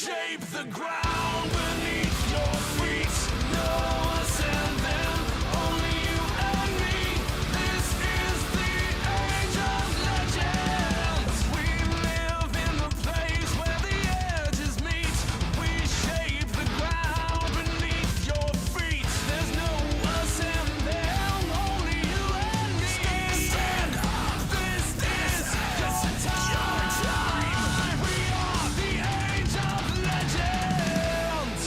shape the ground beneath your feet. No us and them, only you and me. This is the age of legends. We live in the place where the edges meet. We shape the ground beneath your feet. There's no us and them, only you and me. Stand up. This is your time. We are the age of legends.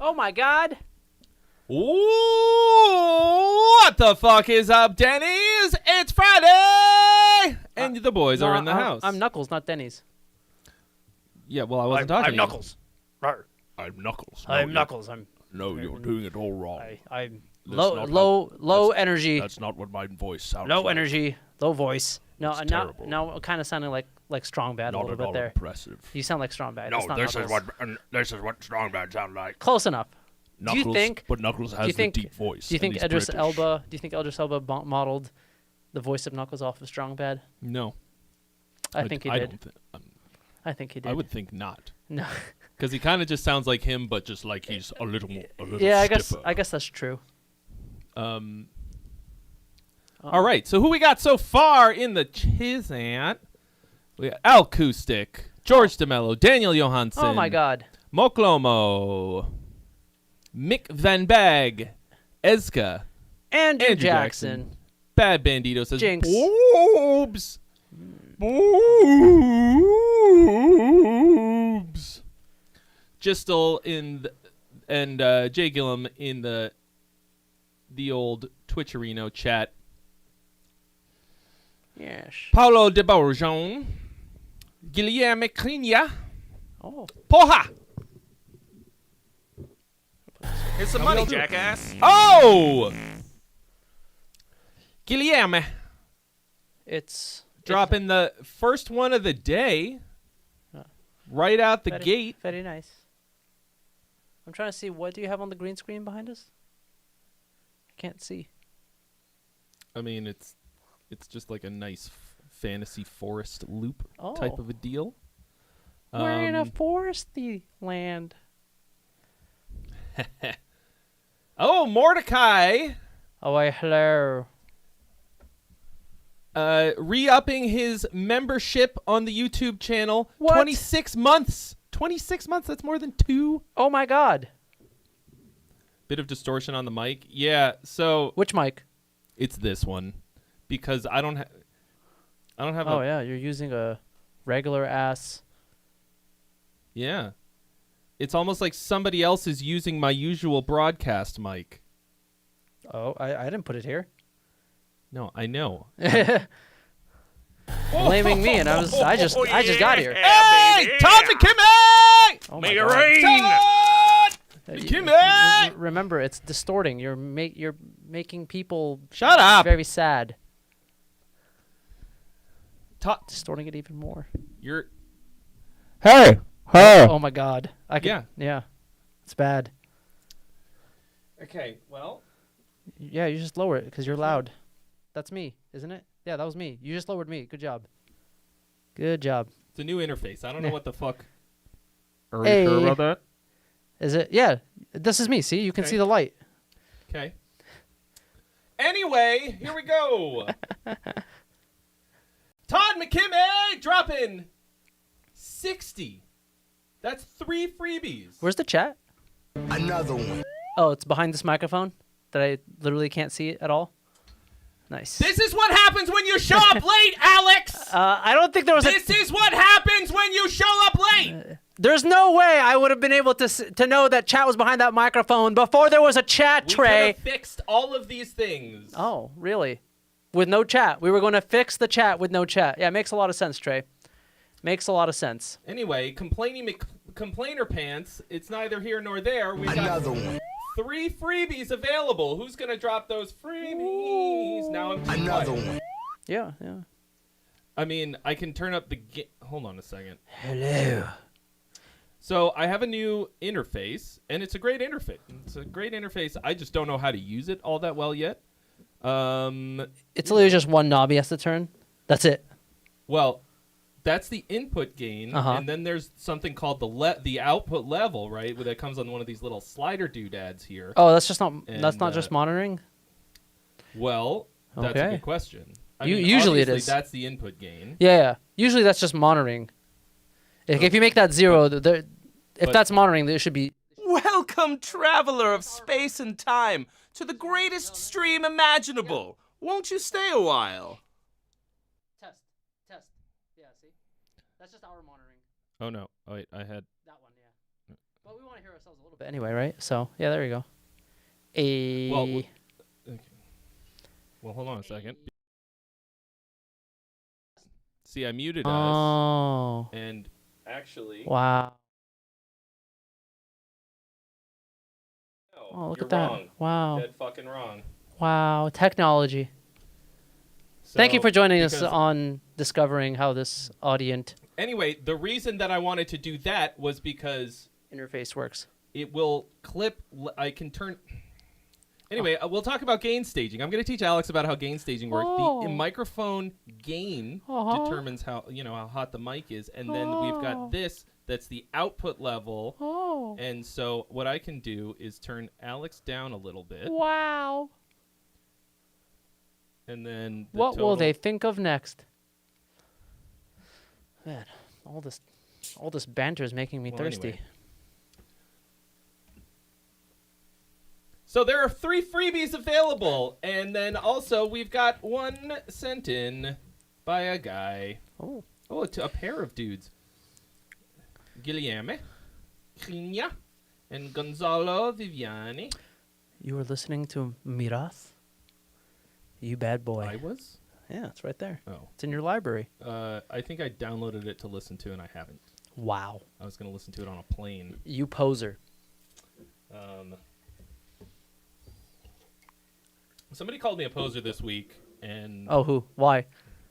Oh my God. What the fuck is up, Denny's? It's Friday! And the boys are in the house. I'm Knuckles, not Denny's. Yeah, well, I wasn't talking to I'm you. Knuckles. Rawr. I'm Knuckles. I'm Knuckles. No, you're doing it all wrong. I'm That's low energy, That's not what my voice sounds low like. energy, low voice. No, It's now terrible. kind of sounding like Strong Bad a Not little at bit all there. impressive. You sound like Strong Bad. No, It's not this Knuckles. is what strong bad sound like. Close enough. Knuckles, do you think? But Knuckles has Do you think? the deep voice. Do you think and he's Idris British. Elba? Do you think Idris Elba modeled the voice of Knuckles off of Strong Bad? No. I think he I did. don't thi- I think he did. I would think not. No. Because he kind of just sounds like him, but just like he's a little more, a little Yeah, stiffer. I guess that's true. All right, so who we got so far in the Chizant? We got Acoustic, George DeMello, Daniel Johansson. Oh my God. Moklomo, Mick Van Bag, Ezka, Andrew Andrew Jackson. Bad Bandito says Jinx. boobs. Boobs. Gistel and Jay Gillum in the old Twitcherino chat. Yes. Paulo de Bourgeon, Guilherme Crinha, Oh. Porra! Here's some money, jackass. Oh! Guilherme It's dropping the first one of the day right out the gate. Very nice. I'm trying to see, what do you have on the green screen behind us? I can't see. I mean, it's just like a nice fantasy forest loop Oh. type of a deal. We're in a foresty land. Oh, Mordecai Oh, wait, hello. re-upping his membership on the YouTube channel. What? 26 months. 26 months, that's more than 2. Oh my God. Bit of distortion on the mic. Yeah, so Which mic? it's this one because I don't have Oh yeah, you're using a regular ass. Yeah. It's almost like somebody else is using my usual broadcast mic. Oh, I didn't put it here. No, I know. Blaming me, and I just got here. Hey, baby, Tommy Kimmy! Oh Make my it God. rain. Kimmy! Remember, it's distorting. You're making people Shut up. very sad. Distorting it even more. You're Hey. Oh my God. Yeah. It's bad. okay. Well, Yeah, you just lower it because you're loud. That's me, isn't it? Yeah, that was me. You just lowered me. Good job. Good job. it's a new interface. I don't know Yeah. what the fuck. Are Hey. we sure about that? Is it? Yeah. This is me. See, you can Okay. see the light. Okay. Anyway, here we go. Todd McKimmey dropping 60. That's 3 freebies. Where's the chat? Another one. Oh, it's behind this microphone that I literally can't see at all. Nice. This is what happens when you show up late, Alex. I don't think there was This is what happens when you show up late. There's no way I would have been able to know that chat was behind that microphone before there was a chat We tray. could have fixed all of these things. Oh, really? With no chat. We were going to fix the chat with no chat. Yeah, makes a lot of sense, Trey. Makes a lot of sense. Anyway, complainer pants. It's neither here nor there. We've Another got one. 3 freebies available. Who's gonna drop those freebies? Now I'm too Another quiet. one. Yeah. I mean, I can turn up the. Hold on a second. Hello. So I have a new interface, and it's a great interface. It's a great interface. I just don't know how to use it all that well yet. It's literally just one knob he has to turn. That's it. Well, that's the input gain, Uh-huh. and then there's something called the output level, right? That comes on one of these little slider doodads here. Oh, that's just not. That's And, not just monitoring. Well, that's a Okay. good question. I U- mean, usually it obviously is. That's the input gain. Yeah. Usually that's just monitoring. Like, if you make that 0, if but- that's monitoring, there should be. Welcome, traveler of space and time, to the greatest stream imaginable. Won't you stay a while? Test. Yeah. See, that's just our monitoring. Oh no! Oh wait, I had. That one, yeah. But we want to hear ourselves a little bit anyway, right? So yeah, there you go. Well, okay. Well, hold on a second. See, I muted us, Oh. and actually. Wow. No, Oh, look you're at that. wrong. Wow. Dead fucking wrong. Wow. Technology. Thank you for joining us because- on discovering how this audient Anyway, the reason that I wanted to do that was because interface works. it will clip. I can turn. Anyway, we'll talk about gain staging. I'm going to teach Alex about how gain staging works. Oh. The microphone gain Uh-huh. determines how hot the mic is, and then we've Oh. got this. That's the output level. Oh. And so what I can do is turn Alex down a little bit, Wow. and then the What will total- they think of next? Man, all this banter is making me Well, thirsty. anyway. So there are 3 freebies available, and then also we've got one sent in by a guy. Oh. Oh, a pair of dudes. Guilherme, Crinha, and Gonzalo Viviani. You were listening to Miraz? You bad boy. I was? Yeah, it's right there. Oh. It's in your library. I think I downloaded it to listen to, and I haven't. Wow. I was going to listen to it on a plane. You poser. Somebody called me a poser this week, and Oh, who? Why?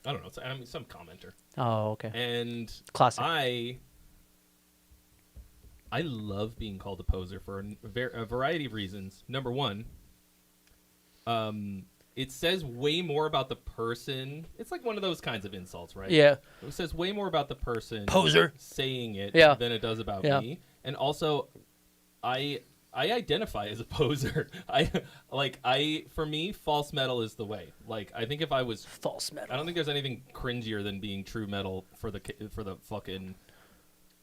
I don't know, some commenter. Oh, okay. And Classic. I love being called a poser for a variety of reasons. Number one, it says way more about the person. It's like one of those kinds of insults, right? Yeah. It says way more about the person Poser. saying it Yeah. than it does about Yeah. me. And also, I identify as a poser. For me, false metal is the way. Like, I think if I was False metal. I don't think there's anything cringier than being true metal for the fucking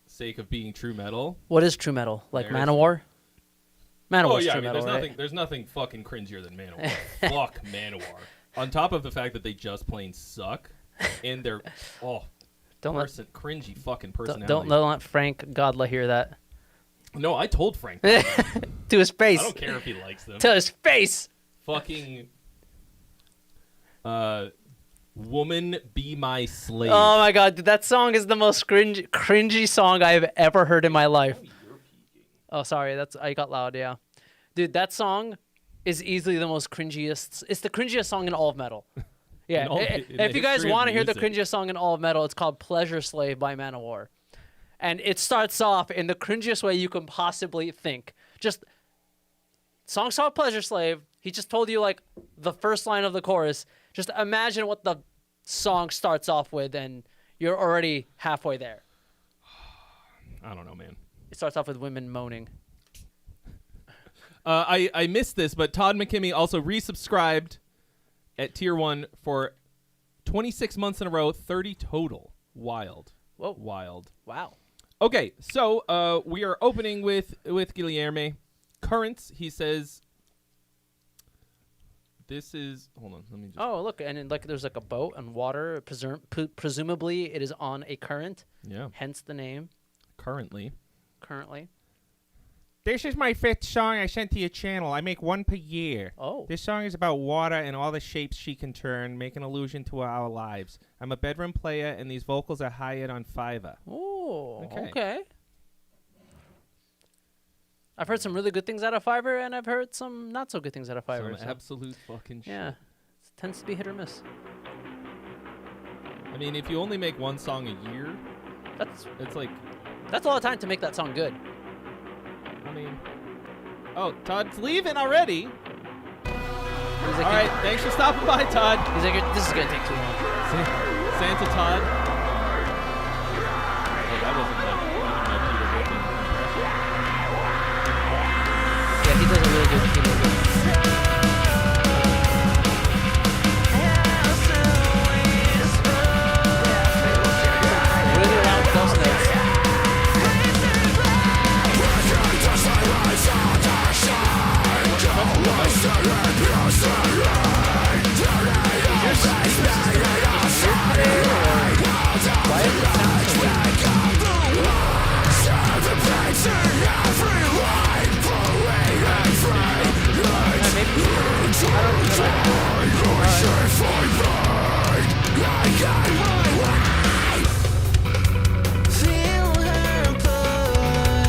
sake of being true metal. What is true metal? Like There's- Manowar? Manowar's Oh yeah, true I mean, metal, there's nothing fucking cringier than Manowar. Fuck Manowar. On top of the fact that they just plain suck, and they're Don't let cringy fucking personality. don't let Frank Godla hear that. No, I told Frank. that. To his face. I don't care if he likes them. To his face. Fucking woman be my slave. Oh my god, dude, that song is the most cringy song I've ever heard in my life. Oh, sorry, I got loud, yeah. Dude, that song is easily the most cringiest. It's the cringiest song in all of metal. Yeah, in the if you guys history of want to hear the music. cringiest song in all of metal, it's called Pleasure Slave by Manowar. And it starts off in the cringiest way you can possibly think. Just, song's called Pleasure Slave. He just told you, like, the first line of the chorus. Just imagine what the song starts off with, and you're already halfway there. I don't know, man. It starts off with women moaning. I missed this, but Todd McKimmey also resubscribed at tier 1 for 26 months in a row, 30 total. Wild. Whoa. Wild. Wow. Okay, so we are opening with Guilherme. Currents, he says. This is. Hold on, let me just. Oh, look, and like there's like a boat and water. Presumably, it is on a current. Yeah. Hence the name. Currently. This is my 5th song I sent to your channel. I make one per year. Oh. This song is about water and all the shapes she can turn, make an allusion to our lives. I'm a bedroom player, and these vocals are hired on Fiverr. Oh. Okay. Okay. I've heard some really good things out of Fiverr, and I've heard some not so good things out of Fiverr. Some so- absolute fucking shit. Yeah. It tends to be hit or miss. I mean, if you only make one song a year, it's like. That's a lot of time to make that song good. I mean. Oh, Todd's leaving already. He's All like, right, thanks for stopping by, Todd. He's like, this is gonna take too long. Santa Todd. Oh, that wasn't my Peter Griffin impression. Yeah, he does a really good. Really loud false notes.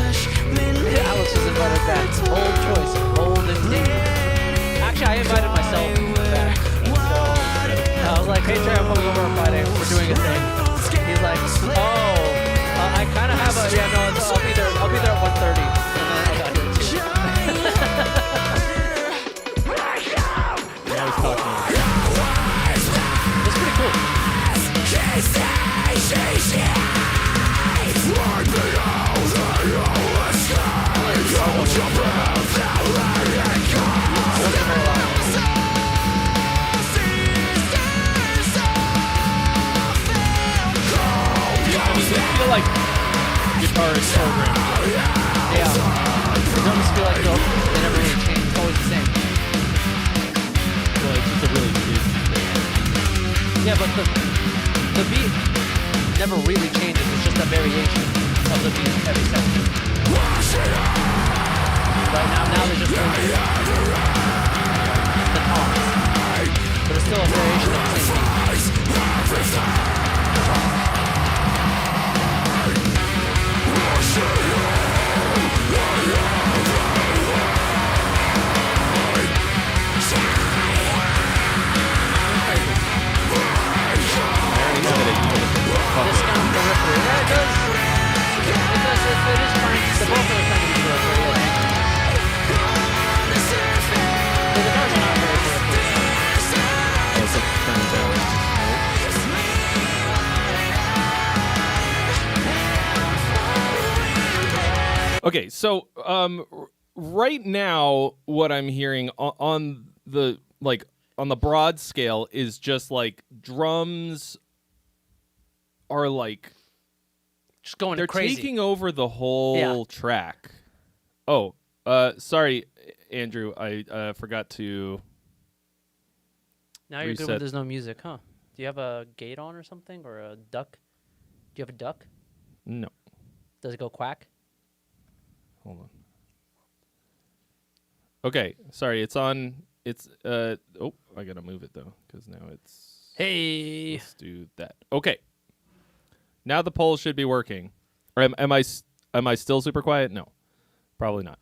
Alex was invited back. Bold choice. Bold indeed. Actually, I invited myself back. So, I was like, hey, Trey, I'm coming over on Friday. We're doing a thing. He's like, oh, I kind of have a, yeah, no, I'll be there at 1:30. And then I got here too. Yeah, I was talking. It's pretty cool. I mean, they feel like guitarist programs. Yeah. Drums feel like they never really change. It's always the same. So it's just a really good thing. Yeah, but the beat never really changes. It's just a variation of the beat every section. Right now they just change the tones, but it's still a variation of the same beat. Discount periphery. Yeah, it does. It is fine. The vocals are kind of periphery, I think. The guitars are not very periphery. Okay, so right now, what I'm hearing on the broad scale is just like drums are like Just going they're crazy. taking over the whole track. Oh, sorry, Andrew, I forgot to. Now you're good reset. when there's no music, huh? Do you have a gate on or something, or a duck? Do you have a duck? No, Does it go quack? hold on. Okay, sorry, it's on. It's oh, I gotta move it though, because now it's. Hey. Let's do that. Okay. Now the poll should be working. Or am I still super quiet? No, probably not.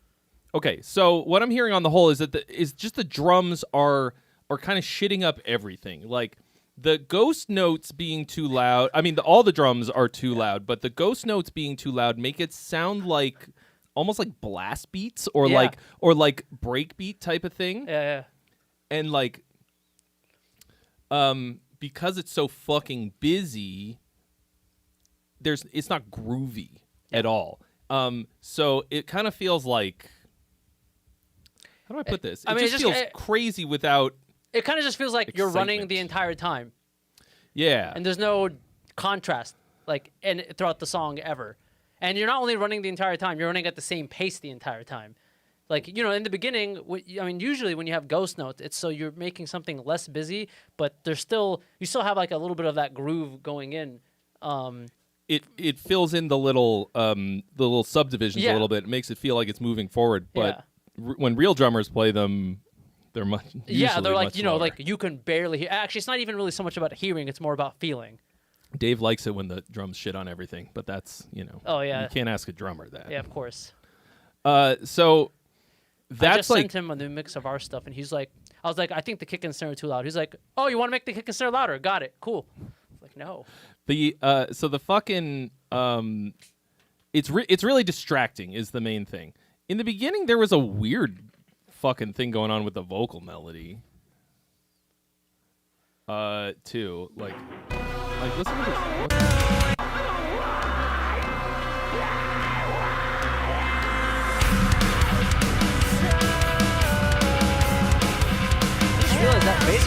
Okay, so what I'm hearing on the whole is that the drums are kind of shitting up everything. Like the ghost notes being too loud. I mean, all the drums are too loud, but the ghost notes being too loud make it sound like almost like blast beats or like break beat type of thing. Yeah. And like because it's so fucking busy, it's not groovy at all. So it kind of feels like, how do I put this? It just feels crazy without. It kind of just feels like you're running excitement. the entire time. Yeah. And there's no contrast throughout the song ever. And you're not only running the entire time, you're running at the same pace the entire time. Like, in the beginning, usually when you have ghost notes, it's so you're making something less busy, but you still have like a little bit of that groove going in. It fills in the little subdivisions a little bit. It makes it feel like it's moving forward. But when real drummers play them, they're much they're like much slower. like you can barely hear. Actually, it's not even really so much about hearing; it's more about feeling. Dave likes it when the drums shit on everything, but that's Oh yeah. You can't ask a drummer that. Yeah, of course. So that's I just like sent him a new mix of our stuff, and he's like, I was like, I think the kick and snare are too loud. He's like, oh, you want to make the kick and snare louder? Got it. Cool. I was like, no. so the fucking it's really distracting is the main thing. In the beginning, there was a weird fucking thing going on with the vocal melody. Too like listen to this. I just realized that bass.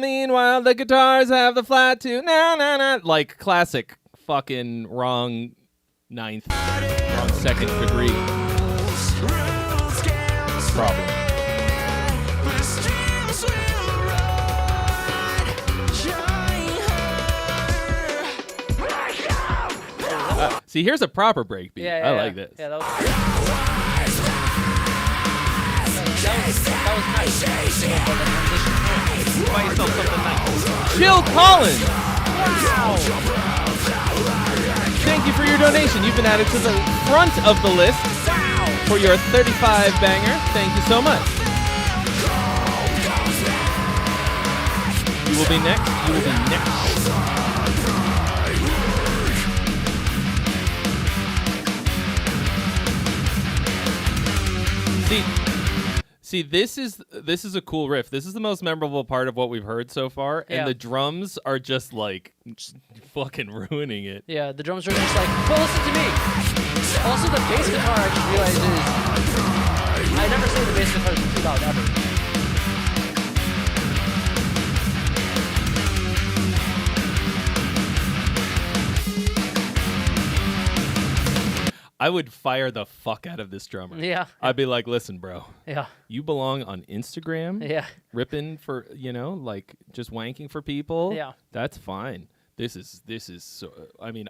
Meanwhile, the guitars have the flat two. Like classic fucking wrong second degree problem. See, here's a proper breakbeat. I like this. Yeah, that was nice. Jill Collins. Wow. Thank you for your donation. You've been added to the front of the list for your 35 banger. Thank you so much. You will be next. You will be next. See, this is a cool riff. This is the most memorable part of what we've heard so far, and the drums are just like fucking ruining it. Yeah, the drums are just like, well, listen to me. Also, the bass guitar, I just realized I never say the bass guitar is too loud ever. I would fire the fuck out of this drummer. Yeah. I'd be like, listen, bro. Yeah. You belong on Instagram. Yeah. Ripping for, like just wanking for people. Yeah. That's fine. This is so, I mean,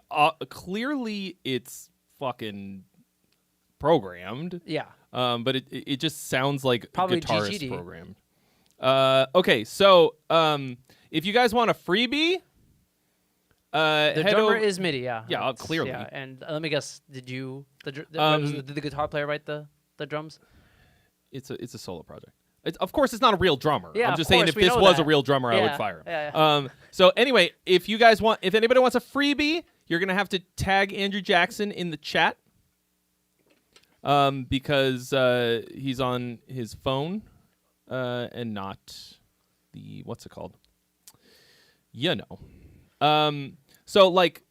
clearly it's fucking programmed. Yeah. But it just sounds like probably guitarist GGD. programmed. Okay, so if you guys want a freebie, the drummer is MIDI, yeah. Yeah, clearly. Yeah, and let me guess, did the guitar player write the drums? It's a solo project. Of course, it's not a real drummer. Yeah, I'm just saying, if we this know was that. a real drummer, I Yeah, would fire him. yeah. So anyway, if anybody wants a freebie, you're gonna have to tag Andrew Jackson in the chat, because he's on his phone, and not the what's it called? So like,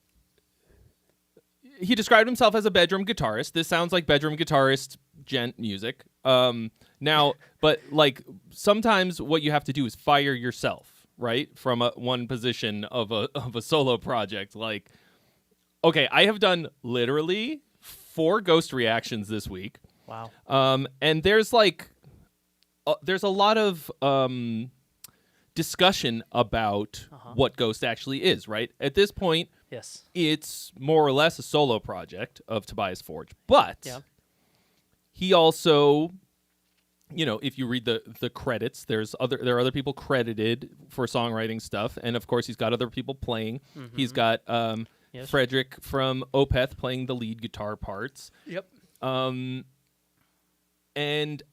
he described himself as a bedroom guitarist. This sounds like bedroom guitarist gent music. Now, but like sometimes what you have to do is fire yourself, right, from one position of a solo project. Like, okay, I have done literally 4 ghost reactions this week. Wow. And there's like, there's a lot of discussion about what Ghost actually is, right? At this point, Yes. it's more or less a solo project of Tobias Forge, but he also, if you read the credits, there are other people credited for songwriting stuff, and of course he's got other people playing. Mm-hmm. He's got Yes. Frederick from Opeth playing the lead guitar parts. Yep. And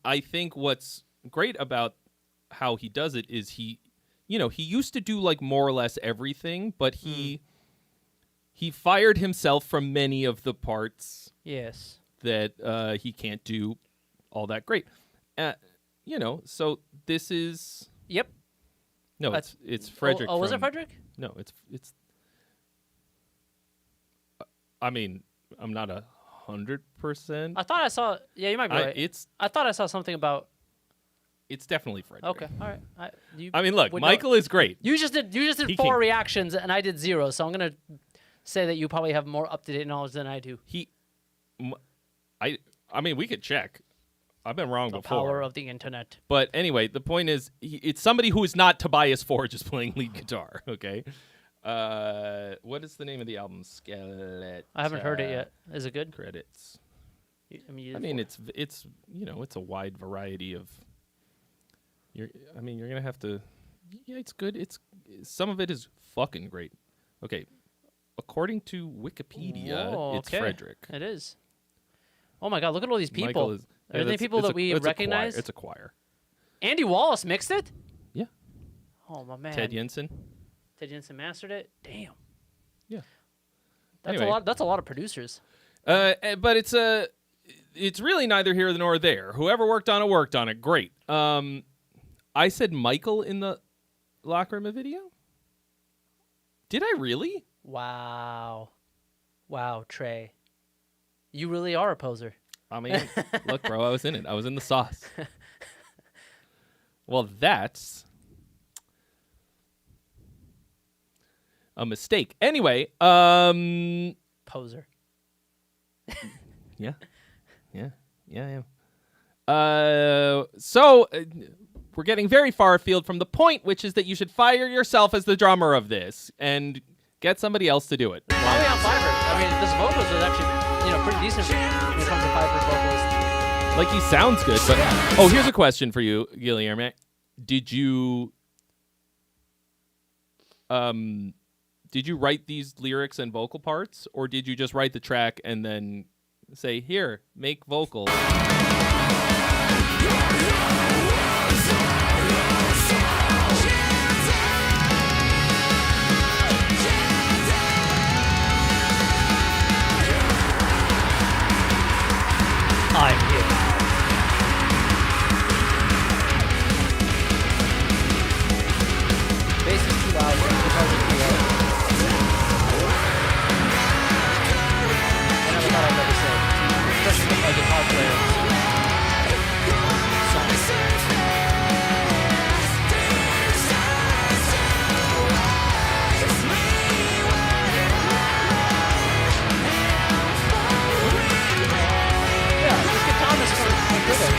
I think what's great about how he does it is he used to do like more or less everything, but he fired himself from many of the parts Yes. that he can't do all that great. So this is Yep. No, it's Frederick. Oh, was it from- Frederick? No, it's. I mean, I'm not 100%. I thought I saw. Yeah, you might be right. It's I thought I saw something about. definitely Frederick. Okay, all right. I mean, look, would know- Michael is great. You just did He 4 can- reactions and I did 0. So I'm gonna say that you probably have more up to date knowledge than I do. I mean, we could check. I've been wrong The before. power of the internet. But anyway, the point is, it's somebody who is not Tobias Forge is playing lead guitar. Okay. What is the name of the album? Skeleton. I haven't heard it yet. Is it good? Credits. I mean, I mean, it's it's a wide variety of. You're gonna have to. Yeah, it's good. Some of it is fucking great. Okay, according to Wikipedia, Whoa, it's okay. Frederick. It is. Oh my God! Look at all these people. Michael is, Are they that's- people it's that a- we it's a choir. recognize? It's a choir. Andy Wallace mixed it. Yeah. Oh my man. Ted Jensen. Ted Jensen mastered it. Damn. Yeah. That's Anyway. a lot. That's a lot of producers. But it's really neither here nor there. Whoever worked on it. Great. I said Michael in the Lacrima video. Did I really? Wow. Wow, Trey. You really are a poser. I mean, look, bro, I was in it. I was in the sauce. Well, that's a mistake. Anyway, Poser. yeah. So we're getting very far afield from the point, which is that you should fire yourself as the drummer of this and get somebody else to do it. Probably on Fiverr. I mean, this vocalist is actually, pretty decent when it comes to Fiverr vocalist. Like, he sounds good, but oh, here's a question for you, Guillermo. Did you write these lyrics and vocal parts, or did you just write the track and then say, "Here, make vocals"? I'm here. Bass is too loud. Guitars are too low. I never thought I'd ever say it. Especially with a guitar player. Yeah, just get Thomas for Tregle.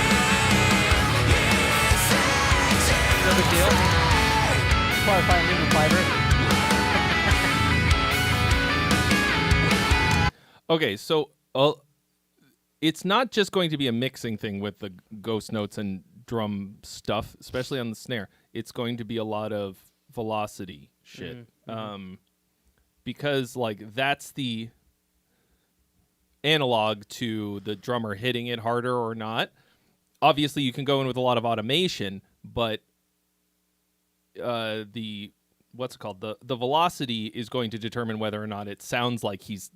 No big deal. Probably find him in Fiverr. Okay, so it's not just going to be a mixing thing with the ghost notes and drum stuff, especially on the snare. It's going to be a lot of velocity shit. Because, like, that's the analog to the drummer hitting it harder or not. Obviously, you can go in with a lot of automation, but the velocity is going to determine whether or not it sounds like he's,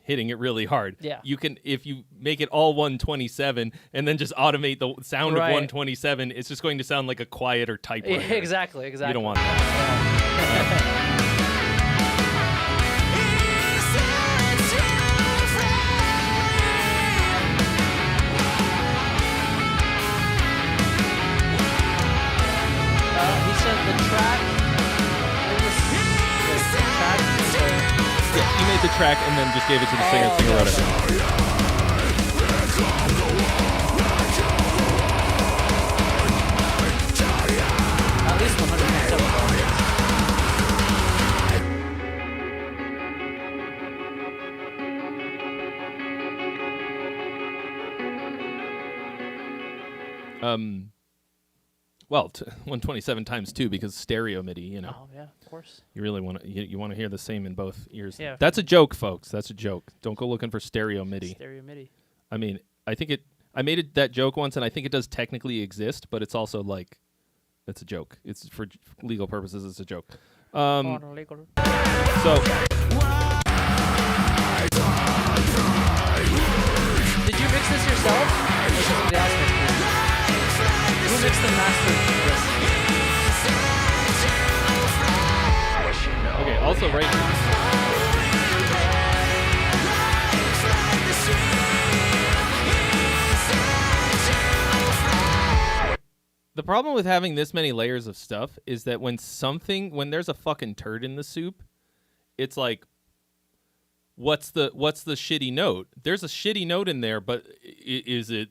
hitting it really hard. Yeah. You can, if you make it all 127 and then just automate the sound of Right. 127, it's just going to sound like a quieter typewriter. Exactly. You don't want that. He said the track. Yeah, he made the track and then just gave it to the singer. Singer wrote it. At least 107. Well, 127 times 2 because stereo MIDI, Oh yeah, of course. You really want to you want to hear the same in both ears. Yeah. That's a joke, folks. That's a joke. Don't go looking for stereo MIDI. Stereo MIDI. I mean, I made it that joke once, and I think it does technically exist, but it's also like, it's a joke. It's for legal purposes. It's a joke. So Did you mix this yourself? Or did somebody else mix this? Who mixed the master of this? Also, right. The problem with having this many layers of stuff is that when there's a fucking turd in the soup, it's like, what's the shitty note? There's a shitty note in there, but is it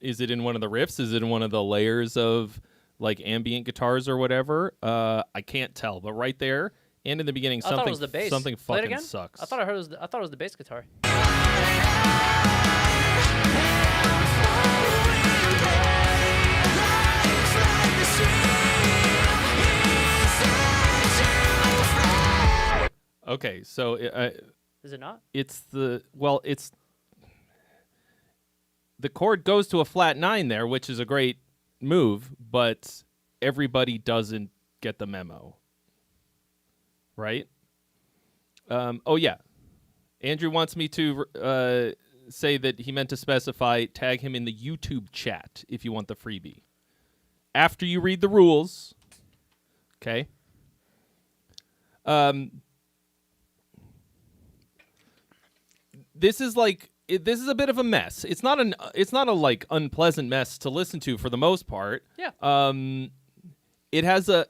in one of the riffs? Is it in one of the layers of like ambient guitars or whatever? I can't tell, but right there and in the beginning, I thought it was the bass. something Play it fucking again? sucks. I thought it was the bass guitar. Okay, so Is it not? it's the chord goes to a flat 9 there, which is a great move, but everybody doesn't get the memo, right? Oh yeah, Andrew wants me to say that he meant to specify tag him in the YouTube chat if you want the freebie. After you read the rules, okay. This is a bit of a mess. It's not a like unpleasant mess to listen to for the most part. Yeah. It has a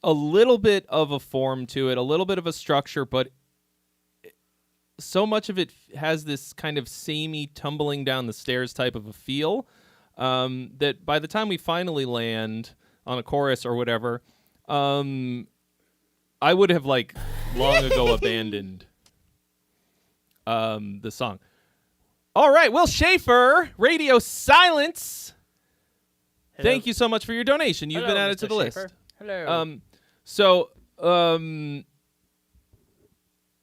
little bit of a form to it, a little bit of a structure, but so much of it has this kind of samey tumbling down the stairs type of a feel that by the time we finally land on a chorus or whatever, I would have like long ago abandoned the song. All right, Will Schaefer, Radio Silence. Hello. Thank you so much for your donation. You've Hello, been added Mr. to the Schaefer. list. Hello. So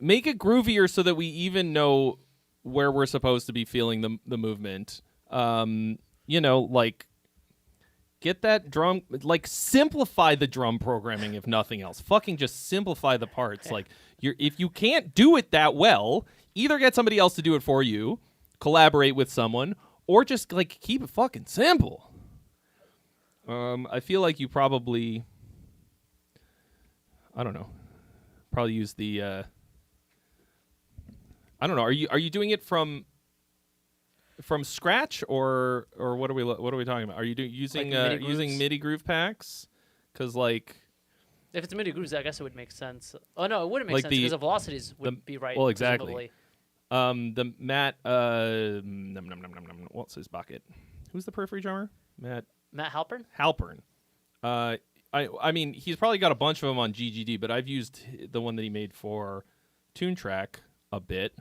make it groovier so that we even know where we're supposed to be feeling the movement. Like get that drum, like simplify the drum programming if nothing else. Fucking just simplify the parts. Like if you can't do it that well, either get somebody else to do it for you, collaborate with someone, or just like keep it fucking simple. I feel like you probably, I don't know, probably use the I don't know. Are you doing it from scratch or what are we talking about? Are you using Like MIDI using grooves? MIDI groove packs? Because like if it's MIDI grooves, I guess it would make sense. Oh no, it wouldn't make Like sense the- because the velocities would be right. well, exactly. presumably. the Matt what's his bucket? Who's the periphery drummer? Matt Halpern? Halpern. I mean he's probably got a bunch of them on GGD, but I've used the one that he made for TuneTrack a bit.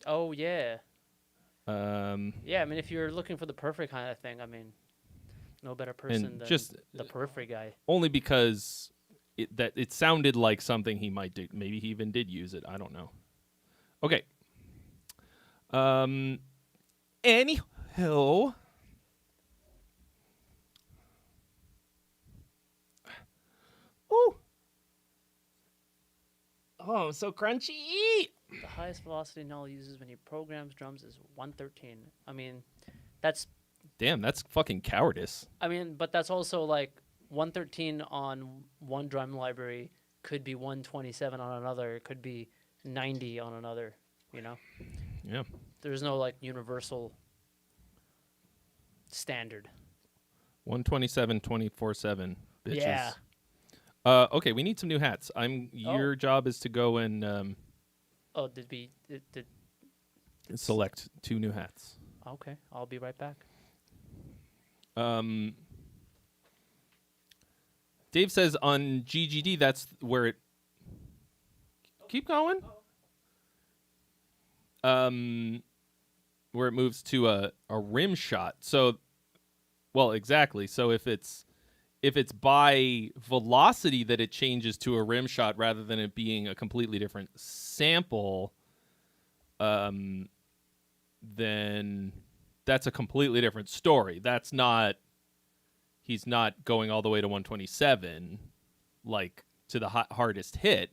Oh yeah. Um, Yeah, I mean, if you're looking for the perfect kind of thing, I mean, no better person than just- the periphery guy. only because it sounded like something he might do. Maybe he even did use it. I don't know. Okay. Anyhow. Ooh. Oh, so crunchy. The highest velocity Null uses when he programs drums is 113. I mean, that's Damn, that's fucking cowardice. but that's also like 113 on one drum library could be 127 on another. It could be 90 on another. You know, Yeah. there's no like universal standard. 127 24/7 bitches. Yeah. Okay, we need some new hats. Your job is to go and Oh, did select 2 new hats. okay? I'll be right back. Dave says on GGD that's where it. Keep going. Where it moves to a rim shot. So, well, exactly. So if it's by velocity that it changes to a rim shot rather than it being a completely different sample, then that's a completely different story. That's not. He's not going all the way to 127, like to the hardest hit.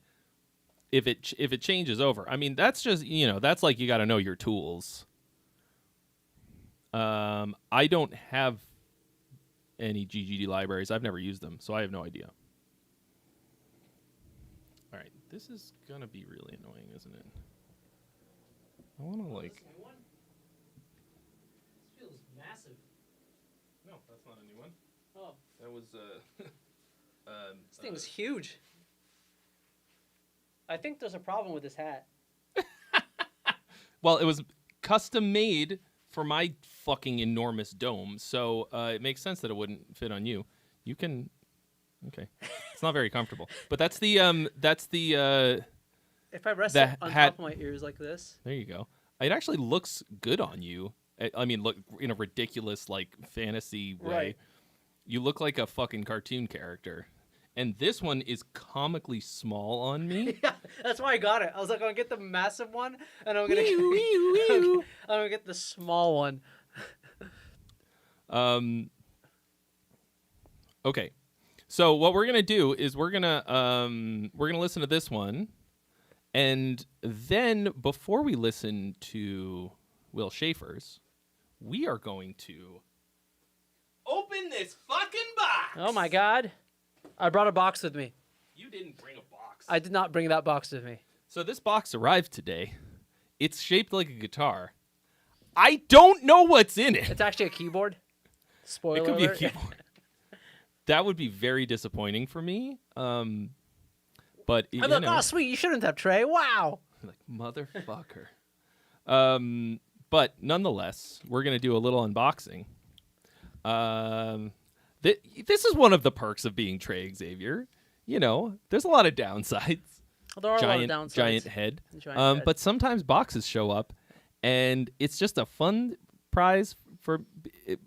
If it changes over, I mean that's just that's like you got to know your tools. I don't have any GGD libraries. I've never used them, so I have no idea. All right, This is gonna be really annoying, isn't it? I want to like. This new one? This feels massive. No, that's not a new one. Oh, That was this thing's huge. I think there's a problem with this hat. Well, it was custom made for my fucking enormous dome, so it makes sense that it wouldn't fit on you. You can. Okay, it's not very comfortable, but that's the If I rest The it on hat- top of my ears like this. There you go. It actually looks good on you. I mean, look in a ridiculous like fantasy way. Right. You look like a fucking cartoon character. And this one is comically small on me. Yeah, that's why I got it. I was like, I'm gonna get the massive one, and I'm gonna I'm gonna get the small one. Okay. So what we're gonna do is we're gonna listen to this one, and then before we listen to Will Schaefer's, we are going to Open this fucking box. Oh my god. I brought a box with me. You didn't bring a box. I did not bring that box with me. So this box arrived today. It's shaped like a guitar. I don't know what's in it. It's actually a keyboard. Spoiler It could be a alert. keyboard. That would be very disappointing for me. But you I'm like, know, oh sweet, you shouldn't have Trey. Wow. like motherfucker. But nonetheless, we're gonna do a little unboxing. This is one of the perks of being Trey Xavier. You know, there's a lot of downsides. There are a lot of downsides. Giant head. Giant head. But sometimes boxes show up, and it's just a fun prize for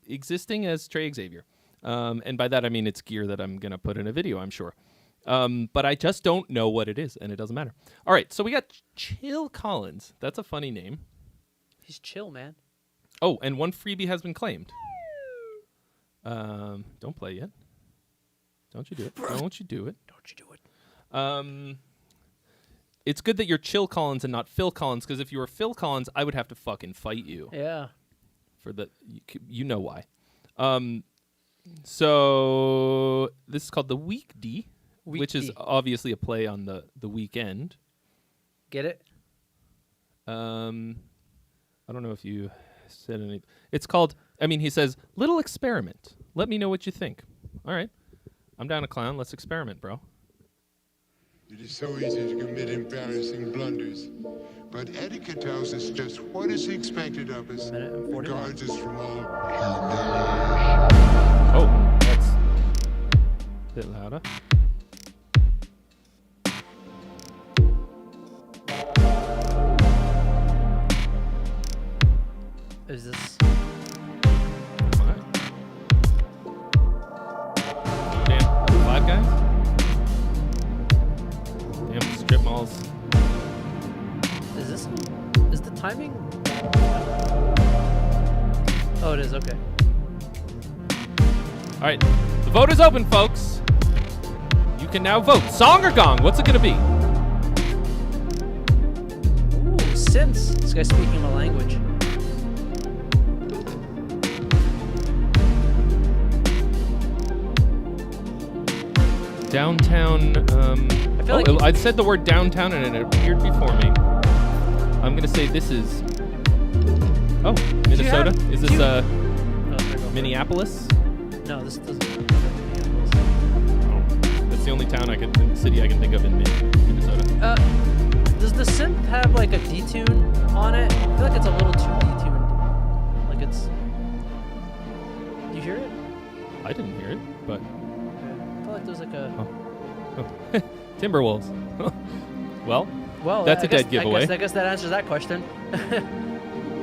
existing as Trey Xavier. And by that I mean it's gear that I'm gonna put in a video, I'm sure. But I just don't know what it is, and it doesn't matter. All right, so we got Chill Collins. That's a funny name. He's chill, man. Oh, and one freebie has been claimed. Don't play yet. Don't you do it. Don't you do it. Don't you do it. It's good that you're Chill Collins and not Phil Collins, because if you were Phil Collins, I would have to fucking fight you. Yeah. For the you know why. So this is called the Weekday, which is Weekday. obviously a play on the weekend. Get it? I don't know if you said anything. It's called, I mean, he says, little experiment. Let me know what you think. All right. I'm down a clown. Let's experiment, bro. It is so easy to commit embarrassing blunders. But etiquette tells us just what is expected of us, Minute and 41. guards us from all Oh, that's a bit louder. Is this? What? Damn, Five Guys? Damn, strip malls. Is this? Is the timing? Oh, it is. Okay. All right, the vote is open, folks. You can now vote. Song or gong? What's it gonna be? Ooh, synths. This guy's speaking my language. Downtown. I feel like I said the word downtown and it appeared before me. I'm gonna say this is. Oh, Minnesota. Is this Oh, there you go. Minneapolis? No, this doesn't. Oh, that's the only city I can think of in Minnesota. Does the synth have like a detune on it? I feel like it's a little too detuned. Like it's. Do you hear it? I didn't hear it, but I feel like there's like a. Timberwolves. Well, Well, that's I a dead guess- giveaway. I guess that answers that question.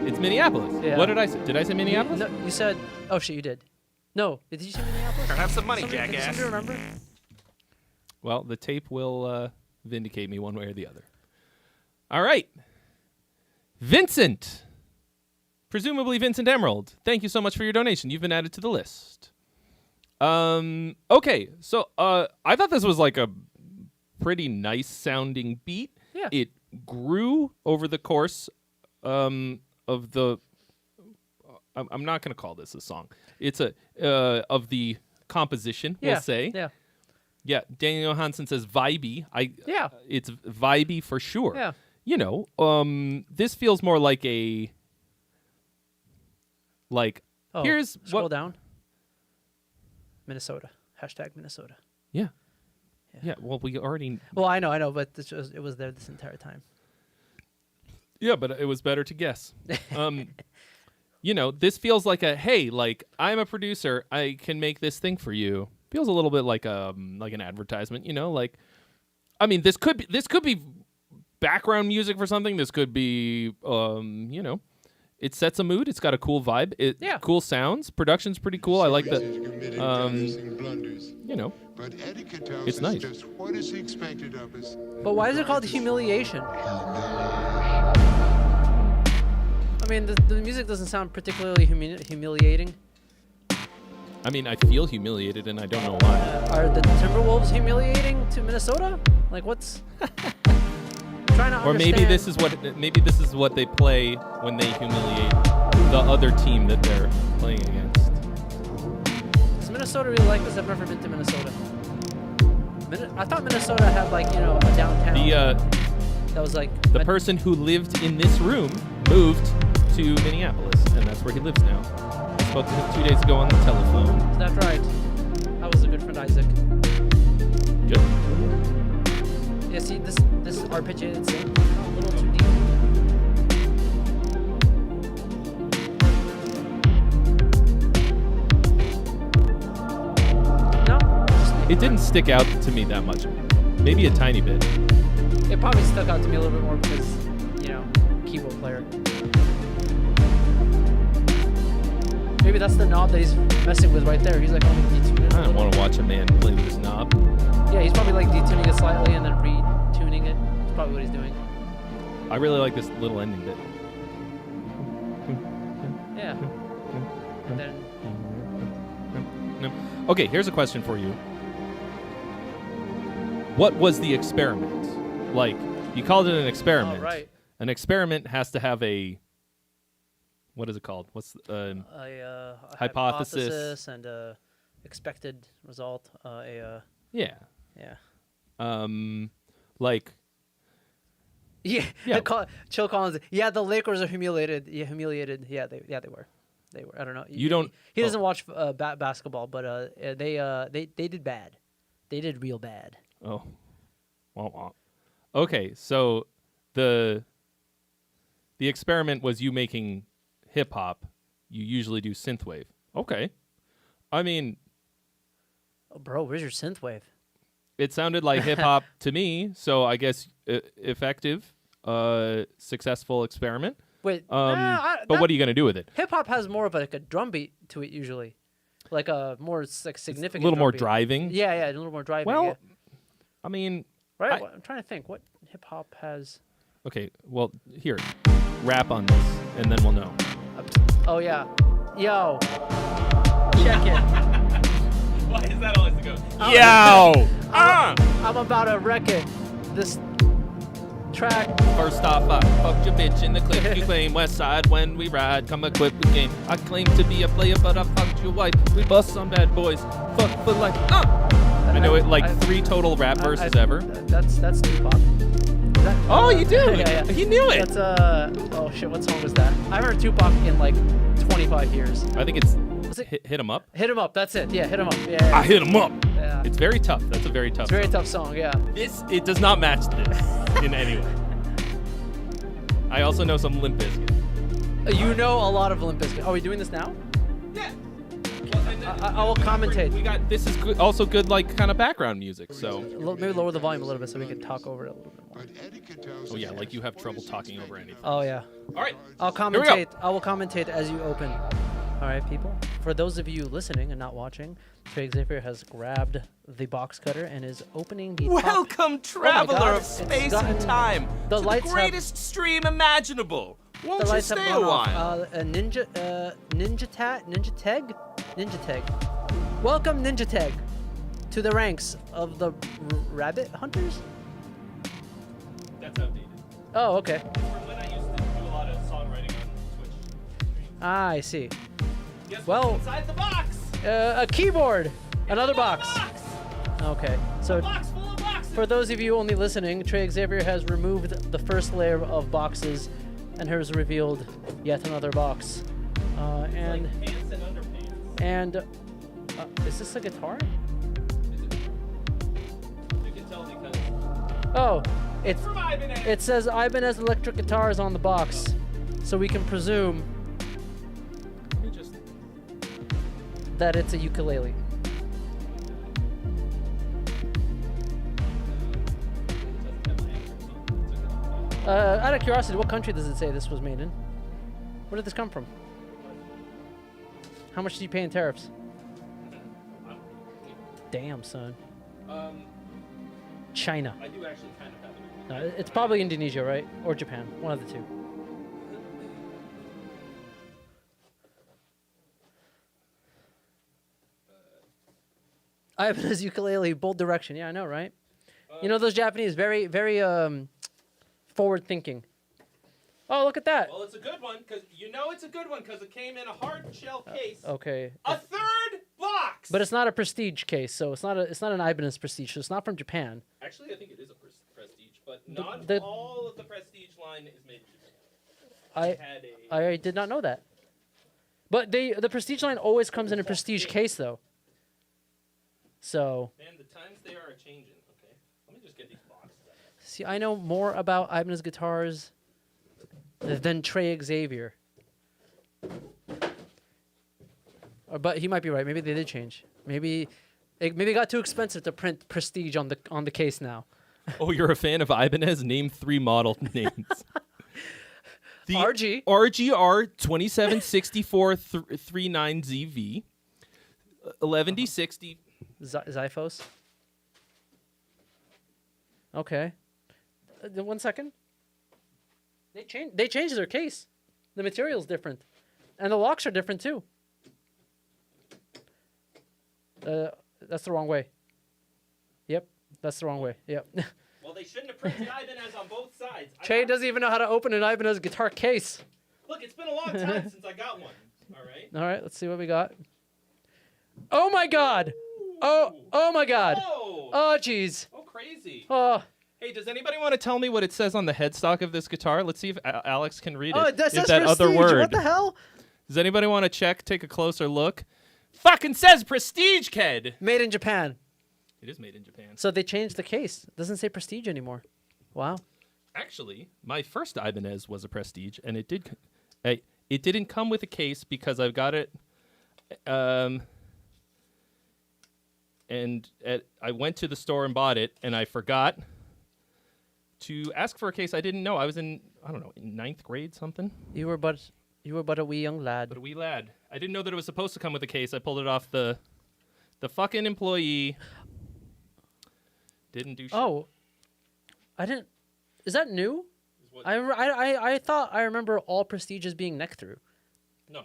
It's Minneapolis. Yeah. What did I say? Did I say Minneapolis? No, you said. Oh shit, you did. No, did you say Minneapolis? Have some money, Somebody- jackass. Somebody remember? Well, the tape will vindicate me one way or the other. All right. Vincent. Presumably Vincent Emerald. Thank you so much for your donation. You've been added to the list. Okay, so I thought this was like a pretty nice sounding beat. Yeah. It grew over the course of the I'm not going to call this a song. It's of the composition, we'll say. Yeah. Yeah, Daniel Johansson says vibey. Yeah. It's vibey for sure. Yeah. You know, this feels more like a Oh, here's scroll what down. Minnesota. #Minnesota. Yeah. Yeah, well we already Well, I know, but it was there this entire time. Yeah, but it was better to guess. You know, this feels like a hey, like I'm a producer, I can make this thing for you. Feels a little bit like an advertisement, you know, like I mean, this could be background music for something. This could be you know, it sets a mood. It's got a cool vibe. Cool sounds. Production's pretty cool. I like the you know, But etiquette tells it's us nice. just what is expected of us. But why is it called humiliation? I mean, the music doesn't sound particularly humiliating. I mean, I feel humiliated and I don't know why. Are the Timberwolves humiliating to Minnesota? Like, what's? Trying to Or maybe this is what they play when they humiliate the other team that they're playing against. Does Minnesota really like this? I've never been to Minnesota. I thought Minnesota had like, you know, a downtown. The that was like the person who lived in this room moved to Minneapolis, and that's where he lives now. I spoke to him 2 days ago on the telephone. Is that right? That was a good friend, Isaac. Good. Yeah, see, this arpeggiated thing, a little too deep. No, It didn't stick out to me that much. Maybe a tiny bit. it probably stuck out to me a little bit more because, you know, keyboard player. Maybe that's the knob that he's messing with right there. He's like, oh, detuning it. I don't want to watch a man play with his knob. Yeah, he's probably like detuning it slightly and then retuning it. That's probably what he's doing. I really like this little ending bit. Yeah. And then Okay, here's a question for you. What was the experiment? Like, you called it an experiment. oh, right. An experiment has to have a... What is it called? What's A hypothesis and a expected result. yeah. Yeah. Like, Yeah. Yeah. Chill Collins. Yeah, the Lakers are humiliated. Yeah, humiliated. Yeah, they were. They were. I don't know. You don't- He doesn't watch basketball, but they did bad. They did real bad. oh. Womp womp. Okay, so the experiment was you making hip hop. You usually do synthwave. Okay. I mean, Oh, bro, where's your synthwave? it sounded like hip hop to me, so I guess effective, successful experiment. Wait. But what are you gonna do with it? Hip hop has more of like a drum beat to it usually, like a more like significant. A little drum more beat. driving. Yeah, a little more driving. Well, yeah. I mean, Right. I'm trying to think what hip hop has. okay. Well, here, rap on this, and then we'll know. Oh yeah. Yo. Check it. Why is that always the go? Yo! I'm about to wreck it. This track. First off, I fucked your bitch in the clip. You claim West Side when we ride. Come equipped with game. I claim to be a player, but I fucked your wife. We bust some bad boys. Fuck for like. I know it like 3 total rap verses ever. That's Tupac. Is that, Oh, you do? Yeah. He knew it. That's oh shit, what song was that? I haven't heard Tupac in like 25 years. I think it's Was it hit 'em up. Hit 'em Up? That's it. Yeah, Hit 'em Up. Yeah. I hit 'em up. Yeah. It's very tough. That's a very tough. It's a very song. tough song. Yeah. It does not match this in any way. I also know some Limp Bizkit. You know a lot of Limp Bizkit. Are we doing this now? Yeah. I will commentate. We got this is good, also good like kind of background music. So Maybe lower the volume a little bit so we can talk over it a little bit more. But etiquette tells oh us yeah, like you have what trouble is talking over expected of anything. Oh yeah. All right. I'll Here we go. commentate. I will commentate as you open. All right, people. For those of you listening and not watching, Trey Xavier has grabbed the box cutter and is opening the top. Welcome, traveler God, of it's space gotten- and time, the to the lights have- greatest stream imaginable. Won't The you lights have stay a gone off. while? Ninja Tag. Welcome, Ninja Tag, to the ranks of the rabbit hunters. That's outdated. Oh, okay. From when I used to do a lot of songwriting on Twitch. Ah, I see. Guess Well- what's inside the box? A keyboard. Another box. Okay, so Box full of boxes. for those of you only listening, Trey Xavier has removed the first layer of boxes and has revealed yet another box. And Pants and underpants. and is this a guitar? You can tell because Oh, it's from Ibanez. it says Ibanez electric guitars on the box, so we can presume We just that it's a ukulele. Out of curiosity, what country does it say this was made in? Where did this come from? How much did you pay in tariffs? Damn, son. China. I do actually kind of have it. No, it's probably Indonesia, right? Or Japan. One of the two. Ibanez ukulele, bold direction. Yeah, I know, right? You know those Japanese, very, very forward thinking. Oh, look at that. Well, it's a good one because you know it's a good one because it came in a hard shell case. Okay. A third box. But it's not a prestige case, so it's not an Ibanez prestige. So it's not from Japan. Actually, I think it is a prestige, but not the- all of the prestige line is made in Japan. I Had a I did not know that. But the prestige line always comes in a prestige case, though. So man, the times they are changing. Okay, let me just get these boxes. see, I know more about Ibanez guitars than Trey Xavier. But he might be right. Maybe they did change. Maybe it got too expensive to print prestige on the case now. Oh, you're a fan of Ibanez? Name 3 model names. The RG. RGR 276439ZV 11D60. Xiphos. Okay. 1 second. They changed their case. The material's different, and the locks are different too. That's the wrong way. Yep, that's the wrong way. Yep. Well, they shouldn't have printed Ibanez on both sides. Trey doesn't even know how to open an Ibanez guitar case. Look, it's been a long time since I got one. All right. All right, let's see what we got. Oh my God! Oh my God! Oh, Oh jeez! oh, crazy. Oh. Hey, does anybody want to tell me what it says on the headstock of this guitar? Let's see if Alex can read it. Oh, that Is says that prestige. other word? What the hell? Does anybody want to take a closer look? Fucking says Prestige, kid. Made in Japan. It is made in Japan. So they changed the case. It doesn't say prestige anymore. Wow. Actually, my first Ibanez was a Prestige, and it didn't come with a case because I've got it. I went to the store and bought it, and I forgot to ask for a case. I didn't know. I was in ninth grade something. You were but a wee young lad. But a wee lad. I didn't know that it was supposed to come with a case. I pulled it off the fucking employee. Didn't do shit. Oh, I didn't. Is that new? I thought I remember all prestiges being neck through. No.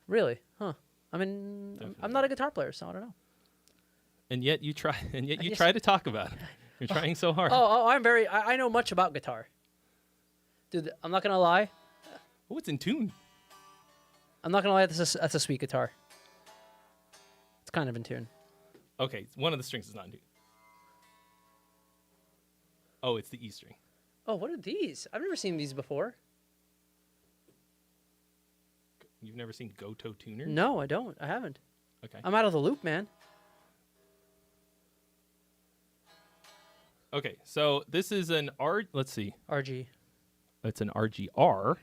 Really? Huh. I mean, I'm not a guitar player, so I don't know. And yet you try. And yet you guess- try to talk about it. You're trying so hard. Oh, I know much about guitar. Dude, I'm not gonna lie. Oh, it's in tune. I'm not gonna lie. That's a sweet guitar. It's kind of in tune. Okay, one of the strings is not in tune. Oh, it's the E string. Oh, what are these? I've never seen these before. You've never seen Goto tuner? No, I don't. I haven't. Okay. I'm out of the loop, man. Okay, so this is an Let's see. RG. It's an RGR.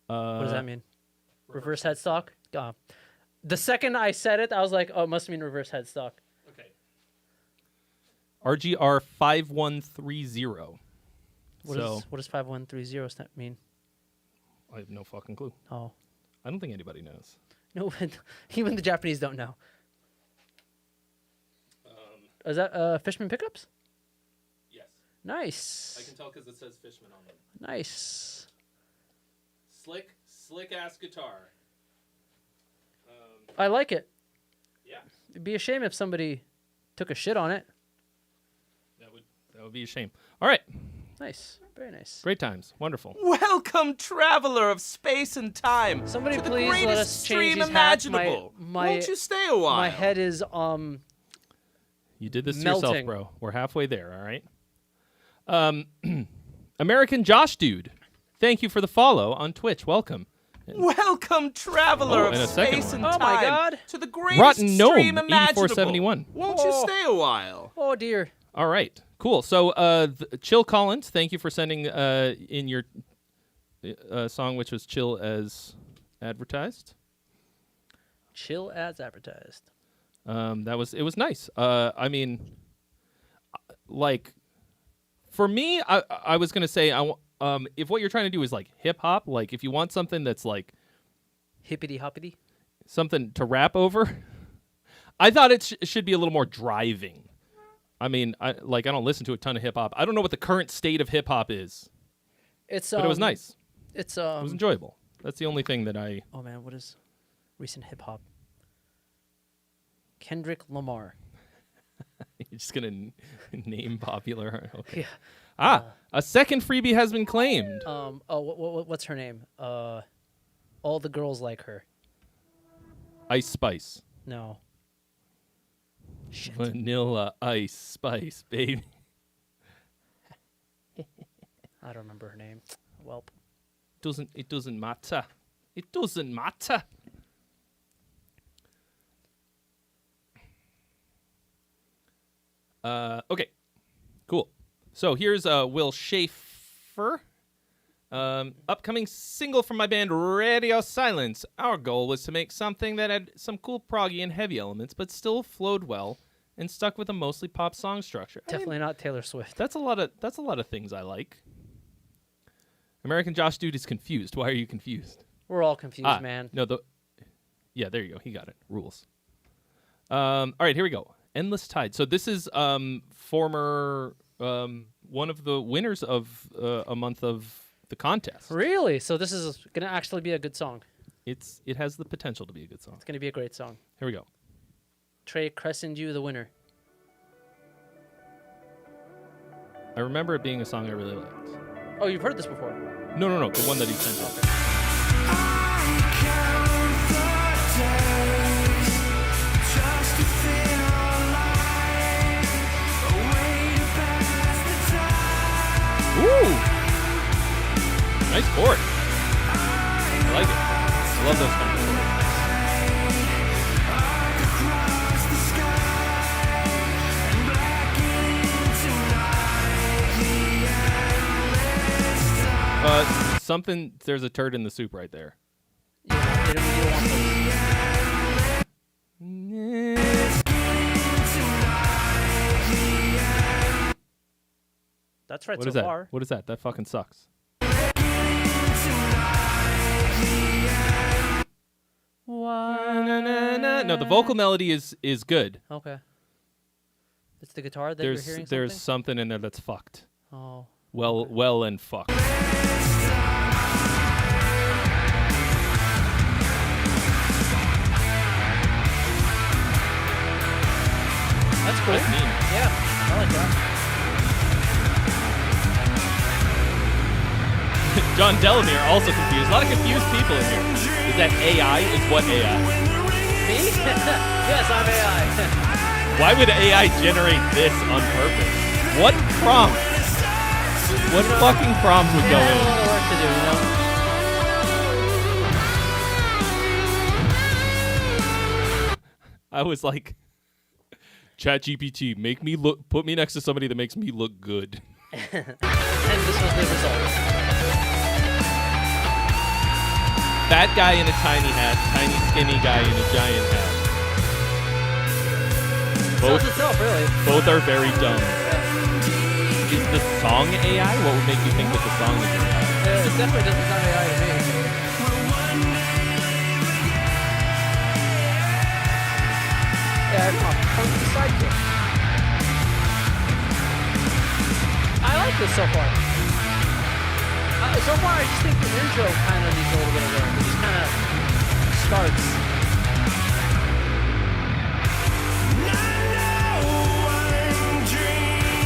What does that mean? Reverse headstock? The second I said it, I was like, oh, it must mean reverse headstock. Okay. RGR 5130. What does 5130 mean? I have no fucking clue. Oh. I don't think anybody knows. No, even the Japanese don't know. Is that Fishman pickups? Yes. Nice. I can tell because it says Fishman on them. Nice. Slick ass guitar. I like it. Yeah. It'd be a shame if somebody took a shit on it. That would be a shame. All right. Nice. Very nice. Great times. Wonderful. Welcome, traveler of space and time. Somebody to the please let greatest us change stream these hats. imaginable. My Won't you stay a while? My head is You did this to Melting. yourself, bro. We're halfway there, all right? American Josh Dude, thank you for the follow on Twitch. Welcome. Welcome, traveler Oh, of and a second space one. and Oh time, my God. to the greatest Rotten Gnome, stream imaginable. 8471. Won't you stay a while? Oh dear. All right, cool. So, Chill Collins, thank you for sending in your song, which was Chill as advertised. Chill as advertised. It was nice. I mean, like, for me, I was gonna say if what you're trying to do is like hip hop, like if you want something that's like Hippity hoppity. something to rap over, I thought it should be a little more driving. I mean, I don't listen to a ton of hip hop. I don't know what the current state of hip hop is, It's but it was nice. It's It was enjoyable. That's the only thing that I. Oh man, what is recent hip hop? Kendrick Lamar. You're just gonna name popular. Okay. Yeah. A second freebie has been claimed. What's her name? All the girls like her. Ice Spice. No. Shit. Vanilla Ice Spice, baby. I don't remember her name. Welp. It doesn't matter. It doesn't matter. Okay, cool. So here's Will Schaefer. Upcoming single from my band Radio Silence. Our goal was to make something that had some cool proggy and heavy elements, but still flowed well and stuck with a mostly pop song structure. I mean, Definitely not Taylor Swift. that's a lot of things I like. American Josh Dude is confused. Why are you confused? We're all confused, man. No, yeah, there you go. He got it. Rules. All right, here we go. Endless Tide. So this is former one of the winners of a month of the contest. Really? So this is gonna actually be a good song. It has the potential to be a good song. It's gonna be a great song. Here we go. Trey Crescendew, the winner. I remember it being a song I really liked. Oh, you've heard this before. No, the one that he sent us. Ooh! Nice chord. I like it. I love those kind of chords. Something, there's a turd in the soup right there. You don't want That's right What so is that? far. What is that? That fucking sucks. No, the vocal melody is good. Okay. It's the guitar that you're hearing There's something? something in there that's fucked. Oh. Well and fucked. That's cool. That's mean. Yeah, I like that. John Delamere also confused. A lot of confused people in here. Is that AI? Is what AI? Me? Yes, I'm AI. Why would AI generate this on purpose? What prompt? What fucking prompt would go I have a in? lot of work to do, you know? I was like, ChatGPT, put me next to somebody that makes me look good. And this was the result. Fat guy in a tiny hat, tiny skinny guy in a giant hat. Sells itself, really. Both are very dumb. Is the song AI? What would make you think that the song is AI? It definitely doesn't sound AI to me. Yeah, come on. Funky sidekick. I like this so far. So far, I just think the intro kind of needs a little bit of work. It just kind of starts.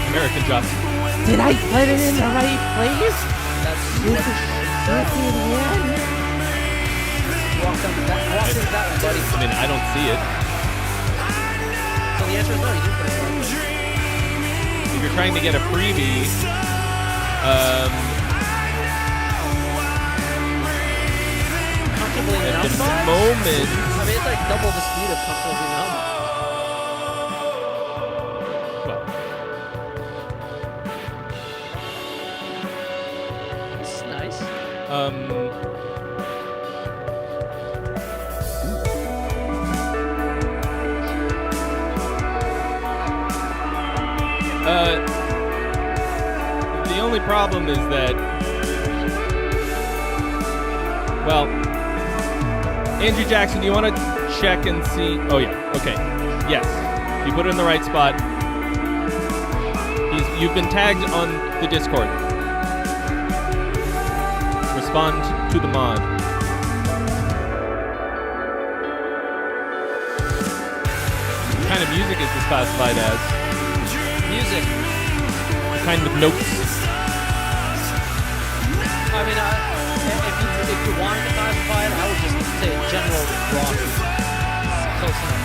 American Job. Did I put it in the right place? That's super Walk into that one, buddy. I mean, I don't see it. So the answer is no. You didn't put it correctly. If you're trying to get a freebie, Comfortably at numb the vibes? moment, I mean, it's like double the speed of comfortably numb. well, This is nice. The only problem is that, well, Andrew Jackson, do you want to check and see? Oh yeah, okay, yes, you put it in the right spot. You've been tagged on the Discord. Respond to the mod. What kind of music is this classified as? Music. What kind of notes? I mean, if you wanted to classify it, I would just say general rock. Close enough.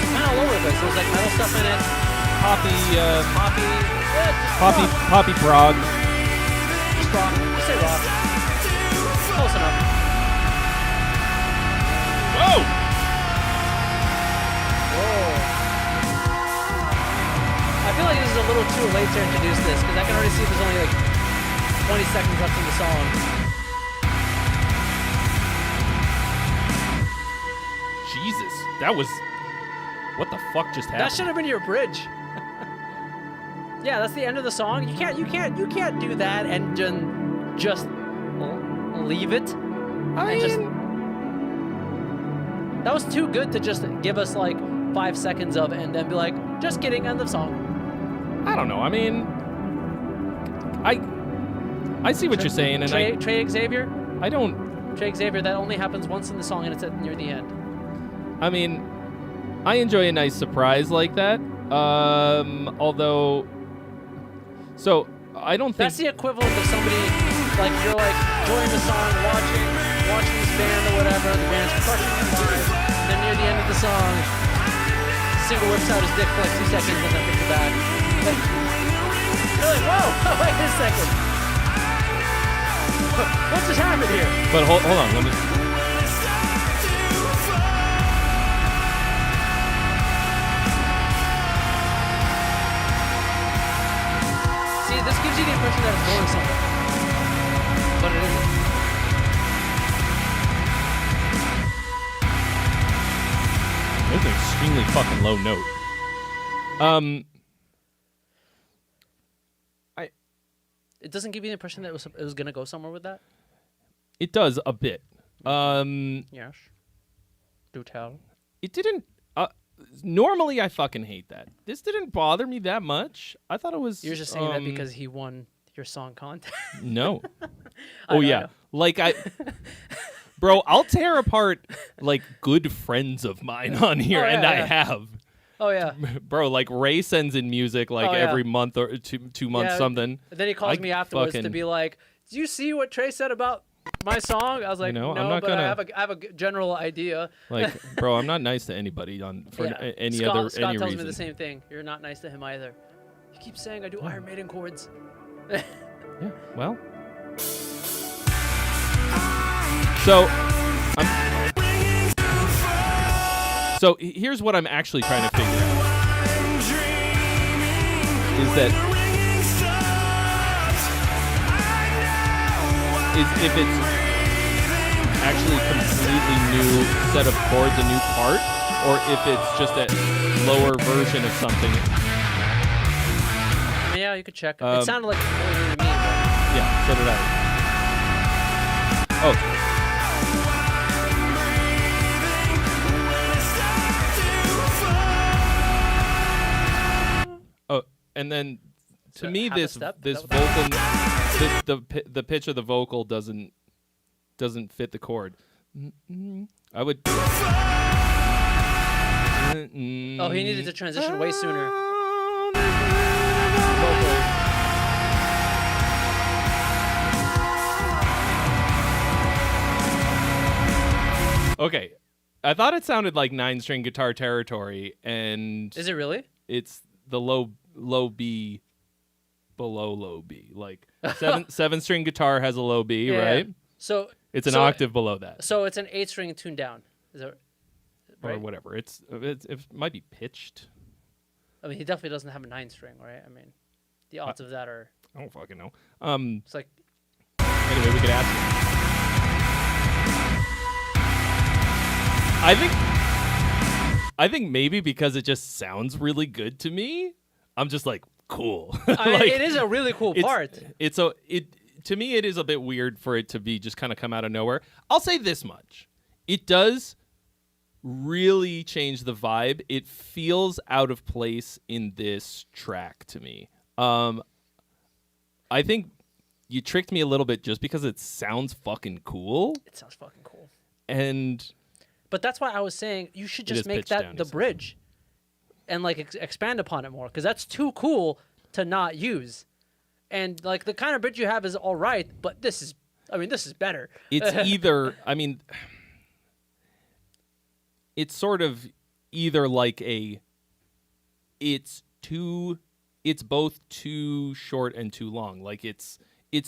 It's kind of all over the place. There's like metal stuff in it. Poppy, Poppy prog. just rock. Just say rock. Close enough. Whoa! Whoa. I feel like this is a little too late to introduce this because I can already see there's only like 20 seconds left in the song. Jesus, that was. What the fuck just happened? That should have been your bridge. Yeah, that's the end of the song. You can't do that and just leave it. That was too good to just give us like 5 seconds of and then be like, just kidding, end of song. I don't know. I mean, I see what you're saying, and Trey Xavier, I don't. Trey Xavier, that only happens once in the song and it's near the end. I mean, I enjoy a nice surprise like that. Although, so I don't think That's the equivalent of somebody like you're like enjoying the song, watching this band or whatever. The band's crushing it live, and then near the end of the song, Single whips out his dick for like 2 seconds and then puts it back. Like, you're like, whoa, wait a second. What just happened here? But hold on, let me. See, this gives you the impression that it's going somewhere, but it isn't. That's an extremely fucking low note. It doesn't give you the impression that it was gonna go somewhere with that. It does a bit. Yes. Do tell. It didn't. Normally, I fucking hate that. This didn't bother me that much. I thought it was. You're just saying that because he won your song contest. No. I Oh know, I yeah. know. Like bro, I'll tear apart like good friends of mine on here, Oh, yeah, and I yeah. have. Oh yeah. Bro, like Ray sends in music like Oh, yeah. every month or two months Yeah, something. And then he calls I me afterwards to fucking- be like, "Do you see what Trey said about my song?" I was like, know, "No, I'm not but gonna- I have a general idea." Like, bro, I'm not nice to anybody for Yeah. any Scott other tells reason. me the same thing. You're not nice to him either. He keeps saying I do Iron Maiden chords. Yeah. Well. So, here's what I'm actually trying to figure out. Is that if it's actually a completely new set of chords, a new part, or if it's just a lower version of something. Yeah, you could check. It sounded like really new to me. But Yeah, so did I. Oh. Oh, and then to So me half a this step? Is this that what vocal the pitch of the vocal doesn't fit the chord. I would Oh, he needed to transition way sooner. Vocally. Okay. I thought it sounded like 9-string guitar territory, and Is it really? it's the low B below low B. Like 7-string guitar has a low B, Yeah. right? So It's an so- octave below that, So it's an 8-string tuned down. Is that or right? whatever. It might be pitched. I mean, he definitely doesn't have a 9-string, right? I mean, the odds of that are. I don't fucking know. It's like. Anyway, we could ask him. I think maybe because it just sounds really good to me, I'm just like cool. I mean, Like, it is a really cool part. To me it is a bit weird for it to be just kind of come out of nowhere. I'll say this much. It does really change the vibe. It feels out of place in this track to me. I think you tricked me a little bit just because it sounds fucking cool. It sounds fucking cool. And But that's why I was saying you should It is just make pitched that down, the he says. bridge, and like expand upon it more, because that's too cool to not use. And like the kind of bridge you have is all right, but this is better. it's either, I mean, it's sort of either like it's both too short and too long. Like it's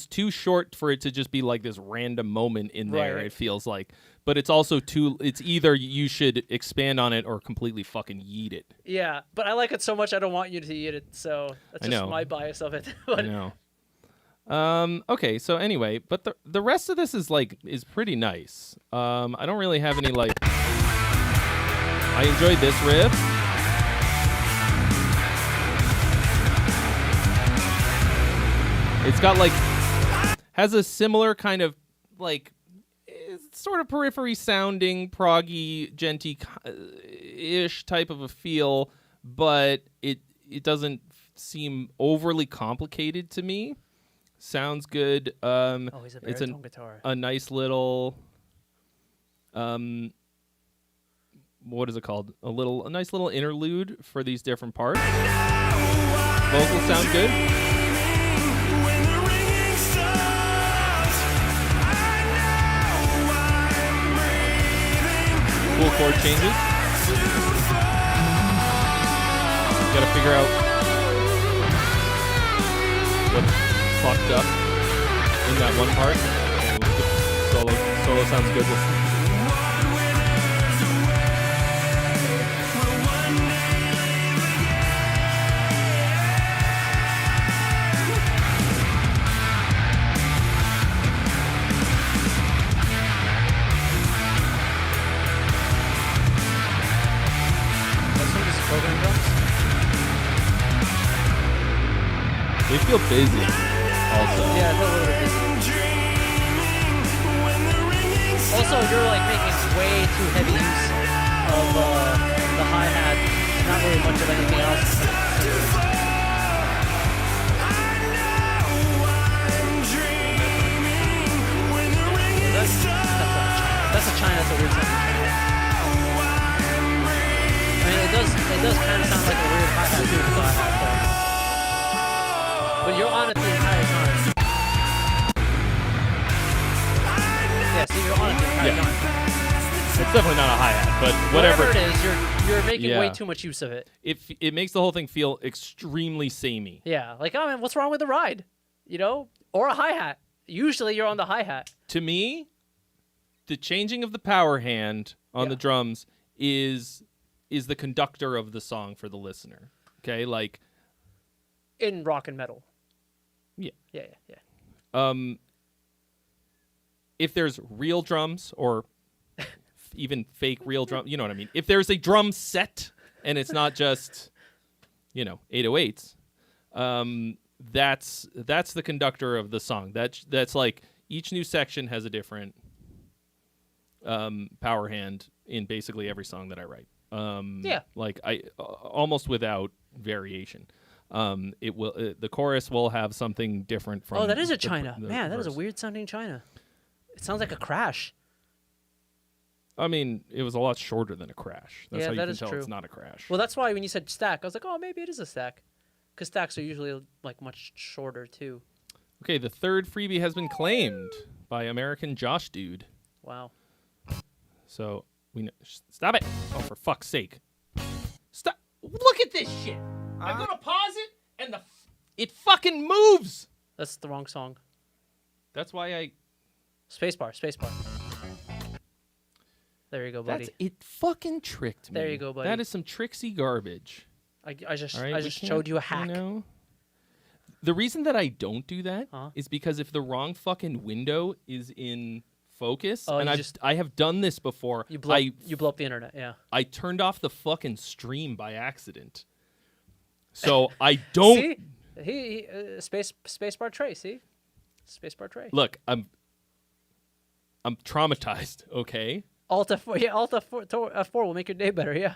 too short for it to just be like this random moment in there, Right. it feels like. But it's also it's either you should expand on it or completely fucking yeet it. Yeah, but I like it so much I don't want you to eat it, so that's I just know. my bias of it. I But know. Okay, so anyway, but the rest of this is pretty nice. I don't really have any like. I enjoyed this riff. It's got has a similar kind of it's sort of periphery sounding, proggy, genty-ish type of a feel, but it doesn't seem overly complicated to me. Sounds good. oh, he's a It's baritone guitar. a nice little what is it called? A nice little interlude for these different parts. Vocals sound good. Cool chord changes. Gotta figure out what's fucked up in that one part. Solo sounds good. That's some of his program drums. They feel busy also. Yeah, it's a little bit busy. Also, you're like making way too heavy use of the hi-hat, not really much of anything else. That's a China. That's a weird sounding China. I mean, it does kind of sound like a weird hi-hat too, the hi-hat, but you're on it the entire time. Yeah, see, you're on it the entire Yeah. time. It's definitely not a hi-hat, but whatever. Whatever it is, you're making way Yeah. too much use of it. It makes the whole thing feel extremely samey. Yeah, like, oh man, what's wrong with the ride? You know, or a hi-hat. Usually you're on the hi-hat. To me, the changing of the power hand on the Yeah. drums is the conductor of the song for the listener. Okay, like In rock and metal. Yeah. Yeah. if there's real drums or even fake real drum, you know what I mean? If there's a drum set and it's not just 808s, that's the conductor of the song. That's like each new section has a different power hand in basically every song that I write. Yeah. Like I almost without variation. The chorus will have something different from. Oh, that is a the China. Man, that is a verse. weird sounding China. It sounds like a crash. I mean, it was a lot shorter than a crash. That's Yeah, how you that can is tell true. it's not a crash. Well, that's why when you said stack, I was like, oh, maybe it is a stack. Because stacks are usually like much shorter too. Okay, the third freebie has been claimed by American Josh Dude. Wow. So We know. Stop it! Oh, for fuck's sake! Stop! Look at this shit. I'm gonna pause it, and it fucking moves. That's the wrong song. That's why I. Spacebar. There you go, buddy. It fucking tricked me. There you go, buddy. That is some tricksy garbage. I just All right, I we just can't, showed you a hack. You know? The reason that I don't do that is because if the wrong fucking window is in focus, and I have done this before, you blow up the internet. Yeah. I turned off the fucking stream by accident. So I don't. See, he spacebar Trey. See, spacebar Trey. Look, I'm traumatized. Okay. Alt F4, yeah, Alt F4 will make your day better. Yeah.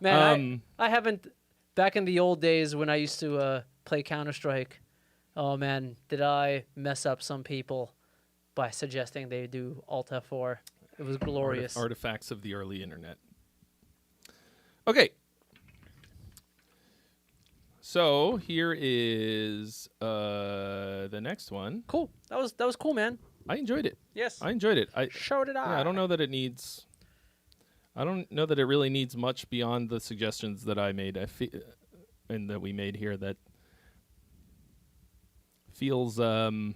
Man, I haven't. Back in the old days when I used to play Counter-Strike, oh man, did I mess up some people by suggesting they do Alt F4. It was glorious. Artifacts of the early internet. Okay. So here is the next one. Cool. That was cool, man. I enjoyed it. Yes. I enjoyed it. Showed it out. Yeah, I don't know that it needs. I don't know that it really needs much beyond the suggestions that I made. And that we made here that feels. I mean,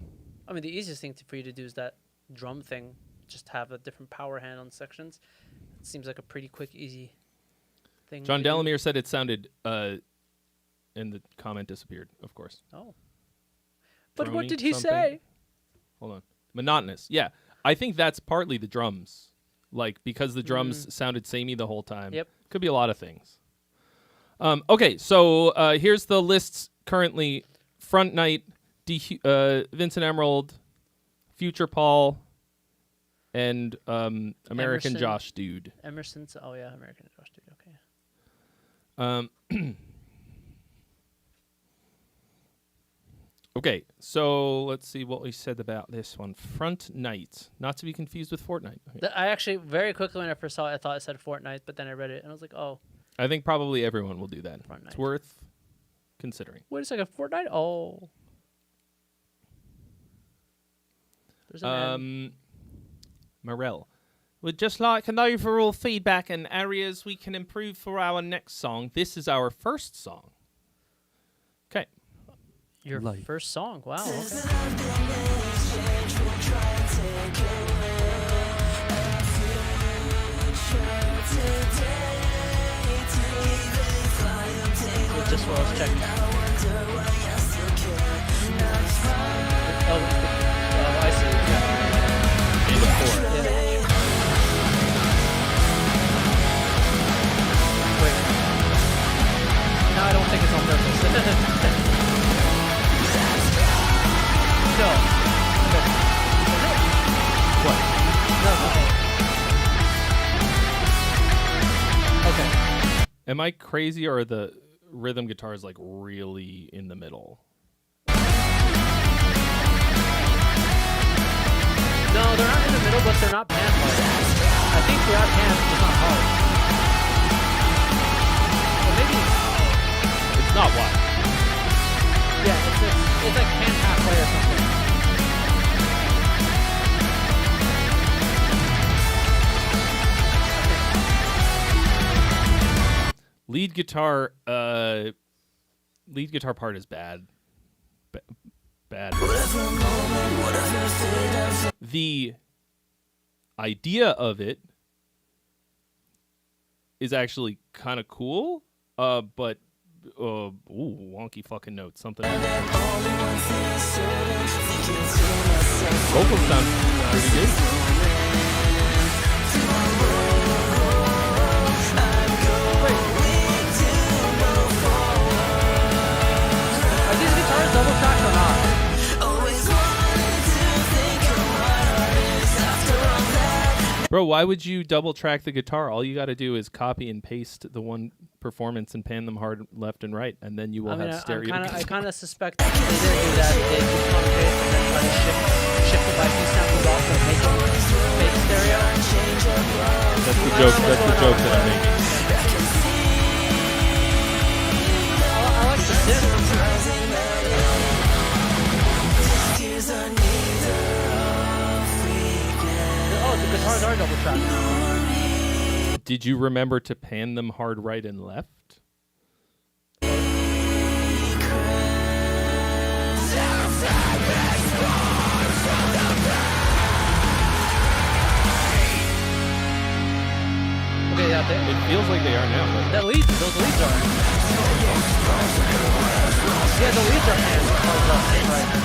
the easiest thing for you to do is that drum thing. Just have a different power hand on sections. It seems like a pretty quick, easy thing. John to do. Delamere said it sounded. And the comment disappeared, of course. Oh. But what Droney did he something? say? Hold on. Monotonous. Yeah. I think that's partly the drums. Like, because the drums sounded samey the whole time. Yep. Could be a lot of things. Okay, so here's the lists currently. Front Night, Vincent Emerald, Future Paul, and American Emerson. Josh Dude. Emerson's. Oh, yeah, American Josh Dude. Okay. Okay, so let's see what we said about this one. Front Night, not to be confused with Fortnite. Okay. I actually, very quickly when I first saw it, I thought it said Fortnite, but then I read it, and I was like, oh. I think probably everyone will do that. Front It's Night. worth considering. Wait a second, Fortnite? Oh. There's an N. Morel. We'd just like an overall feedback and areas we can improve for our next song. This is our first song. Okay. Your first song. Wow. Okay. Just what I was checking. Oh, I see. Yeah. And the 4. Yeah. Wait. No, I don't think it's on purpose. No. What? No. Okay. Am I crazy or are the rhythm guitars like really in the middle? No, they're not in the middle, but they're not pan hard. I think they are pan, just not hard. Or maybe It's not wide. yeah, it's like pan halfway or something. Lead guitar part is bad. Bad. The idea of it is actually kind of cool, but wonky fucking notes. Something. Vocals sound pretty good. Are these guitars double tracked or not? Bro, why would you double track the guitar? All you got to do is copy and paste the one performance and pan them hard left and right, and then you will I mean, have stereo. I kind of suspect that they didn't do that. They just copy paste and then try to shift the by samples off and make it fake stereo. That's the joke. That's the joke that I'm making. I like the synth. Oh, the guitars are double tracked. Did you remember to pan them hard right and left? Okay, yeah, It feels like they are now. those leads are. Yeah, the leads are hands. Right.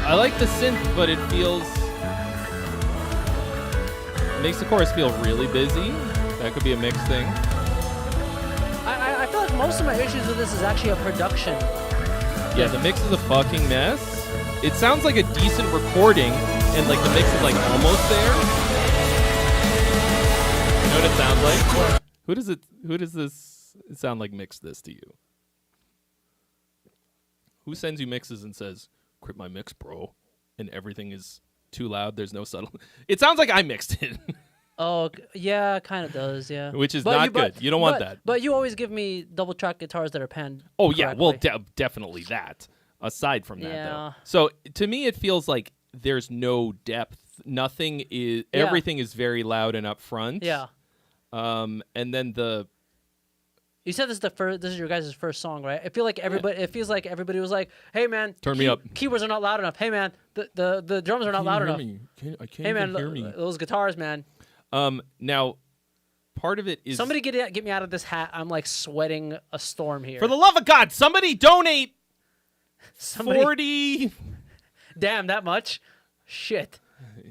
I like the synth, but it makes the chorus feel really busy. That could be a mixed thing. I feel like most of my issues with this is actually a production. Yeah, the mix is a fucking mess. It sounds like a decent recording, and like the mix is like almost there. You know what it sounds like? Who does this sound like mixed this to you? Who sends you mixes and says, "Quit my mix, bro," and everything is too loud, there's no subtle. It sounds like I mixed it. Oh, yeah, kind of does, yeah. Which is not good. You don't want that. But you always give me double track guitars that are panned. Oh yeah, well correctly. definitely that. Aside from that though. Yeah. So to me it feels like there's no depth. Nothing is Yeah. everything is very loud and up front. Yeah. And then You said this is your guys' first song, right? I feel like it feels like everybody was like, "Hey man, Turn me up. Keyboards are not loud enough. Hey man, the drums are not loud enough. I can't Hey man, hear me. those guitars, man. Now part of it is Somebody get me out of this hat. I'm like sweating a storm here. for the love of God, somebody donate Somebody, 40. damn, that much? Shit.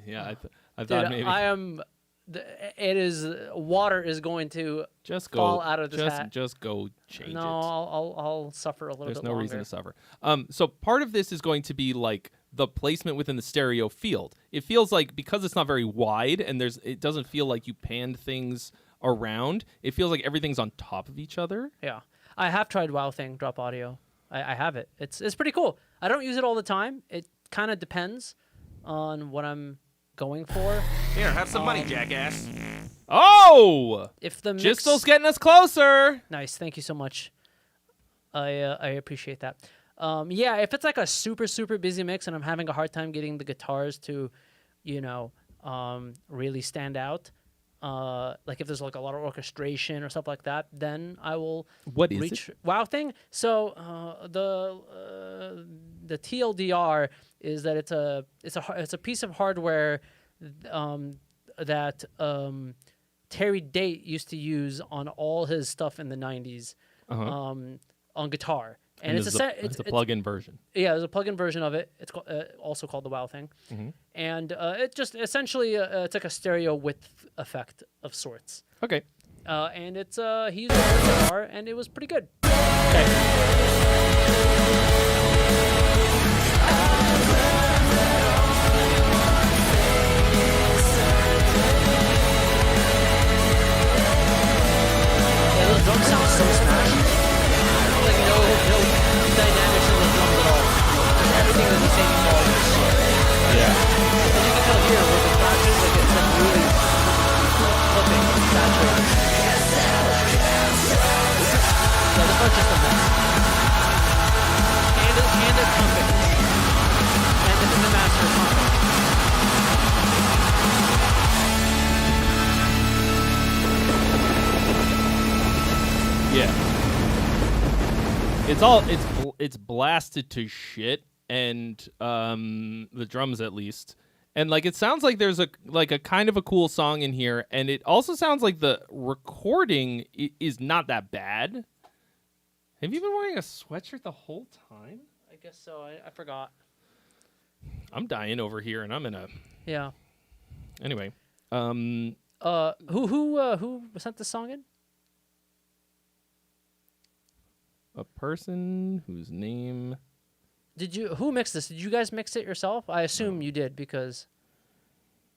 Yeah, I thought Dude, maybe I am. Water is going to just fall go out of this hat. Just go change No, it. I'll suffer a little There's bit no longer. reason to suffer. So part of this is going to be like the placement within the stereo field. It feels like because it's not very wide and it doesn't feel like you panned things around. It feels like everything's on top of each other. Yeah, I have tried Wow Thing Drop Audio. I have it. It's pretty cool. I don't use it all the time. It kind of depends on what I'm going for. Here, have some money, jackass. Oh, If the mix, Jistel's getting us closer. nice, thank you so much. I appreciate that. Yeah, if it's like a super busy mix and I'm having a hard time getting the guitars to, really stand out, like if there's like a lot of orchestration or stuff like that, then I will What is reach Wow Thing. So the TLDR is that it's a piece of hardware that Terry Date used to use on all his stuff in the 90s on guitar. And it's a plug-in version. yeah, there's a plug-in version of it. It's also called the Wow Thing, and it just essentially it's like a stereo width effect of sorts. Okay. And it's he used it on his guitar, and it was pretty good. Okay. Yeah, those drums sound so smashed. Like no dynamics in the drums at all. Everything is the same quality. Yeah. And you can tell here with the crashes, like it's like really flipping, saturated. Yeah, this one's just a mess. And it's pumping. And it's in the master pumping. Yeah. It's blasted to shit, and the drums at least. And like it sounds like there's a kind of a cool song in here, and it also sounds like the recording is not that bad. Have you been wearing a sweatshirt the whole time? I guess so. I forgot. I'm dying over here, and I'm in a. Yeah. Anyway, Who sent this song in? a person whose name. Who mixed this? Did you guys mix it yourself? I assume you did because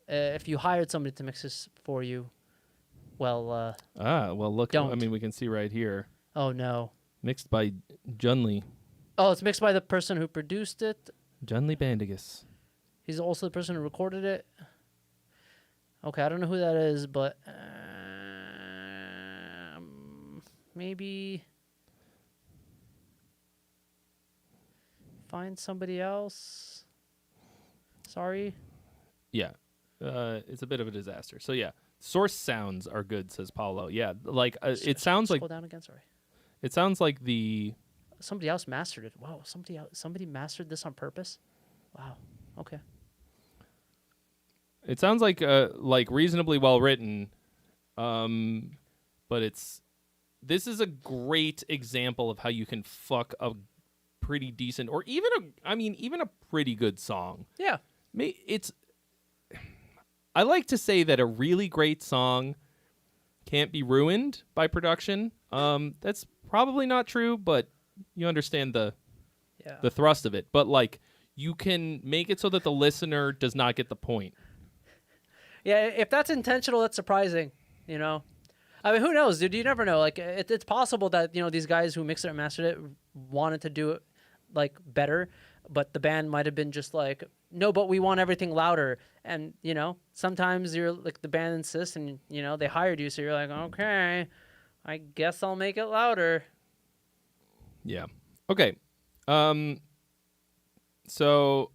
if you hired somebody to mix this for you, well, Well, look. I Don't. mean, we can see right here. oh no. Mixed by Junley. Oh, it's mixed by the person who produced it. Junley Bandigus. He's also the person who recorded it. Okay, I don't know who that is, but maybe find somebody else. Sorry. Yeah. It's a bit of a disaster. So, yeah. Source sounds are good, says Paulo. Yeah. Like, it sounds like. Scroll down again, sorry. It sounds like the. Somebody else mastered it. Wow, somebody mastered this on purpose? Wow. Okay. It sounds like reasonably well written, but this is a great example of how you can fuck a pretty decent or even a pretty good song. Yeah. I like to say that a really great song can't be ruined by production. That's probably not true, but you understand the thrust of it. But like you can make it so that the listener does not get the point. Yeah, if that's intentional, that's surprising, you know? I mean, who knows, dude? You never know. Like, it's possible that, you know, these guys who mixed it and mastered it wanted to do it, like, better, but the band might have been just like, no, but we want everything louder. And, you know, sometimes you're, like, the band insists and, you know, they hired you, so you're like, okay, I guess I'll make it louder. Yeah. Okay. So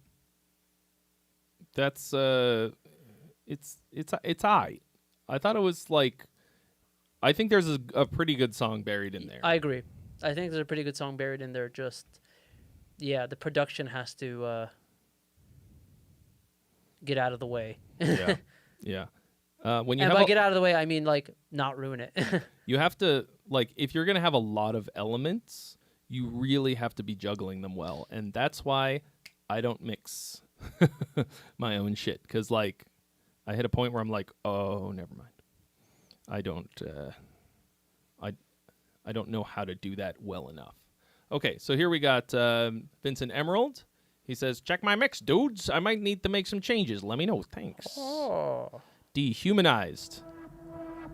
that's it's I thought it was like I think there's a pretty good song buried in there. I agree. I think there's a pretty good song buried in there. Just the production has to get out of the way. Yeah. Yeah. When you and have by get out of the way, I mean like not ruin it. you have to like if you're gonna have a lot of elements, you really have to be juggling them well, and that's why I don't mix my own shit because like I hit a point where I'm like, oh, never mind. I don't know how to do that well enough. Okay, so here we got Vincent Emerald. He says, check my mix, dudes. I might need to make some changes. Let me know. Thanks. Oh. Dehumanized.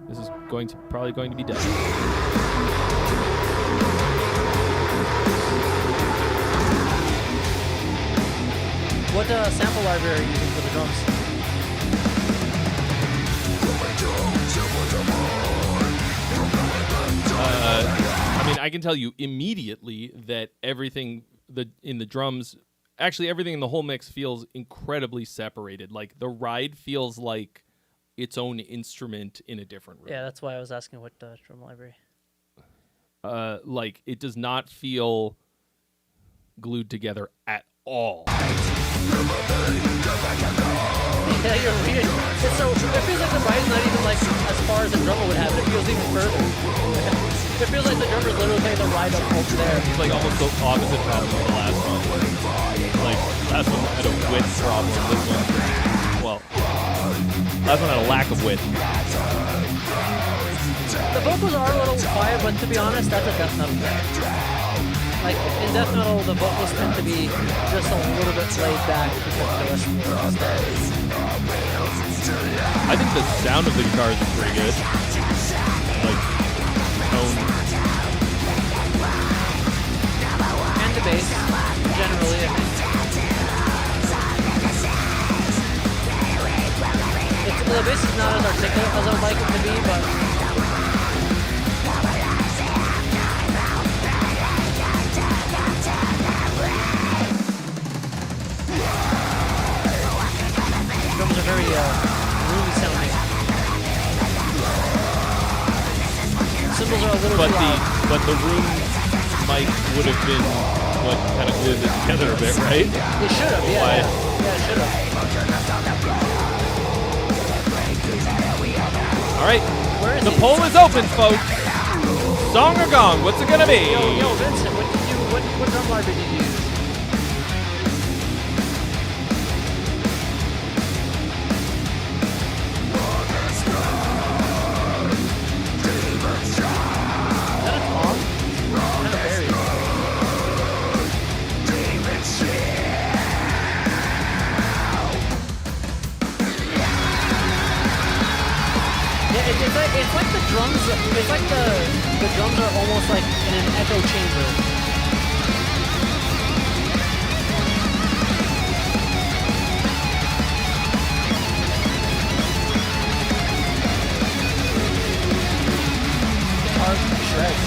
This is probably going to be done. What sample library are you using for the drums? I mean, I can tell you immediately that everything in the drums, actually everything in the whole mix feels incredibly separated. Like the ride feels like its own instrument in a different room. Yeah, that's why I was asking what drum library. Like it does not feel glued together at all. Yeah, you're weird. It feels like the ride's not even like as far as the drummer would have it. It feels even further. It feels like the drummer's literally playing the ride up over there. It's like almost the opposite problem of the last one. Like last one had a width problem. This one, well, last one had a lack of width. The vocals are a little quiet, but to be honest, that's a death metal thing. Like in death metal, the vocals tend to be just a little bit laid back because the rest of the stuff. I think the sound of the guitars is pretty good. Like tone. And the bass, generally, I think. The bass is not as articulate as I would like it to be, but drums are very roomy sounding. Cymbals are a little too loud. But the room mic would have been what kind of glued it together a bit, right? It should have, yeah. Yeah, it should have. All right, Where is the he? poll is open, folks. Song or gong? What's it gonna be? Yo, Vincent, what drum library did you use? it's like the drums. It's like the drums are almost like in an echo chamber. Shreds.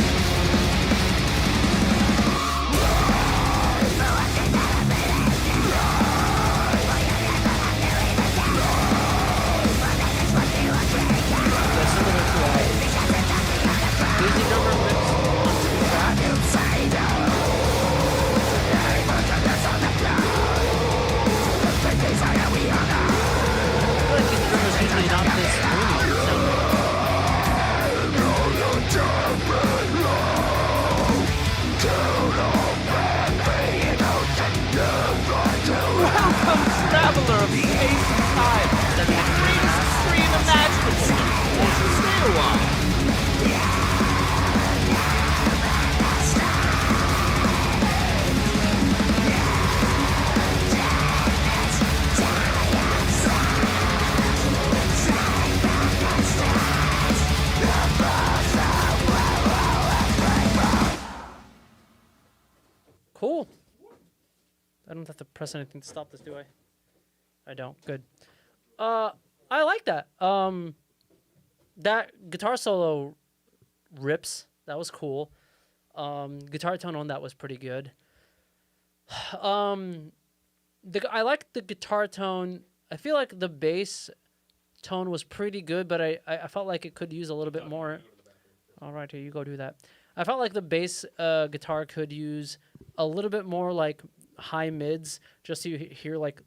Traveler of space and time to the greatest stream imaginable. Won't you stay a while? Cool. I don't have to press anything to stop this, do I? I don't. Good. I like that. That guitar solo rips. That was cool. Guitar tone on that was pretty good. I like the guitar tone. I feel like the bass tone was pretty good, but I felt like it could use a little bit more. All right, here you go do that. I felt like the bass guitar could use a little bit more like high mids, just so you hear like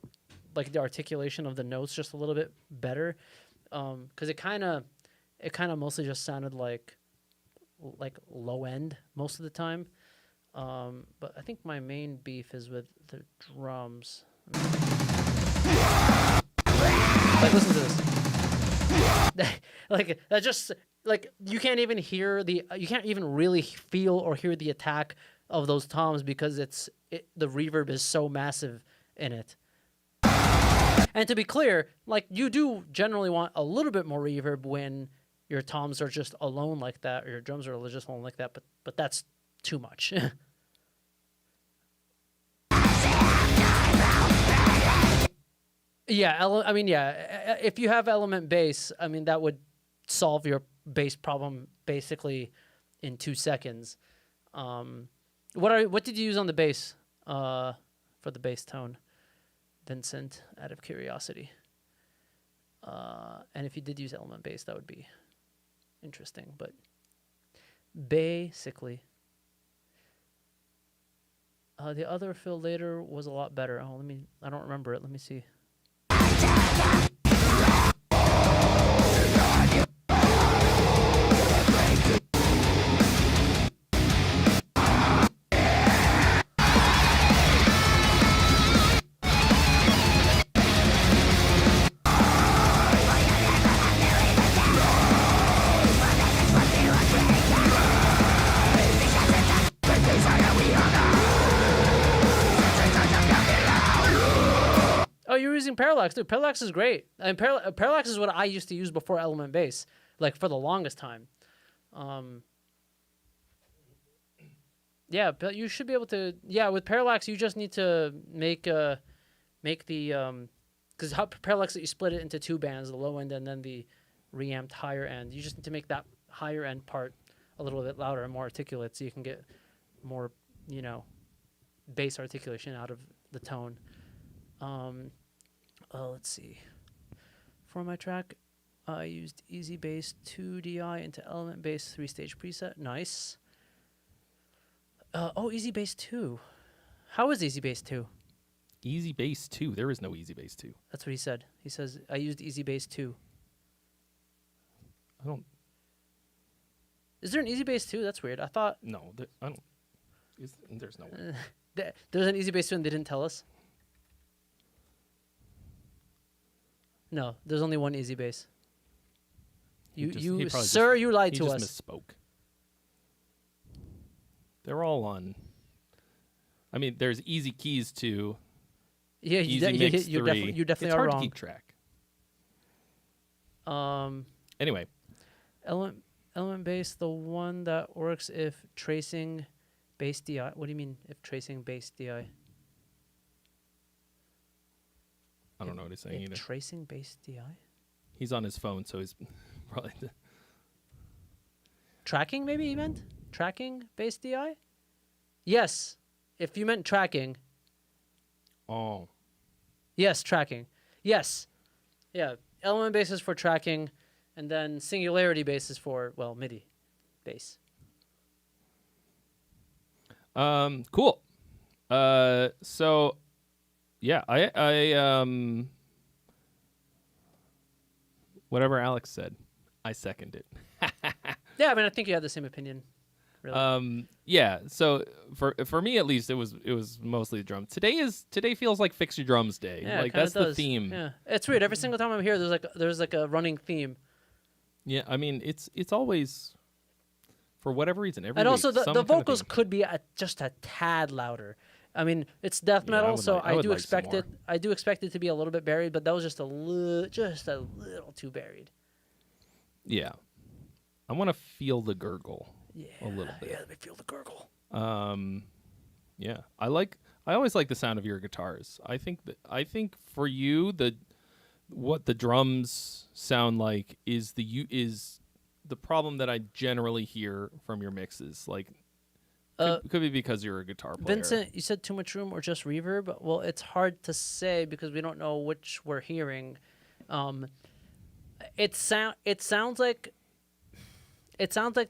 the articulation of the notes just a little bit better, because it kind of mostly just sounded like low end most of the time. But I think my main beef is with the drums. Like, listen to this. Like, that just, like, you can't even really feel or hear the attack of those toms because the reverb is so massive in it. And to be clear, like, you do generally want a little bit more reverb when your toms are just alone like that, or your drums are just alone like that, but that's too much. Yeah, if you have element bass, I mean, that would solve your bass problem basically in 2 seconds. What did you use on the bass for the bass tone, Vincent, out of curiosity? And if you did use element bass, that would be interesting, but basically the other fill later was a lot better. I don't remember it. Let me see. Oh, you're using Parallax, dude. Parallax is great. And Parallax is what I used to use before Element Bass, like for the longest time. Yeah, but you should be able to. Yeah, with Parallax, you just need to make the because how Parallax, you split it into 2 bands, the low end and then the reamped higher end. You just need to make that higher end part a little bit louder and more articulate, so you can get more, bass articulation out of the tone. Let's see. For my track, I used Easy Bass 2 DI into Element Bass 3-stage preset. Nice. Easy Bass 2. How is Easy Bass 2? Easy Bass 2. There is no Easy Bass 2. That's what he said. He says, I used Easy Bass 2. I don't. Is there an Easy Bass 2? That's weird. I thought. No, I don't. There's no one. There's an Easy Bass 2 and they didn't tell us? No, there's only one Easy Bass. You lied to us. He just misspoke. They're all on. I mean, there's Easy Keys 2. Yeah, Easy Mix 3. You definitely it's are hard wrong. to keep track. Um. Anyway, Element bass, the one that works if tracing bass DI. What do you mean if tracing bass DI? I don't know what he's saying either. Tracing bass DI? He's on his phone, so he's probably. Tracking, maybe he meant? Tracking bass DI? Yes. If you meant tracking. Oh. Yes, tracking. Yes. Yeah. Element bass is for tracking, and then singularity bass is for, well, MIDI bass. Cool. So, yeah, I whatever Alex said, I second it. Yeah, I mean, I think you had the same opinion. Really. Yeah. So for me at least, it was mostly the drums. Today feels like Fix Your Drums Day. Yeah, Like it kinda that's the does. theme. Yeah, it's weird. Every single time I'm here, there's like a running theme. Yeah, I mean it's always for whatever reason. Every And week, also the some kind of vocals theme. could be just a tad louder. I mean, it's death Yeah, I metal, would so like- I I would do like some expect it. more. I do expect it to be a little bit buried, but that was just a little too buried. Yeah, I want to feel the gurgle a little bit. Yeah, let me feel the gurgle. Yeah, I always like the sound of your guitars. I think for you what the drums sound like is the problem that I generally hear from your mixes. Like could be because you're a guitar player. Vincent, you said too much room or just reverb? Well, it's hard to say because we don't know which we're hearing. It sounds like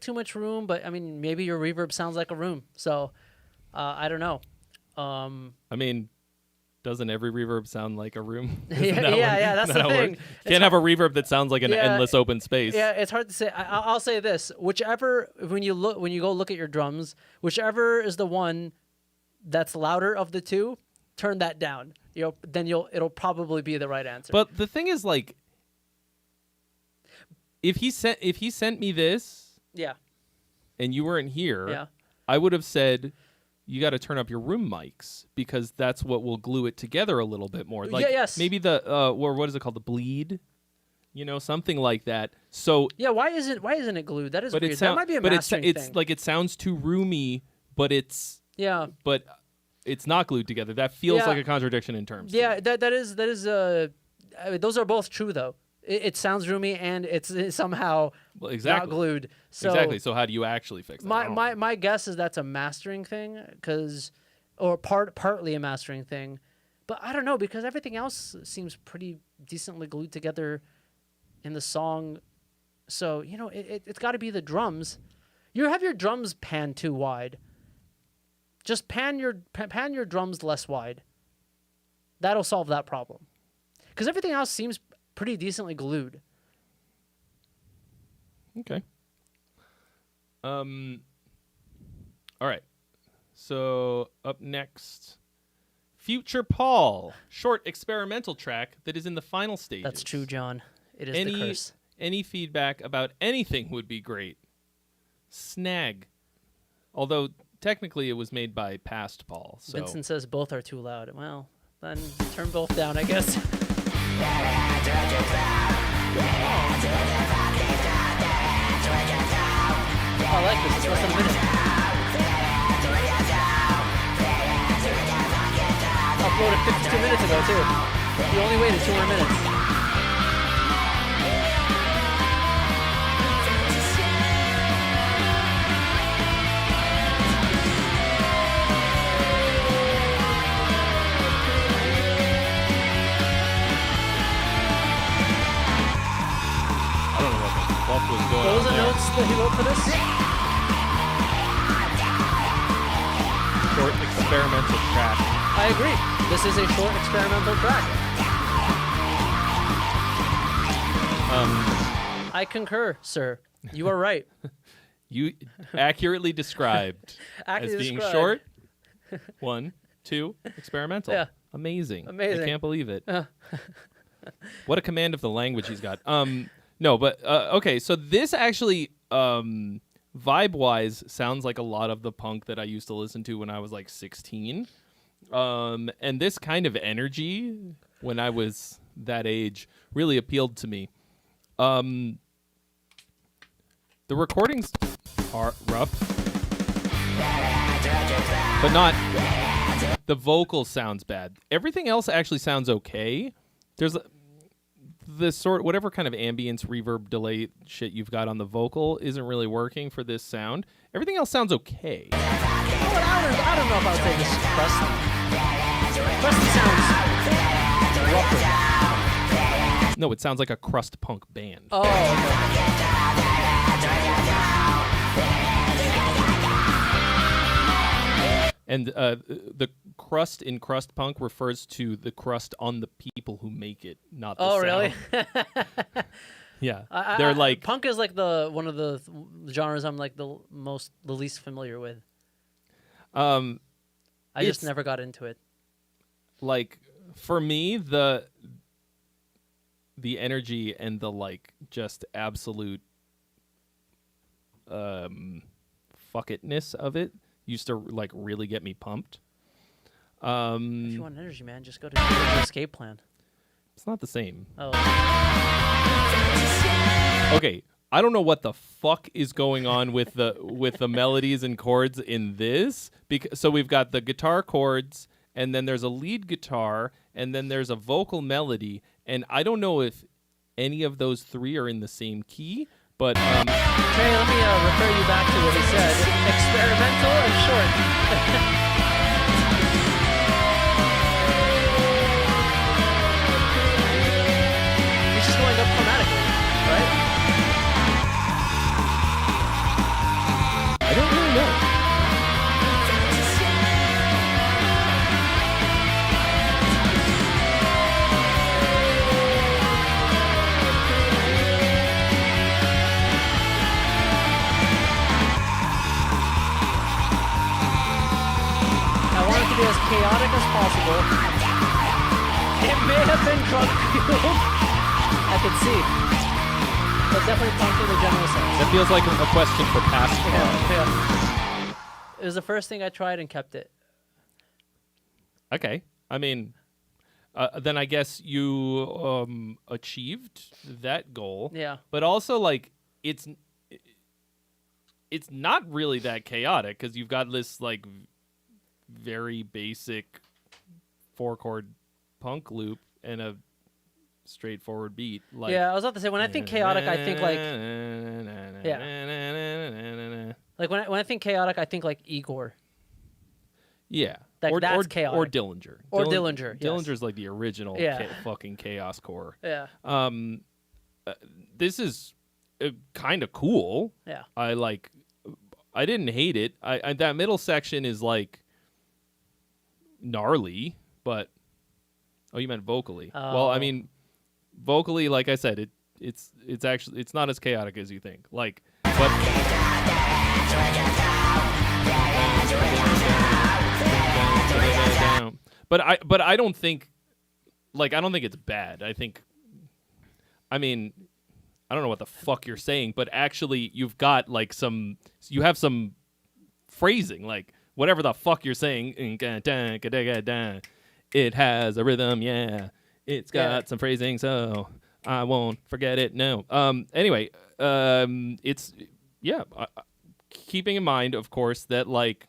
too much room, but I mean maybe your reverb sounds like a room. So I don't know. I mean, doesn't every reverb sound like a room? Yeah, that's the thing. Can't have a reverb that sounds like an Yeah, endless open space. Yeah, it's hard to say. I'll say this: when you go look at your drums, whichever is the one that's louder of the two, turn that down. It'll probably be the right answer. But the thing is, like, if he sent me this yeah, and you weren't here, yeah. I would have said you got to turn up your room mics because that's what will glue it together a little bit more. Like yes. maybe the or what is it called, the bleed, something like that. So Yeah, why isn't it glued? That is but weird. it That sounds might be a but mastering it's thing. like it sounds too roomy, but it's not glued together. That feels Yeah. like a contradiction in terms. Yeah, that is. I mean, those are both true though. It sounds roomy and it's somehow Well, exactly. not glued. So Exactly. So how do you actually fix that? I don't know. my guess is that's a mastering thing, or partly a mastering thing, but I don't know because everything else seems pretty decently glued together in the song. So it's got to be the drums. You have your drums pan too wide. Just pan your drums less wide. That'll solve that problem. Because everything else seems pretty decently glued. Okay. All right. So up next, Future Paul, short experimental track that is in the final stages. That's true, John. It is the curse. Any feedback about anything would be great. Snag. Although technically it was made by past Paul. So Vincent says both are too loud. Well, then turn both down, I guess. Oh, I like this. It's less than a minute. Uploaded 52 minutes ago, too. You only waited 2 more minutes. I don't know what the fuck was going What was on the there. notes that he wrote for this? Short experimental track. I agree. This is a short experimental track. I concur, sir. You are right. You accurately described as Accurately being described. short. 1, 2, experimental. Yeah. Amazing. Amazing. I can't believe it. What a command of the language he's got. No, but okay. So this actually, vibe-wise, sounds like a lot of the punk that I used to listen to when I was like 16. And this kind of energy when I was that age really appealed to me. The recordings are rough, but not. The vocal sounds bad. Everything else actually sounds okay. There's the sort whatever kind of ambience, reverb, delay shit you've got on the vocal isn't really working for this sound. Everything else sounds okay. I don't know if I would say this is crusty. Crusty sounds rougher. No, it sounds like a crust punk band. Oh, okay. And the crust in crust punk refers to the crust on the people who make it, not the sound. Really? Yeah, they're like punk is like one of the genres I'm like the least familiar with. I just never got into it. Like for me, the energy and the like just absolute fuck itness of it used to like really get me pumped. If you want energy, man, just go to the Escape Plan. It's not the same. Oh. Okay, I don't know what the fuck is going on with the melodies and chords in this. So we've got the guitar chords, and then there's a lead guitar, and then there's a vocal melody, and I don't know if any of those three are in the same key. But Trey, let me refer you back to what he said. Experimental and short. He's just going up chromatically, right? I don't really know. As chaotic as possible. It may have been drug fueled. I could see. But definitely punk in the general sense. That feels like a question for past. Yeah. It was the first thing I tried and kept it. Okay. I mean, then I guess you achieved that goal. Yeah. But also, like, it's not really that chaotic because you've got this like very basic 4-chord punk loop and a straightforward beat. Like, yeah, I was about to say when I think chaotic, I think like like when I think chaotic, I think like Igor. Yeah, Like, or that's chaotic. or Dillinger. Or Dillinger, yes. Dillinger's like the original fucking chaos core. Yeah. This is kind of cool. Yeah. I didn't hate it. I that middle section is like gnarly, but you meant vocally. Well, I mean, vocally, like I said, it's actually it's not as chaotic as you think. Like, but I don't think it's bad. I mean, I don't know what the fuck you're saying, but actually you've got like you have some phrasing, like whatever the fuck you're saying, it has a rhythm, yeah. It's got some phrasing, so I won't forget it. No. Anyway, it's keeping in mind, of course, that like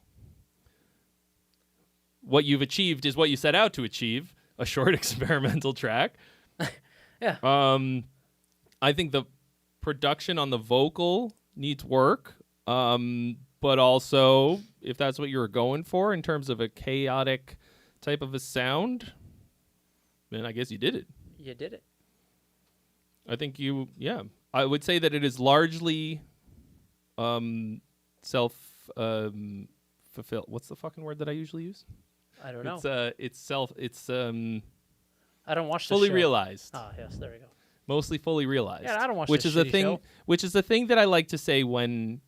what you've achieved is what you set out to achieve, a short experimental track. Yeah. I think the production on the vocal needs work, but also if that's what you're going for in terms of a chaotic type of a sound, then I guess you did it. You did it. I think I would say that it is largely fulfill. What's the fucking word that I usually use? I don't know. It's I don't watch the fully show. realized. Ah, yes, there we go. Mostly fully realized. Yeah, I don't watch which this is a shitty thing. show. Which is the thing that I like to say when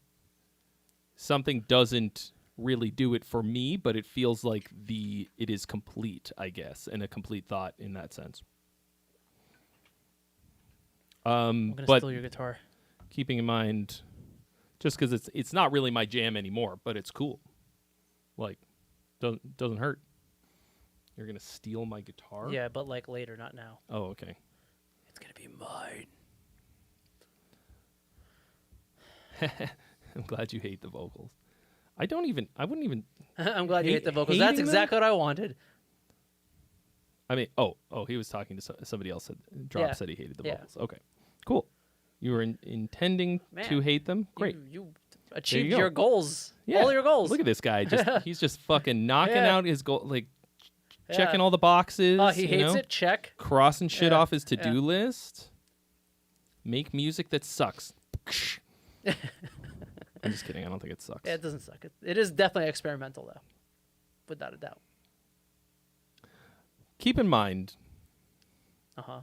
something doesn't really do it for me, but it feels like it is complete, I guess, and a complete thought in that sense. I'm gonna But steal your guitar. keeping in mind, just because it's not really my jam anymore, but it's cool. Like, doesn't hurt. You're gonna steal my guitar? Yeah, but like later, not now. Oh, okay. It's gonna be mine. I'm glad you hate the vocals. I wouldn't even. I'm glad you hate the vocals. hating That's them? exactly what I wanted. I mean, he was talking to somebody else. Drop said he hated the Yeah. vocals. Okay, cool. You were intending to Man, hate them. Great. You achieved go. your goals. Yeah. All your goals. Look at this guy. He's just fucking knocking Yeah. out his goal, like Yeah. checking all the boxes. Oh, he you hates know? it. Check. Crossing shit Yeah. off his to-do list. Make music that sucks. I'm just kidding. I don't think it sucks. Yeah, it doesn't suck. It is definitely experimental, though, without a doubt. Keep in mind, Uh-huh.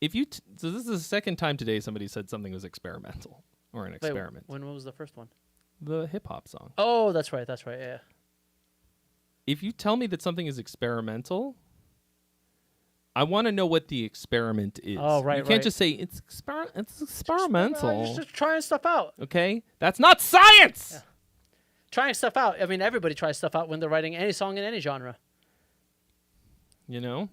if you so this is the second time today somebody said something was experimental or an Wait, experiment. when was the first one? The hip hop song. Oh, that's right. That's right. Yeah. If you tell me that something is experimental, I want to know what the experiment is. Oh, right, You can't right. just say it's experimental. Just trying stuff out. Okay? That's not science. Yeah. Trying stuff out. I mean, everybody tries stuff out when they're writing any song in any genre. You know?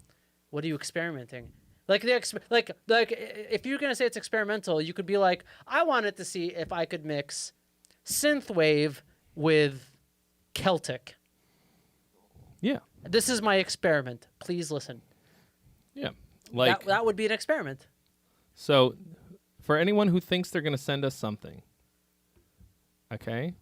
What are you experimenting? Like if you're gonna say it's experimental, you could be like, I wanted to see if I could mix synthwave with Celtic. Yeah. This is my experiment. Please listen. Yeah. Like That would be an experiment. so for anyone who thinks they're going to send us something, okay?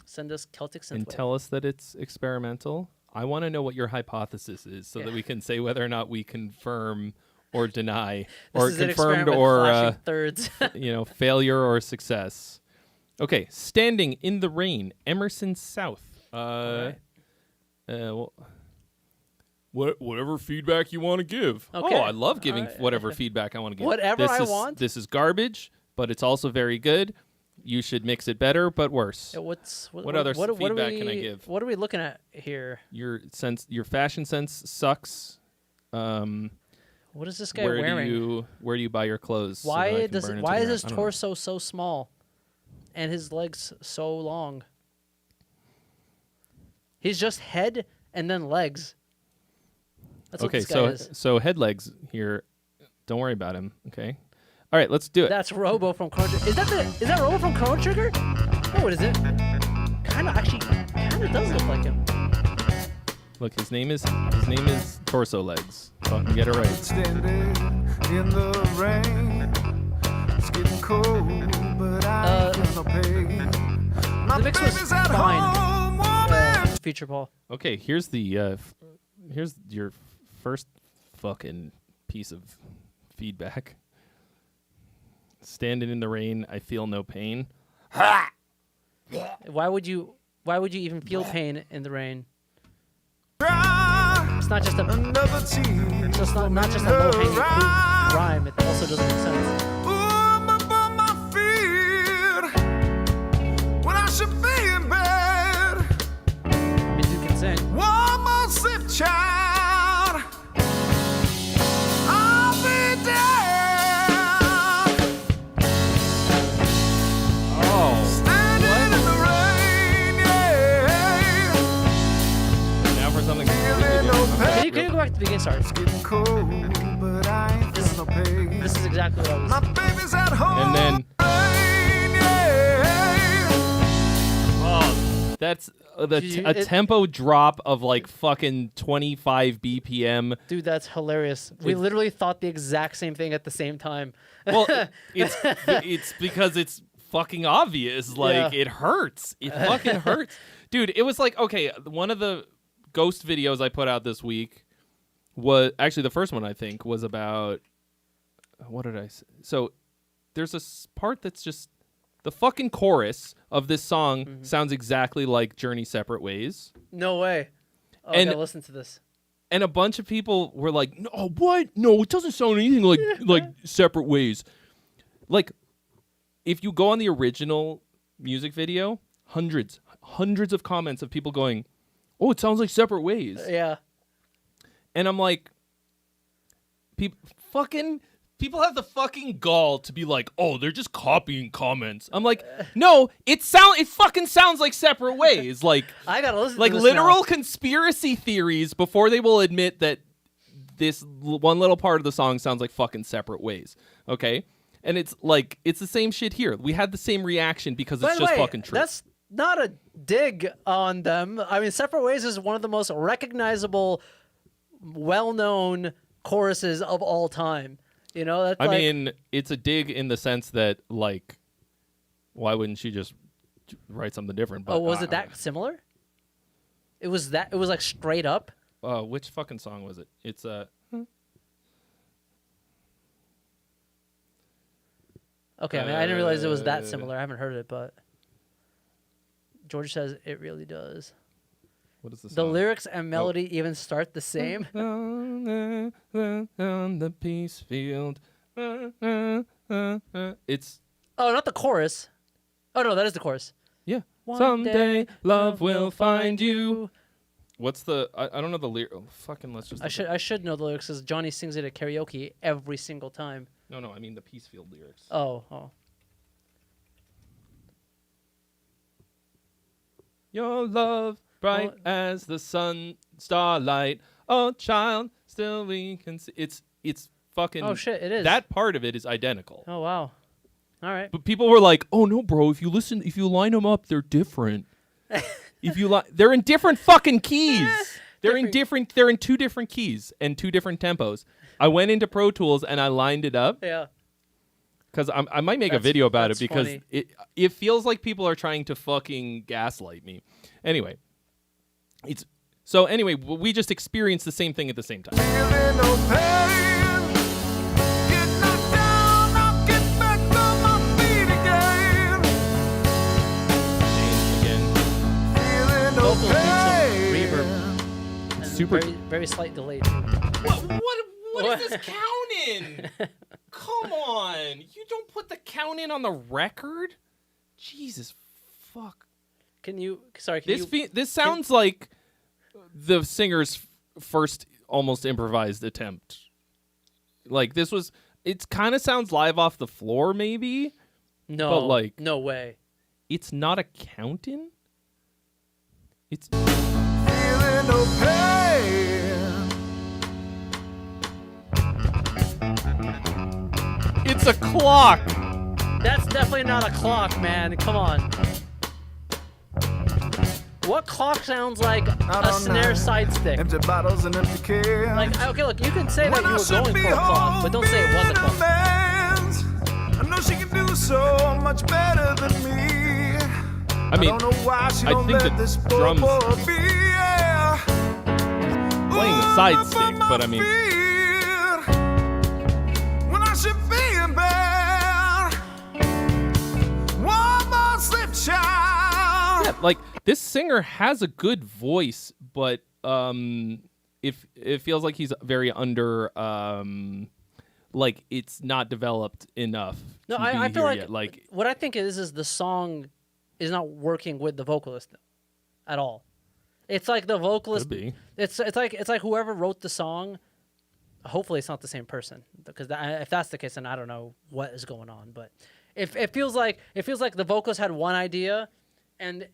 Send us Celtic synthwave. And tell us that it's experimental. I want to know what your hypothesis is so that we can say whether or not we confirm or deny or This is an confirmed experiment or flashing thirds. failure or success. Okay, Standing in the Rain, Emerson South. right. Well, whatever feedback you want to give. Okay. Oh, I love giving Alright. whatever feedback I want to give. Whatever This I is- want? This is garbage, but it's also very good. You should mix it better, but worse. Yeah, What other feedback can I give? What are we looking at here? Your fashion sense sucks. What is this guy Where wearing? do you buy your clothes? so that I Why can burn into why the is ground? his I don't know. torso so small and his legs so long? He's just head and then legs. That's what Okay, this guy is. so head legs here. Don't worry about him. Okay. All right, let's do it. That's Robo from Chrono Trigger. Is that Robo from Chrono Trigger? No, it isn't. Kind of does look like him. Look, his name is Torso Legs. Fucking get it right. Standing in the rain. It's getting cold, but I feel no pain. My The mix was baby's at fine. home, woman. Feature Paul. Okay, here's here's your first fucking piece of feedback. Standing in the rain, I feel no pain. Why would you even feel pain in the rain? Try It's not just a another tear. It's just not just a low hanging fruit rhyme. It also doesn't make sense. Boom, upon my feet. When I should be in bed. I mean, you can sing. One more sip, child. I'll be dead. Oh, Standing in the rain, yeah. now for something. Feeling no pain. Can you go back to the beginning? Sorry. Getting cold, but I ain't feeling no pain. This is exactly what I was. My baby's at home. And then Rain, yeah. that's You- a tempo drop of like fucking 25 BPM. Dude, that's hilarious. We literally thought the exact same thing at the same time. Well, it's because it's fucking obvious. Like Yeah. it hurts. It fucking hurts, dude. It was like, okay, one of the ghost videos I put out this week was actually the first one I think was about what did I say? So there's a part that's just the fucking chorus of this song sounds exactly like Journey Separate Ways. No way. Oh, And- I gotta listen to this. And a bunch of people were like, "No, what? No, it doesn't sound anything like Separate Ways." Like, if you go on the original music video, hundreds of comments of people going, "Oh, it sounds like Separate Ways," Yeah. and I'm like, people have the fucking gall to be like, "Oh, they're just copying comments." I'm like, no, it fucking sounds like Separate Ways, like. I gotta listen Like to this literal now. conspiracy theories before they will admit that this one little part of the song sounds like fucking Separate Ways. Okay? And it's like it's the same shit here. We had the same reaction because By it's the just way, fucking true. That's not a dig on them. I mean, Separate Ways is one of the most recognizable, well-known choruses of all time. You know, that's I mean, it's a dig in the sense that like, why wouldn't she just write something different? But, oh, was it that similar? It was like straight up. Which fucking song was it? It's Okay, I mean, I didn't realize it was that similar. I haven't heard it, but George says it really does. What is this? The lyrics and melody even start the same. On the peace field. It's Oh, not the chorus. Oh no, that is the chorus. yeah. One Someday day, love will find you. What's the? I don't know the lyric. Oh, fucking let's just. I should know the lyrics because Johnny sings it at karaoke every single time. No, I mean the peace field lyrics. Oh. Your love bright Well- as the sun, starlight. Oh, child, still we can see. It's fucking. Oh shit, it is. That part of it is identical. Oh wow. All right. But people were like, "Oh no, bro! If you line them up, they're different. They're in different fucking keys. They're in two different keys and two different tempos." I went into Pro Tools and I lined it up Yeah. because I might make a That's- video about it that's because funny. it feels like people are trying to fucking gaslight me. Anyway, we just experienced the same thing at the same time. Feeling no pain. Get knocked down, I'll get back on my feet again. Feeling no Vocals need some pain. reverb. And Super- very, very slight delay. What is this count in? Come on. You don't put the count in on the record? Jesus fuck. Can you? Sorry. Can This you? this sounds like the singer's first almost improvised attempt. Like this was it kind of sounds live off the floor maybe. No. but, like- No way. It's not a count in. It's Feeling no pain. it's a clock. That's definitely not a clock, man. Come on. What clock sounds like Out a all snare night. side stick? Empty bottles and empty cans. Like, okay, look, you can say that When you I were should going be for a clock, but don't say it was a home clock. demands. I know she can do so much better than me. I mean, don't know why she I don't think let the this drums poor boy be. Yeah. playing the side stick, but I mean When I should be in bed. One more slip, child. yeah, like this singer has a good voice, but if it feels like he's very under like it's not developed enough. No, to I be feel here like, yet. Like what I think is the song is not working with the vocalist at all. It's like the vocalist. could be. It's like whoever wrote the song. Hopefully, it's not the same person because if that's the case, then I don't know what is going on. But if it feels like the vocalist had one idea, and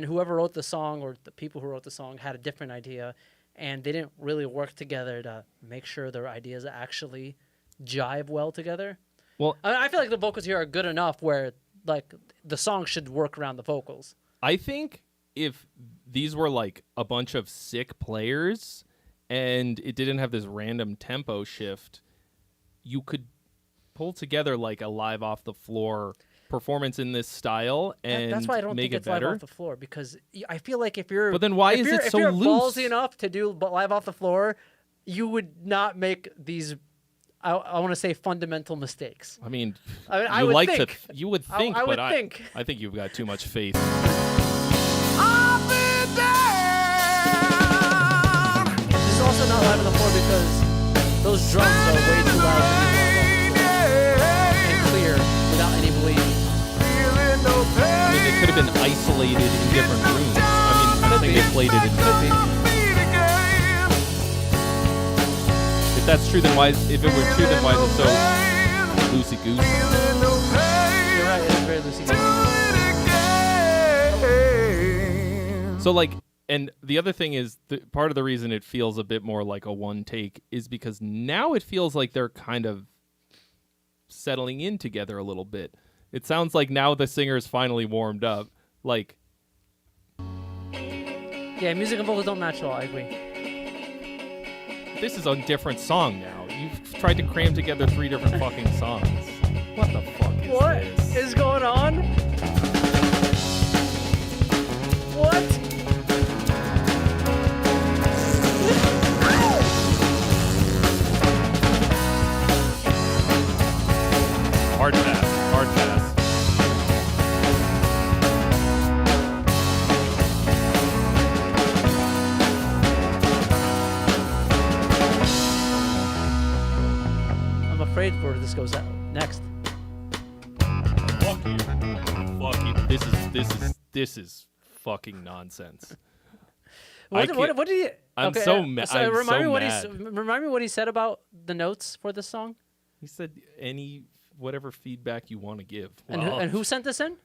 whoever wrote the song or the people who wrote the song had a different idea, and they didn't really work together to make sure their ideas actually jive well together. Well, I feel like the vocals here are good enough where like the song should work around the vocals. I think if these were like a bunch of sick players and it didn't have this random tempo shift, you could pull together like a live off the floor performance in this style and That's why I don't make think it it's better. live off the floor because I feel like if you're But then why if is you're- it if so you're loose? ballsy enough to do live off the floor, you would not make these. I want to say fundamental mistakes. I mean, I you would like think. to you would think, I would but think. I think you've got too much faith. I'll be down. This is also not live on the floor because those drums are way too loud to be live and clear without any bleed. Feeling no I mean, they could have been isolated in different rooms. I mean, I think they played it in. If that's true, then why? If it were true, then why is it so loosey goosey? You're right. It's very loosey. So like, and the other thing is, part of the reason it feels a bit more like a one take is because now it feels like they're kind of settling in together a little bit. It sounds like now the singer is finally warmed up. Like, Yeah, music and vocals don't match at all. I agree. this is a different song now. You've tried to cram together 3 different fucking songs. What the fuck is What this? is going on? What? Hard pass. Hard pass. I'm afraid where this goes out next. Fuck you. Fuck you. This is fucking nonsense. What did he? I'm so mad. So I'm remind so me what mad. remind me what he said about the notes for this song. He said whatever feedback you want to give. And, Well, and who sent this in?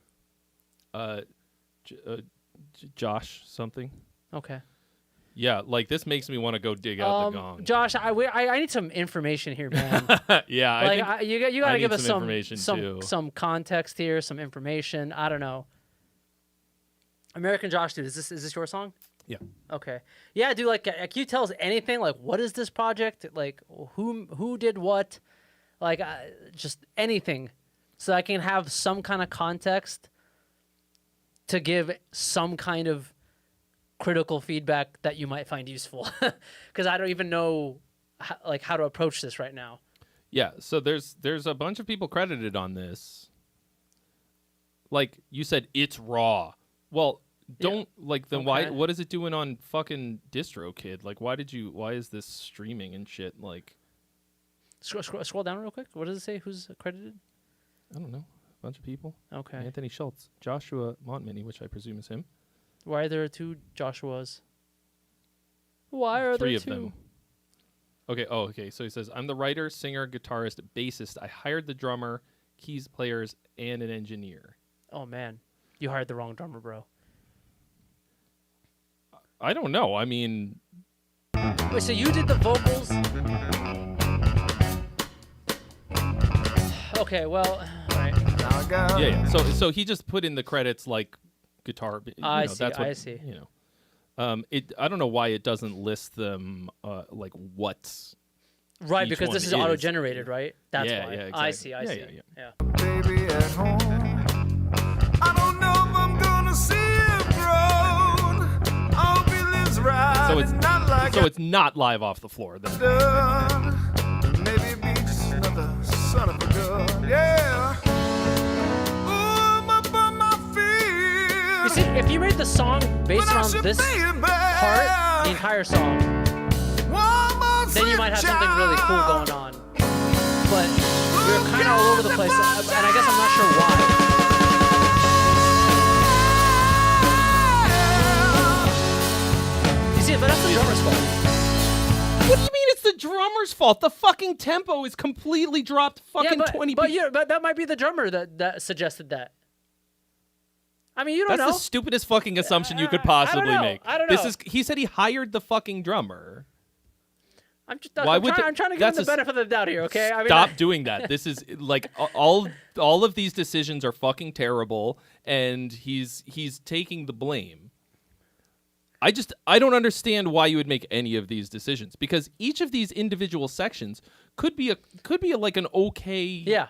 Josh something. Okay. Yeah, like this makes me want to go dig out the gong. Josh, I need some information here, man. Yeah, I Like think you got I to need give us some information, too. some context here, some information. I don't know. American Josh, dude, is this your song? yeah. Okay. Yeah, dude. Like, can you tell us anything? Like, what is this project? Like, who did what? Like, just anything, so I can have some kind of context to give some kind of critical feedback that you might find useful. Because I don't even know how to approach this right now. Yeah, so there's a bunch of people credited on this. Like you said, it's raw. Well, don't like then why? Okay. What is it doing on fucking DistroKid? Like, why is this streaming and shit? Like, Scroll down real quick. What does it say? Who's accredited? I don't know, a bunch of people. Okay. Anthony Schultz, Joshua Montminy, which I presume is him. Why are there 2 Joshuas? Why are 3 there of 2? them. Okay. Oh, okay. So he says, I'm the writer, singer, guitarist, bassist. I hired the drummer, keys players, and an engineer. Oh man, you hired the wrong drummer, bro. I don't know. I mean, Wait, so you did the vocals? Okay, well, all right. yeah. So he just put in the credits like guitar. I know, see, That's what, I see. You know, I don't know why it doesn't list them like what's. Right, Each because one this is is. auto-generated, right? That's Yeah, why. yeah, I exactly. see, I Yeah, see. yeah, Baby at home. I don't know if I'm gonna see him grown. I hope he lives right. So it's and not like so it's not live off the floor. Then. done. Maybe be just another son of a gun. Yeah. Ooh, I'm up on my feet. You see, if you made the song based But I on should this be in part, bed. the entire song, One more then you might have something really cool child. going on. But you're kind of all over the place, and I guess I'm not sure why. You see, but that's the drummer's fault. What do you mean it's the drummer's fault? The fucking tempo is completely dropped. Fucking 20. But that might be the drummer that suggested that. I mean, you don't That's know. the stupidest fucking assumption you could I don't possibly know. make. I don't This know. is. He said he hired the fucking drummer. I'm Why would I'm trying to give him that's the a- benefit of the doubt here, okay? I mean, Stop doing that. This is like all of these decisions are fucking terrible, and he's taking the blame. I don't understand why you would make any of these decisions, because each of these individual sections could be like an okay Yeah.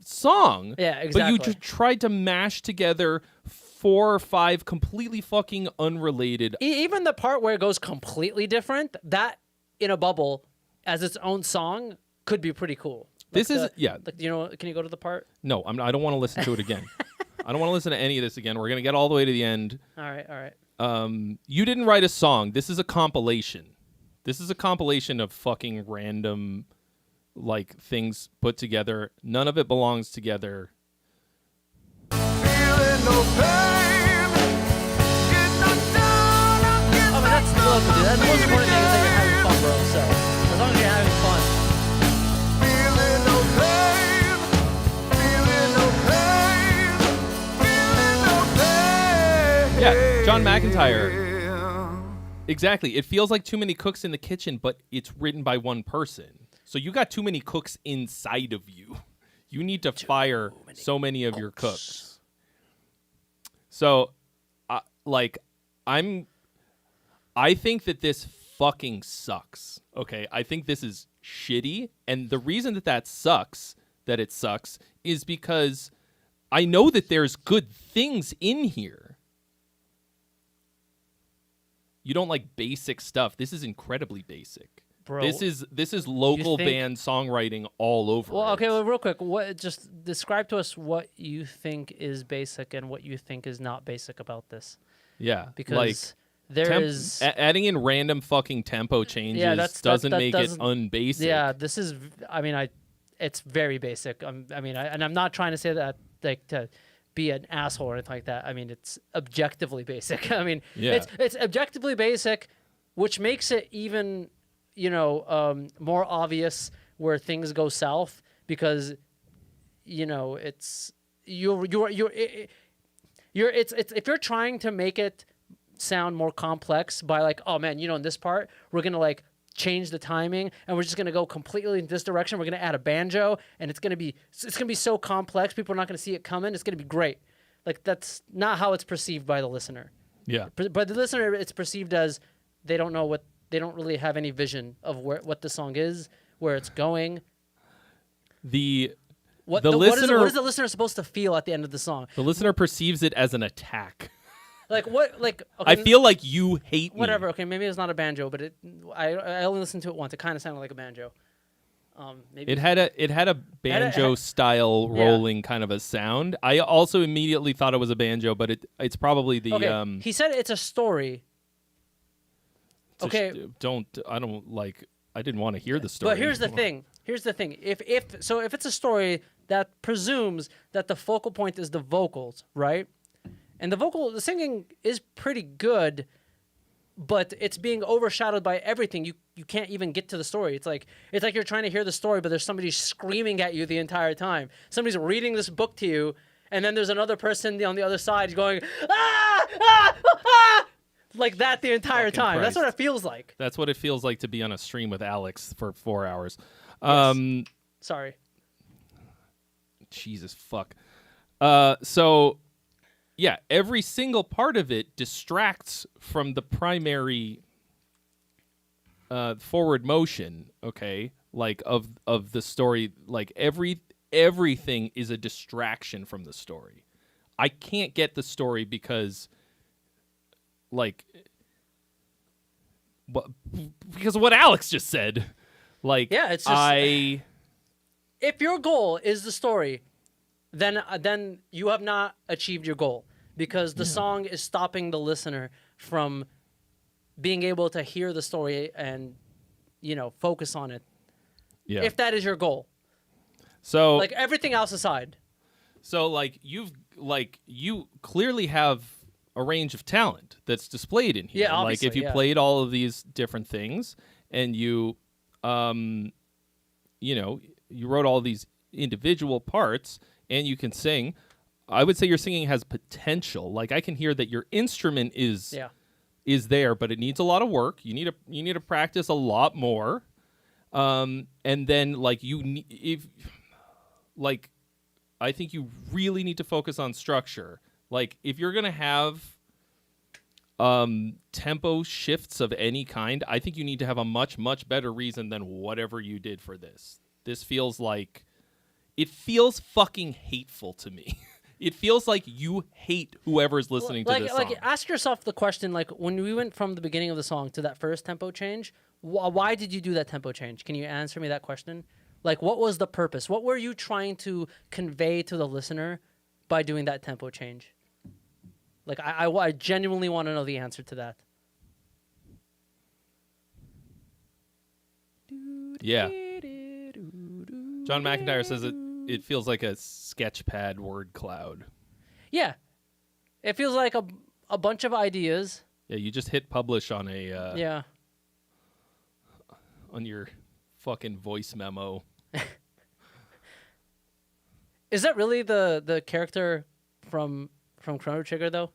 song. Yeah, But you exactly. tried to mash together 4 or 5 completely fucking unrelated. Even the part where it goes completely different, that in a bubble as its own song could be pretty cool. This is Like, you know, can you go to the part? No, I don't want to listen to it again. I don't want to listen to any of this again. We're gonna get all the way to the end. All right. You didn't write a song. This is a compilation. This is a compilation of fucking random, like, things put together. None of it belongs together. Feeling no pain. Get knocked down, I'll get Oh, but that's look, dude, that's the most important thing is that you're having fun, bro. So as long as you're having fun. feeling no pain. Feeling no pain. Feeling no pain. Yeah, John McIntyre. Exactly. It feels like too many cooks in the kitchen, but it's written by one person. So you got too many cooks inside of you. You need to fire so many of your cooks. So, I think that this fucking sucks. Okay, I think this is shitty, and the reason that it sucks, is because I know that there's good things in here. You don't like basic stuff. This is incredibly basic. Bro, This is local think- band songwriting all over. Well, it. okay, well, real quick, just describe to us what you think is basic and what you think is not basic about this, Yeah, because like there is adding in random fucking tempo changes doesn't make it unbasic. Yeah, this is. I mean, it's very basic. And I'm not trying to say that like to be an asshole or anything like that. I mean, it's objectively basic. I mean, Yeah. it's objectively basic, which makes it even more obvious where things go south, because it's if you're trying to make it sound more complex by like, oh man, in this part we're gonna like change the timing and we're just gonna go completely in this direction, we're gonna add a banjo and it's gonna be so complex people are not gonna see it coming, it's gonna be great. Like, that's not how it's perceived by the listener. Yeah. By the listener, it's perceived as they don't really have any vision of what the song is, where it's going. What is the listener supposed to feel at the end of the song? The listener perceives it as an attack. Like what? Like, okay, I feel like you hate me. whatever. Okay, maybe it's not a banjo, but I only listened to it once. It kind of sounded like a banjo. Maybe It had a banjo style rolling kind of a sound. I also immediately thought it was a banjo, but it's probably the okay. He said it's a story. I didn't want to hear the story. But here's the anymore. thing. If it's a story that presumes that the focal point is the vocals, right? And the singing is pretty good, but it's being overshadowed by everything. You can't even get to the story. It's like you're trying to hear the story, but there's somebody screaming at you the entire time. Somebody's reading this book to you, and then there's another person on the other side going, ah, ah, ah, like that the entire Fucking time. That's what it Christ. feels like. That's what it feels like to be on a stream with Alex for 4 hours. Sorry. Jesus fuck. So yeah, every single part of it distracts from the primary forward motion, okay? Like of the story, like everything is a distraction from the story. I can't get the story because of what Alex just said. Like, Yeah, it's just if your goal is the story, then you have not achieved your goal, because the song is stopping the listener from being able to hear the story and focus on it. yeah. If that is your goal, So like everything else aside. So you clearly have a range of talent that's displayed in here. Yeah, Like obviously, if you yeah. played all of these different things and you wrote all these individual parts and you can sing, I would say your singing has potential. Like, I can hear that your instrument is there, but it needs a lot of work. You need to practice a lot more. And then I think you really need to focus on structure. Like, if you're gonna have tempo shifts of any kind, I think you need to have a much, much better reason than whatever you did for this. This feels fucking hateful to me. It feels like you hate whoever's listening to this song. Like, ask yourself the question, like, when we went from the beginning of the song to that first tempo change, why did you do that tempo change? Can you answer me that question? Like, what was the purpose? What were you trying to convey to the listener by doing that tempo change? Like, I genuinely want to know the answer to that. Yeah. John McIntyre says it feels like a sketchpad word cloud. Yeah. It feels like a bunch of ideas. Yeah, you just hit publish on a on your fucking voice memo. Is that really the character from Chrono Trigger, though?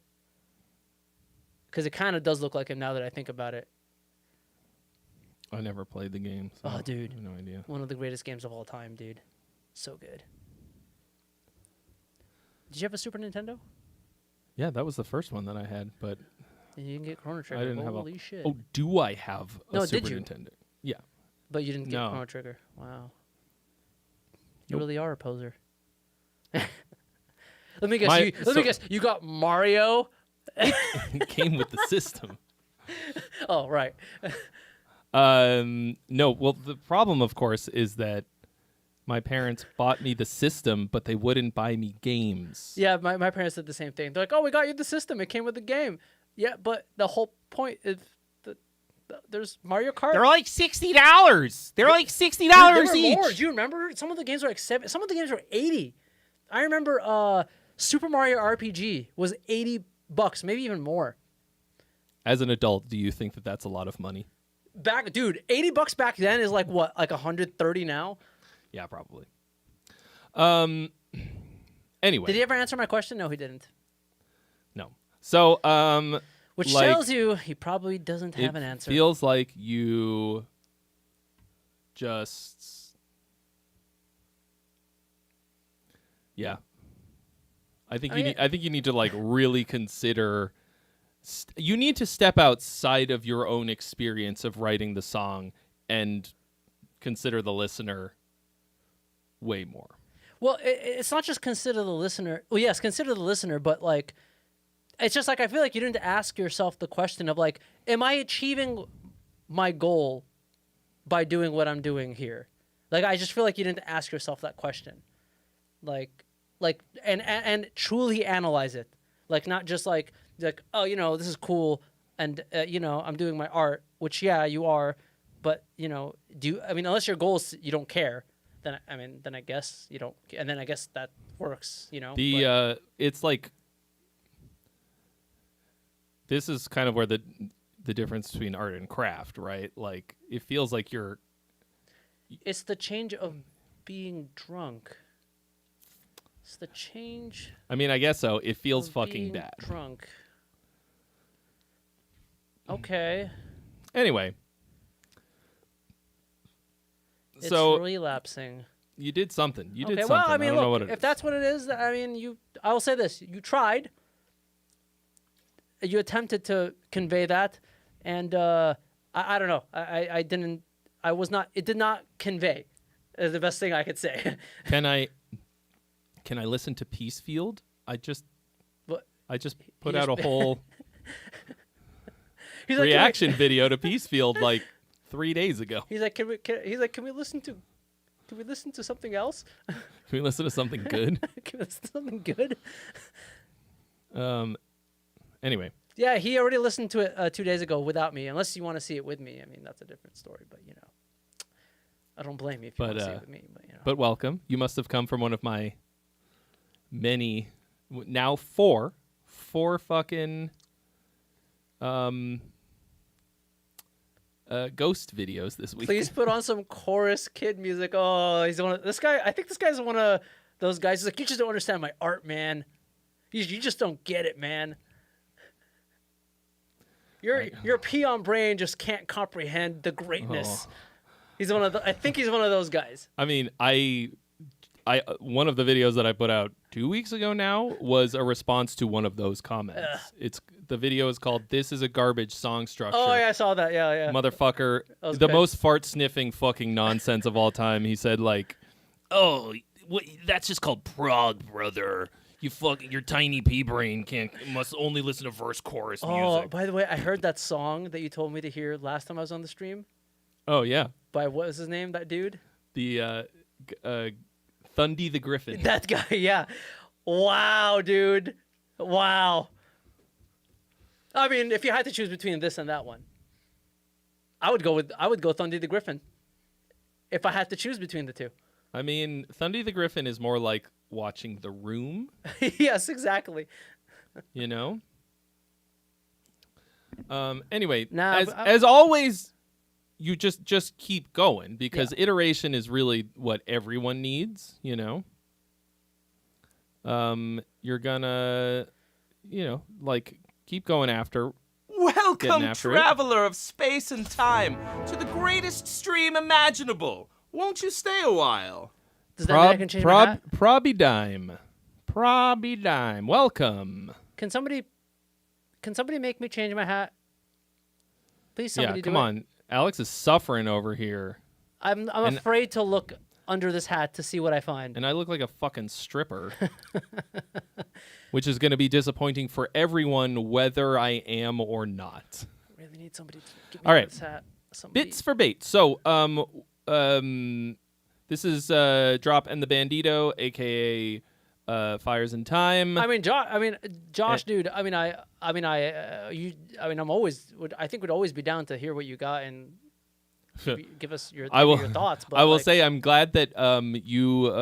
Because it kind of does look like him now that I think about it. I never played the game. So Oh, dude. I have no idea. One of the greatest games of all time, dude. So good. Did you have a Super Nintendo? Yeah, that was the first one that I had, but And you didn't get Chrono Trigger. I didn't have a. Holy shit. Oh, do I have a No, Super did you? Nintendo? Yeah. But you didn't get No. Chrono Trigger. Wow. You Nope. really are a poser. Let me guess. My- Let me so- guess. You got Mario. It came with the system. Oh right. No, well, the problem, of course, is that my parents bought me the system, but they wouldn't buy me games. Yeah, my parents did the same thing. They're like, "Oh, we got you the system. It came with the game." Yeah, but the whole point is there's Mario Kart. They're like $60. They're like $60 Dude, they were each. more. Do you remember? Some of the games were like some of the games were 80. I remember Super Mario RPG was $80, maybe even more. As an adult, do you think that that's a lot of money? Dude, $80 back then is like what, like 130 now? Yeah, probably. Anyway. Did he ever answer my question? No, he didn't. No. So, Which like, tells you he probably doesn't have an answer. Feels like you just. Yeah. I think you need to like really consider. You need to step outside of your own experience of writing the song and consider the listener way more. Well, it's not just consider the listener. Well, yes, consider the listener, but like, it's just like I feel like you didn't ask yourself the question of like, am I achieving my goal by doing what I'm doing here? Like, I just feel like you didn't ask yourself that question, like, and truly analyze it, like not just like oh, you know, this is cool, and you know, I'm doing my art, which yeah, you are, but you know, unless your goal is you don't care. Then I guess you don't, and then I guess that works, you know. It's like this is kind of where the difference between art and craft, right? Like it feels like it's the change of being drunk. It's the change. I mean, I guess so. It feels of fucking being bad. Drunk. Okay. Anyway. It's So relapsing. you did something. You did Okay, something. well, I mean, don't know what look, it if is. that's what it is, I mean, I will say this: you tried, you attempted to convey that, and I don't know, I didn't, I was not, it did not convey. Is the best thing I could say. Can I listen to Peacefield? I just But put he out just- a whole He's like, reaction video to Peacefield like 3 days ago. He's like, can we listen to something else? Can we listen to something good? Can we listen to something good? Anyway, Yeah, he already listened to it 2 days ago without me. Unless you want to see it with me, I mean that's a different story. But you know, I don't blame you if you want to see it with me. But you know, but welcome. You must have come from one of my many, now four fucking ghost videos this week. please put on some chorus kid music. Oh, this guy. I think this guy's one of those guys. He's like, you just don't understand my art, man. You just don't get it, man. Your peon brain just can't comprehend the greatness. He's one of I think he's one of those guys. I mean, I one of the videos that I put out 2 weeks ago now was a response to one of those comments. The video is called "This is a Garbage Song Structure." Oh yeah, I saw that. Yeah. Motherfucker, was the good. most fart sniffing fucking nonsense of all time. He said like, "Oh, that's just called prog, brother. Your tiny pea brain must only listen to verse chorus Oh, music." by the way, I heard that song that you told me to hear last time I was on the stream. Oh yeah, By what was his name? That dude. the Thundy the Griffin. That guy. Yeah. Wow, dude. Wow. I mean, if you had to choose between this and that one, I would go Thundy the Griffin. If I had to choose between the two. I mean, Thundy the Griffin is more like watching The Room, Yes, exactly. you know? Anyway, Nah, as always, you just keep going because iteration is really what everyone needs, you know? You're gonna, you know, like keep going after. Welcome, after it. traveler of space and time, to the greatest stream imaginable. Won't you stay a while? Does that mean I can change my hat? Probby dime. Probby Dime, welcome. Can somebody make me change my hat? Please, somebody Yeah, do come it. on. Alex is suffering over here. I'm And- afraid to look under this hat to see what I find. And I look like a fucking stripper. Which is going to be disappointing for everyone, whether I am or not. I really need somebody to give me All right. this hat. Somebody. Bits for bait. So, this is Drop and the Bandito, aka Fires in Time. I mean, Josh, dude. I think would always be down to hear what you got and give us your thoughts. But I will like, say I'm glad that you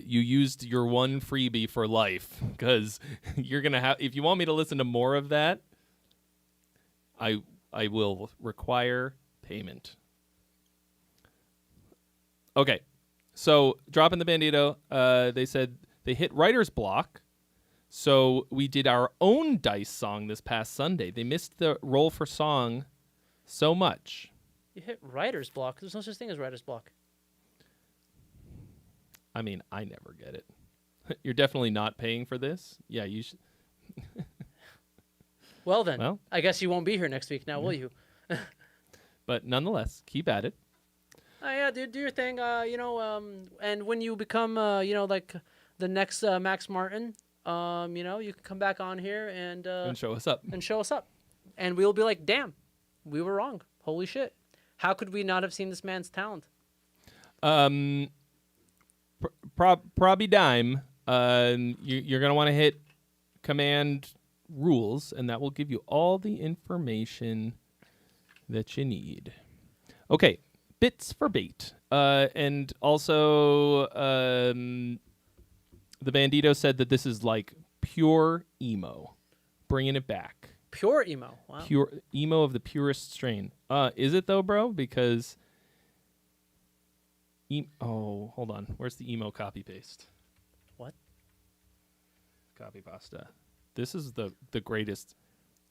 used your one freebie for life, because you're gonna have, if you want me to listen to more of that, I will require payment. Okay, so Drop in the Bandito. They said they hit writer's block, so we did our own Dice song this past Sunday. They missed the roll for song so much. you hit writer's block. There's no such thing as writer's block. I mean, I never get it. You're definitely not paying for this. Yeah, you should. Well then, Well. I guess you won't be here next week now, will you? But nonetheless, keep at it. Oh yeah, dude, do your thing. And when you become, like the next Max Martin, you can come back on here and show us up. show us up, and we'll be like, damn, we were wrong. Holy shit, how could we not have seen this man's talent? Probby Dime. You're gonna want to hit Command Rules, and that will give you all the information that you need. Okay, bits for bait. And also, the Bandito said that this is like pure emo, bringing it back. Pure emo. Wow. Pure emo of the purest strain. Is it though, bro? Because hold on. Where's the emo copy paste? What? Copy pasta. This is the greatest,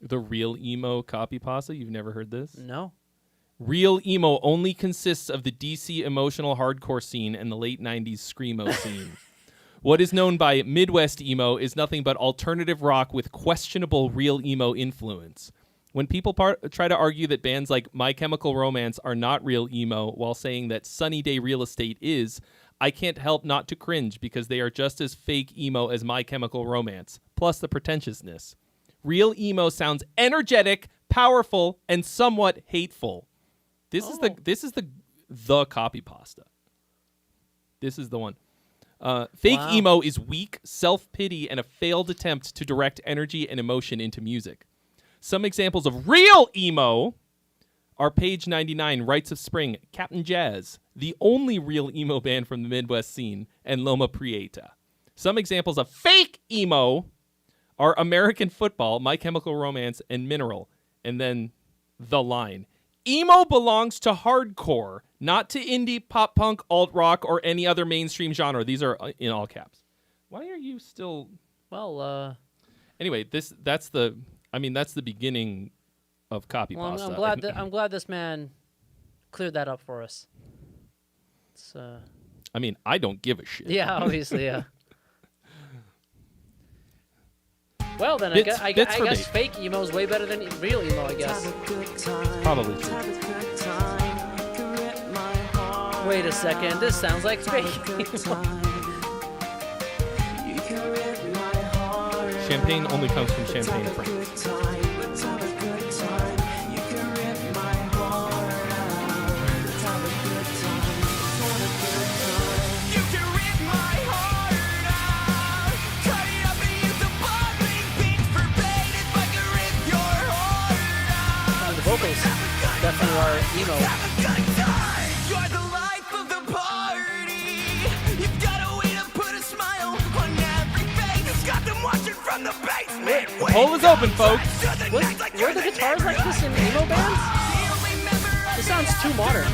the real emo copy pasta. You've never heard this? No. Real emo only consists of the DC emotional hardcore scene and the late 90s screamo scene. What is known by Midwest emo is nothing but alternative rock with questionable real emo influence. When people try to argue that bands like My Chemical Romance are not real emo while saying that Sunny Day Real Estate is, I can't help not to cringe because they are just as fake emo as My Chemical Romance, plus the pretentiousness. Real emo sounds energetic, powerful, and somewhat hateful. This is the copy pasta. This is the one. Fake Wow. emo is weak, self-pity, and a failed attempt to direct energy and emotion into music. Some examples of real emo are Page 99, Rites of Spring, Captain Jazz, the only real emo band from the Midwest scene, and Loma Prieta. Some examples of fake emo are American Football, My Chemical Romance, and Mineral. And then the line. Emo belongs to hardcore, not to indie, pop punk, alt rock, or any other mainstream genre. These are in all caps. Why are you still... Well, Anyway, that's the beginning of copy well, pasta. I'm glad this man cleared that up for us. It's I mean, I don't give a shit. yeah, obviously, yeah. Well then, Bits I for guess bait. fake emo is way better than real emo, I guess. Probably true. Wait a second, this sounds like fake emo. Champagne only comes from Champagne, France. You can rip my heart out, cut it up and use the bombing beats for bait. If I can rip your heart out, The vocals definitely are emo. have a good time. You're the life of the party. You've got a way to put a smile on every face. It's got them watching from the basement. The poll is open, folks. Were the guitars like this in emo bands? This sounds too modern. I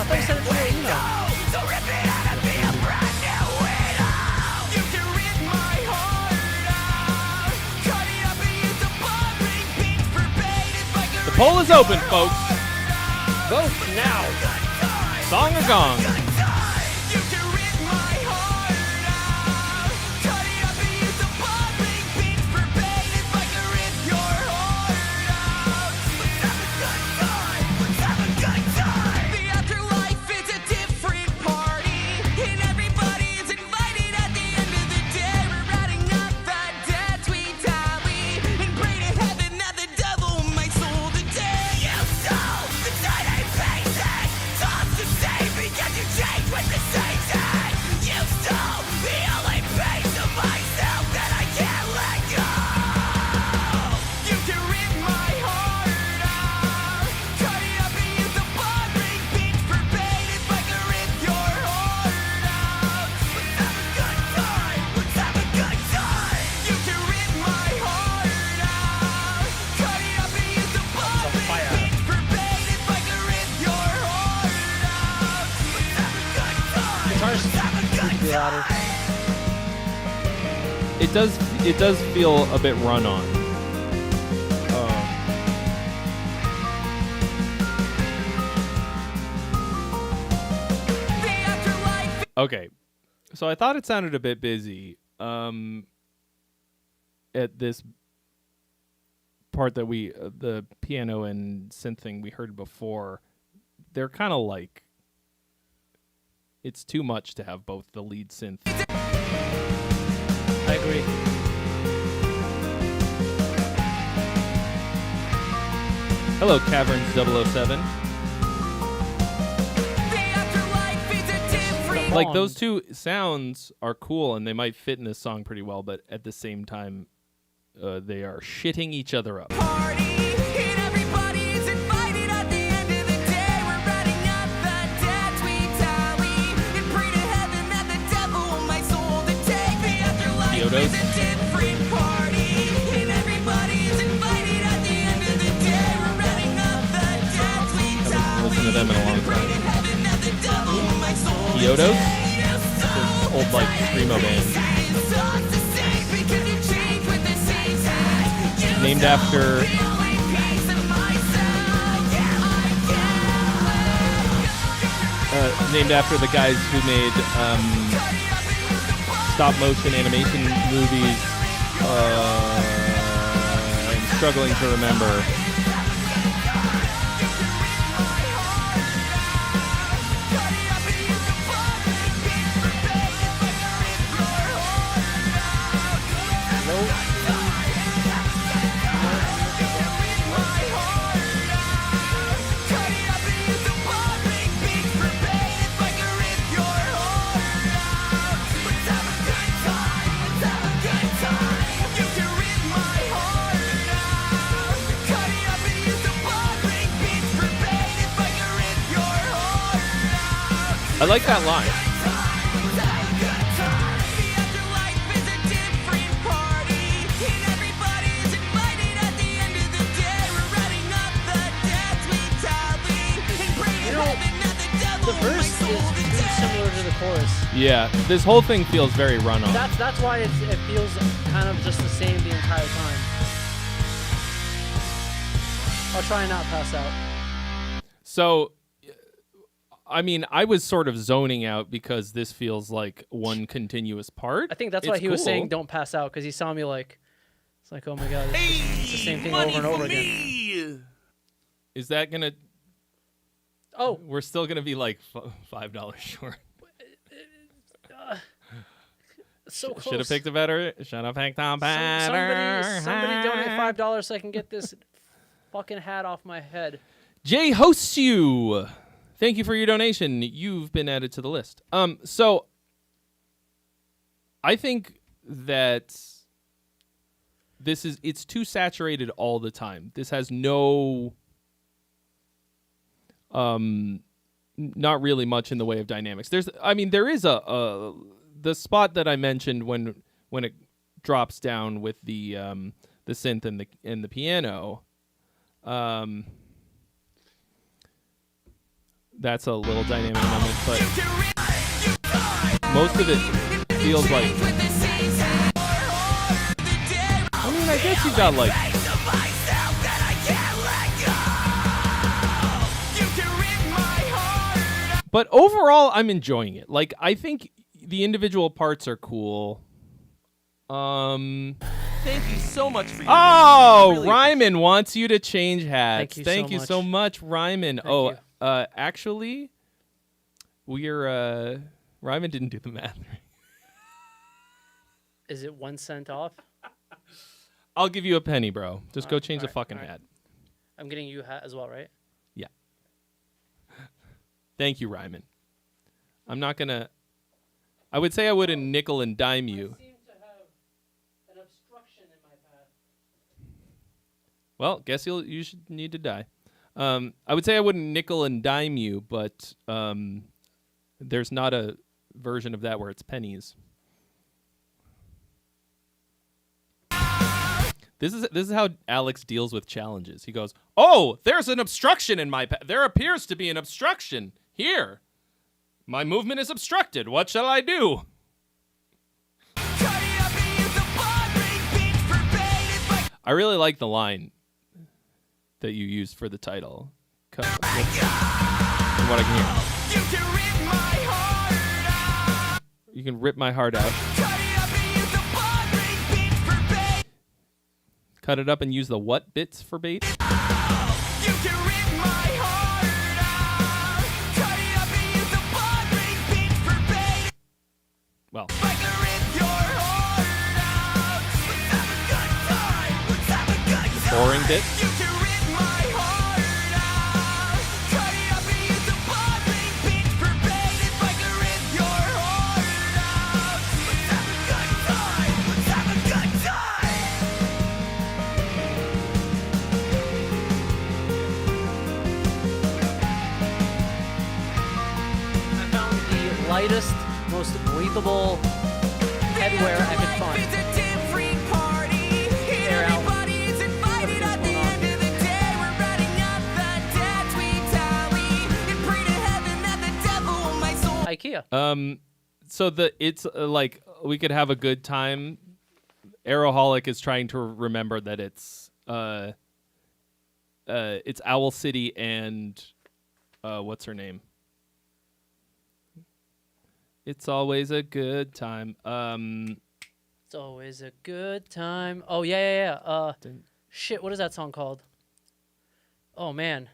thought you said it's real emo. The poll is open, folks. Vote now. Song of Gong. You can rip my heart out. Cut it up and use the bombing beats for bait if I can rip your heart out. Let's have a good time. Let's have a good time. The afterlife is a different party, and everybody is invited at the end of the day. We're riding up that dead sweet tally and pray to heaven that the devil might soul today. You stole the tiny pieces, tossed the same because you changed with the season. You stole the only piece of myself that I can't let go. You can rip my heart out. Cut it up and use the bombing beats for bait if I can rip your heart out. Let's have a good time. Let's have a good time. You can rip my heart out. Cut it up and use the bombing beats for bait if I can rip your heart out. Let's have a good time. Guitars Let's have a good be louder. It does feel a bit run on. The afterlife. Okay, so I thought it sounded a bit busy at this part that the piano and synth thing we heard before. They're kind of like, it's too much to have both the lead synth. I agree. Hello, Caverns 007. The afterlife is a different Like, on. those two sounds are cool and they might fit in this song pretty well, but at the same time, they are shitting each other up. party, and everybody is invited at the end of the day. We're riding up that dead sweet tally and pray to heaven that the devil might soul to take. The afterlife Kyotos. is a different party, and everybody is invited at the end of the day. We're riding up that dead sweet tally listened to them in a long and pray time. to heaven that the devil might soul to Kyotos? take. You stole Old, like, screamo band. Named after the guys who made stop motion animation movies. I'm struggling to remember. I like that line. The verse is pretty similar to the chorus. Yeah, this whole thing feels very run on. That's why it feels kind of just the same the entire time. I'll try and not pass out. So, I mean, I was sort of zoning out because this feels like one continuous part. I think that's It's why he was cool. saying don't pass out, because he saw me like, it's like, oh my god, it's the same thing over and over again. Is that gonna? Oh, We're still gonna be like $5 short. so close. Should have picked a better. Should have picked a better. Somebody donate $5 so I can get this fucking hat off my head. Jay hosts you. Thank you for your donation. You've been added to the list. So I think that it's too saturated all the time. This has no not really much in the way of dynamics. There is the spot that I mentioned when it drops down with the synth and the piano. That's a little dynamic moment, but most of it feels like. I mean, I guess you got like. But overall, I'm enjoying it. Like, I think the individual parts are cool. Thank you so much for your Oh, really Ryman wants you to change hats. Thank you so so much, Ryman. Thank you. Actually, we're Ryman didn't do the math. Is it 1 cent off? I'll give you a penny, bro. Just go change the alright, fucking alright. hat. I'm getting you a hat as well, right? Yeah. Thank you, Ryman. I'm not gonna. I would say I would nickel and dime you. seem to have an obstruction in my path. Well, guess you should need to die. I would say I wouldn't nickel and dime you, but there's not a version of that where it's pennies. This is how Alex deals with challenges. He goes, "Oh, there's an obstruction in my path. There appears to be an obstruction here. My movement is obstructed. What shall I do?" I really like the line that you used for the title. From what I can hear. You can rip my heart out. Cut it up and use the what bits for bait? Well. Boring bit? I found the lightest, most breathable headwear I could find. Air out. IKEA. So it's like we could have a good time. Arrowholic is trying to remember that it's Owl City and what's her name? It's always a good time. It's always a good time. Oh yeah. Shit, what is that song called? Oh man.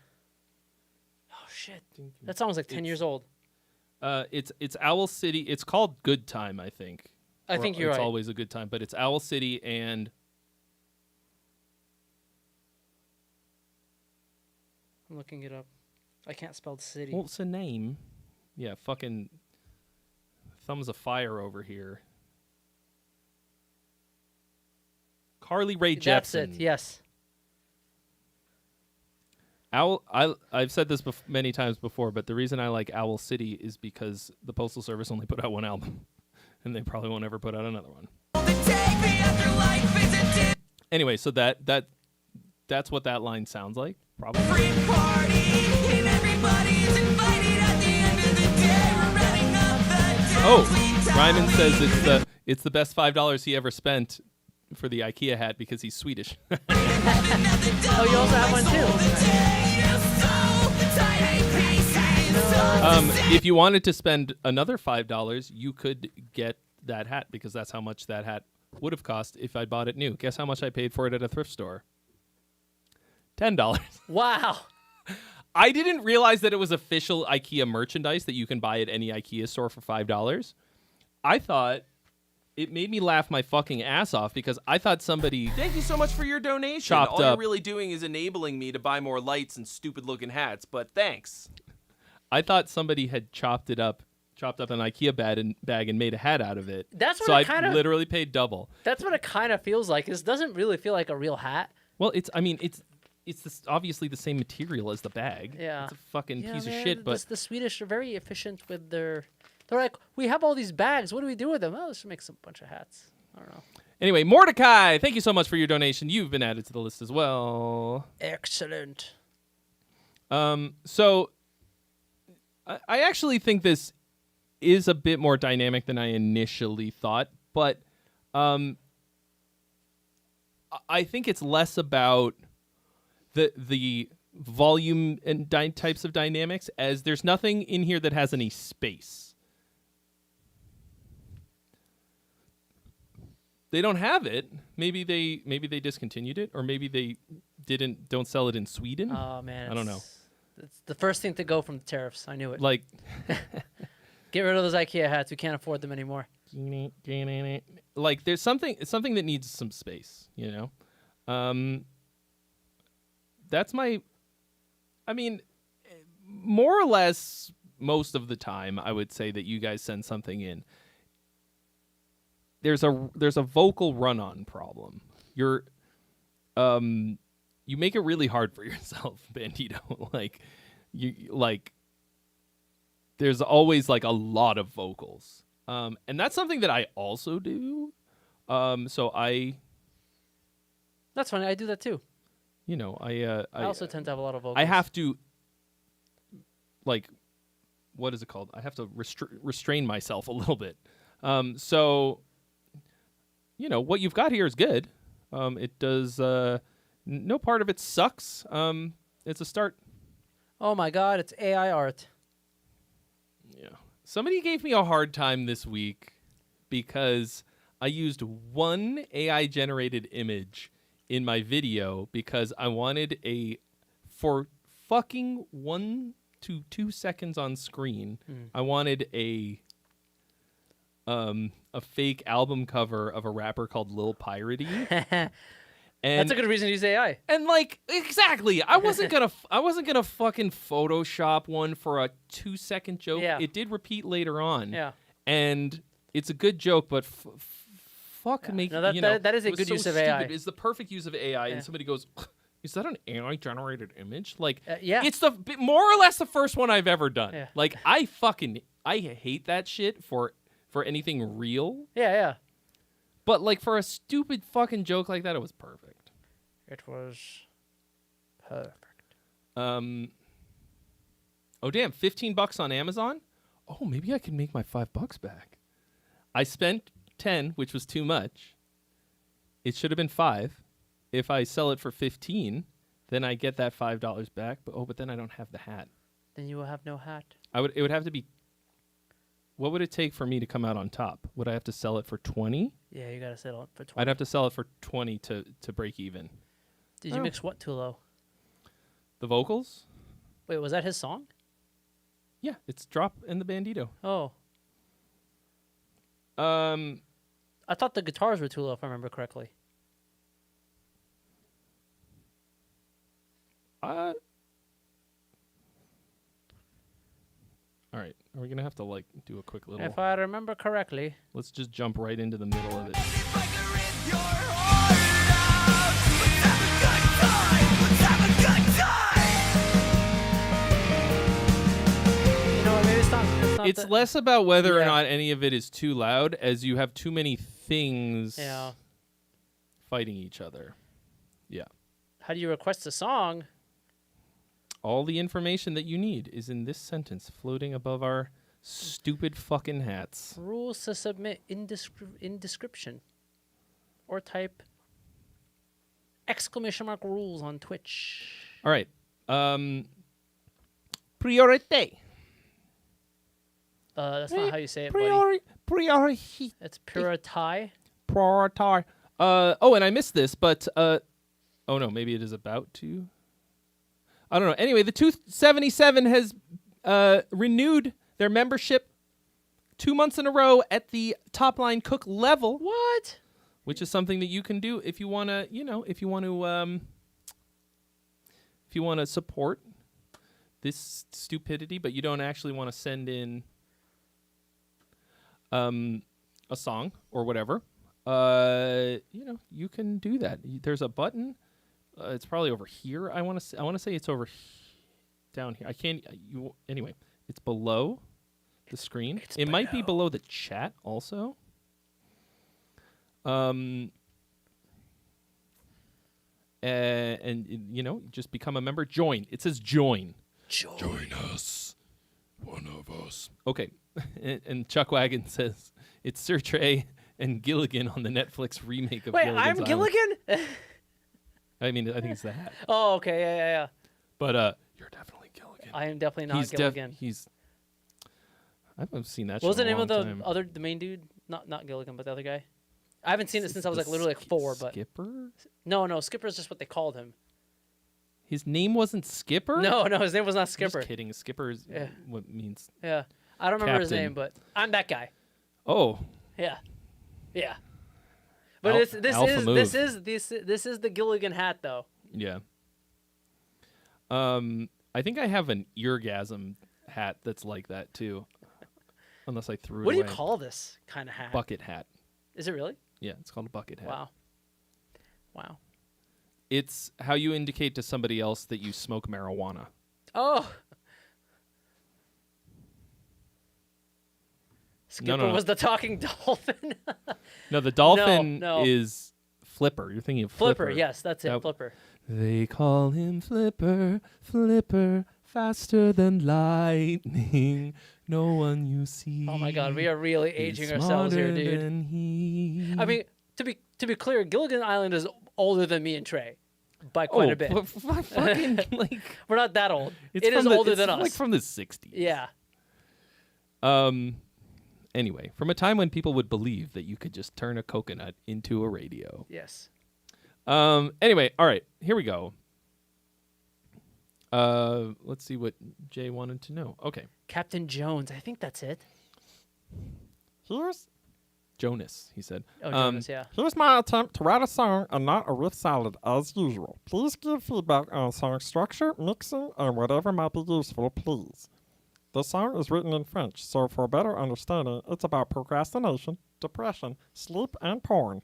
Oh shit. That song's like 10 years old. It's Owl City. It's called Good Time, I think. I think you're it's right. It's always a good time, but it's Owl City and I'm looking it up. I can't spell city. what's the name? Yeah, fucking thumbs of fire over here. Carly Rae Jepsen. That's it. Yes. I've said this many times before, but the reason I like Owl City is because the Postal Service only put out one album, and they probably won't ever put out another one. Anyway, so that's what that line sounds like, probably. Oh, Ryman says it's the best $5 he ever spent for the IKEA hat because he's Swedish. Oh, you also have one too. If you wanted to spend another $5, you could get that hat because that's how much that hat would have cost if I bought it new. Guess how much I paid for it at a thrift store? $10. Wow. I didn't realize that it was official IKEA merchandise that you can buy at any IKEA store for $5. I thought it made me laugh my fucking ass off because I thought somebody Thank you so much for your donation. Chopped All up. you're really doing is enabling me to buy more lights and stupid-looking hats, but thanks. I thought somebody had chopped up an IKEA bag and made a hat out of it. That's what so it I kinda- literally paid double. That's what it kind of feels like. It doesn't really feel like a real hat. Well, it's obviously the same material as the bag. Yeah. It's a fucking Yeah, piece man, of shit, but the Swedish are very efficient with their. They're like, we have all these bags. What do we do with them? Oh, let's just make some bunch of hats. I don't know. anyway, Mordecai, thank you so much for your donation. You've been added to the list as well. Excellent. So I actually think this is a bit more dynamic than I initially thought, but I think it's less about the volume and types of dynamics as there's nothing in here that has any space. They don't have it. Maybe they discontinued it, or maybe they don't sell it in Sweden. Oh man, I don't know. It's the first thing to go from the tariffs. I knew it. Like, Get rid of those IKEA hats. We can't afford them anymore. like there's something that needs some space, you know. That's my. I mean, more or less most of the time, I would say that you guys send something in. There's a vocal run-on problem. You make it really hard for yourself, Bandito. There's always like a lot of vocals, and that's something that I also do. So That's funny. I do that too. you know, I also tend to have a lot of vocals. I have to, like, what is it called? I have to restrain myself a little bit. So, you know, what you've got here is good. It does. No part of it sucks. It's a start. Oh my God! It's AI art. Yeah. Somebody gave me a hard time this week because I used one AI generated image in my video because I wanted for fucking 1 to 2 seconds on screen, I wanted a fake album cover of a rapper called Lil Piratey. And That's a good reason to use AI. and like exactly, I wasn't gonna fucking Photoshop one for a 2-second joke. Yeah. It did repeat later on. Yeah. And it's a good joke, but fuck Yeah. make No, that- you know, that is a it was good so use of stupid. AI. It's the perfect use of AI, Yeah. and somebody goes, "Is that an AI generated image?" Like, yeah. it's more or less the first one I've ever done. Yeah. Like, I hate that shit for anything real. Yeah. But like for a stupid fucking joke like that, it was perfect. It was perfect. Oh damn, $15 on Amazon? Oh, maybe I can make my $5 back. I spent 10, which was too much. It should have been 5. If I sell it for 15, then I get that $5 back. But then I don't have the hat. Then you will have no hat. It would have to be. What would it take for me to come out on top? Would I have to sell it for 20? Yeah, you gotta settle it for 20. I'd have to sell it for 20 to break even. Did you mix what too low? The vocals? Wait, was that his song? Yeah, it's Drop and the Bandito. Oh, Um, I thought the guitars were too low, if I remember correctly. all right. Are we gonna have to like do a quick little? If I remember correctly. Let's just jump right into the middle of it. You know what? Maybe it's not It's the- less about whether or Yeah. not any of it is too loud, as you have too many things Yeah. fighting each other. Yeah. How do you request a song? All the information that you need is in this sentence floating above our stupid fucking hats. Rules to submit in description. Or type ! Rules on Twitch. All right. Priorité. That's not how you say it, buddy. Priority. It's Puritai. Priority. Oh, and I missed this, but oh no, maybe it is about to. I don't know. Anyway, the 277 has renewed their membership 2 months in a row at the top line cook level. What? Which is something that you can do if you want to, if you want to support this stupidity, but you don't actually want to send in a song or whatever. You can do that. There's a button. It's probably over here. I want to say it's over down here. I can't. Anyway, it's below the screen. It might be below the chat also. And just become a member. Join. It says join. Join us. One of us. Okay. and Chuck Wagon says it's Sir Trey and Gilligan on the Netflix remake of Wait, Gilligan's I'm Island. Gilligan? I mean, I think it's that. Oh, okay. Yeah. But you're definitely Gilligan. I am definitely not Gilligan. I haven't seen that. What was show the in a name of long time. the main dude? Not Gilligan, but the other guy. I haven't seen it since I was like literally like 4. But Skipper? no, Skipper's just what they called him. His name wasn't Skipper? No, his name was not I'm Skipper. just kidding. Skipper is Yeah. what means. Yeah, I don't remember his Captain. name, but I'm that guy. Oh, Yeah. But Alpha move. this is the Gilligan hat though. yeah. I think I have an eargasm hat that's like that too. Unless I threw it What do away. you call this kind of hat? Bucket hat. Is it really? Yeah, it's called a bucket hat. Wow. It's how you indicate to somebody else that you smoke marijuana. Oh. Skipper no. was the talking dolphin. No, the dolphin no. is Flipper. You're thinking of Flipper, Flipper. yes, that's it. That- Flipper. They call him Flipper, Flipper, faster than lightning. No one you see. Oh my God, we are really is aging ourselves here, smarter dude. than he. I mean, to be clear, Gilligan Island is older than me and Trey by quite a bit. Fucking, like, We're not that old. it's It from is the- older it's than like us. from the 60s. Yeah. Anyway, from a time when people would believe that you could just turn a coconut into a radio. Yes. Anyway, all right, here we go. Let's see what Jay wanted to know. Okay. Captain Jones. I think that's it. Here's Jonas, he said. Oh, Jonas, yeah. Here's my attempt to write a song and not a riff salad as usual. Please give feedback on song structure, mixing, and whatever might be useful, please. The song is written in French, so for better understanding, it's about procrastination, depression, sleep, and porn.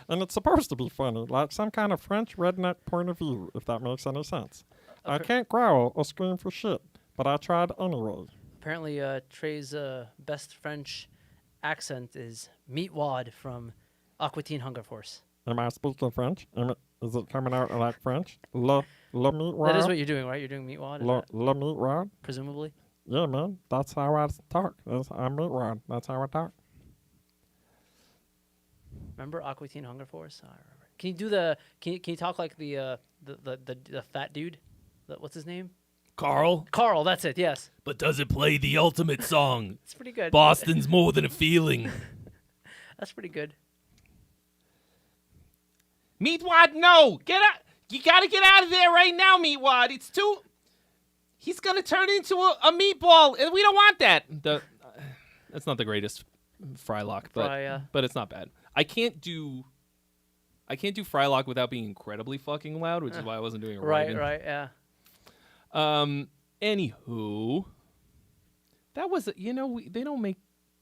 And it's supposed to be funny, like some kind of French redneck point of view, if that makes any sense. I can't growl or scream for shit, but I tried anyway. Apparently, Trey's best French accent is meatwad from Aquatine Hunger Force. Am I speaking French? Is it coming out like French? Le meat rod? That is what you're doing, right? You're doing meatwad, is that Le meat rod? presumably? Yeah, man. That's how I talk. I'm meat rod. That's how I talk. Remember Aquatine Hunger Force? I remember. Can you do the? Can you talk like the fat dude? What's his name? Carl, Carl. That's it. Yes, but does it play the ultimate song? it's pretty good. Boston's more than a feeling. That's pretty good. Meatwad, no! Get out! You gotta get out of there right now, Meatwad. It's too. He's gonna turn into a meatball, and we don't want that. That's not the greatest Frylock, but Fry, yeah. but it's not bad. I can't do Frylock without being incredibly fucking loud, which is why I wasn't doing it Right. Yeah. Anywho, that was they don't make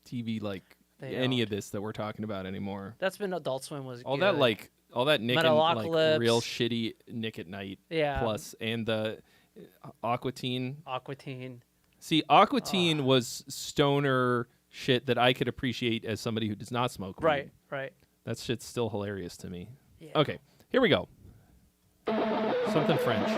TV like They any don't. of this that we're talking about anymore. That's been Adult Swim was All good. that Nick and like Metalocalypse. real shitty Nick at Night. Yeah. Plus and the Aquatine. Aquatine. See, Aquatine was stoner shit that I could appreciate as somebody who does not smoke weed. Right. That shit's still hilarious to me. Yeah. Okay, here we go. Something French.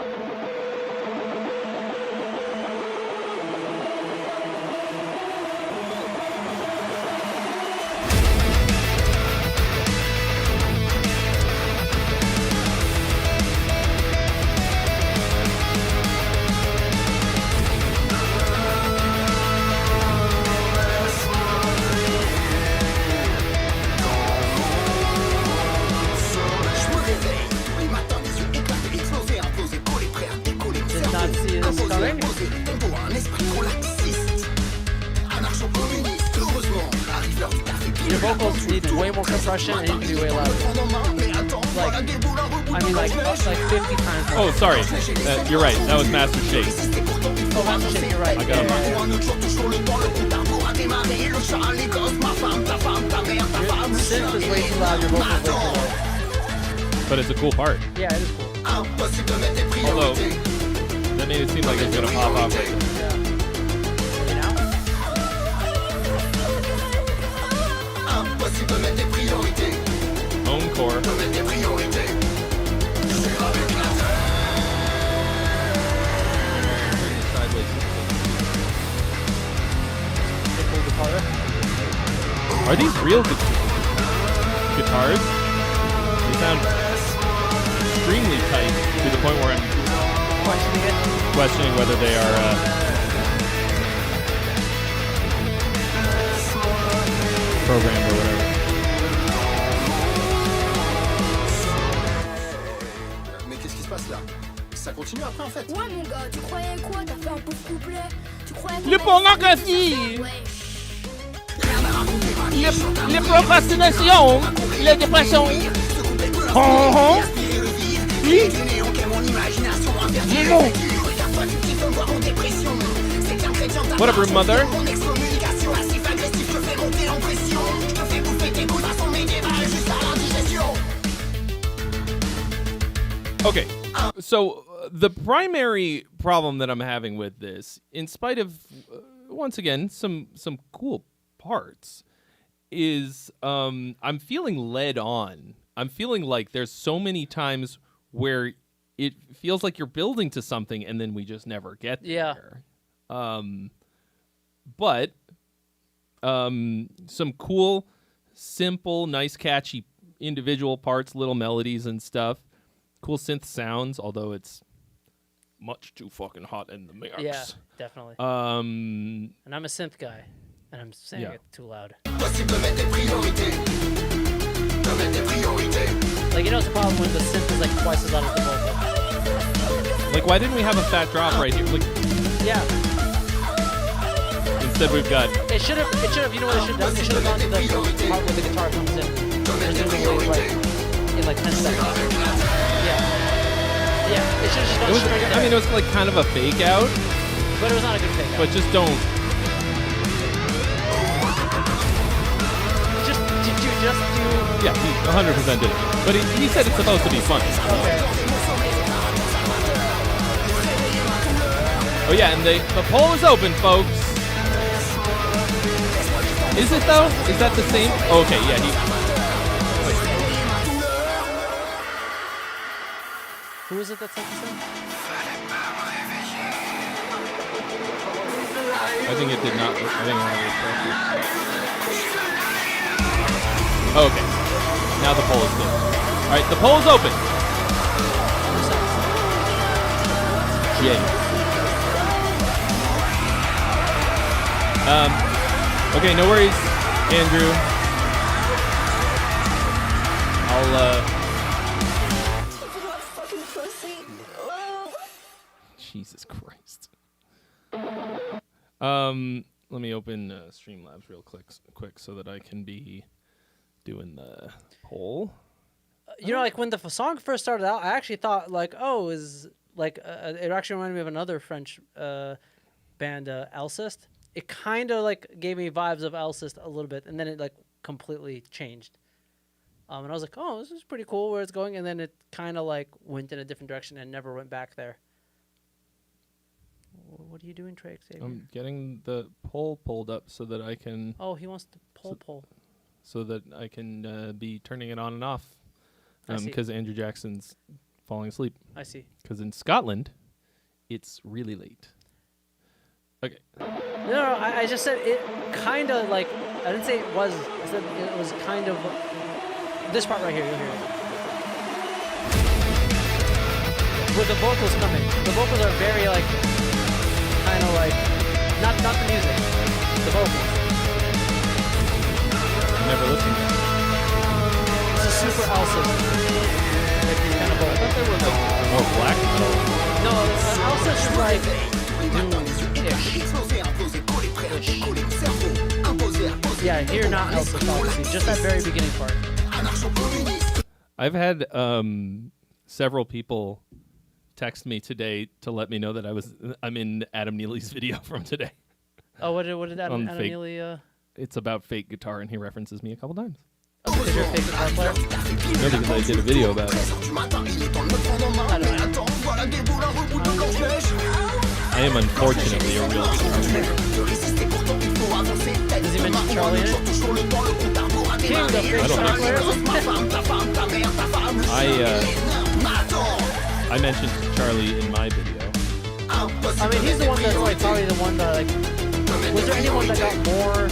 Did not see this coming. Your vocals need way more compression and you can be way louder. Like 50 times more. Oh, sorry. You're right. That was Master Shake. Oh, Master Shake, you're right. I got him. Your synth is way too loud, your vocals way too low. But it's a cool part. Yeah, it is cool. Although, that made it seem like it's going to pop off right there. Maybe now? Encore. Are these real guitars? They sound extremely tight to the point where I'm questioning it. questioning whether they are programmed or whatever. Mais qu'est-ce qui se passe là? Ça continue après en fait. Ouais mon gars, tu croyais quoi? T'as fait un pauvre couplet. Tu croyais qu'on Le allait pornographie. faire ça? Ouais. Les procrastinations, les dépressions. Oui. Dis-nous. What up, room mother? Okay, so the primary problem that I'm having with this, in spite of once again some cool parts, is I'm feeling led on. I'm feeling like there's so many times where it feels like you're building to something and then we just never get there. But some cool, simple, nice, catchy individual parts, little melodies and stuff. Cool synth sounds, although it's much too fucking hot in the mix. Yeah, definitely. Um, And I'm a synth guy, and I'm saying Yeah. it too loud. Possible de mettre des priorités. De mettre des priorités. Like, you know, it's a problem when the synth is like twice as loud as the vocal. like, why didn't we have a fat drop right here? Like, Yeah, instead we've got it should have. You know what it should have done? It should have gone to the part where the guitar comes in, presumably like in like 10 seconds. Yeah. It should have just it gone was. straight there. I mean, it was like kind of a fake out, but it was not a good fake out. but just don't. Did you just do? Yeah, he 100% did it. But he said it's supposed to be funny. Okay. Oh yeah, and the poll is open, folks. Is it though? Is that the same? Oh, okay, yeah. Who is it that sent this in? I think it did not. I think it refreshed. Okay. Now the poll is closed. All right, the poll is open. Yay. Okay, no worries, Andrew. I'll Jesus Christ. Let me open Streamlabs real quick so that I can be doing the poll. You know, like when the song first started out, I actually thought like, oh, is like it actually reminded me of another French band, Alcest. It kind of like gave me vibes of Alcest a little bit, and then it like completely changed. And I was like, oh, this is pretty cool where it's going, and then it kind of like went in a different direction and never went back there. What are you doing, Trey Xavier? I'm getting the poll pulled up so that I can Oh, he wants to poll. so that I can be turning it on and off. I see. Because Andrew Jackson's falling asleep. I see. Because in Scotland, it's really late. Okay. No, I just said it kind of like, I didn't say it was, I said it was kind of, this part right here, you'll hear it. With the vocals coming. The vocals are very like, kind of like, not the music, the vocals. I've never listened to it. This is super Alcest. Like these kind of vocals. Oh, black metal. No, Alcest is like, yeah, here not Alcest, obviously. Just that very beginning part. I've had several people text me today to let me know that I'm in Adam Neely's video from today. Oh, what did Adam fake- Neely, It's about fake guitar, and he references me a couple times. because you're a fake guitar player? No, because I did a video about it. I don't know. I am unfortunately a real guitar player. Does he mention Charlie in it? King, the fake I don't guitar think I mentioned Charlie in my video. I mean, he's the one that's like probably the one that like. Was there anyone that got more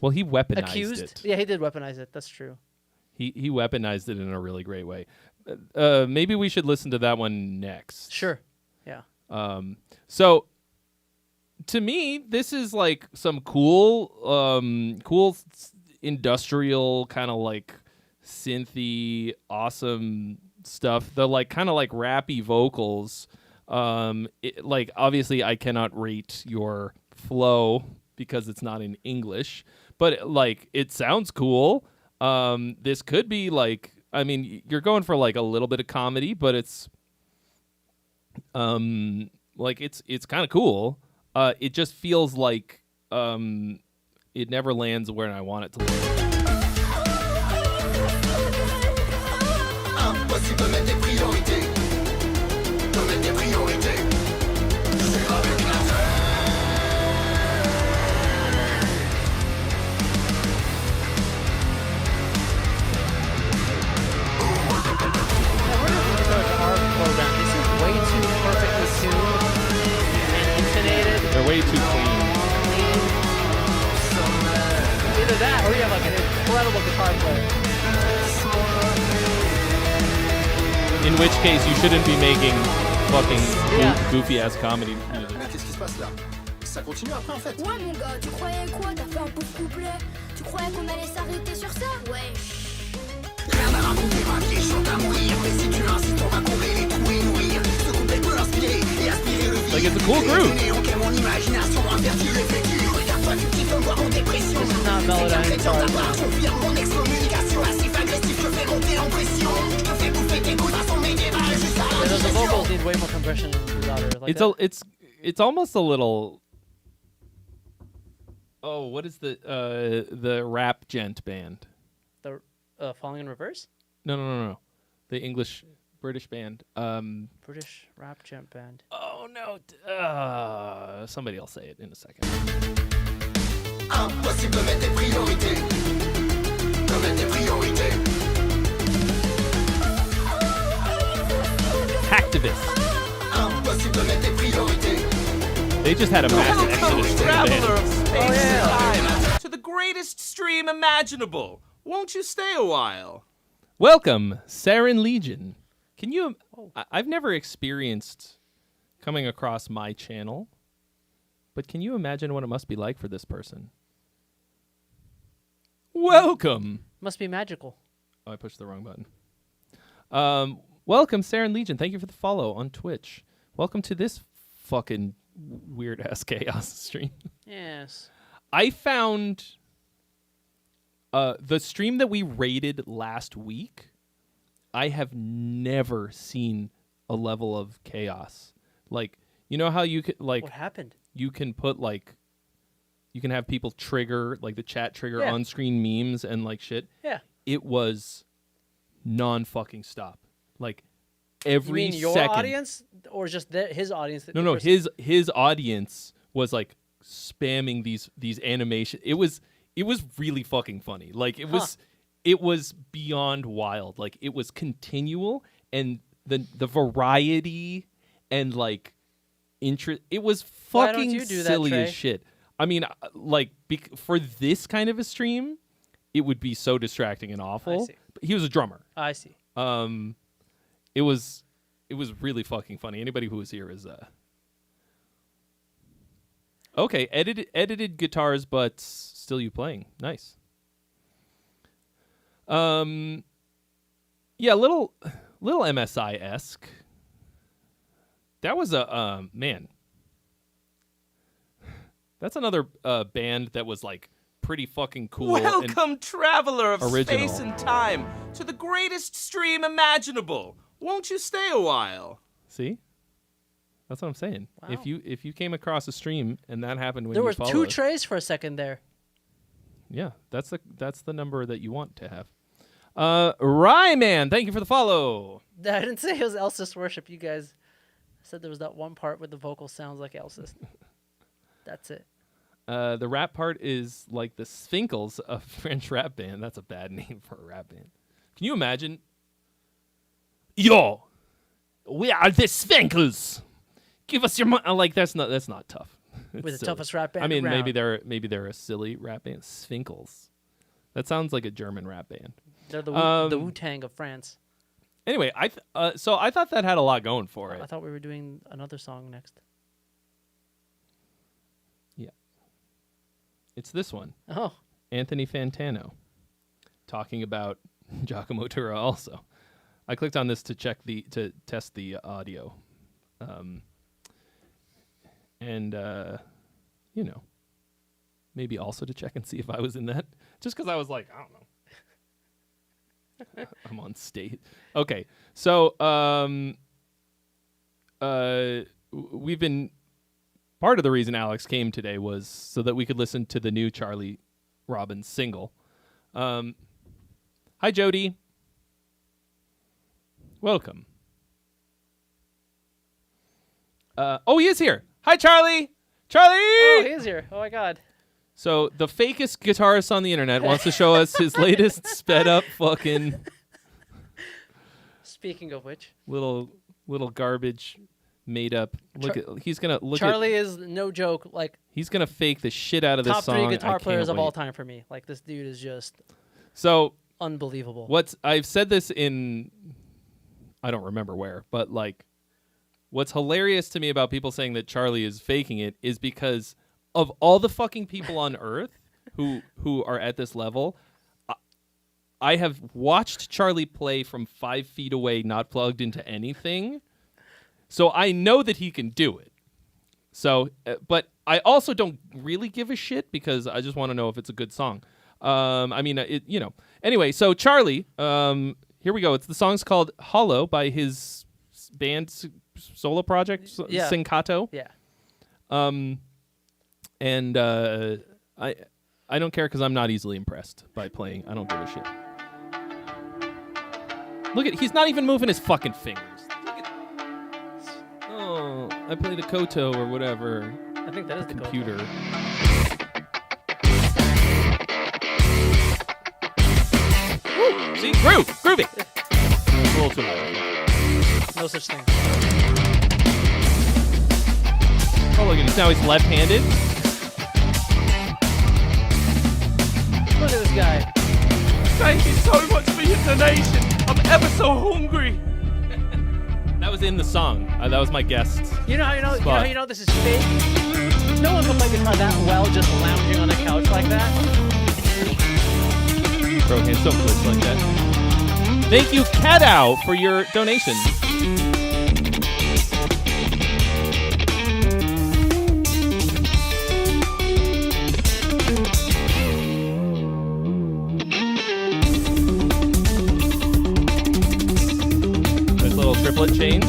Well, he weaponized accused? it. Yeah, he did weaponize it. That's true. He weaponized it in a really great way. Maybe we should listen to that one next. Sure. Yeah. So to me, this is like some cool, industrial kind of like synthy, awesome stuff. The like kind of like rappy vocals. Like obviously, I cannot rate your flow because it's not in English, but like it sounds cool. This could be like, I mean, you're going for like a little bit of comedy, but it's like it's kind of cool. It just feels like it never lands where I want it to land. Impossible de mettre des priorités. De mettre des priorités. C'est grave avec la Program. This is way too perfectly tuned and intonated. They're way too clean. Either that or you have like an incredible guitar player. In which case, you shouldn't be making fucking goofy ass comedy music. Qu'est-ce qui se passe là? Ça continue après en fait. Ouais, mon gars, tu croyais quoi? T'as fait un pauvre couplet. Tu croyais qu'on allait s'arrêter sur ça? Ouais. Rien à raconter, ma vieille chante à mourir. Mais si tu insistes, on va combler les trous et nourrir. Ce couplet peut inspirer et aspirer le vide. Like, it's a cool groove. Ok, mon imagination infertile et fétue. Regarde-toi, tu petit peu voir en dépression. This is not Melodyne, sorry. Confirme mon excommunication. Passif agressif, je fais monter en pression. Je te fais bouffer tes coups façon médiévale jusqu'à la The digestion. vocals need way more compression louder. Like It's almost a little. Oh, what is the rap gent band? the Falling in Reverse? No. The British band. British rap gent band. Oh no. Somebody else say it in a second. Impossible de mettre des priorités. De mettre des priorités. Hacktivist. Impossible de mettre des priorités. They just had a massive exodus from the Traveler band. of space and time, to the greatest stream imaginable. Won't you stay a while? Welcome, Saren Legion. Can you? I've never experienced coming across my channel, but can you imagine what it must be like for this person? Welcome. Must be magical. Oh, I pushed the wrong button. Welcome, Saren Legion. Thank you for the follow on Twitch. Welcome to this fucking weird ass chaos stream. Yes. I found the stream that we rated last week. I have never seen a level of chaos. Like, you know how you could like What happened? you can put like you can have people trigger like the chat trigger Yeah. on-screen memes and like shit. Yeah. It was non-fucking stop. Like You every mean your second. audience or just his audience? No, his audience was like spamming these animation. It was really fucking funny. Like it was beyond wild. Like it was continual and the variety and like interest. It was Why don't fucking you do that, silly Trey? as shit. I mean, like for this kind of a stream, it would be so distracting and awful. see. But he was a drummer. I see. It was really fucking funny. Anybody who was here is okay. Edited guitars, but still you playing. Nice. Yeah, little MSI-esque. That was a man. That's another band that was like pretty fucking cool. and Welcome, traveler of original. space and time, to the greatest stream imaginable. Won't you stay a while? See, that's what I'm saying. Wow. If you came across a stream and that happened when There you were followed two us, trays for a second there. yeah, that's the number that you want to have. Ryman, thank you for the follow. I didn't say it was Elsis worship. You guys said there was that one part where the vocal sounds like Elsis. That's it. The rap part is like the Sfinkles, a French rap band. That's a bad name for a rap band. Can you imagine? Yo, we are the Sfinkles. Give us your money. Like that's not tough. It's We're the silly. toughest rap band I mean, around. maybe they're a silly rap band. Sfinkles. That sounds like a German rap band. They're the Um, Wu-Tang of France. Anyway, so I thought that had a lot going for I it. thought we were doing another song next. Yeah. It's this one. Oh, Anthony Fantano talking about Giacomo Tura also. I clicked on this to test the audio. And maybe also to check and see if I was in that. Just because I was like, I don't know. I'm on state. Okay, so we've been part of the reason Alex came today was so that we could listen to the new Charlie Robbins single. Hi, Jody. Welcome. Oh, he is here. Hi, Charlie. Charlie. oh, he is here. Oh my God. So the fakest guitarist on the internet wants to show us his latest sped up fucking Speaking of which, little garbage made up. He's gonna look Charlie at, is no joke. Like he's gonna fake the shit out of this top song. 3 I guitar can't players of all wait. time for me. Like this dude is just So unbelievable. I've said this in I don't remember where, but like what's hilarious to me about people saying that Charlie is faking it is because of all the fucking people on earth who are at this level, I have watched Charlie play from 5 feet away, not plugged into anything. So I know that he can do it. So, but I also don't really give a shit because I just want to know if it's a good song. Anyway, so Charlie, here we go. The song's called Hollow by his band solo project, Yeah. Sincato. Yeah. And I don't care because I'm not easily impressed by playing. I don't give a shit. Look at, he's not even moving his fucking fingers. Look at, oh, I played a koto or whatever. I think that is the Computer. Woo! See, groovy. A little too loud. No such thing. Oh, look at this. Now he's left-handed. Look at this guy. Thank you so much for your donation. I'm ever so hungry. That was in the song. That was my guest. You know how you know Spot. this is fake? No one can play guitar that well just lounging on a couch like that. Bro, hands don't glitch like that. Thank you, Cadow, for your donation. Nice little triplet change.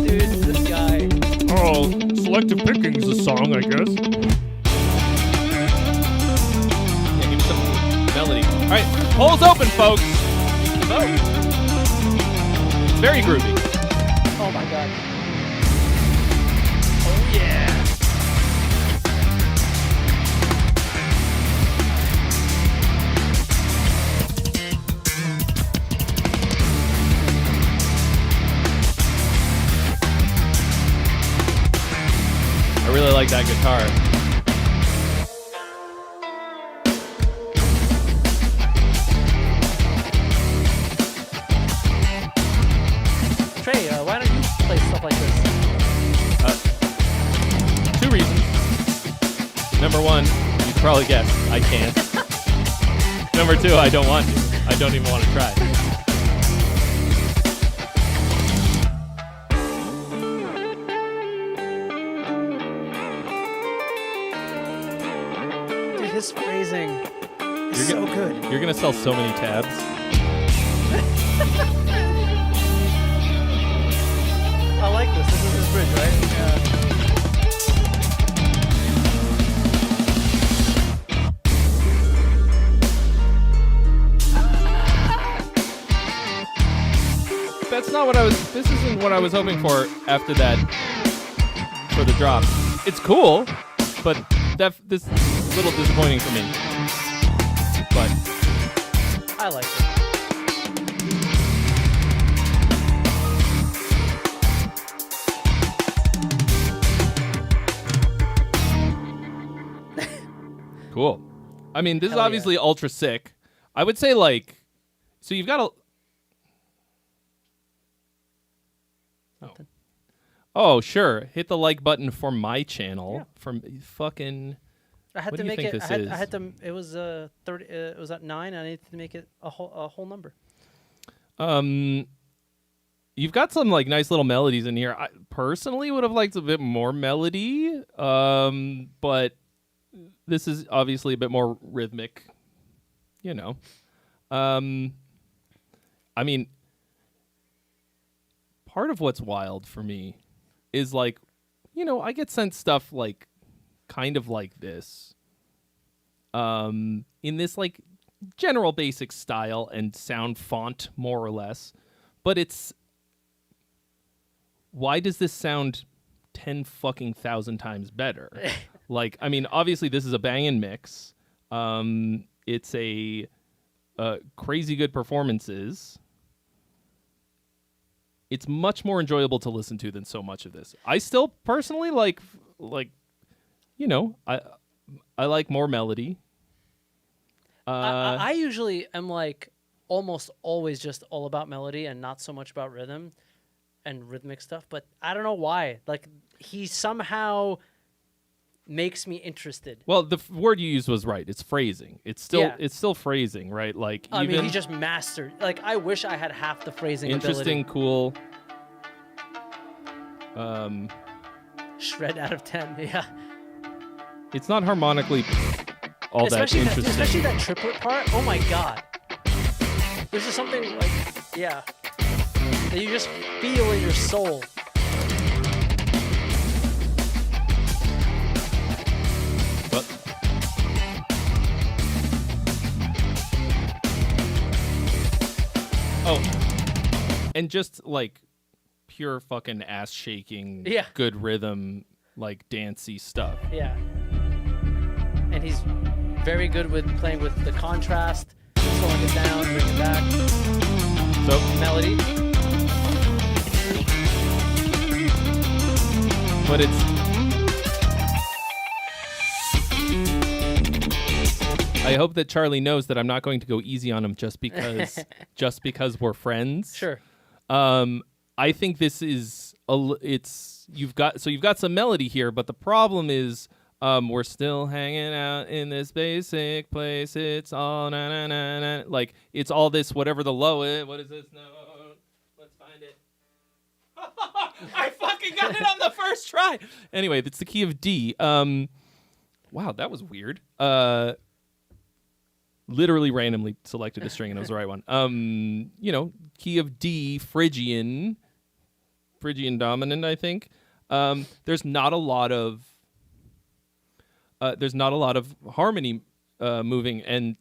Dude, this guy. Oh, selective picking's a song, I guess. Yeah, give me some melody. All right, polls open, folks. Vote. It's very groovy. Oh my God. Oh yeah. I really like that guitar. Trey, why don't you play stuff like this? 2 reasons. Number 1, you can probably guess, I can't. Number 2, I don't want to. I don't even want to try. Dude, his phrasing is so good. You're gonna sell so many tabs. I like this. This is his bridge, right? Yeah. That's not what I was. This isn't what I was hoping for after that. For the drop, it's cool, but this is a little disappointing for me. But I like it. cool. I mean, this is Hell yeah. obviously ultra sick. I would say like, so you've got Nothing. Oh, sure. Hit the like button for my channel. From fucking. I had What to do you make think it. this I had is? to. It was 30. It was at 9. I needed to make it a whole number. You've got some like nice little melodies in here. I personally would have liked a bit more melody, but this is obviously a bit more rhythmic. You know, I mean, part of what's wild for me is like, I get sent stuff like kind of like this, in this like general basic style and sound font more or less, but it's. Why does this sound 10 fucking thousand times better? Like, I mean, obviously this is a bangin' mix. It's a crazy good performances. It's much more enjoyable to listen to than so much of this. I still personally like I like more melody. I usually am like almost always just all about melody and not so much about rhythm and rhythmic stuff, but I don't know why. Like, he somehow makes me interested. Well, the word you used was right. It's phrasing. It's still phrasing, right? Like, I even mean, he just mastered. Like, I wish I had half the phrasing interesting, ability. cool. Shred out of 10. Yeah. It's not harmonically all that interesting. Especially that triplet part. Oh my god. There's just something like, yeah, that you just feel in your soul. And just like pure fucking ass shaking, good rhythm, like dancey stuff. Yeah. And he's very good with playing with the contrast, slowing it down, bringing it back. So melody. But I hope that Charlie knows that I'm not going to go easy on him just because we're friends. Sure. I think this is you've got some melody here, but the problem is we're still hanging out in this basic place. It's all na na na na, like it's all this whatever the low is. What is this note? Let's find it. I fucking got it on the first try. Anyway, it's the key of D. Wow, that was weird. Literally randomly selected a string and it was the right one. Key of D, Phrygian dominant, I think. There's not a lot of harmony moving, and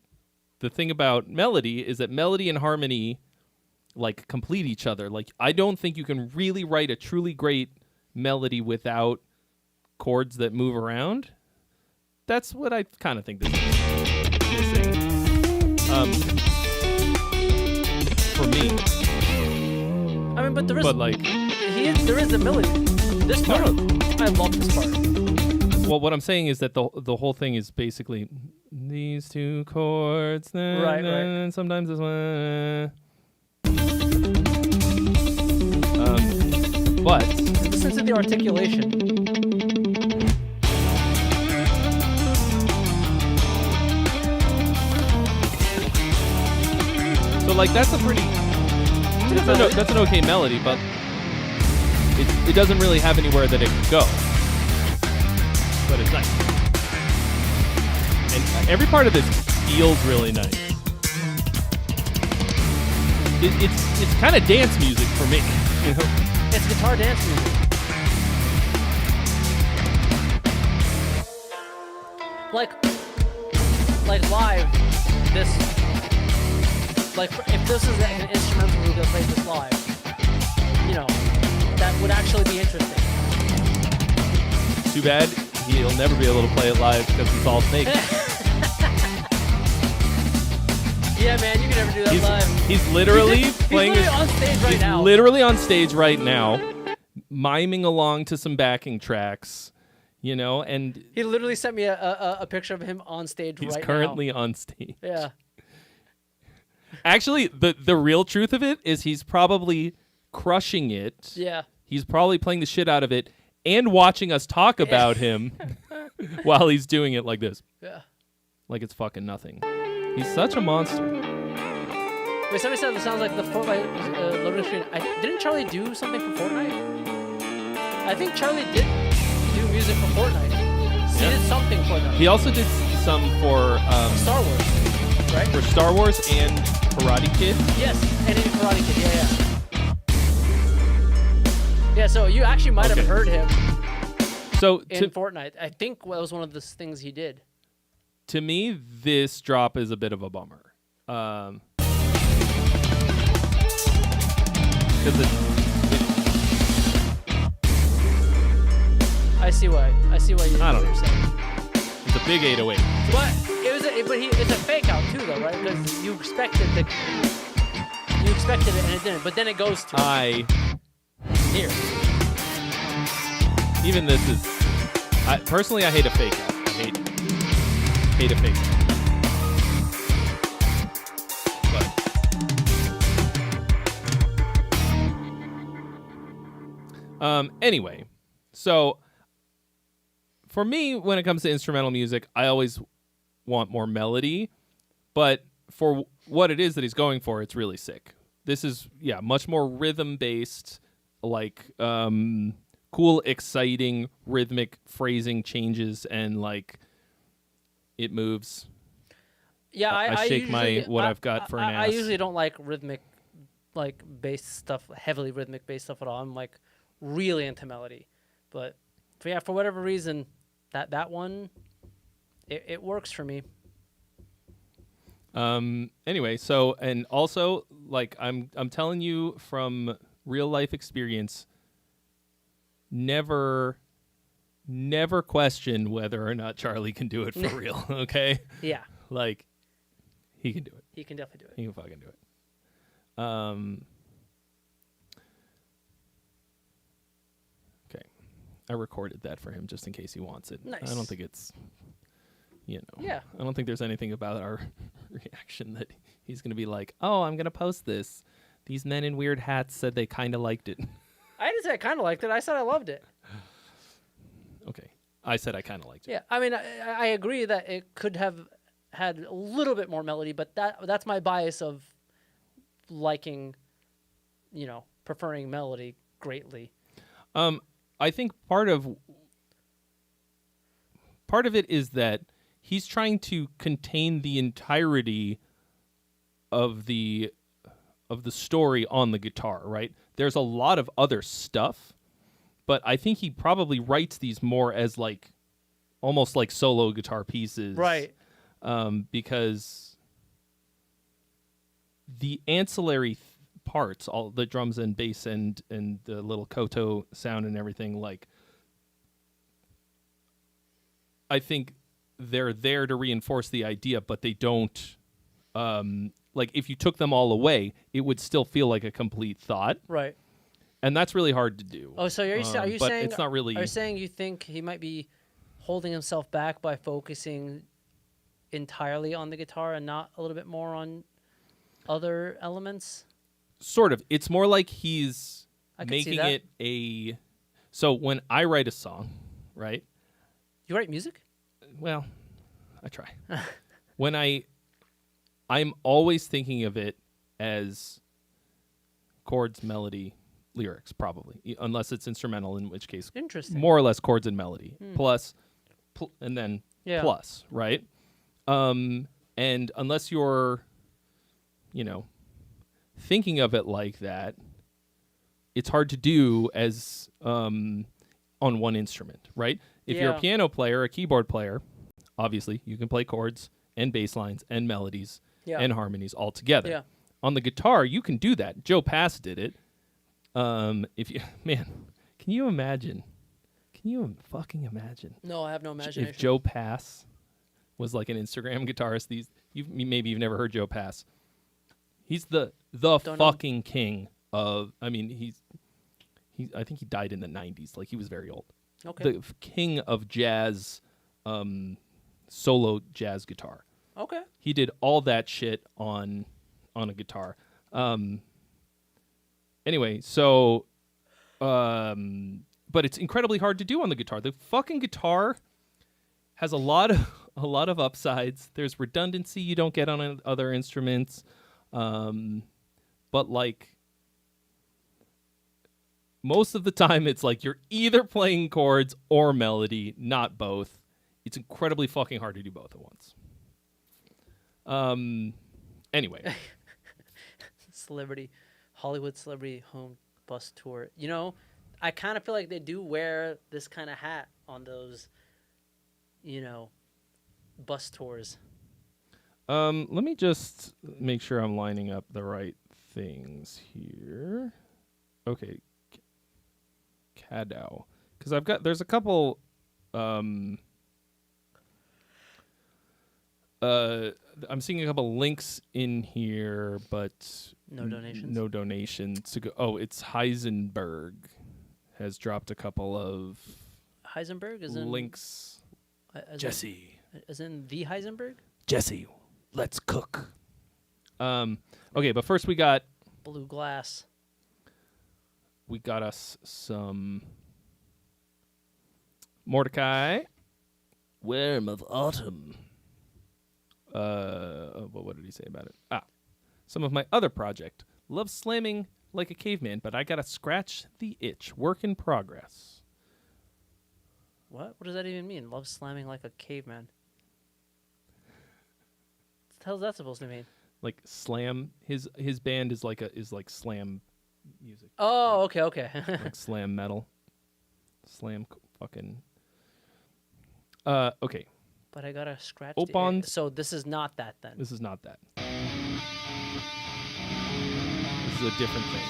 the thing about melody is that melody and harmony like complete each other. Like, I don't think you can really write a truly great melody without chords that move around. That's what I kind of think this is missing. For me. I mean, but there is there is a melody. This part, I love this part. Well, what I'm saying is that the whole thing is basically these two chords, right. And sometimes this one. But listen to the articulation. So like that's an okay melody, but it doesn't really have anywhere that it can go. But it's nice. And every part of this feels really nice. It's kind of dance music for me, you know? It's guitar dance music. Like live, this, like if this is an instrumental group that played this live, that would actually be interesting. Too bad he'll never be able to play it live because it's all fake. Yeah, man, you can never do that live. He's literally playing. He's literally on stage right now. Literally on stage right now, miming along to some backing tracks, and he literally sent me a picture of him on stage right now. He's currently on stage. Yeah. Actually, the real truth of it is he's probably crushing it. Yeah. he's probably playing the shit out of it and watching us talk about him while he's doing it like this. Yeah. Like it's fucking nothing. He's such a monster. Wait, somebody said it sounds like the Fortnite loading screen. Didn't Charlie do something for Fortnite? I think Charlie did do music for Fortnite. He did something for them. He also did some for Star Wars, right? For Star Wars and Karate Kid. Yes, and in Karate Kid, yeah. Yeah, so you actually might have heard him So in Fortnite. I think that was one of the things he did. To me, this drop is a bit of a bummer. Because I see why you're saying. It's a big 808. But it's a fake out too, though, right? Because you expected it and it didn't. But then it goes to here. Even this is. Personally, I hate a fake out. I hate a fake out. But anyway, so. For me, when it comes to instrumental music, I always want more melody, but for what it is that he's going for, it's really sick. This is, much more rhythm-based, like, cool, exciting, rhythmic phrasing changes, and, like, it moves. Yeah, I shake I've got for an ass. I usually don't like rhythmic, like, bass stuff, heavily rhythmic bass stuff at all. I'm, like, really into melody. But, for whatever reason... That one, it works for me. Anyway, so and also like I'm telling you from real life experience, never question whether or not Charlie can do it for real. Okay. Yeah. Like, he can do it. He can definitely do it. He can fucking do it. I recorded that for him just in case he wants it. Nice. I don't think it's, Yeah. I don't think there's anything about our reaction that he's going to be like, oh, I'm going to post this. These men in weird hats said they kind of liked it. I didn't say I kind of liked it. I said I loved it. Okay. I said I kind of liked it. Yeah. I mean, I agree that it could have had a little bit more melody, but that's my bias of liking, preferring melody greatly. I think part of it is that he's trying to contain the entirety of the story on the guitar, right? There's a lot of other stuff, but I think he probably writes these more as like almost like solo guitar pieces. Right. Because the ancillary parts, all the drums and bass and the little koto sound and everything, like I think they're there to reinforce the idea, but they don't like if you took them all away, it would still feel like a complete thought. Right. And that's really hard to do. Oh, so are you saying it's not really. Are you saying you think he might be holding himself back by focusing entirely on the guitar and not a little bit more on other elements? Sort of. It's more like he's I could see making that. it a. So when I write a song, right? You write music? Well, I try. When I'm always thinking of it as chords, melody, lyrics, probably, unless it's instrumental, in which case, Interesting. more or less chords and melody, and then plus, right? And unless you're, thinking of it like that, it's hard to do as on one instrument, right? If you're a piano player, a keyboard player, obviously you can play chords and bass lines and melodies and harmonies all together. Yeah. On the guitar, you can do that. Joe Pass did it. If you, man, can you imagine? Can you fucking imagine? No, I have no imagination. If Joe Pass was like an Instagram guitarist, maybe you've never heard Joe Pass. He's the fucking king of. I mean, I think he died in the 90s. Like, he was very old. Okay. The king of jazz, solo jazz guitar. Okay. He did all that shit on a guitar. Anyway, so But it's incredibly hard to do on the guitar. The fucking guitar has a lot of upsides. There's redundancy you don't get on other instruments. But like most of the time it's like you're either playing chords or melody, not both. It's incredibly fucking hard to do both at once. Anyway. Hollywood celebrity home bus tour. You know, I kind of feel like they do wear this kind of hat on those, you know, bus tours. Let me just make sure I'm lining up the right things here. Okay. Cadow. Because there's a couple, I'm seeing a couple links in here, but No donations. No donations to go. Oh, it's Heisenberg has dropped a couple of Heisenberg is in links. Jesse is in the Heisenberg. Jesse, let's cook. Okay, but first we got Blue Glass. We got us some Mordecai, Worm of Autumn. What did he say about it? Some of my other project. Love slamming like a caveman, but I gotta scratch the itch. Work in progress. What? What does that even mean? Love slamming like a caveman. What the hell is that supposed to mean? Like slam. His band is like slam music. Oh, okay. Like slam metal. Slam fucking. Okay. But I gotta scratch. Opons. So this is not that then. This is not that. This is a different thing.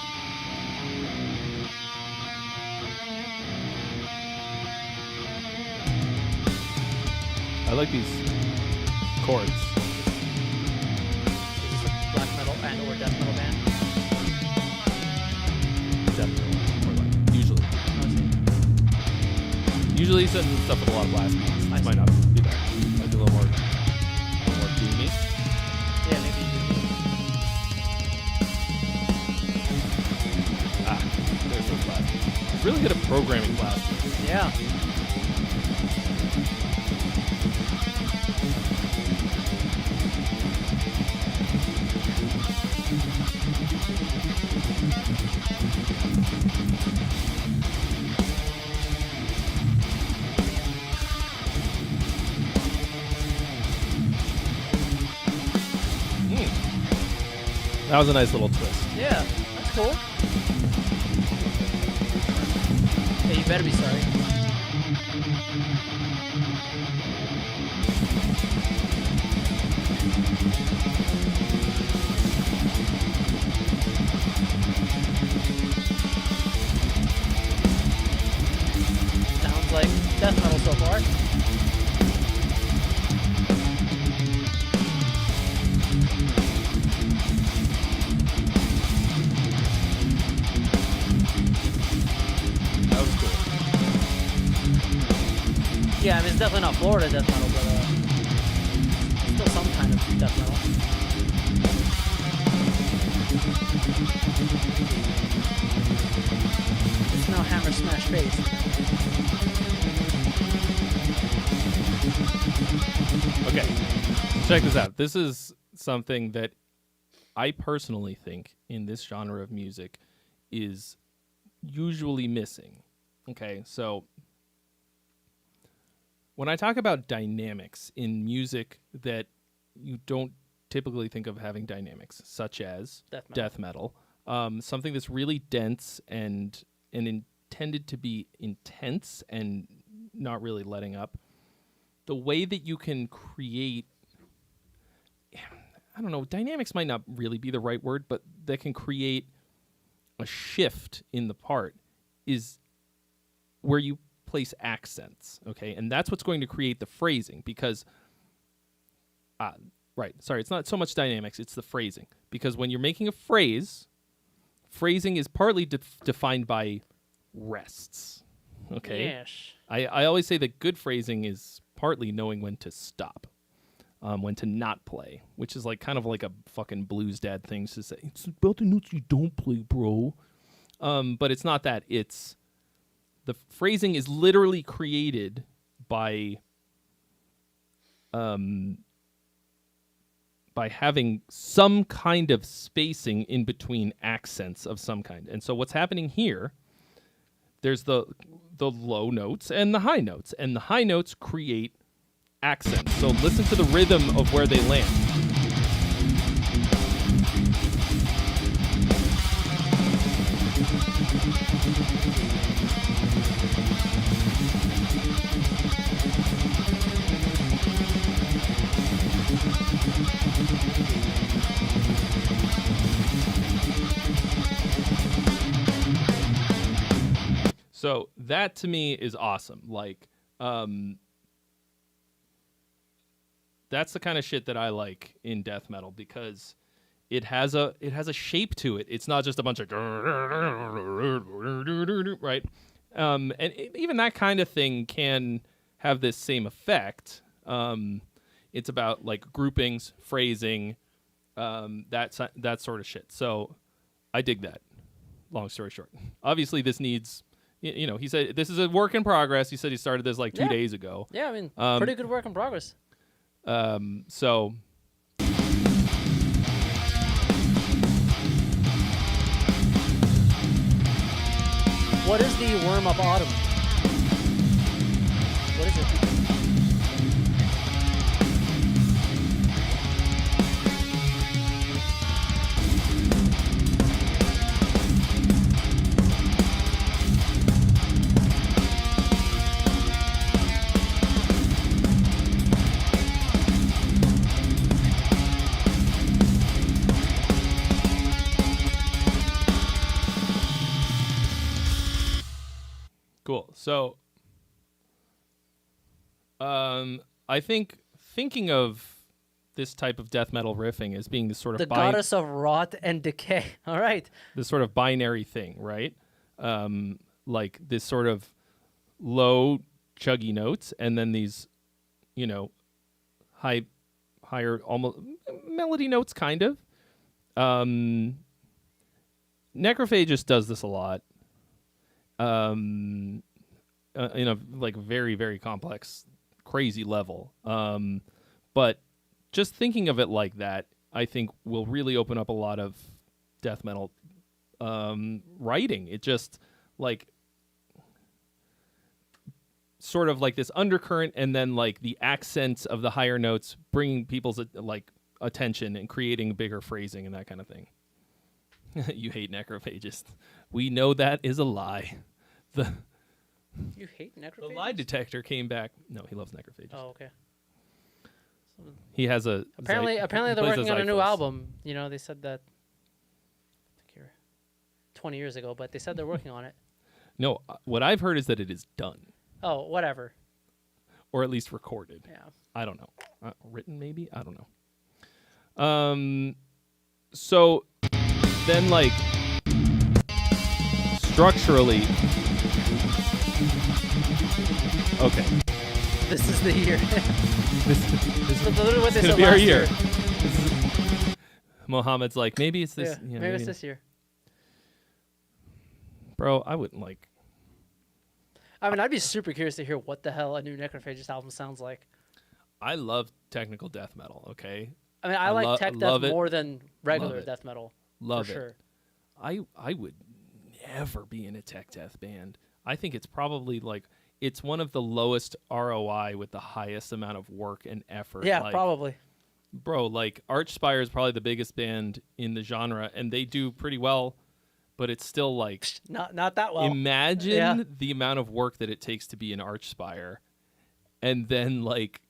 I like these chords. Is this a black metal and or death metal band? Definitely. Or like, usually he sends stuff with a lot of blast beats. This might not be that. Might be a little more doomy. Yeah, maybe you There's those blast beats. He's really good at programming blast beats. Yeah. That was a nice little twist. Yeah, that's cool. Hey, you better be sorry. Sounds like death metal so far. That was cool. Yeah, I mean, it's definitely not Florida death metal, but still some kind of death metal. It's no hammer smash bass. Okay, check this out. This is something that I personally think in this genre of music is usually missing. Okay, so when I talk about dynamics in music that you don't typically think of having dynamics, such as death metal, something that's really dense and intended to be intense and not really letting up, the way that you can create, I don't know, dynamics might not really be the right word, but that can create a shift in the part is where you place accents, okay? And that's what's going to create the phrasing because, it's not so much dynamics, it's the phrasing. Because when you're making a phrase, phrasing is partly defined by rests, okay? Yes. I always say that good phrasing is partly knowing when to stop, when to not play, which is like kind of like a fucking blues dad thing to say. It's about the notes you don't play, bro. But it's not that. It's the phrasing is literally created by having some kind of spacing in between accents of some kind. And so what's happening here, there's the low notes and the high notes, and the high notes create accents. So listen to the rhythm of where they land. So that to me is awesome. Like, that's the kind of shit that I like in death metal because it has a shape to it. It's not just a bunch of right. And even that kind of thing can have this same effect. It's about like groupings, phrasing, that sort of shit. So I dig that. Long story short, obviously this needs. You know, he said this is a work in progress. He said he started this like 2 days ago. Yeah, I mean, pretty good work in progress. So what is the Worm Up Autumn? What is it? cool. So, I think thinking of this type of death metal riffing as being this sort of The goddess of rot and decay. All right. this sort of binary thing, right? Like this sort of low chuggy notes, and then these, you know, higher almost melody notes, kind of. Necrophagist does this a lot. In a like very, very complex, crazy level. But just thinking of it like that, I think will really open up a lot of death metal writing. It just like sort of like this undercurrent, and then like the accents of the higher notes bringing people's like attention and creating bigger phrasing and that kind of thing. You hate Necrophagist. We know that is a lie. You hate The Necrophagist? lie detector came back. No, he loves Necrophagist. Oh, okay. He has a Apparently they're working on a new album. You know, they said that I think here 20 years ago, but they said they're working on it. No, what I've heard is that it is done, Oh, whatever. or at least recorded. Yeah. I don't know. Written maybe? I don't know. So then like structurally, okay. This is the year. This That's literally what they gonna said be our last year. Mohammed's like, maybe it's this. Yeah, yeah, maybe it's this year. Bro, I wouldn't like. I mean, I'd be super curious to hear what the hell a new Necrophagist album sounds like. I love technical death metal. Okay, I mean, I like tech love death it. more than regular it. death metal. Love for it. sure. I would never be in a tech death band. I think it's probably like it's one of the lowest ROI with the highest amount of work and effort. Yeah, like, probably. Bro, like Archspire is probably the biggest band in the genre, and they do pretty well, but it's still like Not that well. imagine Yeah. the amount of work that it takes to be an Archspire, and then like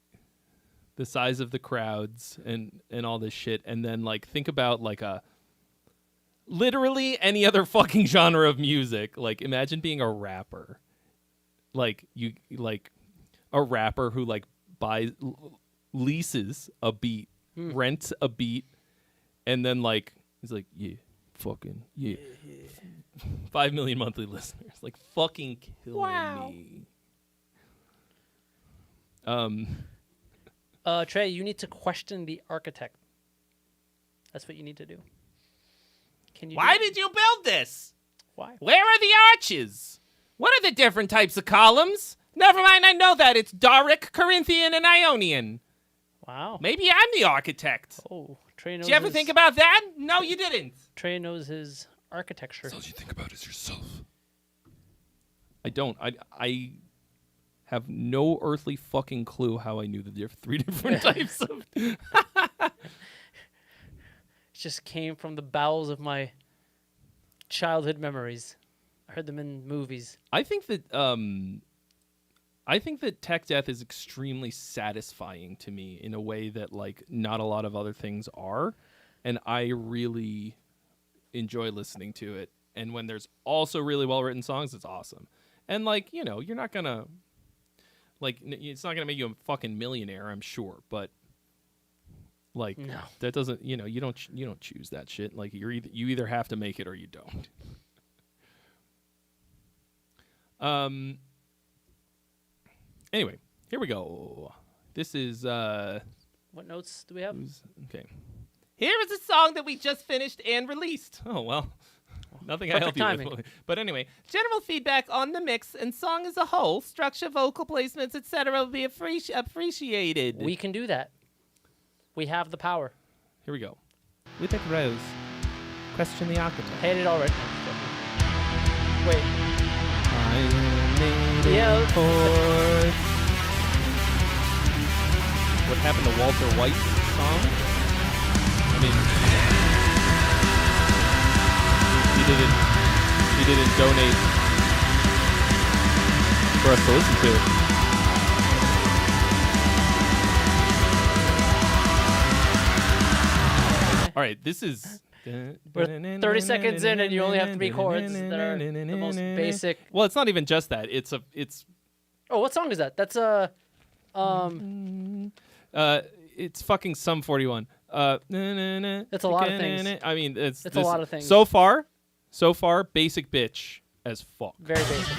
the size of the crowds and all this shit, and then like think about like a literally any other fucking genre of music. Like imagine being a rapper, like you like a rapper who like leases a beat, rents a beat, and then like he's like, yeah, fucking yeah. 5 million monthly listeners, like fucking killing me. Trey, you need to question the architect. That's what you need to do. Can you? Why did you build this? Why? Where are the arches? What are the different types of columns? Never mind, I know that. It's Doric, Corinthian, and Ionian. Wow. Maybe I'm the architect. Oh, Trey knows Did you ever think about that? No, you didn't. Trey knows his architecture. All you think about is yourself. I don't. I have no earthly fucking clue how I knew the three different types of. It just came from the bowels of my childhood memories. I heard them in movies. I think that tech death is extremely satisfying to me in a way that like not a lot of other things are, and I really enjoy listening to it. And when there's also really well written songs, it's awesome. And like, you know, you're not gonna like it's not gonna make you a fucking millionaire, I'm sure, but like No. that doesn't, you know, you don't choose that shit. Like you either have to make it or you don't. Anyway, here we go. This is What notes do we have? okay. Here is a song that we just finished and released. Oh well, nothing I help Perfect you timing. with. But anyway, General feedback on the mix and song as a whole, structure, vocal placements, etc. will be appreciated. We can do that. We have the power. here we go. We take Rose. Question the architect. Hate it already. Wait. Yeah. What happened to Walter White's song? I mean, he didn't donate for us to listen to. All right, this is. We're 30 seconds in and you only have 3 chords that are the most basic. Well, it's not even just that. It's Oh, what song is that? That's it's fucking Sum 41. It's a lot of things. I mean, it's a lot of things. So far, basic bitch as fuck. very basic.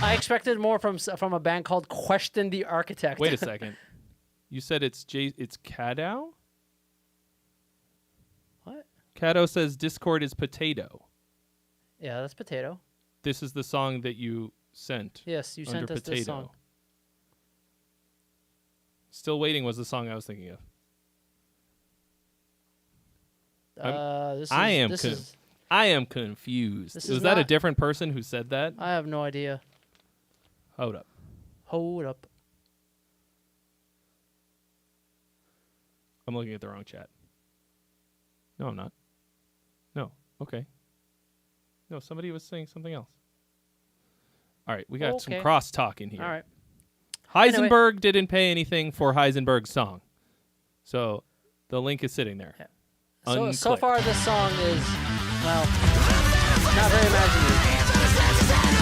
I expected more from a band called Question the Architect. Wait a second. You said it's Cadow? What? Cadow says Discord is potato. Yeah, that's Potato. This is the song that you sent. Yes, you under sent us potato. this song. Still Waiting was the song I was thinking of. I am confused. This is Was that a not- different person who said that? I have no idea. Hold up. Hold up. I'm looking at the wrong chat. No, I'm not. No. Okay. No, somebody was saying something else. All right, we got some Okay. crosstalk in here. All right. Heisenberg didn't pay anything for Heisenberg's song. So the link is sitting there. So Unclicked. far, this song is, well, not very imaginative.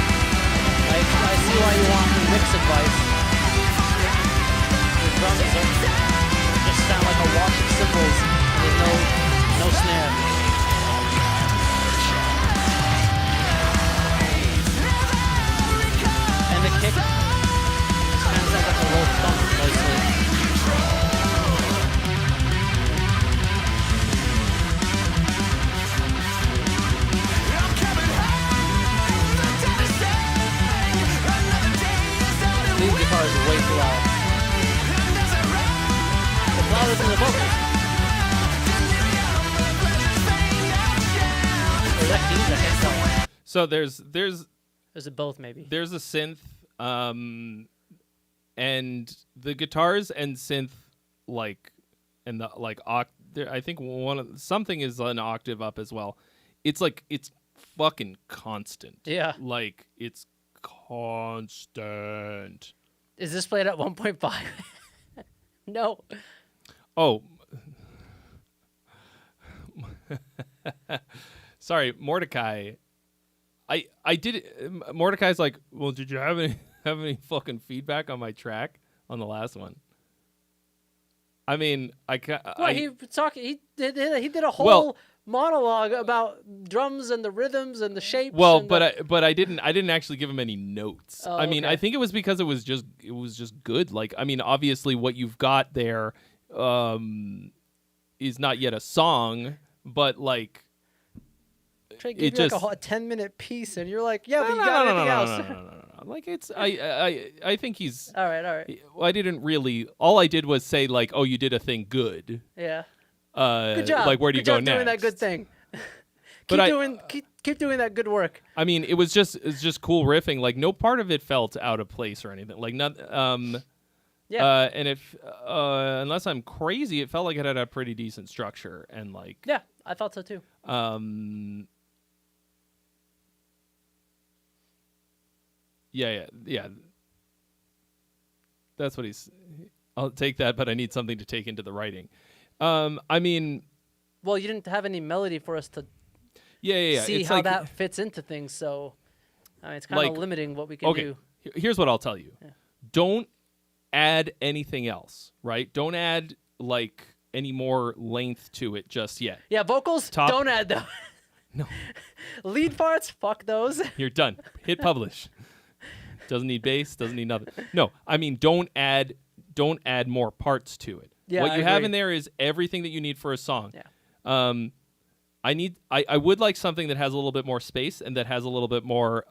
I see why you want mix advice. The drums just sound like a wash of cymbals. There's no snare. And the kick just kind of sounds like a low thump mostly. Lead guitar is way too loud. It's louder than the vocals. Or is that keys? I can't tell. So there's Is it both, maybe? there's a synth, and the guitars and synth and the I think something is an octave up as well. It's fucking constant. Yeah. Like it's constant. Is this played at 1.5? No. Oh. Sorry, Mordecai. I did it. Mordecai's like, well, did you have any fucking feedback on my track on the last one? I mean, Well, he did a whole Well- monologue about drums and the rhythms and the shapes. Well, and but I didn't actually give him any notes. Oh, I mean, okay. I think it was because it was just good. Like, I mean, obviously what you've got there is not yet a song, but like Trey it gave you like just a 10-minute piece, and you're like, yeah, but you got anything else. no. Like it's I think he's All right. I didn't really. All I did was say like, oh, you did a thing good. Yeah. Good job. Like, where do you Good go job next? doing that good thing. But keep doing that good work. I mean, it's just cool riffing. Like, no part of it felt out of place or anything. Like, not Yeah. and if unless I'm crazy, it felt like it had a pretty decent structure and like Yeah, I thought so too. Yeah. That's what he's. I'll take that, but I need something to take into the writing. I mean, Well, you didn't have any melody for us to yeah. see It's how like, that fits into things, so I mean, it's kind of Like, limiting what we can do. Here's what I'll tell you. Don't add anything else, right? Don't add like any more length to it just yet. Yeah, vocals, Top- don't add those. No. Lead parts, fuck those. You're done. Hit publish. Doesn't need bass, doesn't need nothing. No, I mean don't add more parts to it. Yeah, what I you have agree. in there is everything that you need for a song. Yeah. I would like something that has a little bit more space and that has a little bit more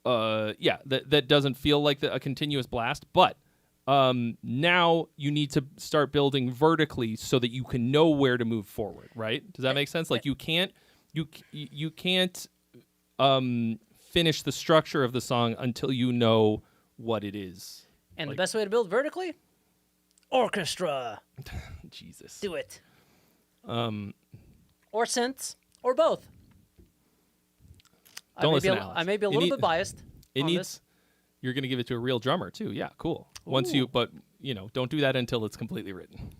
that doesn't feel like a continuous blast, but now you need to start building vertically so that you can know where to move forward, right? Does that make sense? Like you can't finish the structure of the song until you know what it is. And Like- the best way to build vertically? Orchestra. Jesus. Do it. Or synths, or both. Don't listen to I Alex. may be a You little need- bit biased. It on needs. this. You're gonna give it to a real drummer too. Yeah, cool. But don't do that until it's completely written.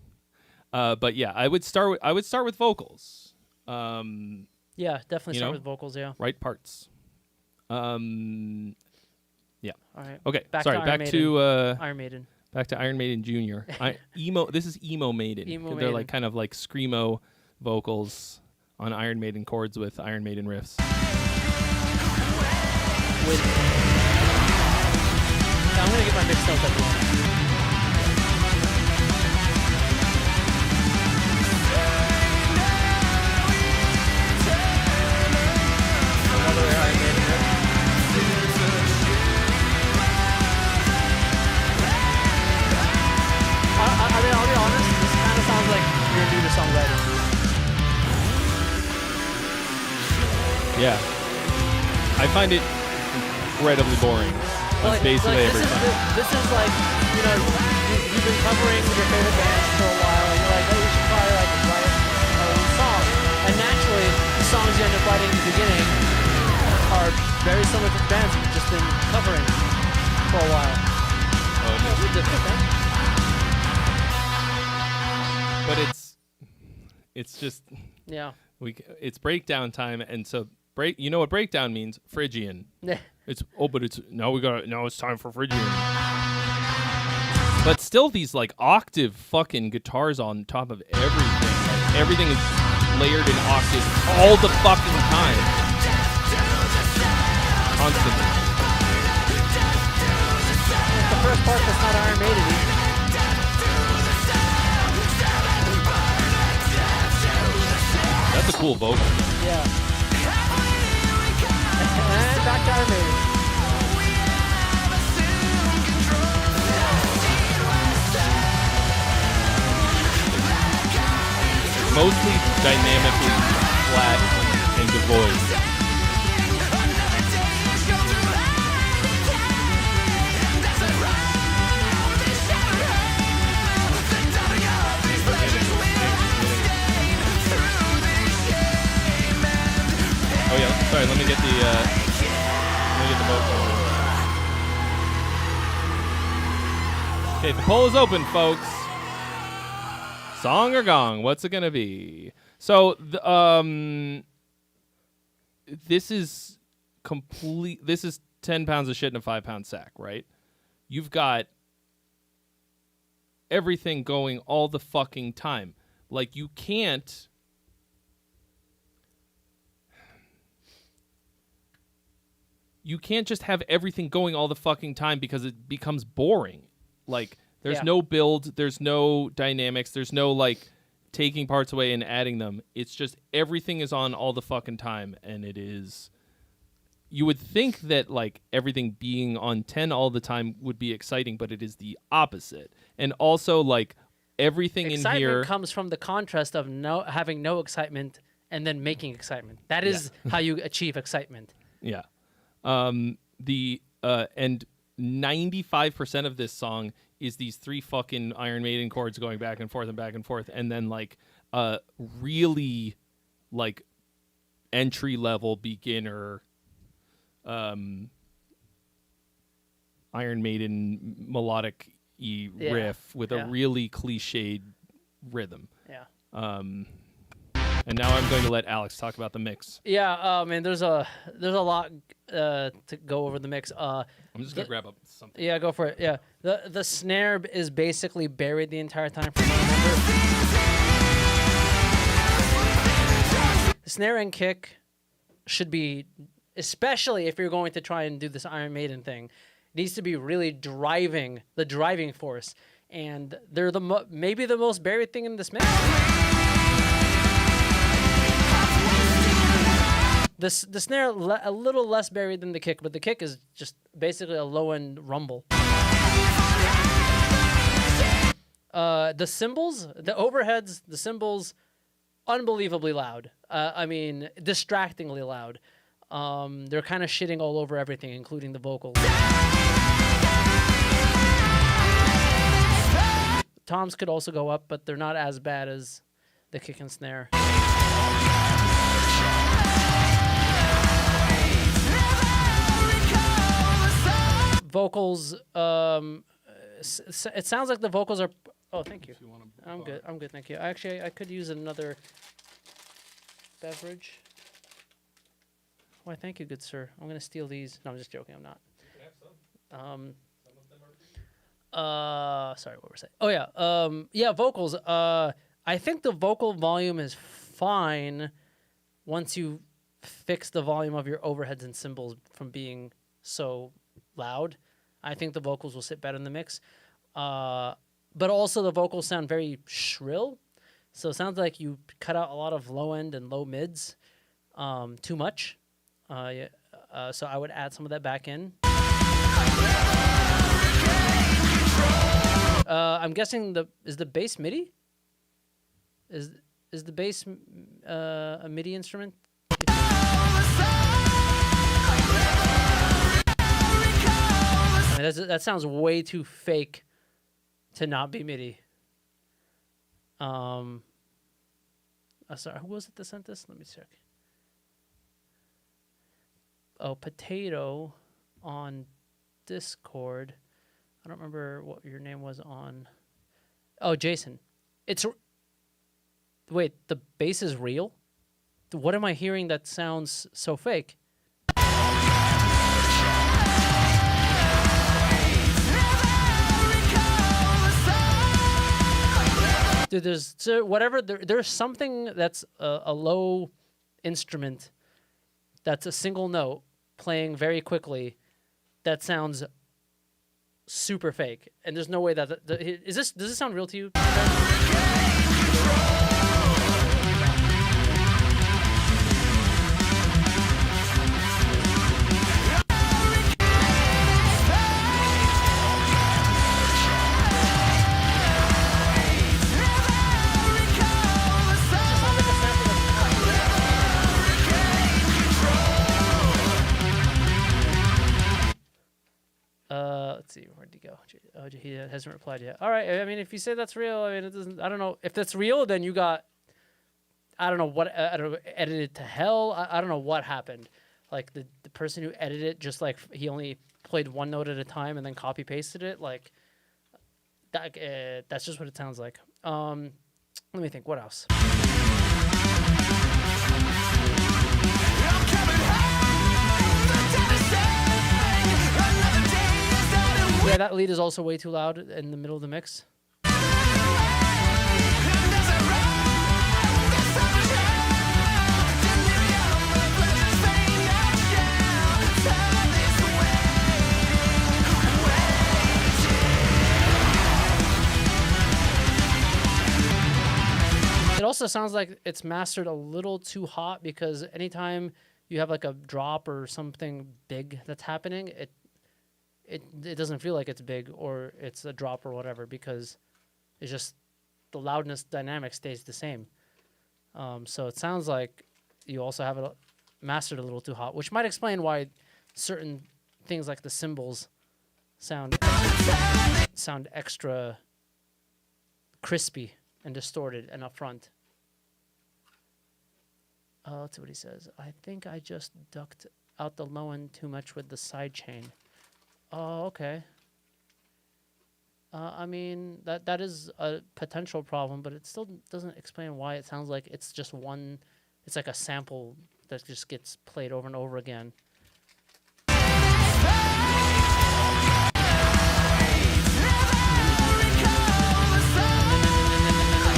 But yeah, I would start with vocals. Yeah, definitely You start know? with vocals. Yeah. Right parts. Yeah. All right. Okay. Back Sorry. to Iron Back Maiden. to Iron Maiden. back to Iron Maiden Jr. Emo. This is emo Maiden. Emo They're Maiden. like kind of like screamo vocals on Iron Maiden chords with Iron Maiden riffs. I'm gonna get my mixed notes at the end. Another Iron Maiden riff. I mean, I'll be honest. This kind of sounds like you're a new songwriter. Yeah. I find it incredibly boring. On basically every time. This is like, you've been covering your favorite bands for a while, and you're like, oh, we should probably like write our own song. And naturally, the songs you end up writing in the beginning are very similar to the bands you've just been covering for a while. Oh, no. It's different, man. But it's just Yeah. it's breakdown time, and so you know what breakdown means? Phrygian. Yeah. But now it's time for Phrygian. But still, these like octave fucking guitars on top of everything. Like, everything is layered in octaves all the fucking time, constantly. It's the first part that's not Iron Maiden. That's a cool vocal. Yeah. And back to Iron Maiden. Mostly dynamically flat and devoid. Oh yeah, sorry. Let me get the vocal. Okay, the poll is open, folks. Song or gong? What's it gonna be? So, this is complete. This is 10 pounds of shit in a 5-pound sack, right? You've got everything going all the fucking time. Like, you can't just have everything going all the fucking time because it becomes boring. Like, there's no build, there's no dynamics, there's no, like, taking parts away and adding them. It's just everything is on all the fucking time, and it is... You would think that, like, everything being on 10 all the time would be exciting, but it is the opposite. And also, like, everything in here... Excitement comes from the contrast of having no excitement and then making excitement. That is how you achieve excitement. Yeah. And 95% of this song is these 3 fucking Iron Maiden chords going back and forth, and then, like, really, like, entry-level beginner Iron Maiden melodic riff with a really cliched rhythm. Yeah. And now I'm going to let Alex talk about the mix. Yeah, man, there's a lot to go over the mix. I'm just gonna grab up something. Yeah, go for it. Yeah, the snare is basically buried the entire time. From what I remember. The snare and kick should be, especially if you're going to try and do this Iron Maiden thing, needs to be really driving force, and they're maybe the most buried thing in this mix. The snare a little less buried than the kick, but the kick is just basically a low end rumble. The cymbals, the overheads, the cymbals, unbelievably loud. I mean, distractingly loud. They're kind of shitting all over everything, including the vocals. Toms could also go up, but they're not as bad as the kick and snare. Vocals, it sounds like the vocals are... Oh, thank you. I'm good, thank you. Actually, I could use another beverage. Why, thank you, good sir. I'm going to steal these. No, I'm just joking, I'm not. Sorry, what were we saying? Oh, yeah. Vocals. I think the vocal volume is fine once you fix the volume of your overheads and cymbals from being so loud. I think the vocals will sit better in the mix. But also the vocals sound very shrill. So it sounds like you cut out a lot of low end and low mids too much. So I would add some of that back in. I'm guessing is the bass MIDI? Is the bass a MIDI instrument? I mean, that sounds way too fake to not be MIDI. Sorry, who was it that sent this? Let me check. Oh, Potato on Discord. I don't remember what your name was on. Oh, Jason. Wait, the bass is real? What am I hearing that sounds so fake? Dude, there's something that's a low instrument that's a single note playing very quickly that sounds super fake, and there's no way does this sound real to you? Let's see, where'd he go? Oh, he hasn't replied yet. All right, I mean, if you say that's real, I mean, it doesn't. I don't know if that's real. Then you got, I don't know what, I don't know, edited to hell. I don't know what happened. Like the person who edited it, just like he only played one note at a time and then copy pasted it. Like that. That's just what it sounds like. Let me think. What else? Yeah, that lead is also way too loud in the middle of the mix. also sounds like it's mastered a little too hot because anytime you have like a drop or something big that's happening, it doesn't feel like it's big or it's a drop or whatever because it's just the loudness dynamic stays the same. So it sounds like you also have it mastered a little too hot, which might explain why certain things like the cymbals sound extra crispy and distorted and upfront. Let's see what he says. I think I just ducked out the low end too much with the side chain. Oh, okay. I mean, that is a potential problem, but it still doesn't explain why it sounds like it's just one. It's like a sample that just gets played over and over again.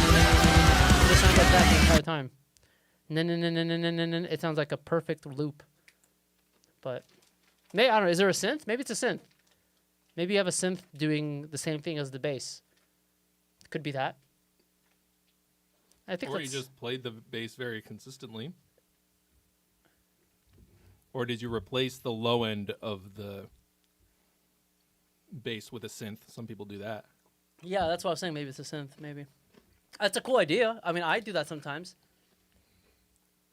It sounds like that the entire time. It sounds like a perfect loop. But maybe, I don't know, is there a synth? Maybe it's a synth. Maybe you have a synth doing the same thing as the bass. Could be that. I think Or you that's just played the bass very consistently. Or did you replace the low end of the bass with a synth? Some people do that. yeah, that's what I was saying. Maybe it's a synth. Maybe that's a cool idea. I mean, I do that sometimes,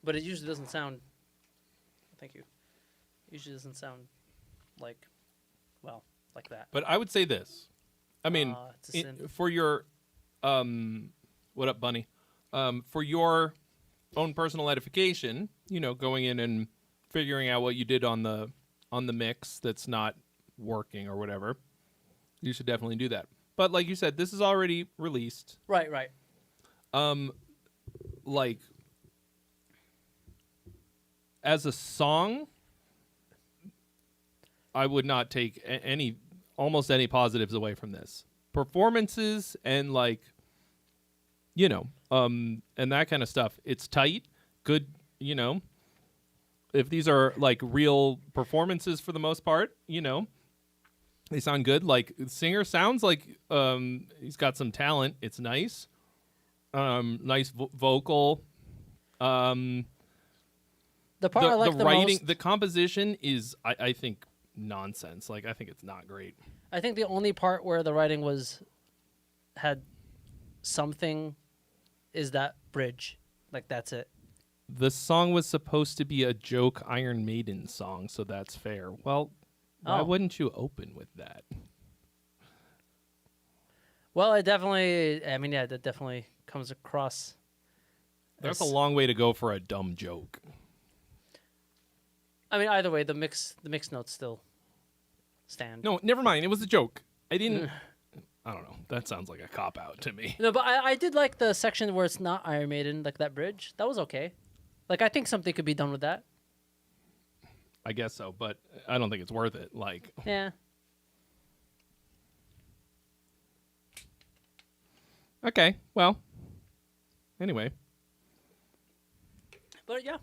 but it usually doesn't sound. Thank you. Usually doesn't sound like, well, like that. But I would say this. I mean, It's a synth. for your, what up, Bunny? For your own personal edification, you know, going in and figuring out what you did on the mix that's not working or whatever, you should definitely do that. But like you said, this is already released. Right, right. Like, as a song, I would not take almost any positives away from this. Performances and like, you know, and that kind of stuff. It's tight, good, you know. If these are like real performances for the most part, you know, they sound good. Like the singer sounds like he's got some talent. It's nice. Nice vocal. The part I like the writing, most. the composition is, I think, nonsense. Like, I think it's not great. I think the only part where the writing had something is that bridge. Like, that's it. The song was supposed to be a joke Iron Maiden song, so that's fair. Well, why Oh. wouldn't you open with that? Well, that definitely comes across. That's a as- long way to go for a dumb joke. I mean, either way, the mix notes still stand. No, never mind. It was a joke. I didn't. I don't know. That sounds like a cop out to me. No, but I did like the section where it's not Iron Maiden, like that bridge. That was okay. Like, I think something could be done with that. I guess so, but I don't think it's worth it. Like, Yeah. okay, well, anyway. But yeah.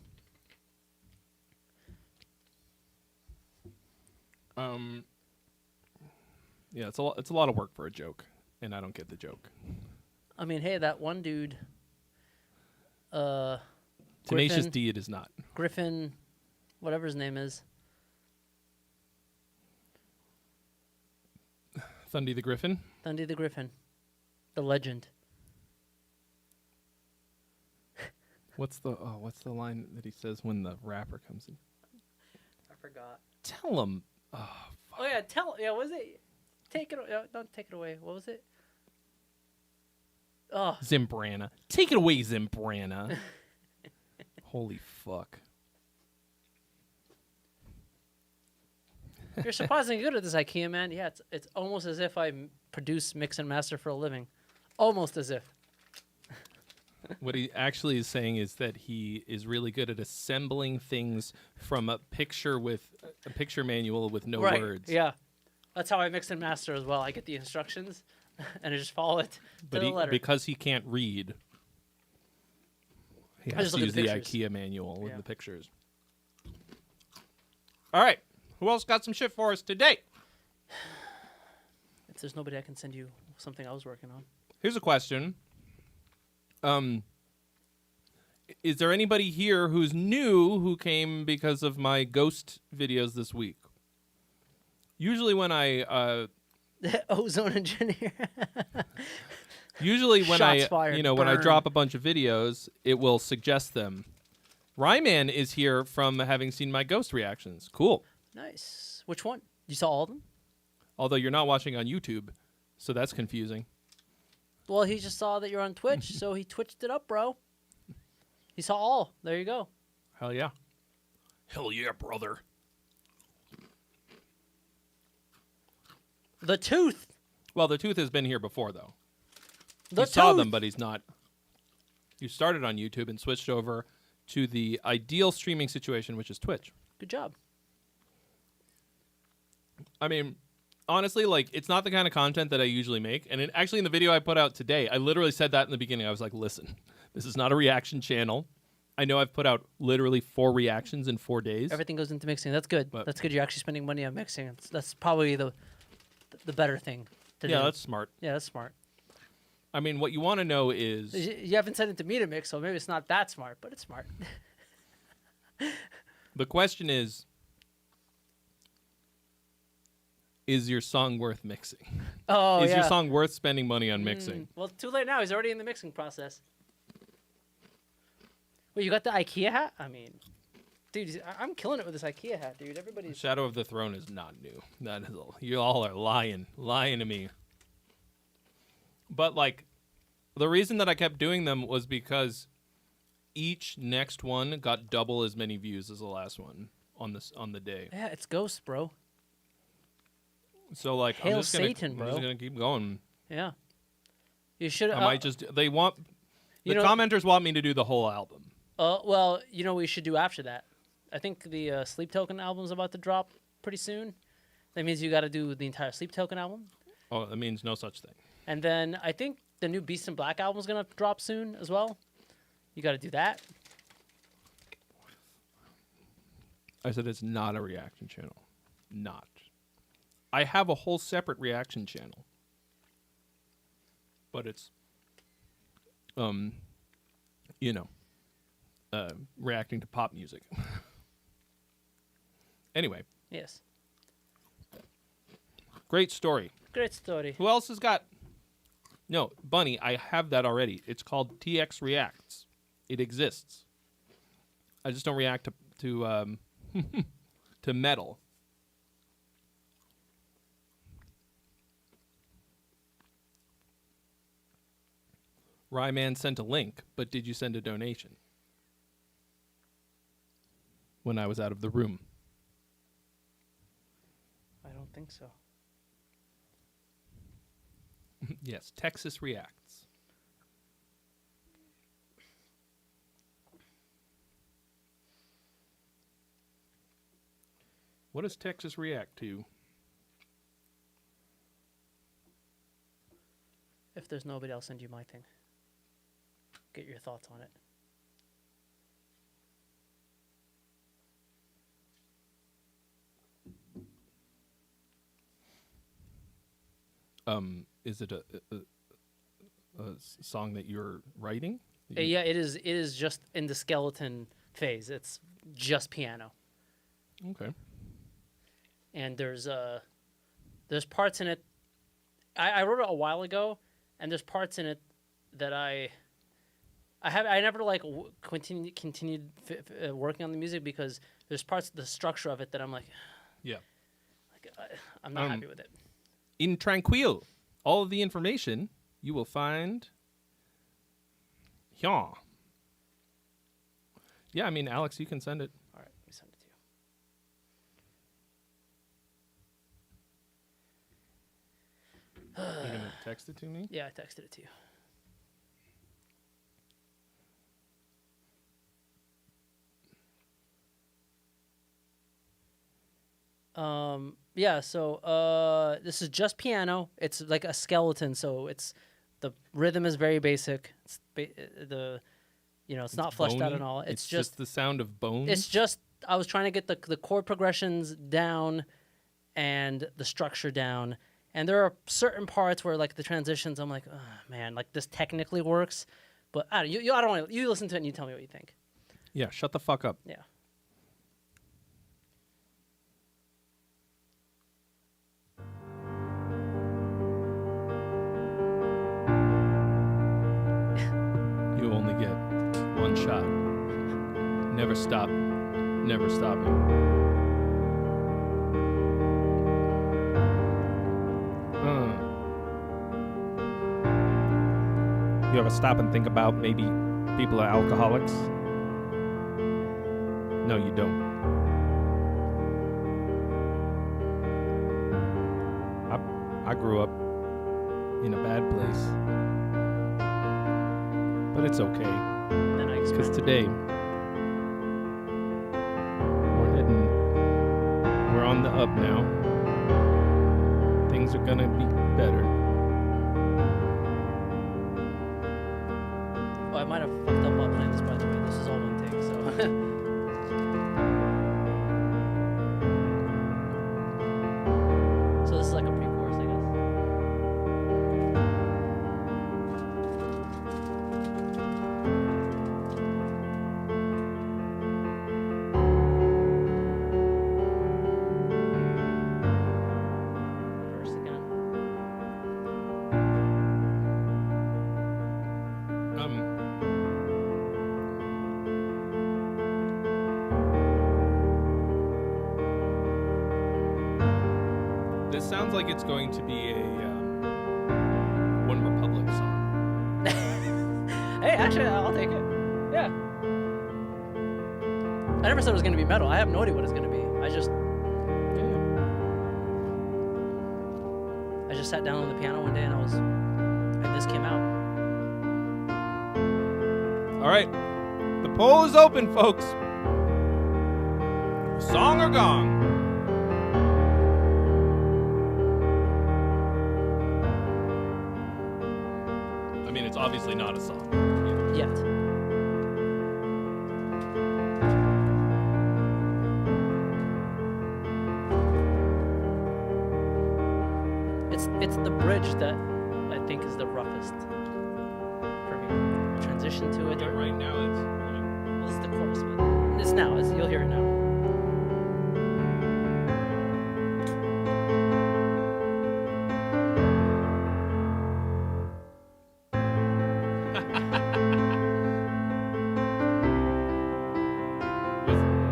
Yeah, it's a lot of work for a joke, and I don't get the joke. I mean, hey, that one dude. Tenacious Griffin, D, it is not. Griffin, whatever his name is. Thundy the Griffin. Thundy the Griffin. The legend. What's the line that he says when the rapper comes in? I forgot. Tell him. Oh yeah, what was it? Take it. Don't take it away. What was it? Oh, Zimbrana. Take it away, Zimbrana. Holy fuck. you're surprisingly good at this, IKEA man. Yeah, it's almost as if I produce, mix, and master for a living. Almost as if. What he actually is saying is that he is really good at assembling things from a picture manual with no Right. words. Yeah, that's how I mix and master as well. I get the instructions, and I just follow it to the letter. Because he can't read, he I has just to look use at the the pictures. IKEA manual with Yeah. the pictures. All right. Who else got some shit for us today? If there's nobody, I can send you something I was working on. Here's a question. is there anybody here who's new who came because of my ghost videos this week? Usually when I Ozone engineer. usually when Shots I fired. when I Burn. drop a bunch of videos, it will suggest them. Ryman is here from having seen my ghost reactions. Cool. Nice. Which one? You saw all of them? Although you're not watching on YouTube, so that's confusing. Well, he just saw that you're on Twitch, so he twitched it up, bro. He saw all. There you go. Hell yeah. Hell yeah, brother. The tooth. Well, the tooth has been here before, though. The He saw tooth. them, but he's not. You started on YouTube and switched over to the ideal streaming situation, which is Twitch. Good job. I mean, honestly, like, it's not the kind of content that I usually make. And actually, in the video I put out today, I literally said that in the beginning. I was like, listen, this is not a reaction channel. I know I've put out literally 4 reactions in 4 days. Everything goes into mixing. That's good. But- That's good. You're actually spending money on mixing. That's probably the better thing to do. Yeah, that's smart. Yeah, that's smart. I mean, what you want to know is... You haven't sent it to me to mix, so maybe it's not that smart, but it's smart. The question is your song worth mixing? Oh, Is yeah. your song worth spending money on mixing? Well, too late now. He's already in the mixing process. Wait, you got the IKEA hat? I mean, dude, I'm killing it with this IKEA hat, dude. Everybody's... Shadow of the Throne is not new. That is you all are lying to me. But like, the reason that I kept doing them was because each next one got double as many views as the last one on the day. Yeah, it's Ghost, bro. So like, Hail I'm just gonna, Satan, I'm bro. just gonna keep going. Yeah. You should... I might just. They want. you The know- commenters want me to do the whole album. Well, you know what we should do after that? I think the Sleep Token album's about to drop pretty soon. That means you got to do the entire Sleep Token album. Oh, that means no such thing. And then I think the new Beast in Black album's going to drop soon as well. You got to do that. I said it's not a reaction channel. Not. I have a whole separate reaction channel. But it's reacting to pop music. Anyway, Yes. great story. Great story. Who else has got... No, Bunny, I have that already. It's called TX Reacts. It exists. I just don't react to to metal. Ryman sent a link, but did you send a donation? When I was out of the room. I don't think so. Yes, Texas Reacts. What does Texas react to? If there's nobody, I'll send you my thing. Get your thoughts on it. Is it a song that you're writing? Yeah, it is. It is just in the skeleton phase. It's just piano, Okay. and there's parts in it. I wrote it a while ago, and there's parts in it that I never like continued working on the music because there's parts of the structure of it that I'm like, Yeah. I'm not happy with it. In Tranquil, all of the information you will find here. Yeah, I mean, Alex, you can send it. All right, let me send it to you. You're gonna text it to me? Yeah, I texted it to you. Yeah, so this is just piano. It's like a skeleton, so it's the rhythm is very basic. It's it's not fleshed out Bony? at all. It's just the sound of bones. it's just I was trying to get the chord progressions down and the structure down. And there are certain parts where like the transitions I'm like, oh, man, like this technically works, But I don't want to. You listen to it and you tell me what you think. Yeah, shut the fuck up. Yeah. You only get one shot. Never stop. Never stopping. You ever stop and think about maybe people are alcoholics? No, you don't. I grew up in a bad place. But it's okay. Then I Because expand. today, we're on the up now. Things are gonna be better. Oh, I might have fucked up while playing this, by the way. This is all one take, so. So this is like a pre-chorus, I guess. Verse again. This sounds like it's going to be a One Republic song. Hey, actually, I'll take it. Yeah. I never said it was gonna be metal. I have no idea what it's gonna be. I just sat down on the piano one day and this came out. All right. The poll is open, folks. Song or gong? I mean, it's obviously not a song. Yet. It's the bridge that I think is the roughest for me. The transition to it. Right now, it's Well, it's the chorus, but it's now. You'll hear it now.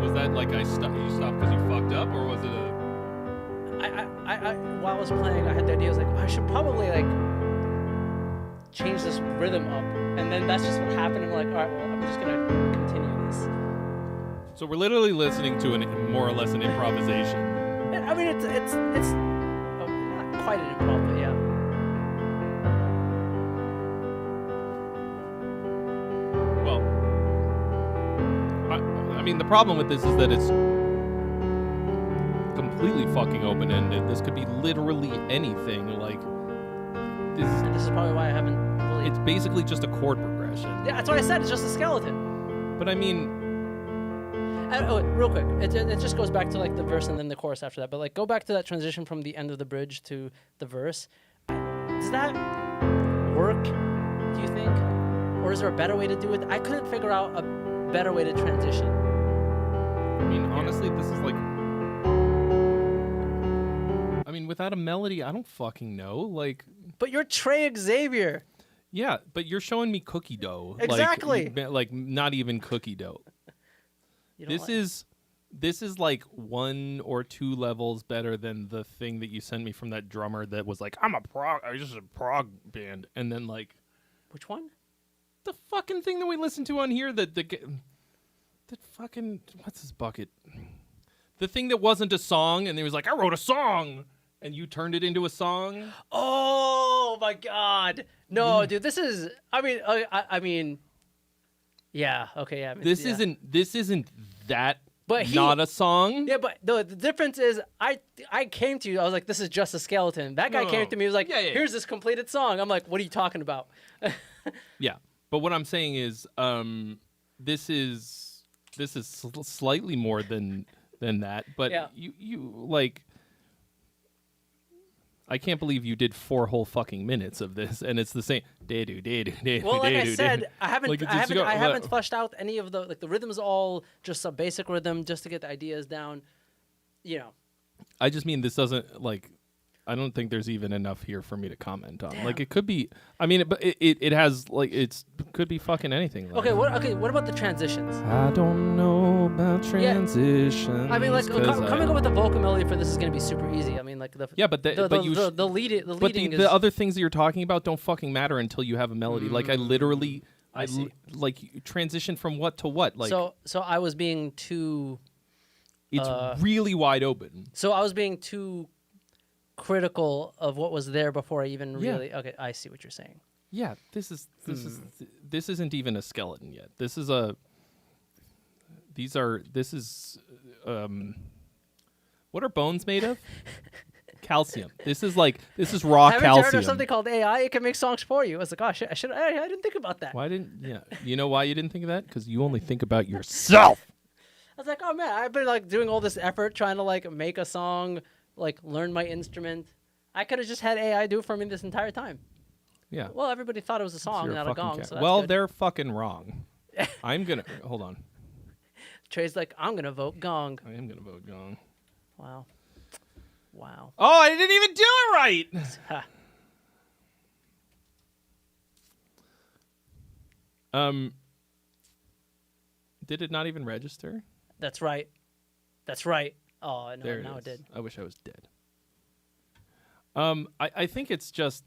was that like you stopped because you fucked up, or was it a? While I was playing, I had the idea. I was like, I should probably like change this rhythm up, and then that's just what happened. I'm like, all right, well, I'm just gonna continue this. So we're literally listening to more or less an improvisation. I mean, it's oh, not quite an improv, but yeah. Well, I mean, the problem with this is that it's completely fucking open-ended. This could be literally anything. Like, And this is probably why I haven't really. it's basically just a chord progression. Yeah, that's what I said. It's just a skeleton. But I mean, Real quick, it just goes back to like the verse and then the chorus after that. But like, go back to that transition from the end of the bridge to the verse. Does that work? Do you think, or is there a better way to do it? I couldn't figure out a better way to transition. I mean, honestly, this is like. I mean, without a melody, I don't fucking know. Like. But you're Trey Xavier. Yeah, but you're showing me cookie dough. Exactly. Like not even cookie dough. You don't This is like 1 or 2 levels better than the thing that you sent me from that drummer that was like, I'm just a prog band, and then like, Which one? the fucking thing that we listened to on here, that fucking, what's his bucket? The thing that wasn't a song, and he was like, I wrote a song, and you turned it into a song. Oh my God! No, dude, this is. I mean, yeah. Okay, yeah. This yeah. isn't that. But not a song. Yeah, but the difference is, I came to you. I was like, this is just a skeleton. That guy came to me. He was like, Yeah. here's this completed song. I'm like, what are you talking about? Yeah, but what I'm saying is, this is slightly more than that. But Yeah. you like, I can't believe you did 4 whole fucking minutes of this, and it's the same. Well, like I said, I haven't, Like, I just haven't, go- I haven't fleshed out any of the the rhythms. All just a basic rhythm, just to get the ideas down. You know. I just mean this doesn't like. I don't think there's even enough here for me to comment on. Like it could be. I mean, but it has like could be fucking anything. Like, Okay. What about the transitions? I don't know about transitions. I mean, like 'cause coming up with the vocal melody for this is gonna be super easy. I mean, like the Yeah, but the leading but is the other things that you're talking about don't fucking matter until you have a melody. Like I literally, see. like you transition from what to what. Like so I was being too. it's really wide open. So I was being too critical of what was there before I even really. Okay, I see what you're saying. Yeah, this isn't even a skeleton yet. This is a. This is what are bones made of? Calcium. This is raw Haven't you calcium. heard of something called AI? It can make songs for you. I was like, oh shit, I didn't think about that. Why didn't? Yeah, you know why you didn't think of that? Because you only think about yourself. I was like, oh man, I've been like doing all this effort trying to like make a song, like learn my instrument. I could have just had AI do it for me this entire time. Yeah. Well, everybody thought it was a song, You're not a fucking gong. cat. So that's well, good. they're fucking wrong. I'm gonna hold on. Trey's like, I'm gonna vote gong. I am gonna vote gong. Wow. Oh, I didn't even do it right. Ha. Did it not even register? That's right. Oh no, There now it it did. I wish I was dead. I think it's just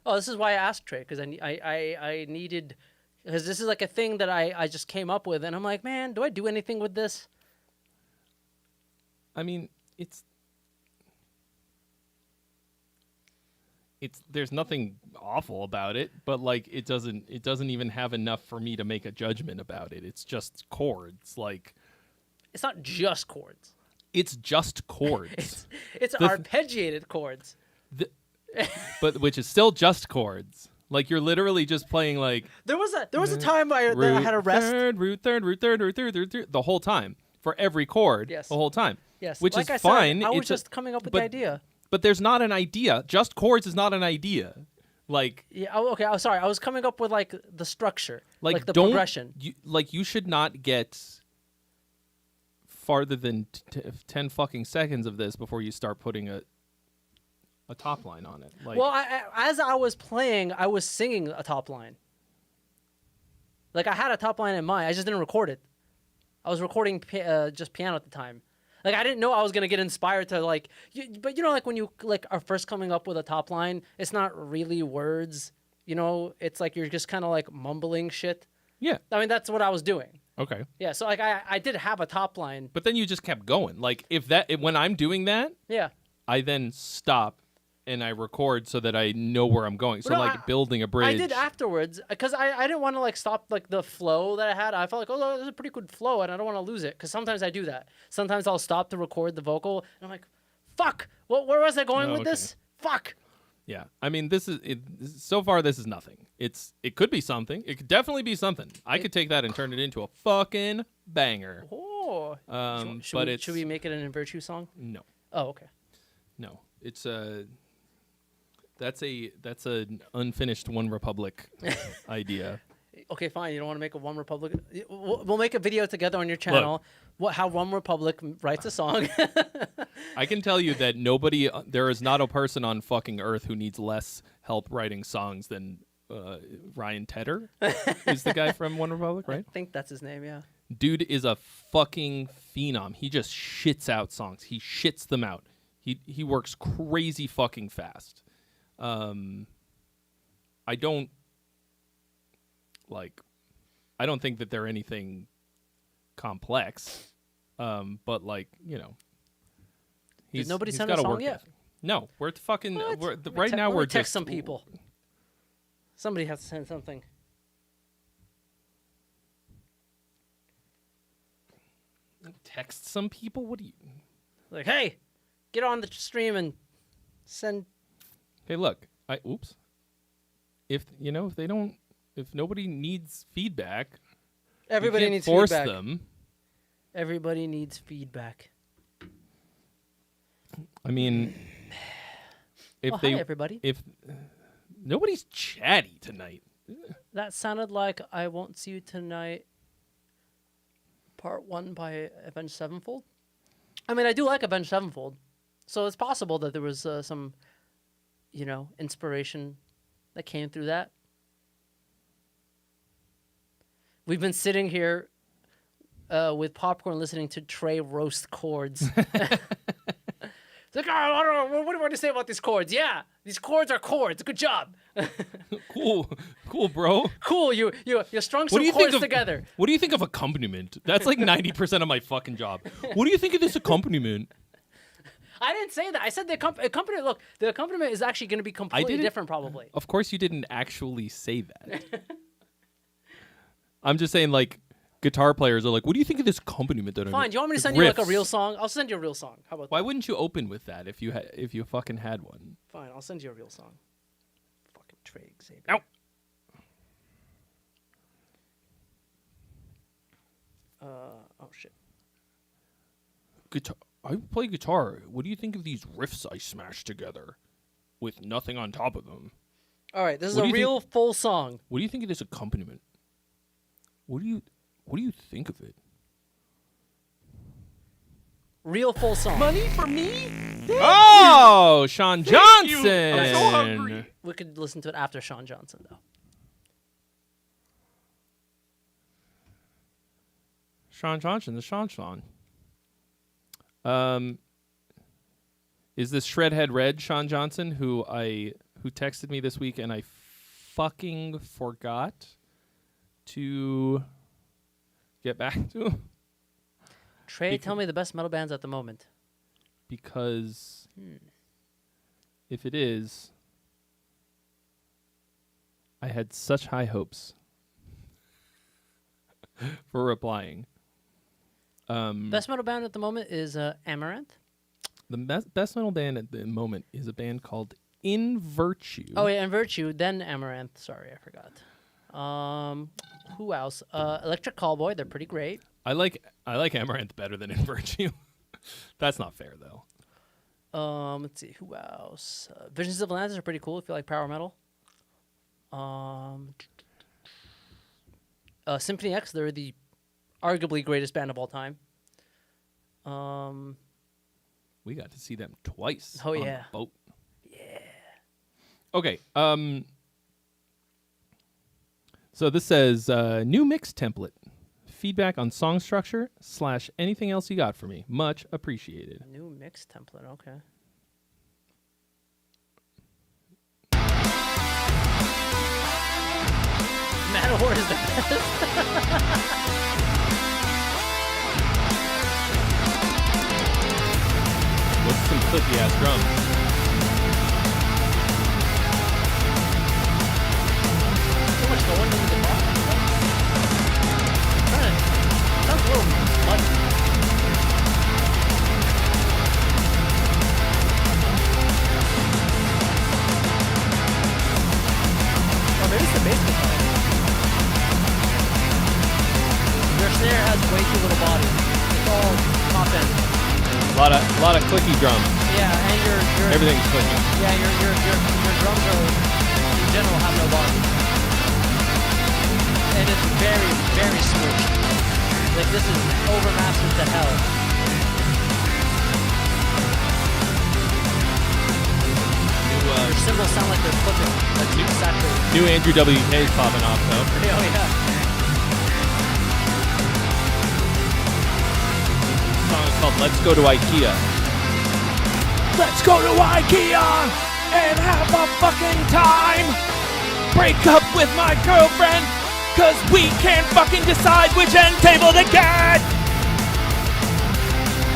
Oh, this is why I asked Trey, because I needed, because this is like a thing that I just came up with, and I'm like, man, do I do anything with this? I mean, there's nothing awful about it, but like it doesn't even have enough for me to make a judgment about it. It's just chords. Like It's not just chords. it's just chords. It's arpeggiated chords. But which is still just chords. Like you're literally just playing like There was a time that I had a rest. root third, the whole time for every chord. Yes. The whole time. Yes, which like is I said, fine. I was It's just coming up with but, the idea. But there's not an idea. Just chords is not an idea. Like Yeah. Oh, okay. I'm sorry. I was coming up with like the structure, like the don't, progression. You should not get farther than 10 fucking seconds of this before you start putting a top line on it. Like, Well, as I was playing, I was singing a top line. Like I had a top line in mind. I just didn't record it. I was recording just piano at the time. Like I didn't know I was gonna get inspired to like. But you know, like when you like are first coming up with a top line, it's not really words. You know, it's like you're just kind of like mumbling shit. yeah. I mean, that's what I was doing. Okay. Yeah. So like I did have a top line. But then you just kept going. Like when I'm doing that, Yeah. I then stop and I record so that I know where I'm going. So No, like building a bridge. I did afterwards because I didn't want to like stop like the flow that I had. I felt like, oh, there's a pretty good flow and I don't want to lose it because sometimes I do that. Sometimes I'll stop to record the vocal and I'm like, fuck, where was I going with okay. this? Fuck. Yeah. I mean, so far this is nothing. It could be something. It could definitely be something. I could take that and turn it into a fucking banger. Oh. But should we make it an Virtue song? No. Oh, okay. No. It's that's an unfinished One Republic idea. Okay, fine. You don't want to make a One Republic. We'll make a video together on your channel. How One Republic writes a song. I can tell you that there is not a person on fucking Earth who needs less help writing songs than Ryan Tedder, who's the guy from One Republic, right? I think that's his name. Yeah. Dude is a fucking phenom. He just shits out songs. He shits them out. He works crazy fucking fast. I don't think that they're anything complex. But like, you know, Did nobody he's send got a a song work yet? ethic. No, we're fucking What? right now Let me we're text just some people. Somebody has to send something. Text some people. What do you? Like, hey, get on the stream and send. Hey, look. Oops. If nobody needs feedback, Everybody you can't needs force feedback. them. Everybody needs feedback. I mean, if Oh, they hi, everybody. if nobody's chatty tonight. That sounded like I Won't See You Tonight, Part 1 by Avenged Sevenfold. I mean, I do like Avenged Sevenfold, so it's possible that there was some, inspiration that came through that. We've been sitting here with popcorn listening to Trey roast chords. It's like, I don't know, what do you want to say about these chords? Yeah, these chords are chords. Good job. Cool, bro. Cool, you strung some chords together. What do you think of accompaniment? That's like 90% of my fucking job. What do you think of this accompaniment? I didn't say that. I said the accompaniment. Look, the accompaniment is actually going to be completely different, probably. Of course, you didn't actually say that. I'm just saying, like, guitar players are like, what do you think of this accompaniment? Fine. Do you want me to send you like a real song? I'll send you a real song. How about Why that? wouldn't you open with that if you fucking had one? Fine. I'll send you a real song. Fucking Trey Xavier. Ow. Oh shit. Guitar. I play guitar. What do you think of these riffs I smashed together with nothing on top of them? All right. This is What a do you real full song. What do you think of this accompaniment? What do you think of it? Real full song. Money for me? Oh, Sean Johnson. you. I'm so hungry. We could listen to it after Sean Johnson, though. Sean Johnson, the Sean. Is this Shredhead Red Sean Johnson who texted me this week and I fucking forgot to get back to him? Trey, tell me the best metal bands at the moment. Because if it is, I had such high hopes for replying. Best metal band at the moment is Amaranth. The best metal band at the moment is a band called In Virtue. Oh yeah, and Virtue, then Amaranth. Sorry, I forgot. Who else? Electric Callboy. They're pretty great. I like Amaranth better than In Virtue. That's not fair though. Let's see who else. Visions of Atlantis are pretty cool if you like power metal. Symphony X. They're the arguably greatest band of all time. We got to see them twice. Oh, on yeah. the boat. Yeah. Okay. So this says new mix template. Feedback on song structure / anything else you got for me. Much appreciated. New mix template. Okay. Manowar is the best. What's some clicky ass drums? So much going into the box. Sounds a little muddy. Or maybe it's the bass guitar. Your snare has way too little body. It's all top end. A lot of clicky drums. Yeah, and your Everything's clicky. Yeah, your drums are in general have no body. And it's very, very switched. Like this is overmastered to hell. Your cymbals sound like they're flipping, like new saturated. New Andrew WK is popping off though. Oh yeah. The song is called Let's Go to IKEA. Let's go to IKEA and have a fucking time. Break up with my girlfriend, cause we can't fucking decide which end table to get.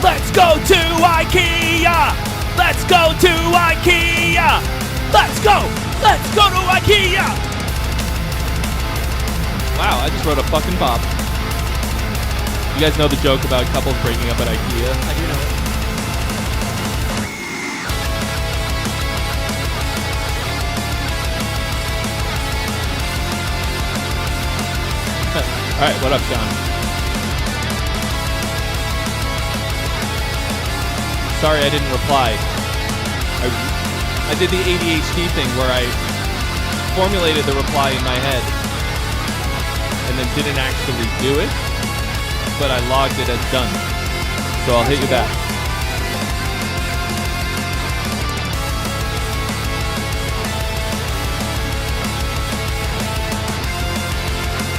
Let's go to IKEA. Let's go to IKEA. Let's go to IKEA. Wow, I just wrote a fucking bop. You guys know the joke about couples breaking up at IKEA? I do know it. All right, what up, Sean? Sorry I didn't reply. I did the ADHD thing where I formulated the reply in my head and then didn't actually do it, but I logged it as done. So I'll hit you back.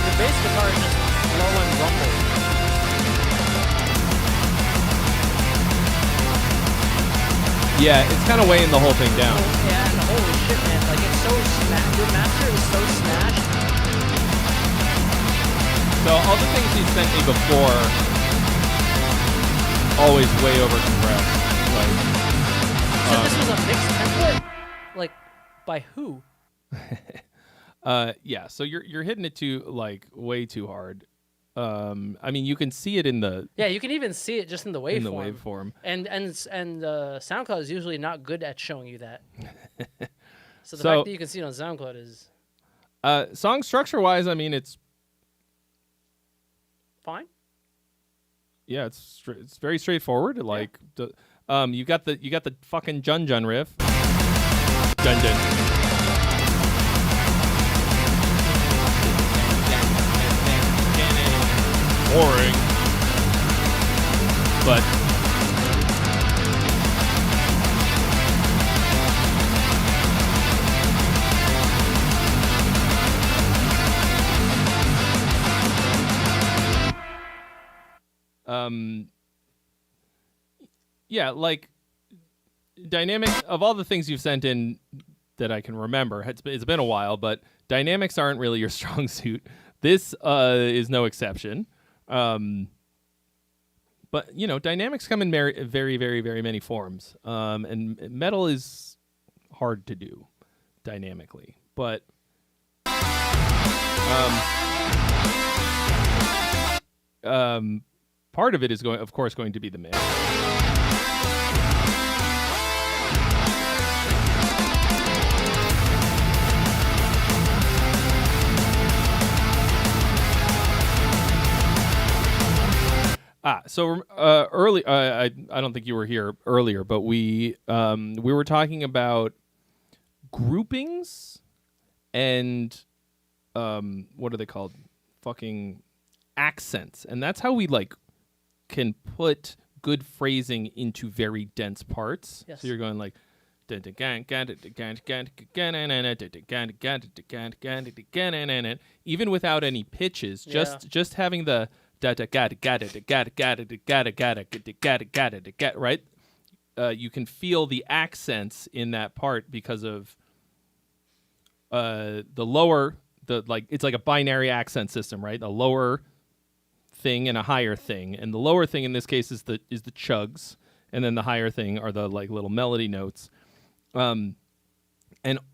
The bass guitar is just low and rumble. Yeah, it's kind of weighing the whole thing down. Yeah, and holy shit, man. Like, it's so smashed. Your master is so smashed. So all the things he sent me before, always way over compressed. So this was a mixed template? Like, by who? Yeah. So you're hitting it too way too hard. I mean, you can see it in the Yeah, you can even see it just in the waveform. in the waveform. And SoundCloud is usually not good at showing you that. So the So- fact that you can see it on SoundCloud is Song structure wise, I mean, it's fine. yeah, it's very straightforward. Like, you got the fucking Jun Jun riff. Jun Jun. Boring. But yeah, like dynamics of all the things you've sent in that I can remember. It's been a while, but dynamics aren't really your strong suit. This is no exception. But dynamics come in very, very, very, very many forms. And metal is hard to do dynamically, but part of it is going to be the mix. So early, I don't think you were here earlier, but we were talking about groupings and what are they called? Fucking accents, and that's how we can put good phrasing into very dense parts. Yes. So you're going like. Even without any pitches, just having the right. You can feel the accents in that part because of the lower it's like a binary accent system, right? A lower thing and a higher thing, and the lower thing in this case is the chugs, and then the higher thing are the little melody notes. And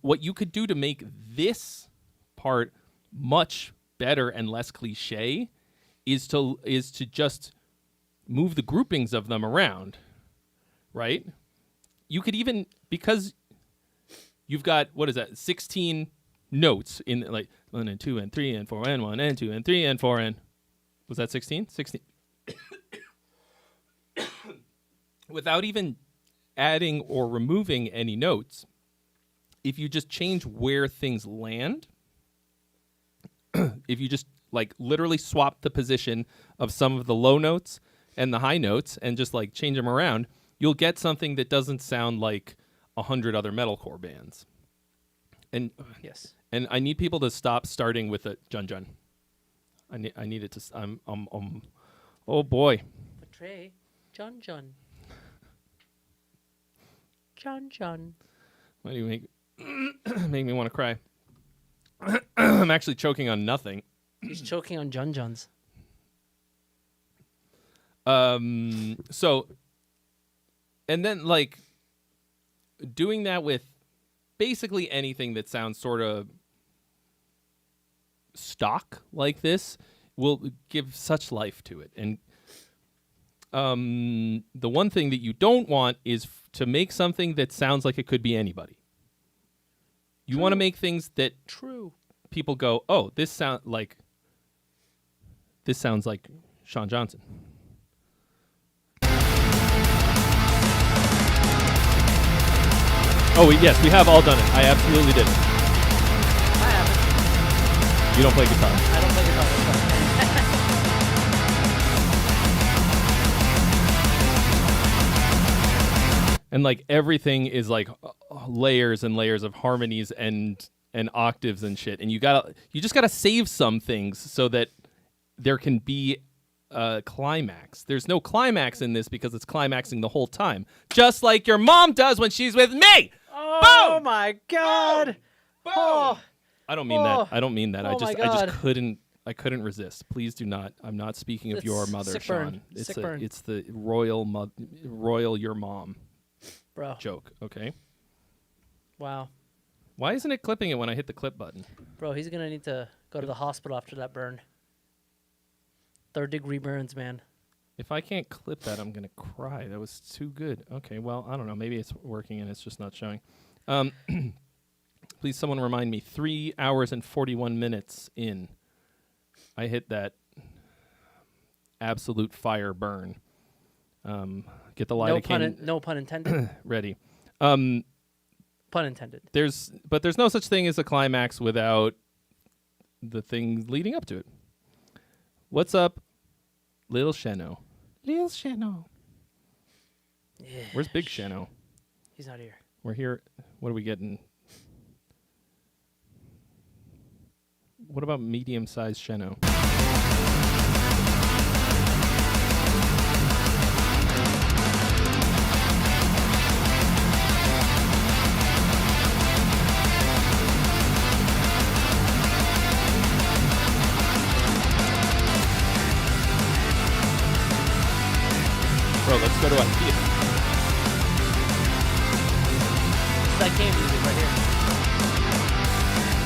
what you could do to make this part much better and less cliche is to just move the groupings of them around, right? You could even, because you've got 16 notes in 1 and 2 and 3 and 4 and 1 and 2 and 3 and 4 and was that 16? 16. Without even adding or removing any notes, if you just change where things land, if you just literally swap the position of some of the low notes and the high notes and just change them around, you'll get something that doesn't sound like 100 other metalcore bands. And Yes. and I need people to stop starting with a Jun Jun. I need it to oh boy. Trey, Jun Jun. Jun Jun. Why do you make me want to cry? I'm actually choking on nothing. He's choking on Jun Juns. So, and then doing that with basically anything that sounds sort of stock like this will give such life to it. And the one thing that you don't want is to make something that sounds like it could be anybody. You want to make things that people go, oh, this sounds like Sean Johnson. Oh, yes, we have all done it. I absolutely did. I haven't. You don't play guitar. I don't play guitar. That's right. And like everything is like layers and layers of harmonies and octaves and shit. And you just gotta save some things so that there can be a climax. There's no climax in this because it's climaxing the whole time, just like your mom does when she's with me. Oh my God! Oh, I don't mean that. I don't mean that. Oh my I God. just couldn't. I couldn't resist. Please do not. I'm not speaking of It's your mother, sick Sean. burn. Sick burn. It's the royal your mom bro! joke. Okay. Wow, Why isn't it clipping it when I hit the clip button? bro, he's gonna need to go to the hospital after that burn. 3rd-degree burns, man. If I can't clip that, I'm gonna cry. That was too good. Okay, well, I don't know. Maybe it's working and it's just not showing. Please, someone remind me. 3 hours and 41 minutes in, I hit that absolute fire burn. Get the lidocaine No pun intended. ready. Pun intended. There's no such thing as a climax without the thing leading up to it. What's up, Lil Sheno? Lil Sheno. Yeah. Where's Big Sheno? He's not here. We're here. What are we getting? What about medium-sized Sheno? Bro, let's go to IKEA. This is IKEA music right here.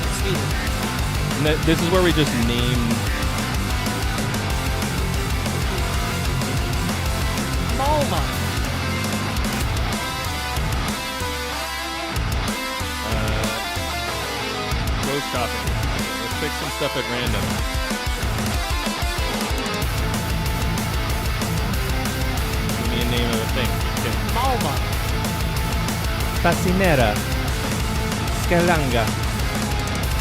It's Sweden. And this is where we just name. Malma. Go shopping. Let's pick some stuff at random. Give me a name of a thing. Okay. Malma. Fascinera. Skalanga.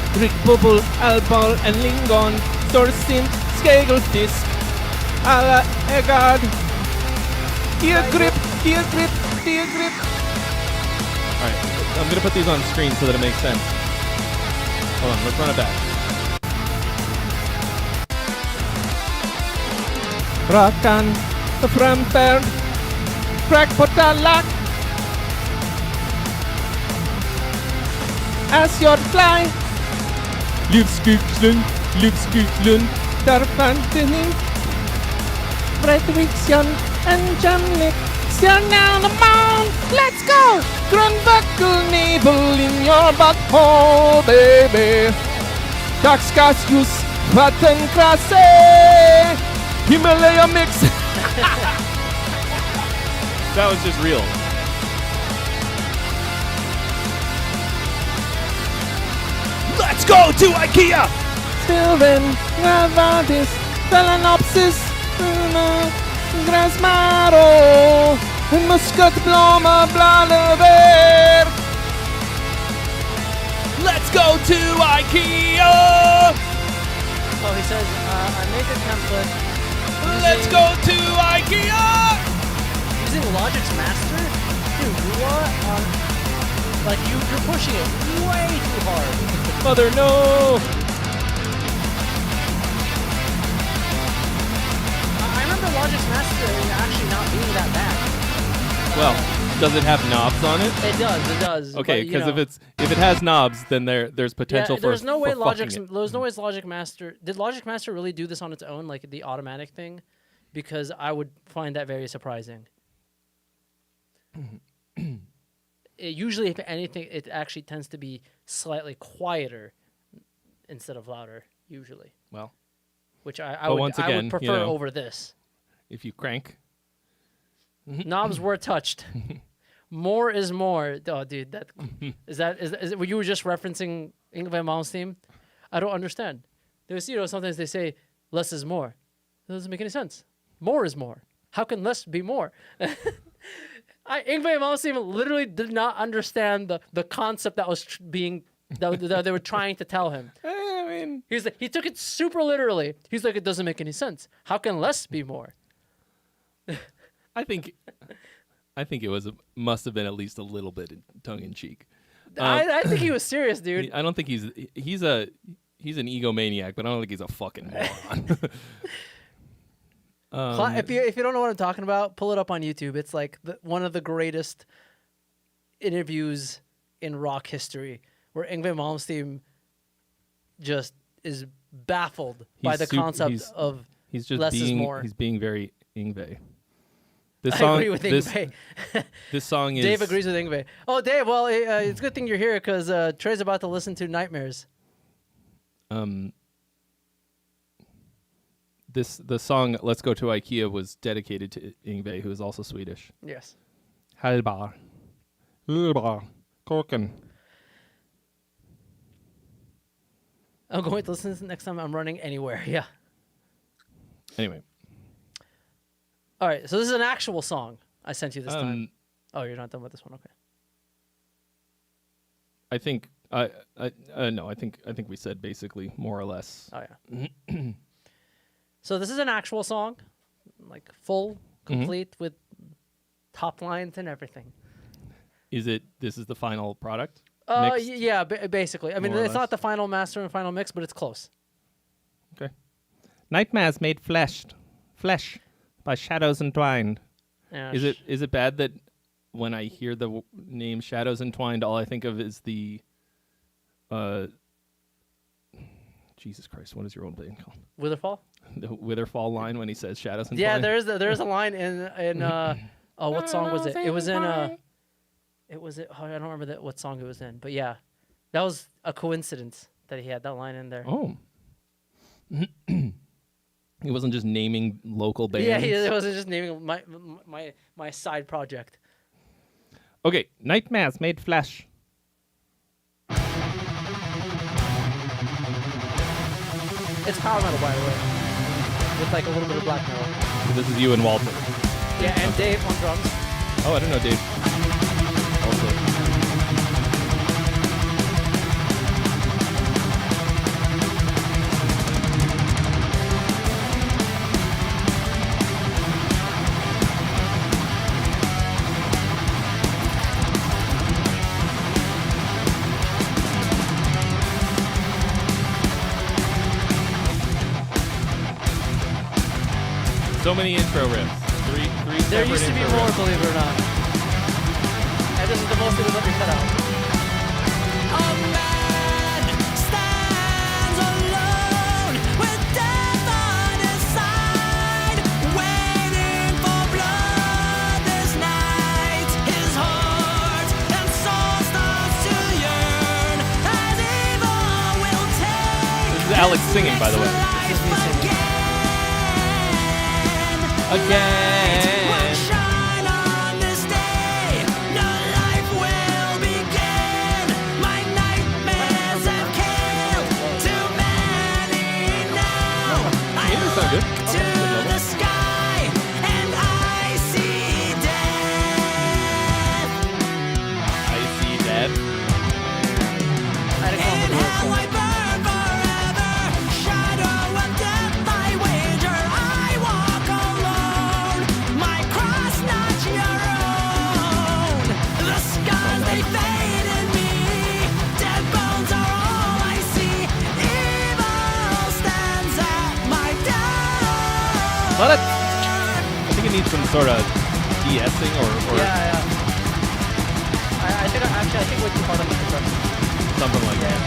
Drickbubbel, Albal and Lingon. Storsint, Skagelfisk. Alla Egard. Dear grip, dear grip, dear grip. Alright, I'm gonna put these on screen so that it makes sense. Hold on, let's run it back. Rakan, Framferd, Crackpotalak. As your fly. Livskycklen, där fantening. Fredriksson and Jamnik. Stand down the mount, let's go! Grundbuckelnebel in your butthole, baby. Dagsgasljus, vattenkrasse. Himalaya mix. That was just real. Let's go to IKEA! Sylvan, Navadis, Phalaenopsis, Grasmaro, Muskatblomma, Bladever. Let's go to IKEA! Oh, he says, I make a template. Let's go to IKEA! Using Logic's Master? Dude, what? Like, you're pushing it way too hard. Mother, no! I remember Logic's Master actually not being that bad. Well, does it have knobs on it? It does. Okay, but, you because know. if it has knobs, then there's potential for there's no way for fucking it. There's no way Logic Master. Did Logic Master really do this on its own, like the automatic thing? Because I would find that very surprising. Usually, if anything, it actually tends to be slightly quieter instead of louder. Usually, Well, which I But would once I would again, prefer you know. over this. if you crank, Knobs were touched. More is more. Oh, dude, that is it, were you just referencing Ingvar Malm's theme? I don't understand. There's, sometimes they say less is more. That doesn't make any sense. More is more. How can less be more? Yngwie Malmsteen literally did not understand the concept that was that they were trying to tell him. I mean, He took it super literally. He's like, it doesn't make any sense. How can less be more? I think it must have been at least a little bit tongue in cheek. I think he was serious, dude. I don't think he's an egomaniac, but I don't think he's a fucking moron. If you don't know what I'm talking about, pull it up on YouTube. It's like one of the greatest interviews in rock history, where Yngwie Malmsteen just is baffled by the concept of he's just less is more. He's being very Yngwie. I agree with Yngwie. This song is. Dave agrees with Yngwie. Oh, Dave. Well, it's a good thing you're here because Trey's about to listen to Nightmares. The song "Let's Go to IKEA" was dedicated to Yngwie, who is also Swedish. Yes. Halbar. Korken. I'm going to listen to this next time I'm running anywhere. Yeah. Anyway. All right. So this is an actual song I sent you this time. Oh, you're not done with this one. Okay. I think no. I think we said basically more or less. Oh yeah. So this is an actual song, like full, complete with top lines and everything. Is it? This is the final product. Mixed? Yeah, basically. I mean, More or it's not less. the final master and final mix, but it's close. Okay. Nightmares made flesh by shadows entwined. Yeah, Is it bad that when I hear the name Shadows Entwined, all I think of is the Jesus Christ, what is your old band called? Witherfall? The Witherfall line when he says Shadows Entwined. Yeah, there's a line in oh, what song was it? It was in oh, I don't remember what song it was in, but yeah, that was a coincidence that he had that line in there. Oh. He wasn't just naming local bands. Yeah, he wasn't just naming my side project. Okay, Nightmares made flesh. It's power metal, by the way, with like a little bit of black metal. so this is you and Walter. Yeah, and Dave on drums. Oh, I didn't know Dave. Also. So many intro riffs. Three There separate used to be intro more, riffs. believe it or not. And this is the most they would let me cut out. A man stands alone with death on his side, waiting for blood this night. His heart and soul starts to yearn as evil will take. This is Alex singing, by the way. This is me singing. Will shine on this day. No life will begin. My nightmares have killed too many now. I Yeah, it's not good. look to the sky and I see death. I see that. I had to come up In with hell I burn forever. Shadow of death I wager. I walk alone. My cross not your own. The scars they fade in me. Dead bones are all I see. Evil stands at my door. Well, I think it needs some sort of de-essing or Yeah. I think way too hard on the construction. something like that.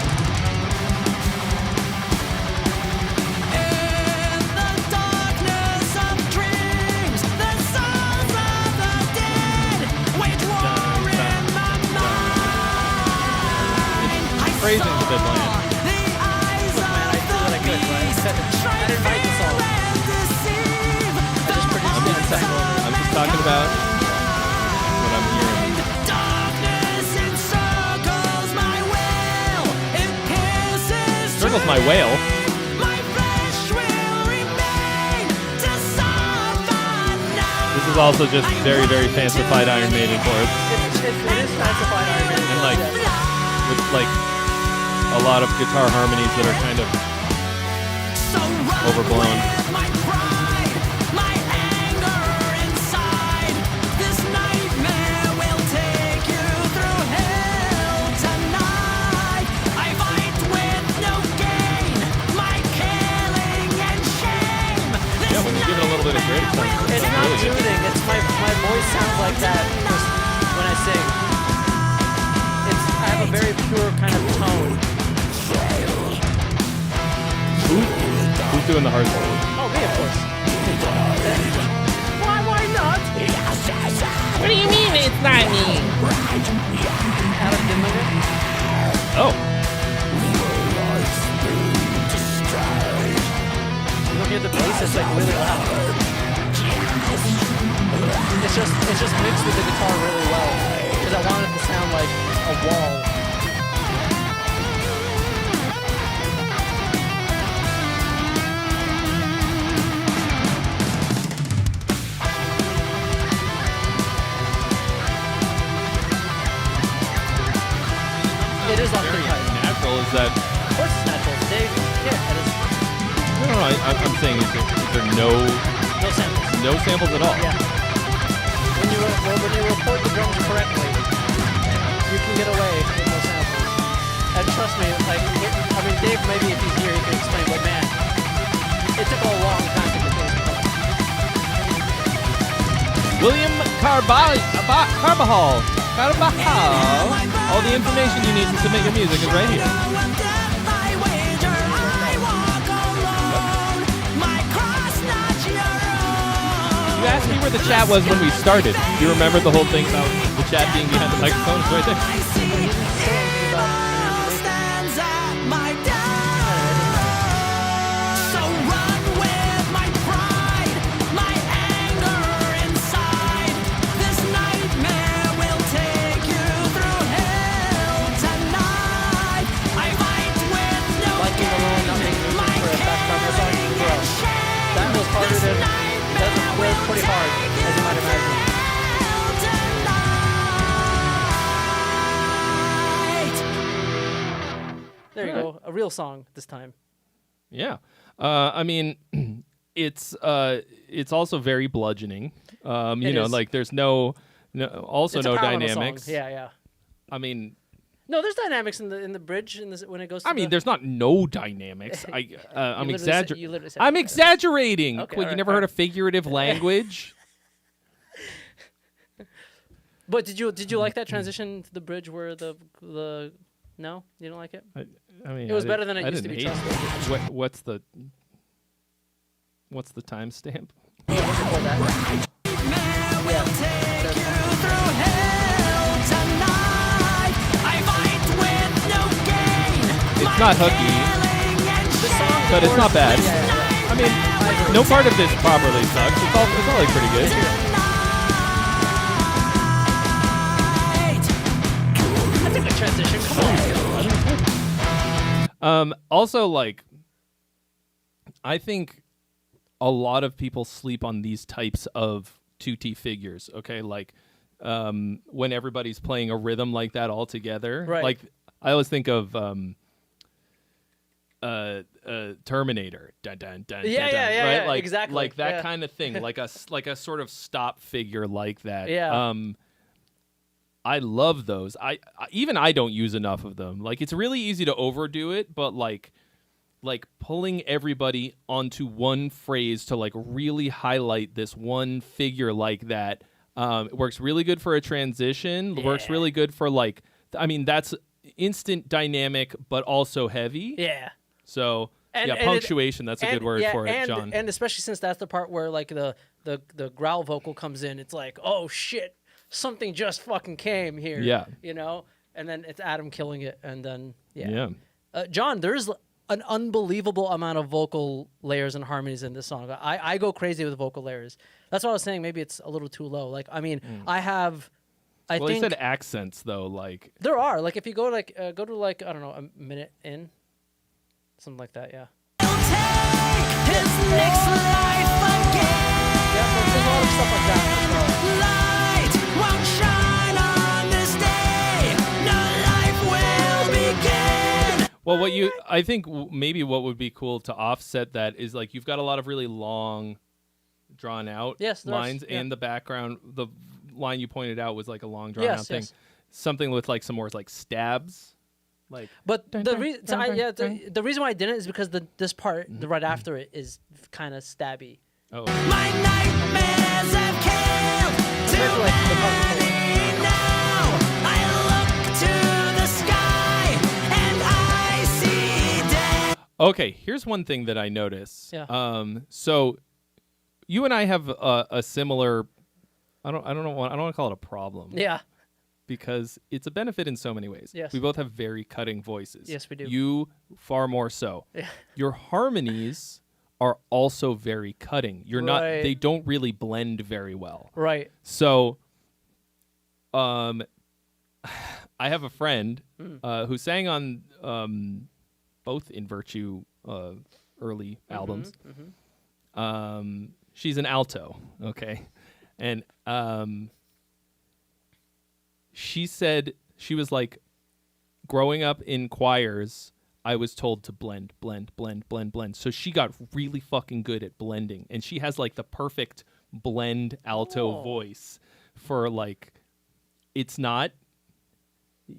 In the darkness of dreams, the souls of the dead wage war in my mind. I Phrasing's a bit saw bland. the eyes Look, man, I of did what I the could, but I beast, didn't write the song. and deceive. I just produced it and sent it over. I'm just talking about what I'm hearing. Darkness encircles my will. It pierces Circles my whale. my flesh will remain to suffer now. This is also just very, very fancified Iron Maiden chords. It is fancified Iron Maiden. And like, yes. with like a lot of guitar harmonies that are kind of overblown. My pride, my anger inside. This nightmare will take you through hell tonight. I fight with no gain, my killing and shame. Yeah, when you give it a little bit of great sense. It's not tuning. It's my voice sounds like that just when I sing. I have a very pure kind of tone. Who's doing the hard solo? Oh, me, of course. Why not? What do you mean it's not me? Adam Dimlinger. Oh, You don't hear the bass, it's like really loud. It's just mixed with the guitar really well. Because I want it to sound like a wall. It is off the cut. natural is that? Of course it's natural. Dave, yeah, it is. No, I'm saying is there No samples. no samples at all? Yeah. When you report the drums correctly, you can get away with no samples. And trust me, Dave, maybe if he's here, he can explain. But man, it took a long time to get those correct. William Carbajal. All the information you need to submit your music is right here. You asked me where the chat was when we started. Do you remember the whole thing about the chat being behind the microphone? It's right there. Pretty hard, as you might imagine. There you go, a real song this time. Yeah. I mean, it's also very bludgeoning. You know, is. like there's no It's a no power metal dynamics. song. Yeah. I mean, No, there's dynamics in the bridge when it goes to there's not no dynamics. I'm You exaggerating. literally said I'm that. exaggerating. Okay, What, all you right, never all heard right. of figurative language? But did you like that transition to the bridge where the no, you don't like it? I mean, It was better than it I used to didn't be, hate trust it. What's the timestamp? Before that. It's not hooky, The song, but it's not bad. Yeah. I mean, no part of this properly sucks. It's all like pretty good. That's a good transition. Come on. Also, like, I think a lot of people sleep on these types of 2T figures. Okay, like when everybody's playing a rhythm like that all together. Right. Like I always think of Terminator. Dun, dun, dun, Yeah, dun, dun, yeah, right? yeah, Like, exactly, like that yeah. kind of thing. Like a sort of stop figure like that. Yeah. I love those. I don't use enough of them. Like it's really easy to overdo it, but like pulling everybody onto one phrase to like really highlight this one figure like that it works really good for a transition. Works really good for like that's instant dynamic but also heavy. Yeah. So And punctuation. That's a good word for it, John. And especially since that's the part where like the growl vocal comes in, it's like, oh shit, something just fucking came here. Yeah. You know, and then it's Adam killing it, and then Yeah. John, there's an unbelievable amount of vocal layers and harmonies in this song. I go crazy with vocal layers. That's what I was saying. Maybe it's a little too low. Like I mean, I Well, think they said accents though. Like there are like if you go like I don't know a minute in, something like that. Yeah. His next life again. Yeah, there's a lot of stuff like that. Well, I think maybe what would be cool to offset that is like you've got a lot of really long, drawn out lines, and the background, the line you pointed out was like a long drawn out thing. Something with like some more like stabs. Like, but the reason why I didn't is because this part right after it is kind of stabby. Oh. My nightmares have killed too many now. I look to the sky and I see death. Okay, here's one thing that I notice. Yeah. So you and I have a similar. I don't want to call it a problem. Yeah. Because it's a benefit in so many ways. Yes. We both have very cutting voices. Yes, we do. You far more so. Yeah. Your harmonies are also very cutting. You're not. They don't really blend very well. Right. So, I have a friend who sang on both In Virtue early albums. She's an alto, okay, and she said she was like, growing up in choirs, I was told to blend. So she got really fucking good at blending, and she has like the perfect blend alto voice for like, it's not,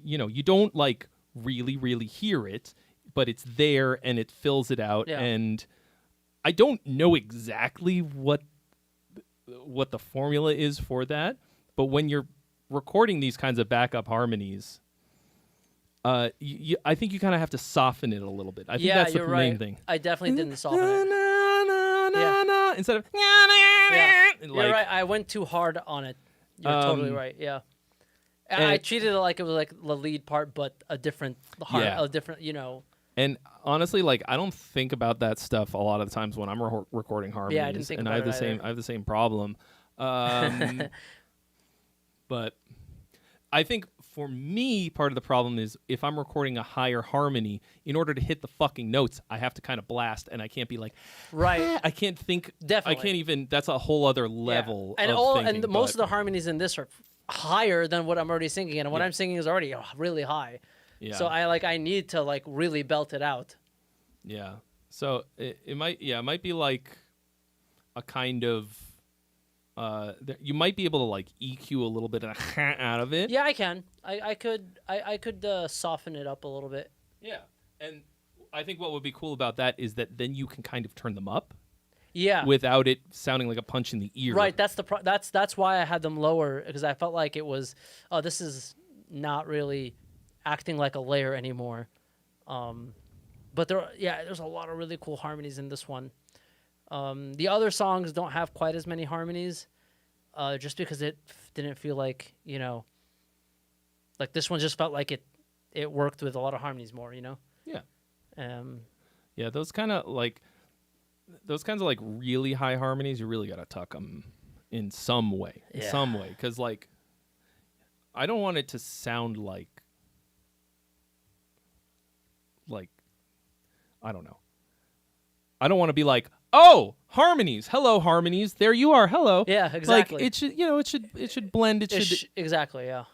you don't like really hear it, but it's there and it fills it out. Yeah. And I don't know exactly what the formula is for that, but when you're recording these kinds of backup harmonies, I think you kind of have to soften it a little bit. I think that's the main thing. I definitely didn't soften it. Instead of You're right. I went too hard on it. You're totally right. Yeah. I treated it like it was like the lead part, but a different And honestly, like I don't think about that stuff a lot of the times when I'm recording harmonies. Yeah, I didn't think and about I have it the either. I have the same problem. But I think for me, part of the problem is if I'm recording a higher harmony, in order to hit the fucking notes, I have to kind of blast, and I can't be like, right. I can't think. Definitely. I can't even. That's a whole other level. And of thinking, and most of the harmonies in this are higher than what I'm already singing, and what I'm singing is already really high. Yeah. So I need to like really belt it out. Yeah. So it might be like a kind of you might be able to like EQ a little bit out of it. Yeah, I can. I could soften it up a little bit. Yeah. And I think what would be cool about that is that then you can kind of turn them up. Yeah. Without it sounding like a punch in the ear. Right. That's that's why I had them lower, because I felt like it was this is not really acting like a layer anymore. But there's a lot of really cool harmonies in this one. The other songs don't have quite as many harmonies, just because it didn't feel like, like this one just felt like it worked with a lot of harmonies more, Yeah. Yeah, those kinds of like really high harmonies, you really got to tuck them in some way. Because like, I don't want it to sound like, I don't know. I don't want to be like, oh, harmonies. Hello, harmonies. There you are. Hello. Yeah, exactly. Like it should blend. Exactly. Yeah.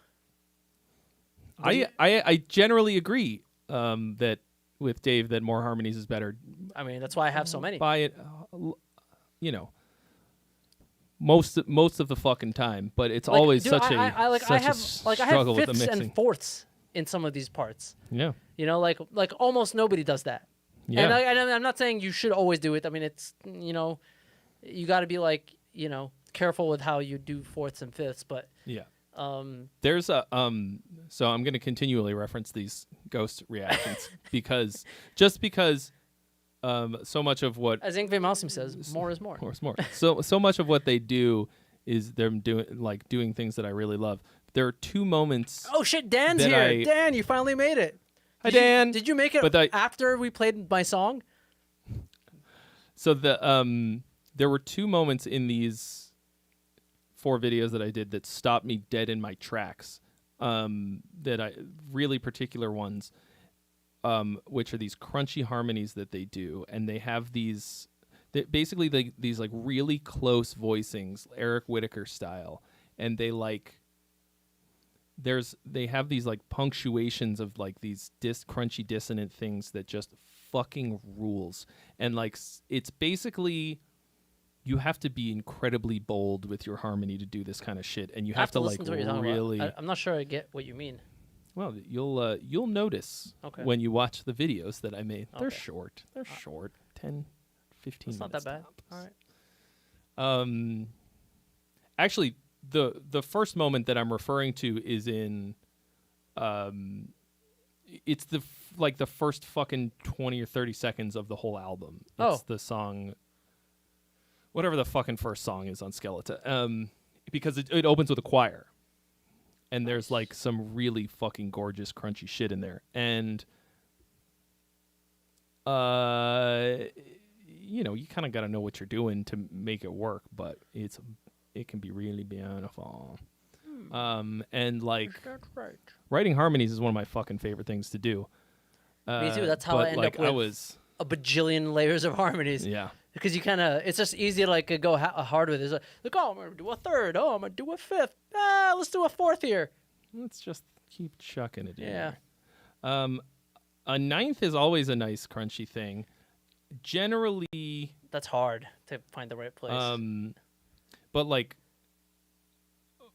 I generally agree that with Dave that more harmonies is better. I mean, that's why I have so many. By it, most of the fucking time, but it's always such a struggle with the fifths mixing. and fourths in some of these parts. Yeah. Like almost nobody does that. Yeah. And I'm not saying you should always do it. I mean, it's, you got to be like, careful with how you do fourths and fifths, but yeah. There's a so I'm going to continually reference these ghost reactions because so much of what, as Ingve Malmsteen says, more is more. More is more. So much of what they do is them doing things that I really love. There are two moments. Oh shit, Dan's here. Dan, you finally made it. Hi, Dan. Did you make it after we played my song? So there were two moments in these 4 videos that I did that stopped me dead in my tracks. Really particular ones, which are these crunchy harmonies that they do, and they have these like really close voicings, Eric Whitacre style, and they have these like punctuations of like these crunchy dissonant things that just fucking rules. And like it's basically you have to be incredibly bold with your harmony to do this kind of shit, and you have to like listen to what you're talking really. about. I'm not sure I get what you mean. Well, you'll notice when you watch the videos that I made. They're Okay. short. They're short. 10, 15 It's not minutes. that bad. tops. All right. Actually, the first moment that I'm referring to is in, it's like the first fucking 20 or 30 seconds of the whole album. It's the song, whatever the fucking first song is on Skeleton. Because it opens with a choir, and there's like some really fucking gorgeous crunchy shit in there, and you kind of got to know what you're doing to make it work, but it can be really beautiful. And like writing harmonies is one of my fucking favorite things to do. Me too. That's how I end up with a bajillion layers of harmonies. Yeah. Because you kind of, it's just easy to like go hard with it. It's like, oh, I'm going to do a third. Oh, I'm going to do a fifth. Let's do a fourth here. Let's just keep chucking it in. Yeah. A ninth is always a nice crunchy thing. Generally, that's hard to find the right place. But like,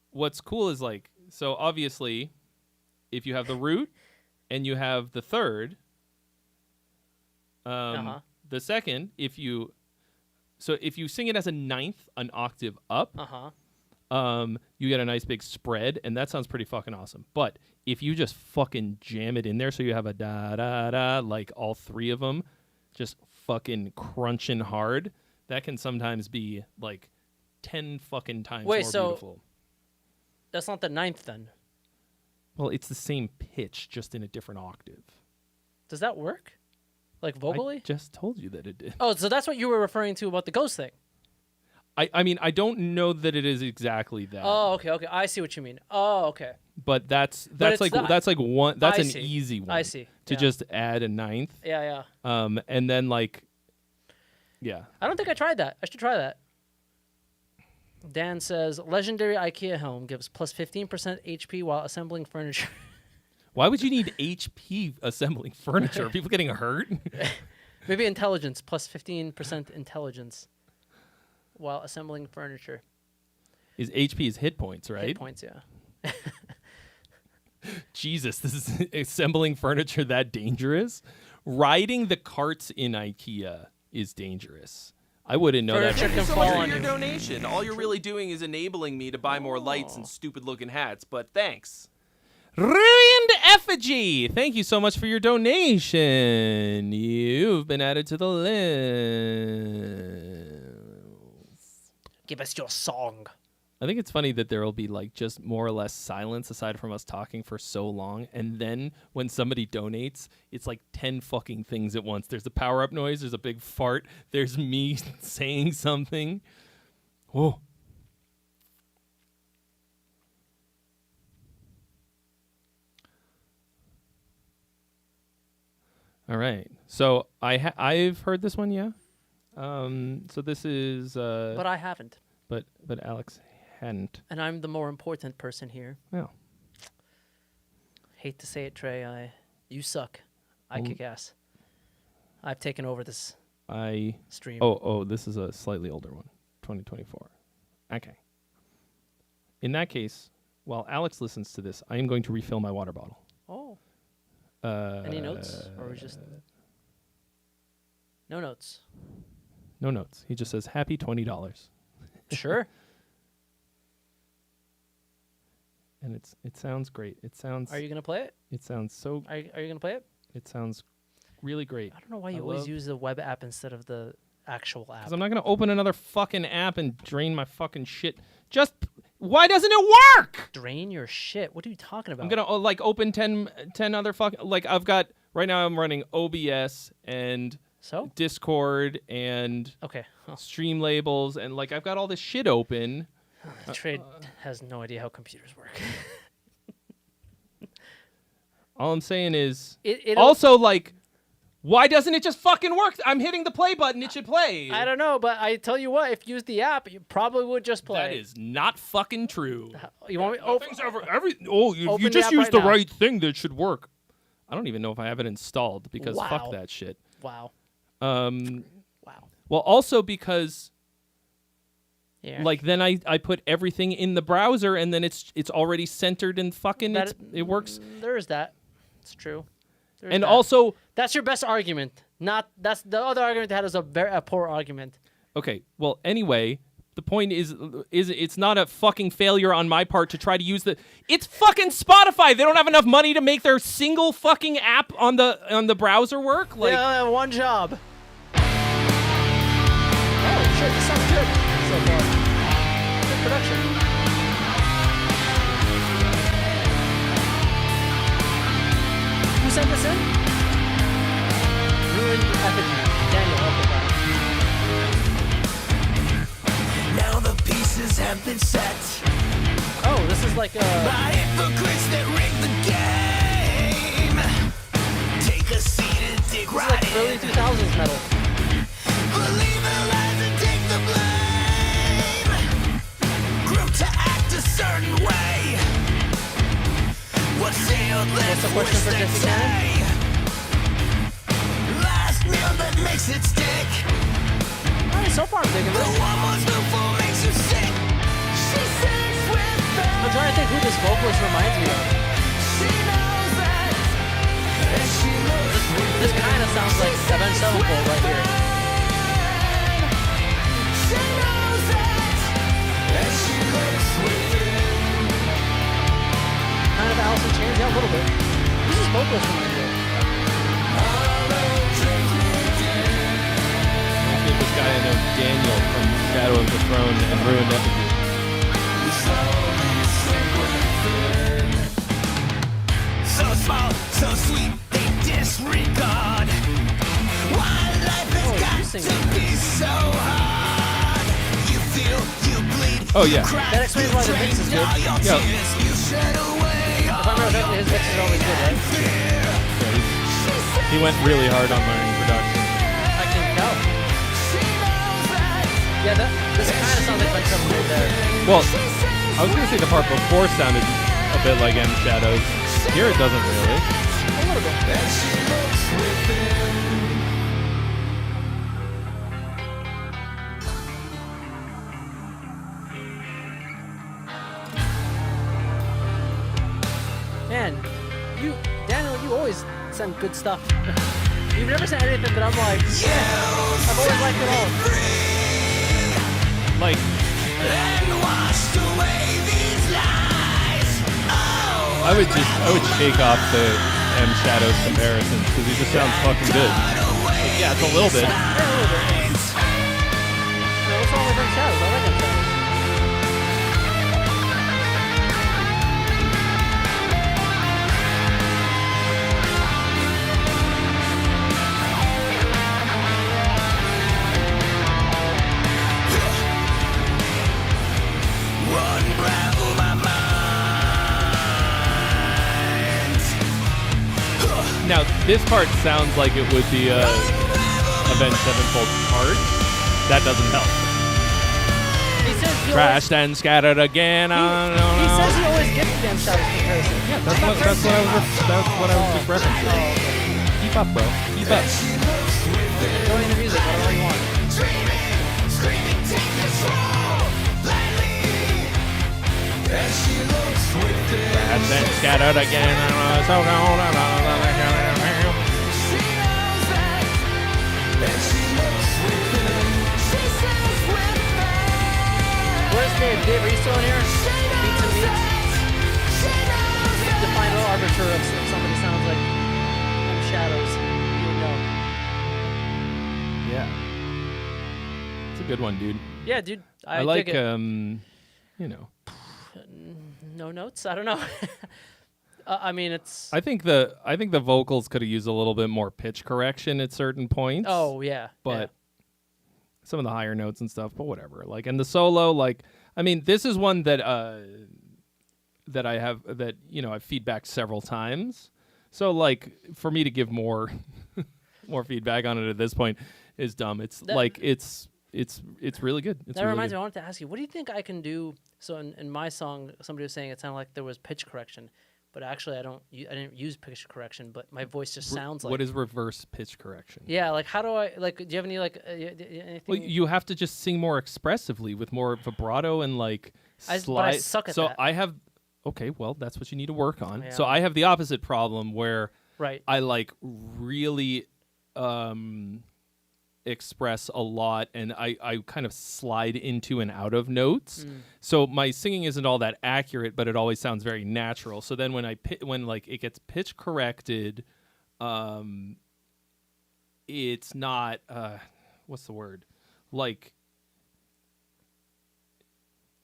what's cool is like, so obviously, if you have the root and you have the third, the second, if you sing it as a ninth, an octave up, you get a nice big spread, and that sounds pretty fucking awesome. But if you just fucking jam it in there, so you have a da da da, like all three of them, just fucking crunching hard, that can sometimes be like 10 fucking times more beautiful. That's not the ninth then. Well, it's the same pitch, just in a different octave. Does that work? Like vocally? I just told you that it did. Oh, so that's what you were referring to about the ghost thing. I mean, I don't know that it is exactly that. Oh, okay. I see what you mean. Oh, okay. But that's an easy one. I see. To just add a ninth. Yeah. And then like, yeah. I don't think I tried that. I should try that. Dan says, legendary IKEA home gives plus 15% HP while assembling furniture. Why would you need HP assembling furniture? Are people getting hurt? Maybe intelligence, plus 15% intelligence while assembling furniture. Is HP is hit points, right? Hit points, yeah. Jesus, this is assembling furniture that dangerous? Riding the carts in IKEA is dangerous. I wouldn't know that. Furniture can Thank fall you so much on for you. your donation. All you're really doing is enabling me to buy more lights and stupid-looking hats, but thanks. Ruined Effigy! Thank you so much for your donation. You've been added to the list. Give us your song. I think it's funny that there will be like just more or less silence aside from us talking for so long, and then when somebody donates, it's like 10 fucking things at once. There's a power-up noise, there's a big fart, there's me saying something. Whoa. All right. So I've heard this one, yeah. So this is But I haven't. But Alex hadn't. And I'm the more important person here. Well. Hate to say it, Trey. You suck. I kick ass. I've taken over this stream. Oh, this is a slightly older one. 2024. Okay. In that case, while Alex listens to this, I am going to refill my water bottle. Oh. Any notes? Or we just... No notes. No notes. He just says, happy $20. Sure. And it sounds great. It sounds... Are you going to play it? It sounds so... Are you going to play it? It sounds really great. I don't know why you always use the web app instead of the actual app. Because I'm not going to open another fucking app and drain my fucking shit. Why doesn't it work? Drain your shit? What are you talking about? I'm going to open 10 other fucking... I've got... Right now I'm running OBS and... So? Discord and stream labels, and I've got all this shit open. Trade has no idea how computers work. All I'm saying is, It'll also Why doesn't it just fucking work? I'm hitting the play button. It should play. I don't know, but I tell you what, if you use the app, you probably would just play. That is not fucking true. You want me? If you Open the just app use right the now. right thing, that should work. I don't even know if I have it installed because Wow. fuck that shit. Wow. Wow. Well, also because Yeah. like then I put everything in the browser and then it's already centered and fucking That- it works. There is that. It's true. There is And that. also, that's your best argument. Not that's the other argument they had is a poor argument. okay, well, anyway, the point is it's not a fucking failure on my part to try to use it's fucking Spotify. They don't have enough money to make their single fucking app on the browser work. Like, They only have one job. Oh shit, this sounds good so far. Good production. Who sent this in? Ruined Effigy. Daniel, okay, fine. Now the pieces have been set Oh, this is like by hypocrites that rig the game. Take a seat and dig this is right like early 2000s metal. Believe the lies and take the blame. Group to act a certain way. What's sealed What's the lives question for wish Jesse that Cannon? say. Last meal that makes it stick. Alright, so far I'm digging The this. one more spoonful makes you sick. She sings with I'm trying to think who this vocalist reminds me of. She knows that. And she looks This kind of sounds like Avenged Sevenfold right here. She knows that. And she looks within. Kind of Alice in Chains, yeah, a little bit. Who's this vocalist reminds me of? this guy I know, Daniel from Shadow of the Throne and Ruined Effigy. So small, so sweet, they disregard. Why life has you got sing to be so hard. You feel, you bleed, Oh, yeah. you cry, That explains why the you mix is drain good. all your Yeah. tears, you shed away If I remember correctly, his mix is always good, right? He went really hard on learning production. I can tell. Yeah, this kind of sounds like Avenged Sevenfold there. Well, I was gonna say the part before sounded a bit like M Shadows. Here it doesn't really. A little bit. Man, Daniel, you always send good stuff. You've never sent anything that I'm like, yeah, I've always liked it all. Like, I would shake off the M Shadows comparisons because he just sounds fucking good. Like, yeah, it's a little bit. Yeah, a little bit. No, what's wrong with them shadows? I like them shadows. Now, this part sounds like it would be a Avenged Sevenfold part. That doesn't help. He says he Trashed and scattered again. He says he always gets the damn shadows comparison. Yeah, That's what I was just referencing. Oh, okay. Keep up, bro. Keep up. Go into music, whatever you want. Trashed and scattered again. Where's Dave? Dave, are you still in here? Beats and meats? Define the arbiter of if somebody sounds like them shadows. You would know. Yeah. It's a good one, dude. Yeah, dude. I like, dig it. you know. No notes? I don't know. I mean, it's... I think the vocals could have used a little bit more pitch correction at certain points. Oh, yeah. But some of the higher notes and stuff, but whatever. Like, and the solo, like, I mean, this is one that that I have, that, you know, I've feedbacked several times. So, like, for me to give more more feedback on it at this point is dumb. It's like it's really good. It's That really reminds good. me. I wanted to ask you, what do you think I can do? So in my song, somebody was saying it sounded like there was pitch correction, but actually I didn't use pitch correction, but my voice just sounds like. What is reverse pitch correction? Yeah, like how do I like? Do you have any like anything? Well, you have to just sing more expressively with more vibrato and like but slide. I suck at so that. I have. Okay, well, that's what you need to work on. Yeah. So I have the opposite problem where Right. I like really express a lot, and I kind of slide into and out of notes. So my singing isn't all that accurate, but it always sounds very natural. So then when when like it gets pitch corrected, it's not what's the word? Like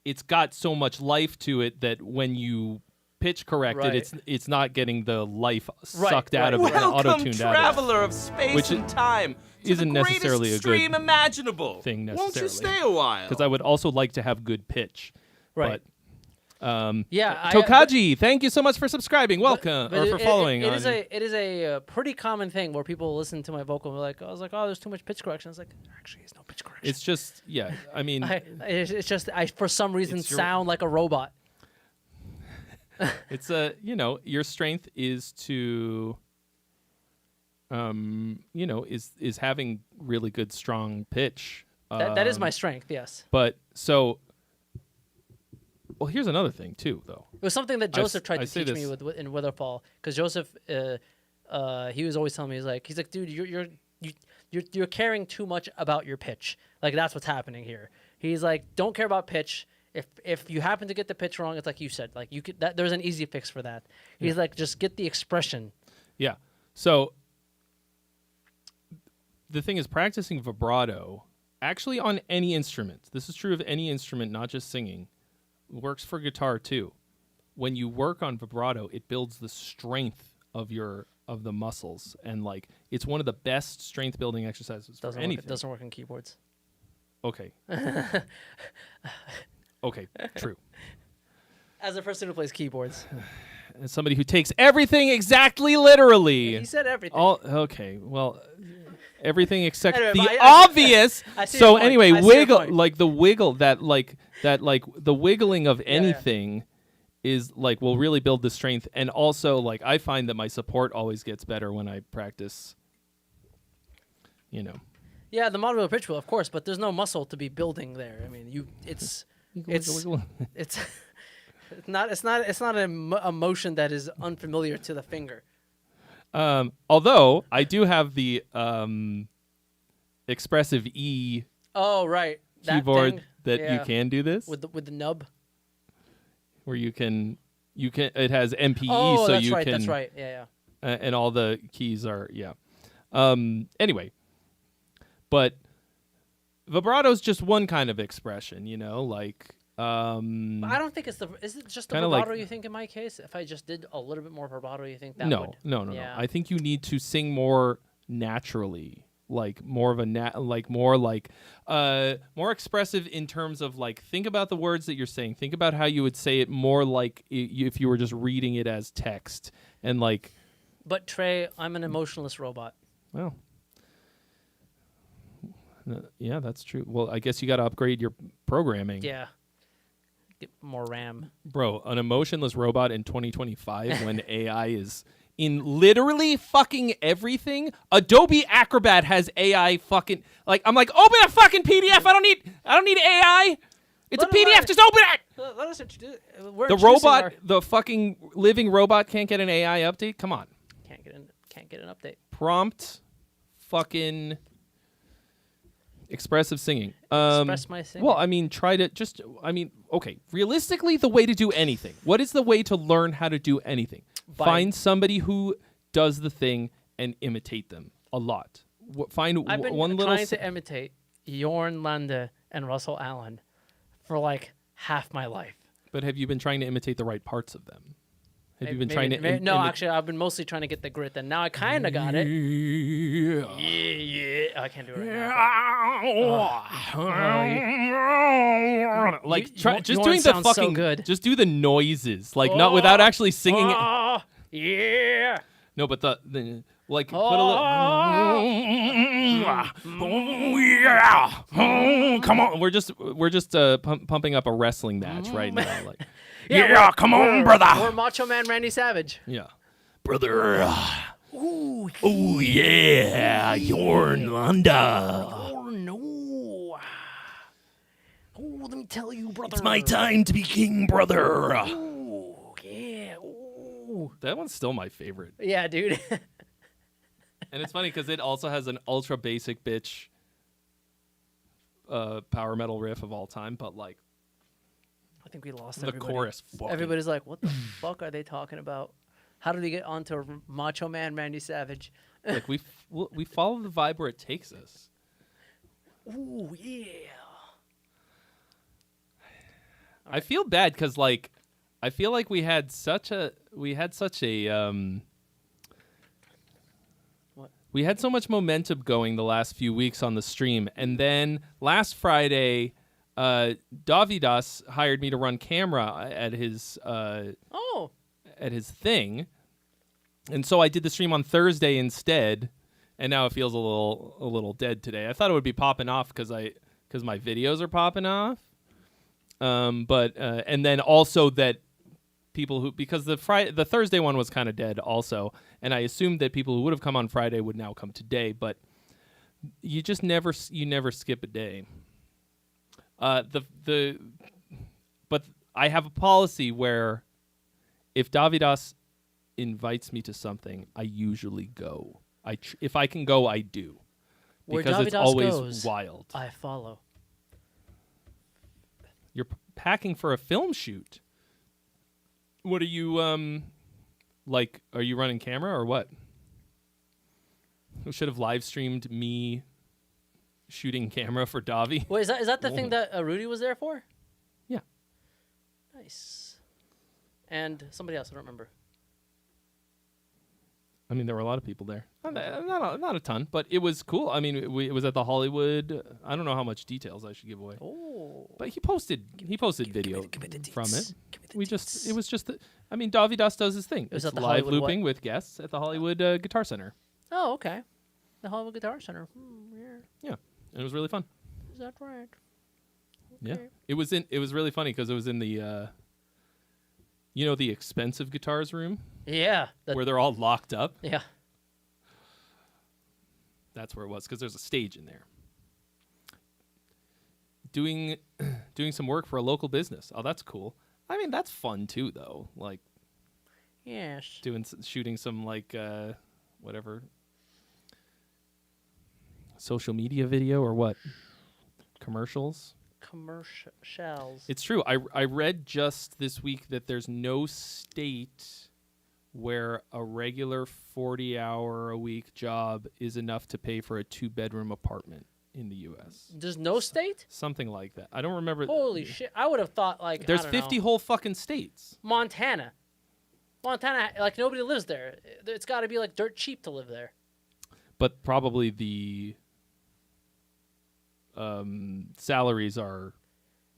it's got so much life to it that when you pitch correct Right. it, it's not getting the life sucked out of it and Welcome, auto-tuned out of it. traveler of space Which and time. To isn't the greatest necessarily a good stream imaginable. thing Won't you necessarily. stay a while? Because I would also like to have good pitch. Right. But Yeah. Tokaji, thank you so much for subscribing. Welcome but or for following. It on, is a pretty common thing where people listen to my vocal and they're like, I was like, oh, there's too much pitch correction. I was like, actually, there's no pitch correction. it's just I mean, It's just I for some reason It's your- sound like a robot. it's your strength is to is having really good strong pitch. That is my strength. Yes. But so well, here's another thing too, though. It was something that Joseph tried I to say teach me this- in Witherfall, because Joseph, he was always telling me, he's like, dude, you're caring too much about your pitch. Like that's what's happening here. He's like, don't care about pitch. If you happen to get the pitch wrong, it's like you said, like you could there's an easy fix for that. He's like, just get the expression. Yeah. So the thing is, practicing vibrato actually on any instrument. This is true of any instrument, not just singing. Works for guitar too. When you work on vibrato, it builds the strength of the muscles, and like it's one of the best strength building exercises for anything. It doesn't work on keyboards. Okay. Okay, true. As a person who plays keyboards, As somebody who takes everything exactly literally. he said everything. Okay, well, everything except Anyway, the but I- obvious. I see So your point. anyway, I see your wiggle point. like the wiggle that the wiggling of anything is like will really build the strength, and also like I find that my support always gets better when I practice. Yeah, the modular pitch wheel, of course, but there's no muscle to be building there. I mean, it's Wiggle. it's it's not a motion that is unfamiliar to the finger. Although I do have the expressive E Oh right, that keyboard thing. that you Yeah. can do this, with the nub. where you can it has MPE, Oh, so that's you right. can That's right. Yeah. and all the keys are anyway, but vibrato's just one kind of expression, like But I don't think is it just the Kinda like- vibrato you think in my case? If I just did a little bit more vibrato, you think that no, would? no. Yeah. I think you need to sing more naturally, like more of a more expressive in terms of like think about the words that you're saying. Think about how you would say it more like if you were just reading it as text, and like. But Trey, I'm an emotionless robot. Well, yeah, that's true. Well, I guess you got to upgrade your programming. Yeah. Get more RAM. Bro, an emotionless robot in 2025 when AI is in literally fucking everything. Adobe Acrobat has AI fucking I'm like, open a fucking PDF. I don't need AI. It's Let a it PDF. run. Just open it. Let us introduce. We're The introducing robot, the fucking living robot can't get an AI update. Come on. can't get an update. Prompt fucking expressive singing. Express my singing. Well, I mean, okay. Realistically, the way to do anything. What is the way to learn how to do anything? Find somebody who does the thing and imitate them a lot. Find I've been one little. trying to imitate Jorn Lande and Russell Allen for like half my life. But have you been trying to imitate the right parts of them? Have you been Maybe- trying to? maybe- no, actually, I've been mostly trying to get the grit, and now I kind of got it. Yeah. I can't do it right now. Like just Jorn doing the sounds so fucking good. Just do the noises, like not without actually singing it. Yeah. No, but the Like put a little. Oh yeah! Oh, come on! We're just pumping up a wrestling match right now. Like, yeah, come on, brother. Or Macho Man Randy Savage. Yeah, brother. Ooh, oh yeah, Yornlanda. Oh no! Oh, let me tell you, brother. It's my time to be king, brother. Ooh, yeah. Ooh. That one's still my favorite. Yeah, dude. And it's funny because it also has an ultra basic bitch power metal riff of all time, but like I think we lost the everybody. chorus. Fucking, Everybody's like, what the fuck are they talking about? How did they get onto Macho Man Randy Savage? like we follow the vibe where it takes us. Ooh, yeah. I feel bad because like I feel like we had such a we had so much momentum going the last few weeks on the stream, and then last Friday, Davidas hired me to run camera at his thing, and so I did the stream on Thursday instead, and now it feels a little dead today. I thought it would be popping off because my videos are popping off, but and then also that people who, because the Thursday one was kind of dead also, and I assumed that people who would have come on Friday would now come today, but you just never skip a day. But I have a policy where if Davidas invites me to something, I usually go. If I can go, I do. Where Because it's Davidas always goes, wild. I follow. You're packing for a film shoot. What are you, like, are you running camera or what? We should have live streamed me shooting camera for Davi. Wait, is that the thing that Rudy was there for? Yeah. Nice. And somebody else, I don't remember. I mean, there were a lot of people there. Not a ton, but it was cool. I mean, it was at the Hollywood. I don't know how much details I should give away. Oh. But he posted video from it. I mean, Davidas does his thing. It was It's at the live Hollywood looping with guests at the Hollywood Guitar Center. Oh, okay. The Hollywood Guitar Center. Yeah. Yeah, and it was really fun. Is that right? Yeah, Okay. it was really funny because it was in the the expensive guitars room Yeah. where they're all locked up. Yeah. That's where it was because there's a stage in there. Doing some work for a local business. Oh, that's cool. I mean, that's fun too, though. Like, Yes. shooting some like whatever social media video or what commercials. Commercials. It's true. I read just this week that there's no state where a regular 40-hour-a-week job is enough to pay for a 2-bedroom apartment in the U.S. There's no state? Something like that. I don't remember. Holy shit. I would have thought, like, There's I don't 50 know. whole fucking states. Montana, like, nobody lives there. It's got to be, like, dirt cheap to live there. But probably the salaries are,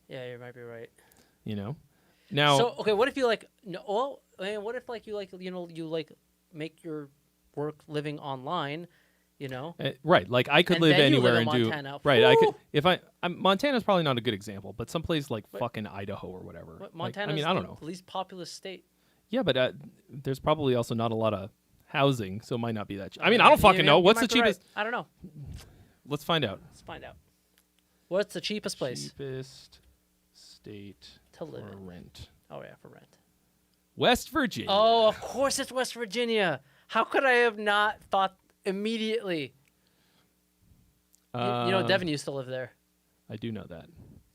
Yeah, you might be right. Now, So, okay, what if you, like, what if, like, you, like, you, like, make your work living online, right, like I could And live then you anywhere live in and do Montana. right. I could Woo! if Montana's probably not a good example, but someplace like fucking Idaho or whatever. What, Like, Montana's I mean, I don't know. the least populous state. Yeah, but there's probably also not a lot of housing, so it might not be that. I mean, I don't fucking know. You What's the might be right. cheapest? I don't know. Let's find out. Let's find out. What's the cheapest place Cheapest state to live for in? rent. Oh, yeah, for rent. West Virginia. Oh, of course it's West Virginia. How could I have not thought immediately? Devin used to live there. I do know that.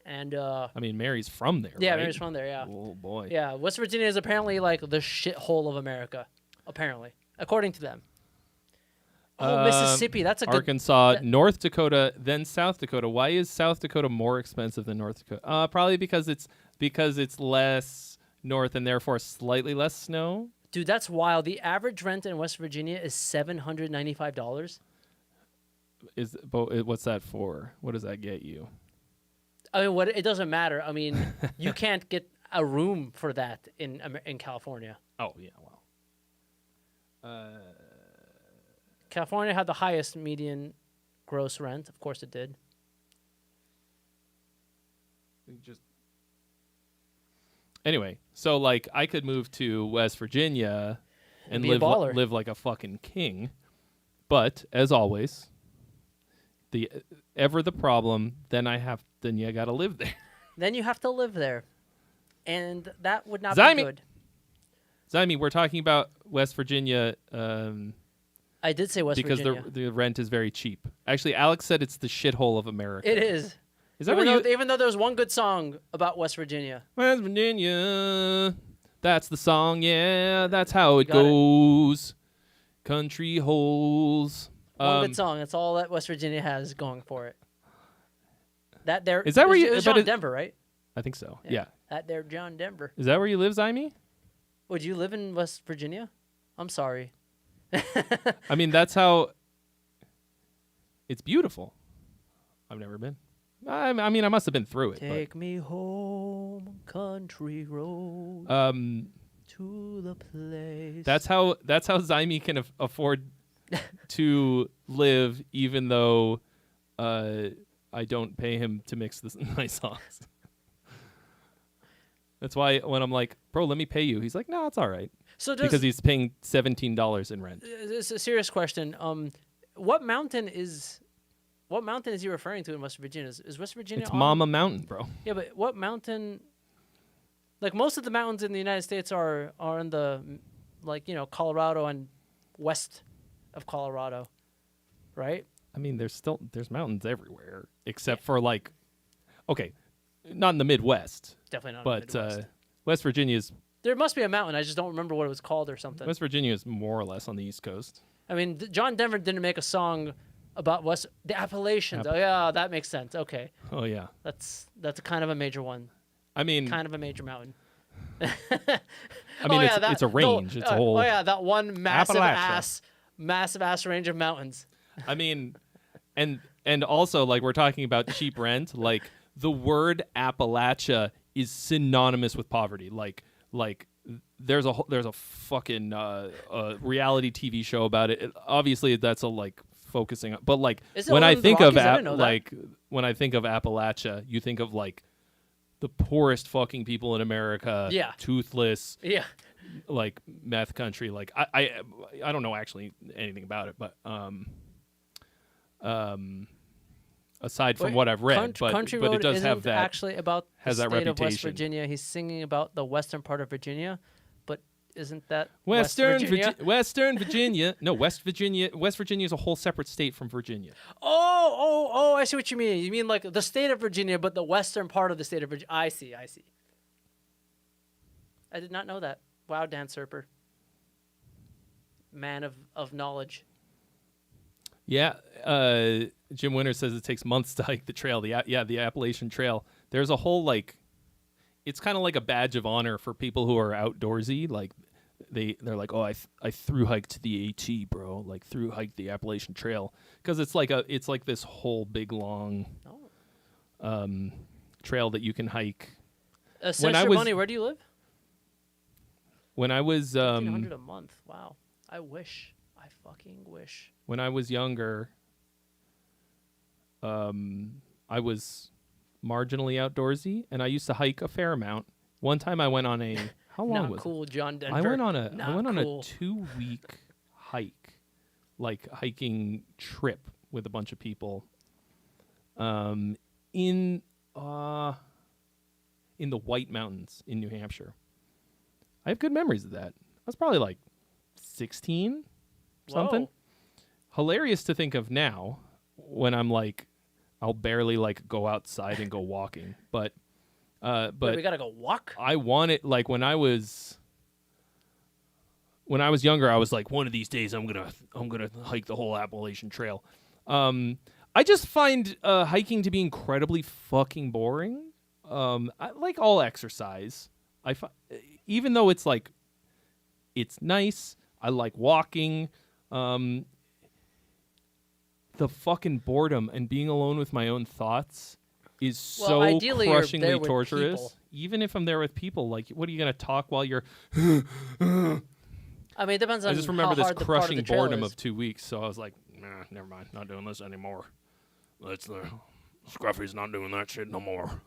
And, I mean, Mary's from there. yeah, right? Mary's from there, yeah. Oh boy. Yeah, West Virginia is apparently, like, the shithole of America. Apparently. According to them. Oh, Mississippi. That's a good... Arkansas, that- North Dakota, then South Dakota. Why is South Dakota more expensive than North Dakota? Probably because it's less north and therefore slightly less snow. Dude, that's wild. The average rent in West Virginia is $795. What's that for? What does that get you? I mean, it doesn't matter. I mean, you can't get a room for that in California. Oh yeah, well. California had the highest median gross rent. Of course it did. Anyway, so like I could move to West Virginia and be a baller. live like a fucking king, but as always, the problem. Then you got to live there. Then you have to live there, and that would not Zymie. be good. Zymie, we're talking about West Virginia I did say West because Virginia. the rent is very cheap. Actually, Alex said it's the shithole of America. It is. Is that where you? Even though there's one good song about West Virginia. West Virginia, that's the song. Yeah, that's how it Got it. goes. Country holes. One good song. That's all that West Virginia has going for it. That there Is that where you- It was but John it- Denver, right? I think so. Yeah. That there, John Denver. Is that where you live, Zymie? Would you live in West Virginia? I'm sorry. I mean, that's how. It's beautiful. I've never been. I mean, I must have been through it. Take me home, country road, But, to the place. that's how Zymie can afford to live, even though I don't pay him to mix my songs. That's why when I'm like, bro, let me pay you, he's like, no, it's all right. So Because he's paying $17 in rent. It's a serious question. What mountain is he referring to in West Virginia? Is West Virginia? It's on? Mama Mountain, bro. Yeah, but what mountain? Like most of the mountains in the United States are in the, like, you know, Colorado and west of Colorado, right? I mean, there's mountains everywhere except for like, okay, not in the Midwest, Definitely not. but in the Midwest. West Virginia's There must be a mountain. I just don't remember what it was called or something. West Virginia is more or less on the East Coast. I mean, John Denver didn't make a song about the Appalachians. Oh yeah, that makes sense. Okay, Oh yeah, that's a kind of a major one. I mean, Kind of a major mountain. I mean, it's a range. It's a whole. Oh yeah, that one massive Appalachia. ass range of mountains. I mean, and also like we're talking about cheap rent. Like the word Appalachia is synonymous with poverty. Like there's a fucking reality TV show about it. Obviously, that's a like focusing on. But like Is it when over I in the think of Rockies? I didn't know that. like when I think of Appalachia, you think of like the poorest fucking people in America. Yeah. Toothless. Yeah. Like meth country. Like I don't know actually anything about it, but aside from Wait, what I've read, Country but Road it does isn't have that. actually about has the that state of West reputation. Virginia. He's singing about the western part of Virginia, but isn't that Western West Virginia? Western Virginia. No, West Virginia. West Virginia is a whole separate state from Virginia. Oh! I see what you mean. You mean like the state of Virginia, but the western part of the state of Virginia. I see. I did not know that. Wow, Dan Serper, man of knowledge. Yeah, Jim Winter says it takes months to hike the trail. The Appalachian Trail. There's a whole like, it's kind of like a badge of honor for people who are outdoorsy. Like they're like, oh, I through hiked the AT, bro. Like through hiked the Appalachian Trail because it's like this whole big long, trail that you can hike. Money, where do you live? When I was $1,500 a month. Wow. I fucking wish. when I was younger, I was marginally outdoorsy, and I used to hike a fair amount. One time, I went on a how long Not was cool, John Denver. I went on a Not I went on cool. a 2-week hike, like hiking trip with a bunch of people. In the White Mountains in New Hampshire. I have good memories of that. I was probably like 16 or something. Whoa. Hilarious to think of now when I'm like, I'll barely like go outside and go walking. But Wait, we gotta go walk. I wanted like when I was younger, I was like, one of these days I'm gonna hike the whole Appalachian Trail. I just find hiking to be incredibly fucking boring. I like all exercise. Even though it's like, it's nice. I like walking. The fucking boredom and being alone with my own thoughts is so ideally you're crushingly there with torturous. people. Even if I'm there with people, like, what are you gonna talk while you're? I mean, it depends on I just remember how this hard the part of crushing the trail boredom is. of 2 weeks, so I was like, nah, never mind, not doing this anymore. Scruffy's not doing that shit no more.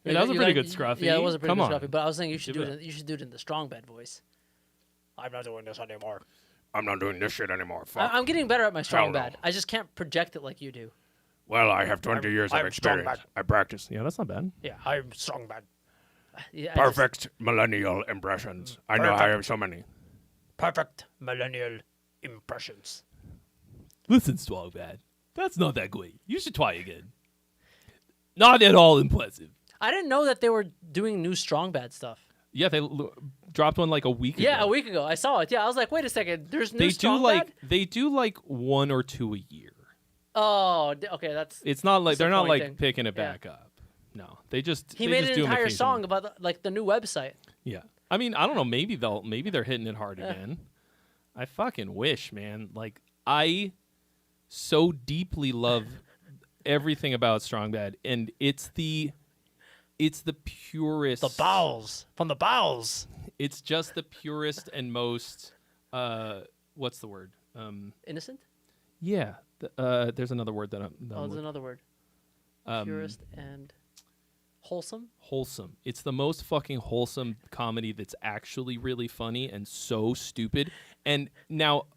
Yeah, that was a pretty good Scruffy. Yeah, it was a pretty Come good on. Scruffy. But I was saying you should Give do it it. You should do it in the strong bad voice. I'm not doing this anymore. I'm not doing this shit anymore. Fuck. I'm getting better at my strong Hell no. bad. I just can't project it like you do. Well, I have 20 years of I'm strong experience. bad. I practice. Yeah, that's not bad. Yeah, I'm strong bad. Yeah, Perfect millennial impressions. I know I have so many. Perfect millennial impressions. Listen, Strong Bad. That's not that great. You should try again. Not at all impressive. I didn't know that they were doing new strong bad stuff. Yeah, they dropped one like a week ago. Yeah, a week ago. I saw it. Yeah, I was like, wait a second. There's new They do strong like bad? they do like 1 or 2 a year. Oh, okay. That's It's not like they're not like disappointing. picking it Yeah. back up. No, they just he they made just an do 'em entire occasionally. song about like the new website. Yeah, I mean, I don't know. Maybe they're hitting it hard again. I fucking wish, man. Like I so deeply love everything about Strong Bad, and it's the purest. The bowels from the bowels. It's just the purest and most. What's the word? Innocent. Yeah. There's another word that I'm. Oh, there's another word. Purest and wholesome. Wholesome. It's the most fucking wholesome comedy that's actually really funny and so stupid. And now,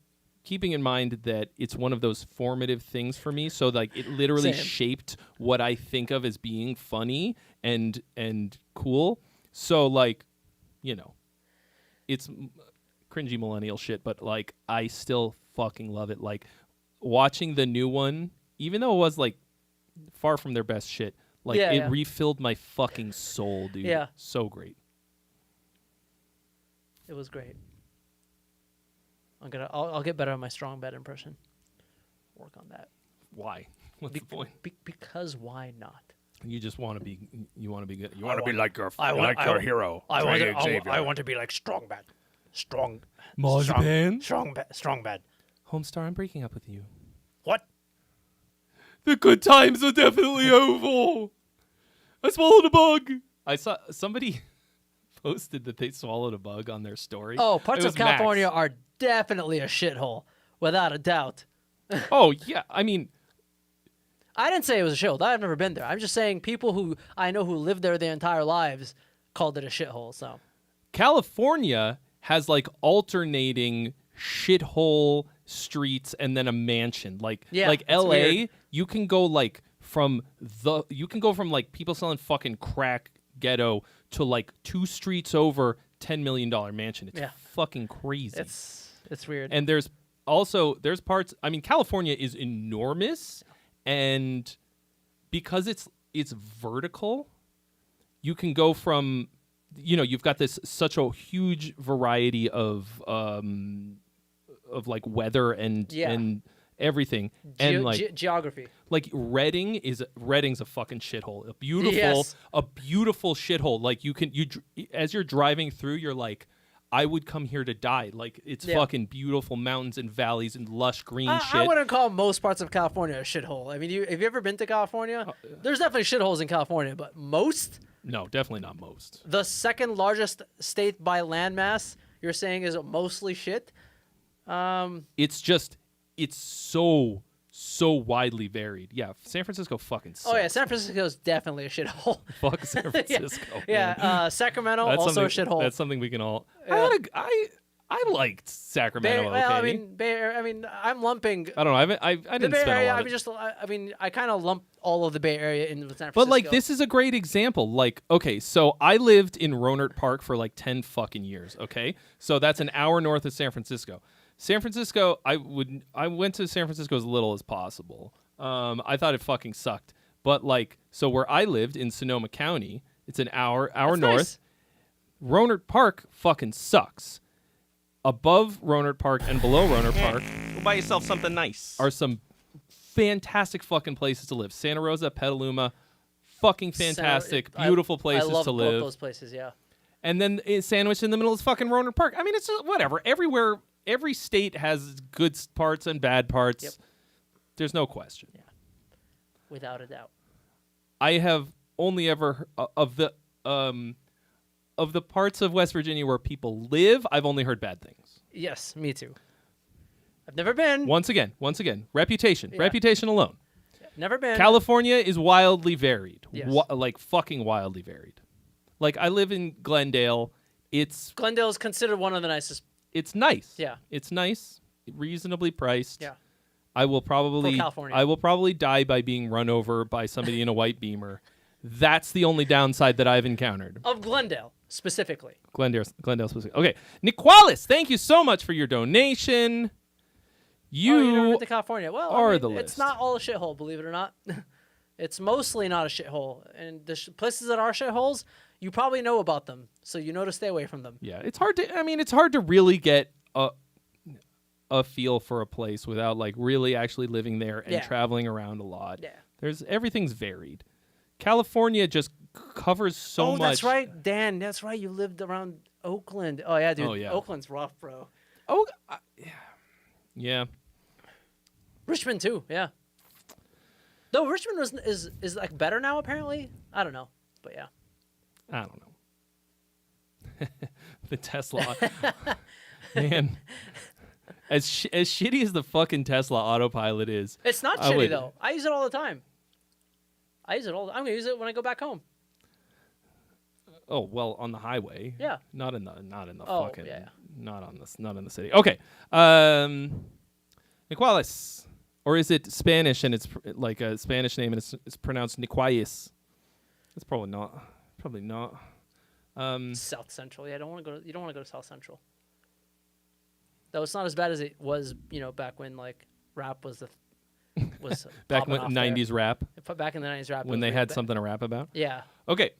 keeping in mind that it's one of those formative things for me, so like it literally Same. shaped what I think of as being funny and cool. So like, you know, it's cringy millennial shit, but like I still fucking love it. Like watching the new one, even though it was like far from their best shit, like it refilled my fucking soul, dude. Yeah. So great. It was great. I'll get better at my strong bad impression. Work on that. Why? What's the point? Because why not? You just want to be. You want to be good. You want to be like your I want- I your want- hero. I Trey want, Xavier. I want to be like strong bad. Strong Marzipan? strong bad. Homestar, I'm breaking up with you. What? The good times are definitely over. I swallowed a bug. I saw somebody posted that they swallowed a bug on their story. Oh, It parts was of California Max. are definitely a shithole, without a doubt. Oh yeah, I mean, I didn't say it was a shithole. I've never been there. I'm just saying people who I know who lived there their entire lives called it a shithole. So California has like alternating shithole streets and then a mansion. Like Yeah, like it's LA, weird. you can go from like people selling fucking crack ghetto to like 2 streets over $10 million mansion. It's Yeah. fucking crazy. it's weird. And there's parts. I mean, California is enormous, and because it's vertical, you can go from, you've got such a huge variety of like weather and everything, and like geography. like Redding's a fucking shithole. A beautiful shithole. Like as you're driving through, you're like, I would come here to die. Like it's fucking beautiful mountains and valleys and lush green shit. I wouldn't call most parts of California a shithole. I mean, have you ever been to California? There's definitely shitholes in California, but most, No, definitely not most. the second largest state by landmass, you're saying is mostly shit. It's so widely varied. Yeah, San Francisco fucking sucks. Oh yeah, San Francisco is definitely a shithole. Fuck San Francisco. man. Yeah, Sacramento That's also a something- shithole. That's something we can all. Yeah. I liked Sacramento. Well, okay. I'm lumping I don't know. I the didn't Bay spend a Area. lot. I kind of lump all of the Bay Area in with San Francisco. But like this is a great example. Like, okay, so I lived in Rohnert Park for like 10 fucking years, okay? So that's an hour north of San Francisco. San Francisco, I went to San Francisco as little as possible. I thought it fucking sucked. But like, so where I lived in Sonoma County, it's an hour That's north. nice. Rohnert Park fucking sucks. Above Rohnert Park and below Rohnert Park Go buy yourself something nice. are some fantastic fucking places to live. Santa Rosa, Petaluma, fucking fantastic, beautiful places I love to both live. those places, yeah. And then it's sandwiched in the middle is fucking Rohnert Park. I mean, it's just whatever. Everywhere, every state has good parts and bad parts. Yep. There's no question. Without a doubt. I have only ever of the parts of West Virginia where people live, I've only heard bad things. Yes, me too. I've never been. Once again, reputation alone. Never been. California is wildly varied. Yes. Like fucking wildly varied. Like I live in Glendale. Glendale is considered one of the nicest. It's nice. Yeah. It's nice, reasonably priced. Yeah. I will probably California. Die by being run over by somebody in a white Beamer. That's the only downside that I've encountered. Of Glendale, specifically. Glendale specifically. Okay. Niqualis, thank you so much for your donation. You never been to California. Well, are I mean, the it's list. not all a shithole, believe it or not. It's mostly not a shithole. And the places that are shitholes, you probably know about them, so you know to stay away from them. Yeah, it's hard to really get a feel for a place without like really actually living there and traveling around a lot. Yeah. Everything's varied. California just covers so much. Oh, that's right, Dan. That's right. You lived around Oakland. Oh yeah, dude. Oh, yeah. Oakland's rough, bro. Oh, yeah. Richmond too. Yeah. No, Richmond is like better now apparently. I don't know, but yeah. I don't know. The Tesla, man. As shitty as the fucking Tesla autopilot is, It's not shitty though. I use it all the time. I'm gonna use it when I go back home. Oh well, on the highway. Yeah. Not in the Oh, fucking. yeah. Not in the city. Okay. Niqualis, or is it Spanish and it's like a Spanish name and it's pronounced Niquayis? That's probably not. Probably not. South Central. Yeah, you don't want to go to South Central. Though it's not as bad as it was, back when like rap was back when popping off 90s there. rap. Back in the 90s rap. When they had something to rap about. Yeah. Okay.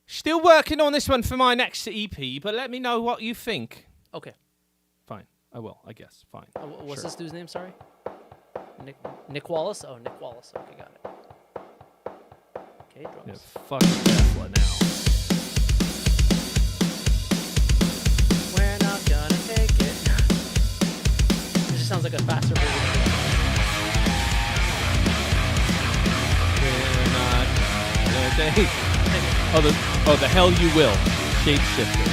Still working on this one for my next EP, but let me know what you think. Okay. Fine. I will. I guess. Fine. What's Sure. this dude's name? Sorry. Nick Wallace. Oh, Nick Wallace. Okay, got it. Okay, drums. Yeah, fuck Tesla now. We're not gonna take it. It just sounds like a faster version. We're not gonna take. The hell you will. Shapeshifter.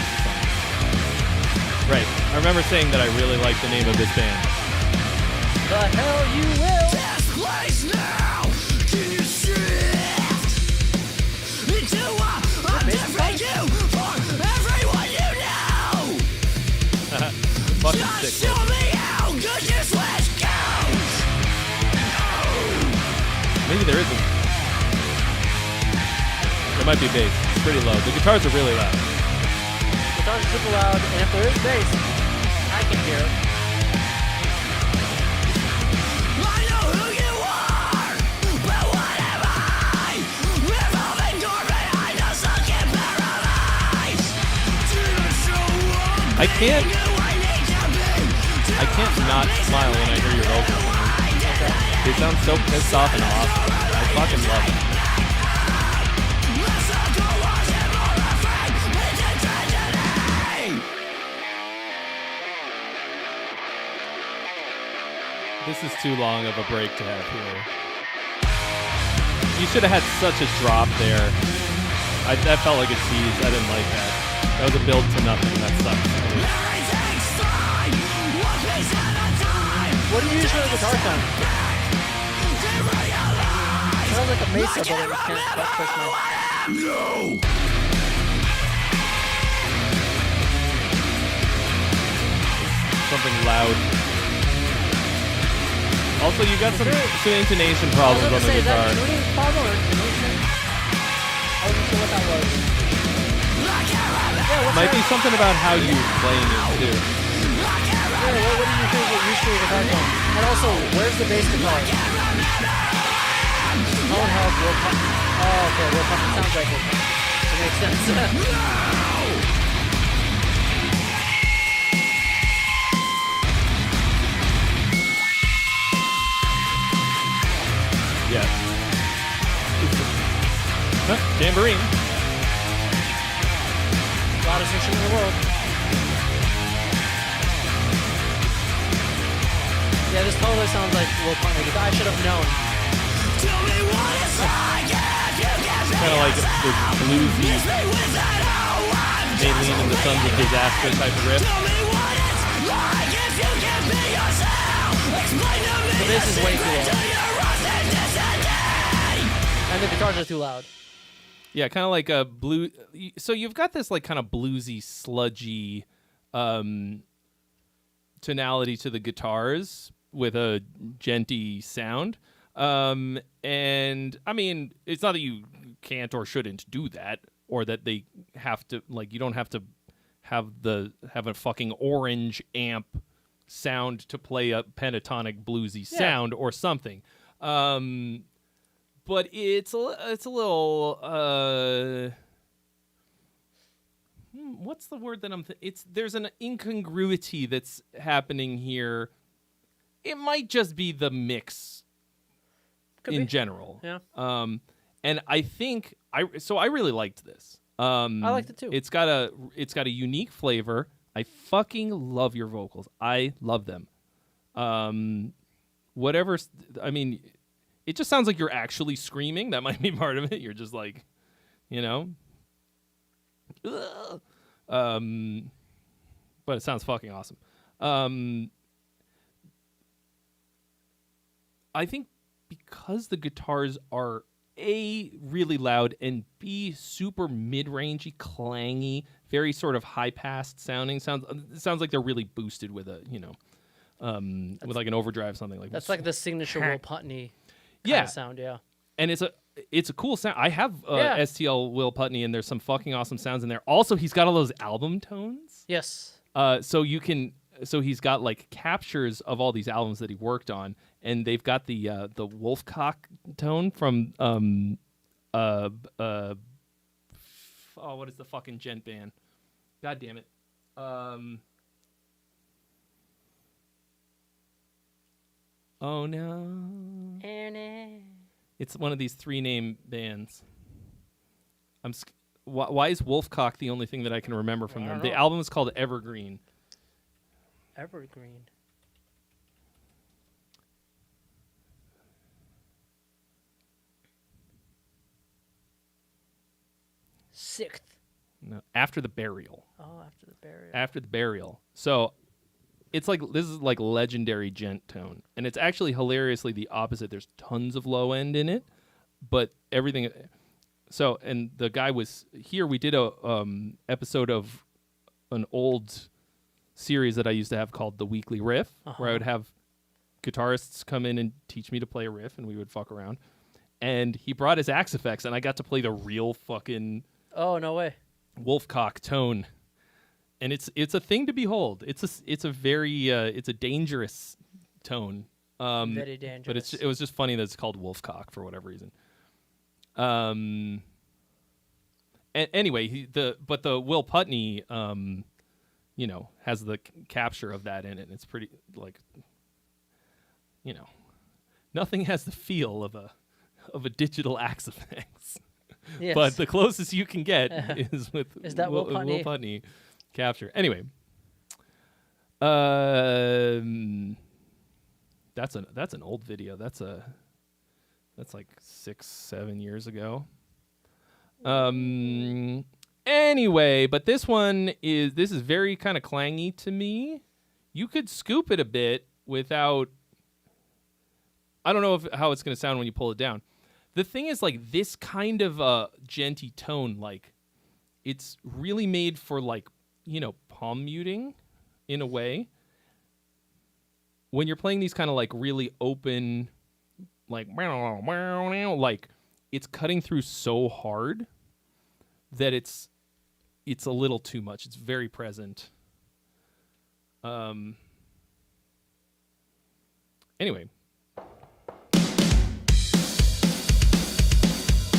Right. I remember saying that I really like the name of this band. The hell you will. This place now, can you shift into a different you for everyone you know? Fucking Just sick. show me how good your switch goes. Maybe there isn't. There might be bass. It's pretty low. The guitars are really loud. The guitar's super loud, and if there is bass, I can hear it. I know who you are, but what am I? Revolving dormant, I just suck in paradise. Didn't show up I can't who I need to be. not smile when I hear your vocals. They sound so pissed off and off. I fucking love it. Let's not go watching more afraid. It's a tragedy. This is too long of a break to have here. You should have had such a drop there. That felt like a tease. I didn't like that. That was a build to nothing. That sucks. Everything's fine. One piece at a time. What do you use for the guitar sound? It sounds like a Mesa, but I just can't quite push my... Something loud. Also, you got some intonation problems on the Is that guitar. tuning problem or intonation? I wasn't sure what that was. Yeah, what's Might be that? something about how you playing it too. Yeah, what do you think it used to be guitar from? And also, where's the bass guitar? Tone help, Will Pump. Oh, okay, Will Pump. It sounds like Will Pump. It makes sense. Yeah. Tambourine. Loudest instrument in the world. Yeah, this totally sounds like Will Pump. I should have known. Tell me what it's like if you give me Kind of like the bluesy, without a word. Maylene and the Sons of Disaster type of riff. Tell me what it's like if you can be yourself. Explain to me The bass is way too secret low. to your authenticity. And the guitars are too loud. Yeah, kind of like a blue. So you've got this like kind of bluesy, sludgy tonality to the guitars with a genty sound. And I mean, it's not that you can't or shouldn't do that, or that they have to, like, you don't have to have a fucking orange amp sound to play a pentatonic bluesy sound or something. But it's a little what's the word that there's an incongruity that's happening here. It might just be the mix in general. Yeah. And I think I really liked this. I liked it too. It's got a unique flavor. I fucking love your vocals. I love them. I mean, it just sounds like you're actually screaming. That might be part of it. You're just like, you know. Ugh. But it sounds fucking awesome. I think because the guitars are A, really loud, and B, super mid-rangey, clangy, very sort of high-passed sounding. It sounds like they're really boosted with a, with like an overdrive, something like that. That's like the signature Will Putney Yeah. sound, yeah. And it's a cool sound. I have STL Will Putney, and there's some fucking awesome sounds in there. Also, he's got all those album tones. Yes. So he's got like captures of all these albums that he worked on, and they've got the Wolfcock tone from what is the fucking gent band? God damn it. Oh no. It's one of these 3-name bands. Why is Wolfcock the only thing that I can remember from them? The album is called Evergreen. Evergreen. Sixth. No, After the Burial. Oh, After the Burial. After the Burial. So it's like, this is like legendary gent tone, and it's actually hilariously the opposite. There's tons of low end in it, but everything. So, and the guy was here. We did a episode of an old series that I used to have called The Weekly Riff, where I would have guitarists come in and teach me to play a riff, and we would fuck around. And he brought his Axe Effects, and I got to play the real fucking Oh, no way. Wolfcock tone. And it's a thing to behold. It's a very it's a dangerous tone. Very dangerous. But it was just funny that it's called Wolfcock for whatever reason. Anyway, the Will Putney has the capture of that in it. And it's pretty like, nothing has the feel of a digital Axe Effects. Yes. But the closest you can get is with that Will Putney? Will Putney capture. Anyway, that's an old video. That's like 6-7 years ago. Anyway, but this is very kind of clangy to me. You could scoop it a bit without. I don't know how it's going to sound when you pull it down. The thing is, like, this kind of genty tone, like, it's really made for, like, palm muting in a way. When you're playing these kind of, like, really open, like, it's cutting through so hard that it's a little too much. It's very present. Anyway.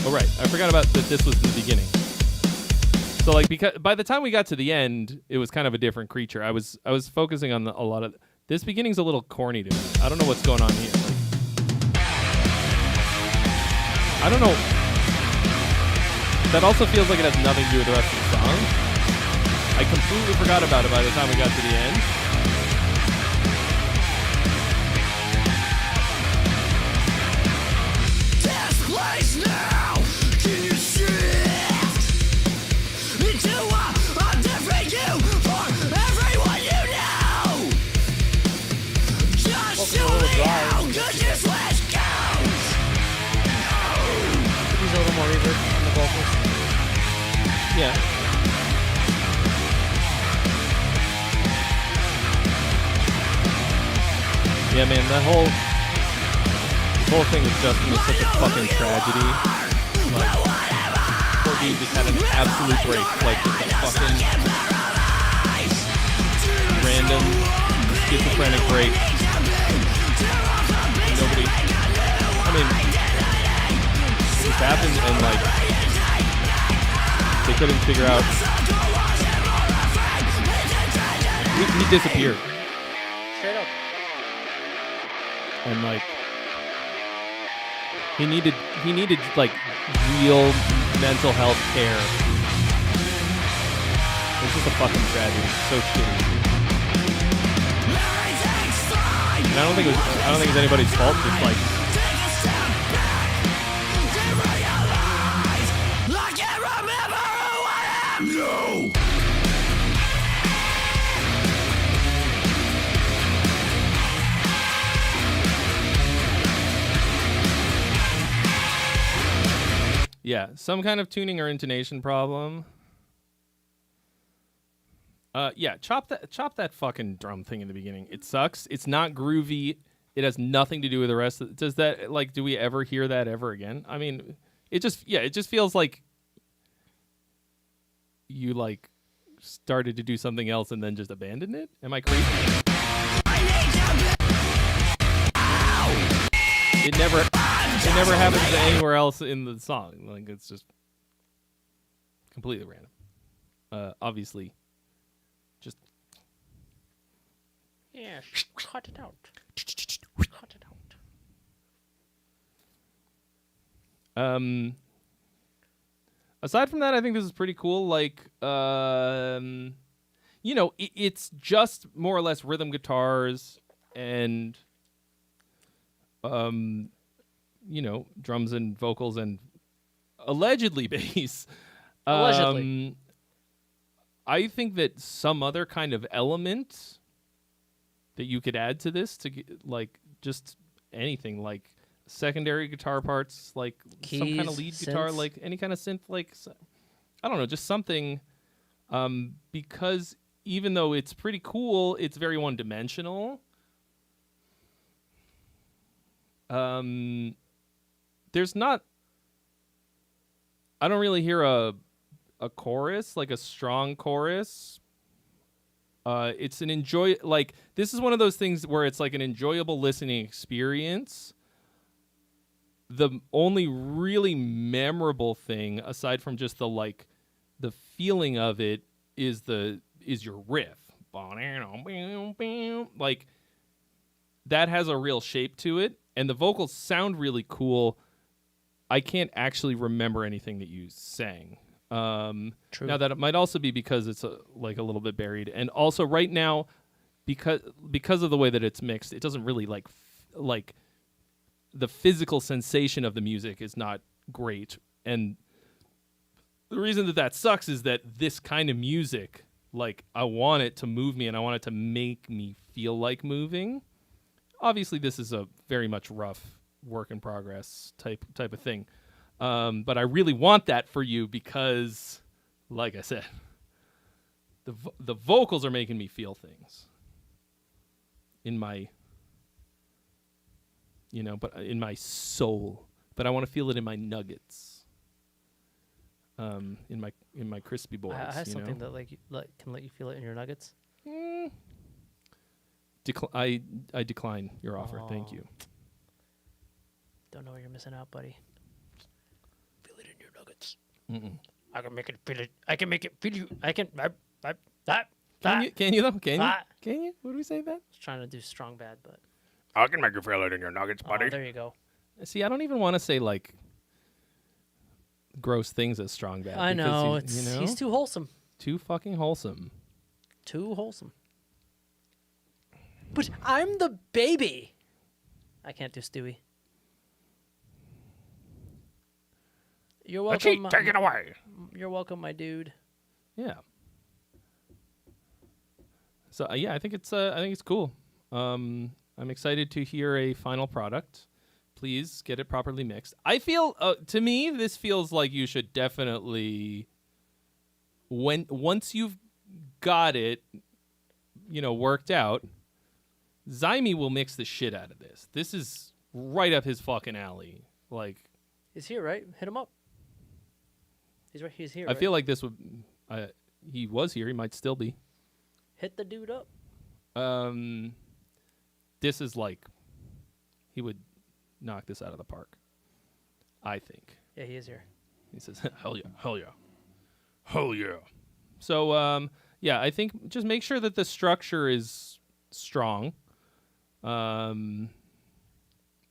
Oh, right. I forgot about that this was the beginning. So, like, because by the time we got to the end, it was kind of a different creature. I was focusing on a lot of... This beginning's a little corny to me. I don't know what's going on here. Like, I don't know. That also feels like it has nothing to do with the rest of the song. I completely forgot about it by the time we got to the end. This place now, can you shift into a different you for everyone you know? Yeah. Yeah, man, that whole thing with Justin was such a fucking tragedy. Like, poor dude just had an absolute break. Like, just a fucking random schizophrenic break. Nobody, I mean, it just happened and, like, they couldn't figure out. He disappeared. Straight up. And like he needed like real mental health care. It's just a fucking tragedy. So shitty. And I don't think it's anybody's fault. Just like I can't remember who I am. No. yeah, some kind of tuning or intonation problem. Yeah, chop that fucking drum thing in the beginning. It sucks. It's not groovy. It has nothing to do with the rest. Does that, like, do we ever hear that ever again? I mean, it just feels like you like started to do something else and then just abandoned it. Am I crazy? It never happens anywhere else in the song. Like, it's just completely random. Obviously, just Yeah, cut it out. Cut it out. Aside from that, I think this is pretty cool. Like, you know, it's just more or less rhythm guitars and, you know, drums and vocals and allegedly bass. Allegedly. I think that some other kind of element that you could add to this to get, like, just anything, like secondary guitar parts, like some kind of Keys, lead guitar, synths. like any kind of synth, like I don't know, just something. Because even though it's pretty cool, it's very one-dimensional. There's not. I don't really hear a chorus, like a strong chorus. It's an this is one of those things where it's like an enjoyable listening experience. The only really memorable thing, aside from just the feeling of it, is your riff. Like, that has a real shape to it, and the vocals sound really cool. I can't actually remember anything that you sang. True. Now that it might also be because it's a little bit buried, and also right now, because of the way that it's mixed, it doesn't really like the physical sensation of the music is not great. And the reason that sucks is that this kind of music, like, I want it to move me and I want it to make me feel like moving. Obviously, this is a very much rough work in progress type of thing. But I really want that for you because, like I said, the vocals are making me feel things in my, but in my soul. But I want to feel it in my nuggets, in my crispy boys. I have something that can let you feel it in your nuggets. I decline your offer. Thank you. Don't know what you're missing out, buddy. Feel it in your nuggets. Mm-mm. I can make it feel it. I can make it feel you. I can. Can you though? Can you? Ah. Can you? What do we say that? I was trying to do strong bad, but I can make you feel it in your nuggets, buddy. oh, there you go. See, I don't even want to say like gross things as strong bad. I know because he's too wholesome. too fucking wholesome. Too wholesome. But I'm the baby. I can't do Stewie. You're welcome. Take it away. You're welcome, my dude. Yeah. So yeah, I think it's cool. I'm excited to hear a final product. Please get it properly mixed. I feel to me this feels like you should definitely once you've got it, worked out, Zyme will mix the shit out of this. This is right up his fucking alley. Like, He's here, right? Hit him up. He's here. I feel like this would. He was here. He might still be. Hit the dude up. This is like, he would knock this out of the park, I think. Yeah, he is here. He says, hell yeah, hell yeah, hell yeah. So, yeah, I think just make sure that the structure is strong, and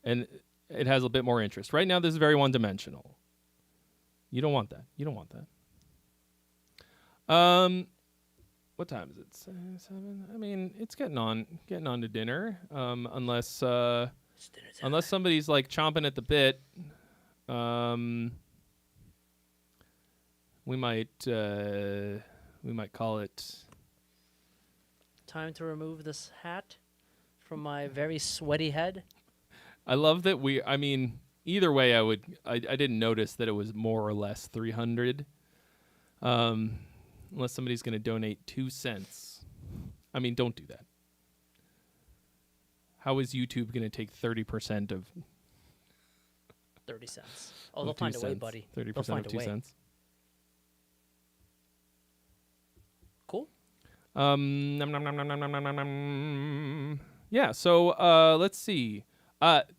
it has a bit more interest. Right now, this is very one-dimensional. You don't want that. You don't want that. What time is it? 7? I mean, it's getting on to dinner. Unless somebody's like chomping at the bit, we might call it Time to remove this hat from my very sweaty head. I love that I mean, either way, I didn't notice that it was more or less 300. Unless somebody's going to donate 2 cents. I mean, don't do that. How is YouTube going to take 30% of 30 cents. Oh, they'll find a way, buddy. 30% They'll find of a 2 way. cents. Cool. Yeah, so let's see.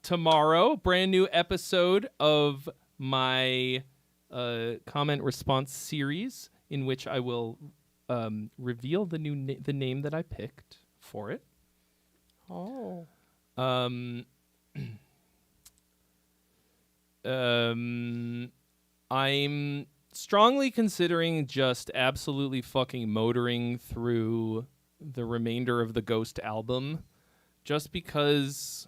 Tomorrow, brand new episode of my comment response series, in which I will reveal the the name that I picked for it. Oh. I'm strongly considering just absolutely fucking motoring through the remainder of the Ghost album, just because.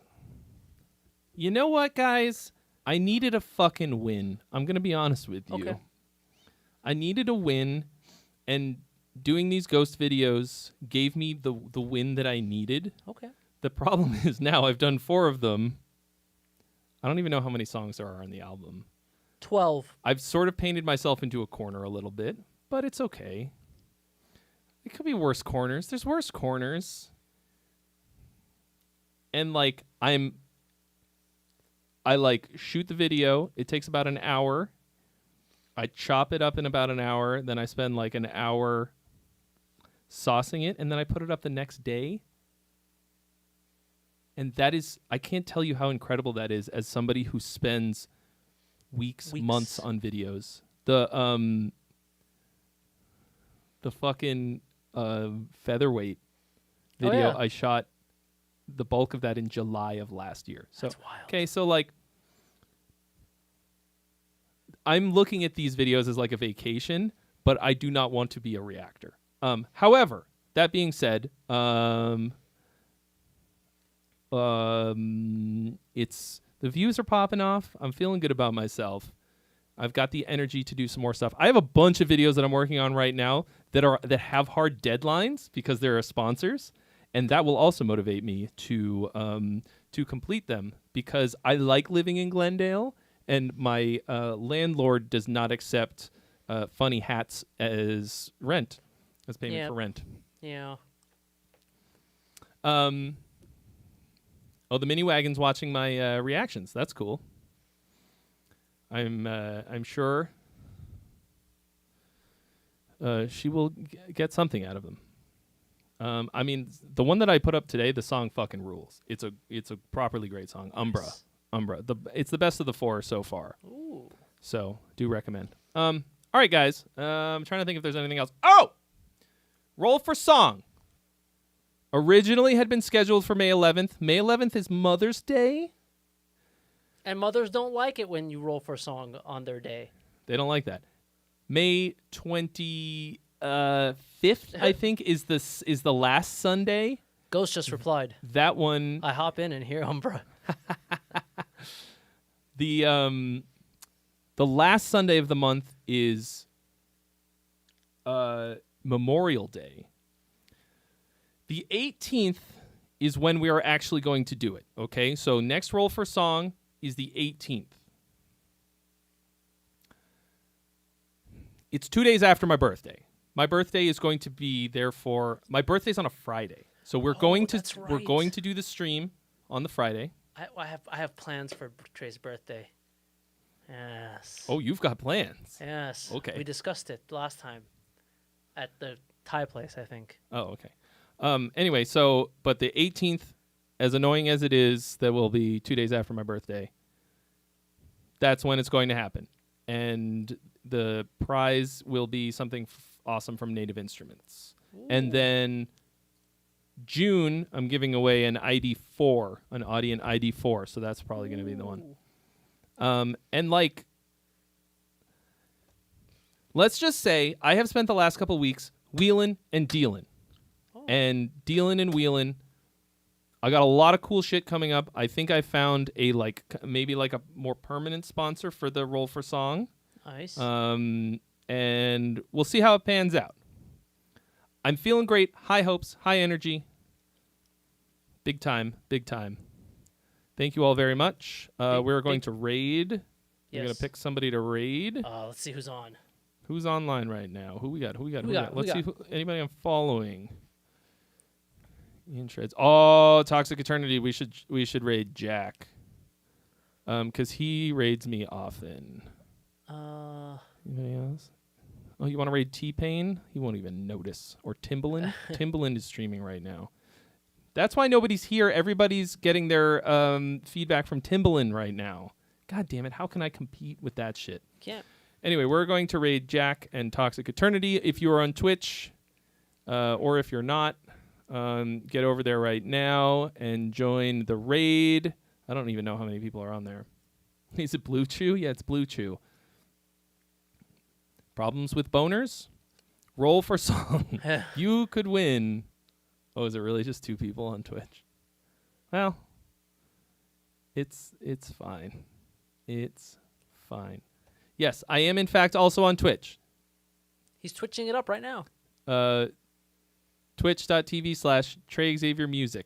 You know what, guys? I needed a fucking win. I'm gonna be honest with you. Okay. I needed a win, and doing these Ghost videos gave me the win that I needed. Okay. The problem is now I've done 4 of them. I don't even know how many songs there are on the album. 12. I've sort of painted myself into a corner a little bit, but it's okay. It could be worse corners. There's worse corners. And like I shoot the video. It takes about an hour. I chop it up in about an hour. Then I spend like an hour saucing it, and then I put it up the next day. And that is, I can't tell you how incredible that is as somebody who spends weeks. Months on videos. The fucking featherweight video, yeah. I shot the bulk of that in July of last year. So, That's wild. okay, so like, I'm looking at these videos as like a vacation, but I do not want to be a reactor. However, that being said, it's the views are popping off. I'm feeling good about myself. I've got the energy to do some more stuff. I have a bunch of videos that I'm working on right now that have hard deadlines because they're sponsors, and that will also motivate me to complete them because I like living in Glendale, and my landlord does not accept funny hats as rent, as payment for rent. Yeah. Oh, the mini wagon's watching my reactions. That's cool. I'm sure she will get something out of them. I mean, the one that I put up today, the song fucking rules. It's a properly great song. Nice. Umbra. It's the best of the 4 so far. Ooh. So do recommend. All right, guys. I'm trying to think if there's anything else. Oh, roll for song. Originally had been scheduled for May 11th. May 11th is Mother's Day. And mothers don't like it when you roll for a song on their day. They don't like that. May 25th, I think, is the last Sunday. Ghost just replied. That one. I hop in and hear Umbra. The last Sunday of the month is Memorial Day. The 18th is when we are actually going to do it. Okay, so next roll for song is the 18th. It's 2 days after my birthday. My birthday is going to be therefore my birthday's on a Friday. So we're going to that's we're right. going to do the stream on the Friday. I have plans for Trey's birthday. Yes. Oh, you've got plans. Yes. Okay. We discussed it last time at the Thai place, I think. Oh, okay. Anyway, so but the 18th, as annoying as it is, that will be 2 days after my birthday. That's when it's going to happen, and the prize will be something awesome from Native Instruments. And then June, I'm giving away an ID4, an Audient ID4, so that's probably going to be the one. And like, let's just say I have spent the last couple weeks wheeling and dealing. And dealing and wheeling. I got a lot of cool shit coming up. I think I found maybe a more permanent sponsor for the Roll for Song. Nice. And we'll see how it pans out. I'm feeling great. High hopes, high energy. Big time, big time. Thank you all very much. We're going to raid. We're going Yes. to pick somebody to raid. Let's see who's on. Who's online right now? Who we got? got? Let's see anybody I'm following. Ian Shreds. Oh, Toxic Eternity. We should raid Jack. Because he raids me often. Anybody else? Oh, you want to raid T-Pain? He won't even notice. Or Timbaland. Timbaland is streaming right now. That's why nobody's here. Everybody's getting their feedback from Timbaland right now. God damn it. How can I compete with that shit? Can't. Anyway, we're going to raid Jack and Toxic Eternity. If you are on Twitch, or if you're not, get over there right now and join the raid. I don't even know how many people are on there. Is it Blue Chew? Yeah, it's Blue Chew. Problems with boners? Roll for Song. You could win. Oh, is it really just 2 people on Twitch? Well, it's fine. It's fine. Yes, I am in fact also on Twitch. He's twitching it up right now. Twitch.tv/TreyXavierMusic.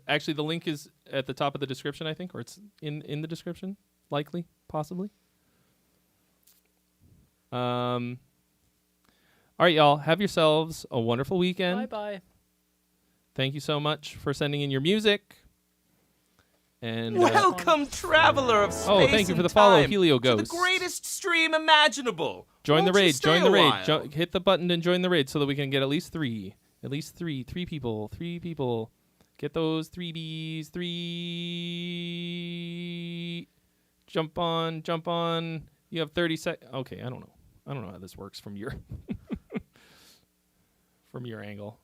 Actually, the link is at the top of the description, I think, or it's in the description, likely, possibly. All right, y'all. Have yourselves a wonderful weekend. Bye-bye. Thank you so much for sending in your music. And Welcome, traveler of space thank you for and the follow, time, Helio to the Ghost. greatest stream imaginable. Join the Won't you raid. stay Join the a raid. while? Hit the button and join the raid so that we can get at least three people. 3 people. Get those 3Bs. 3. Jump on. You have 30 seconds. Okay, I don't know how this works from your from your angle.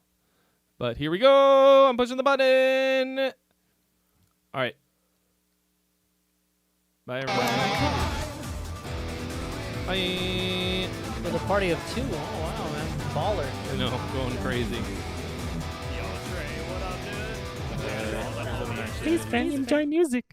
But here we go. I'm pushing the button. All right. Bye, everybody. Bye. With a party of 2. Oh, wow, man. Baller. I know, going crazy. Yo, Trey, what up, dude? Please, friend, enjoy music.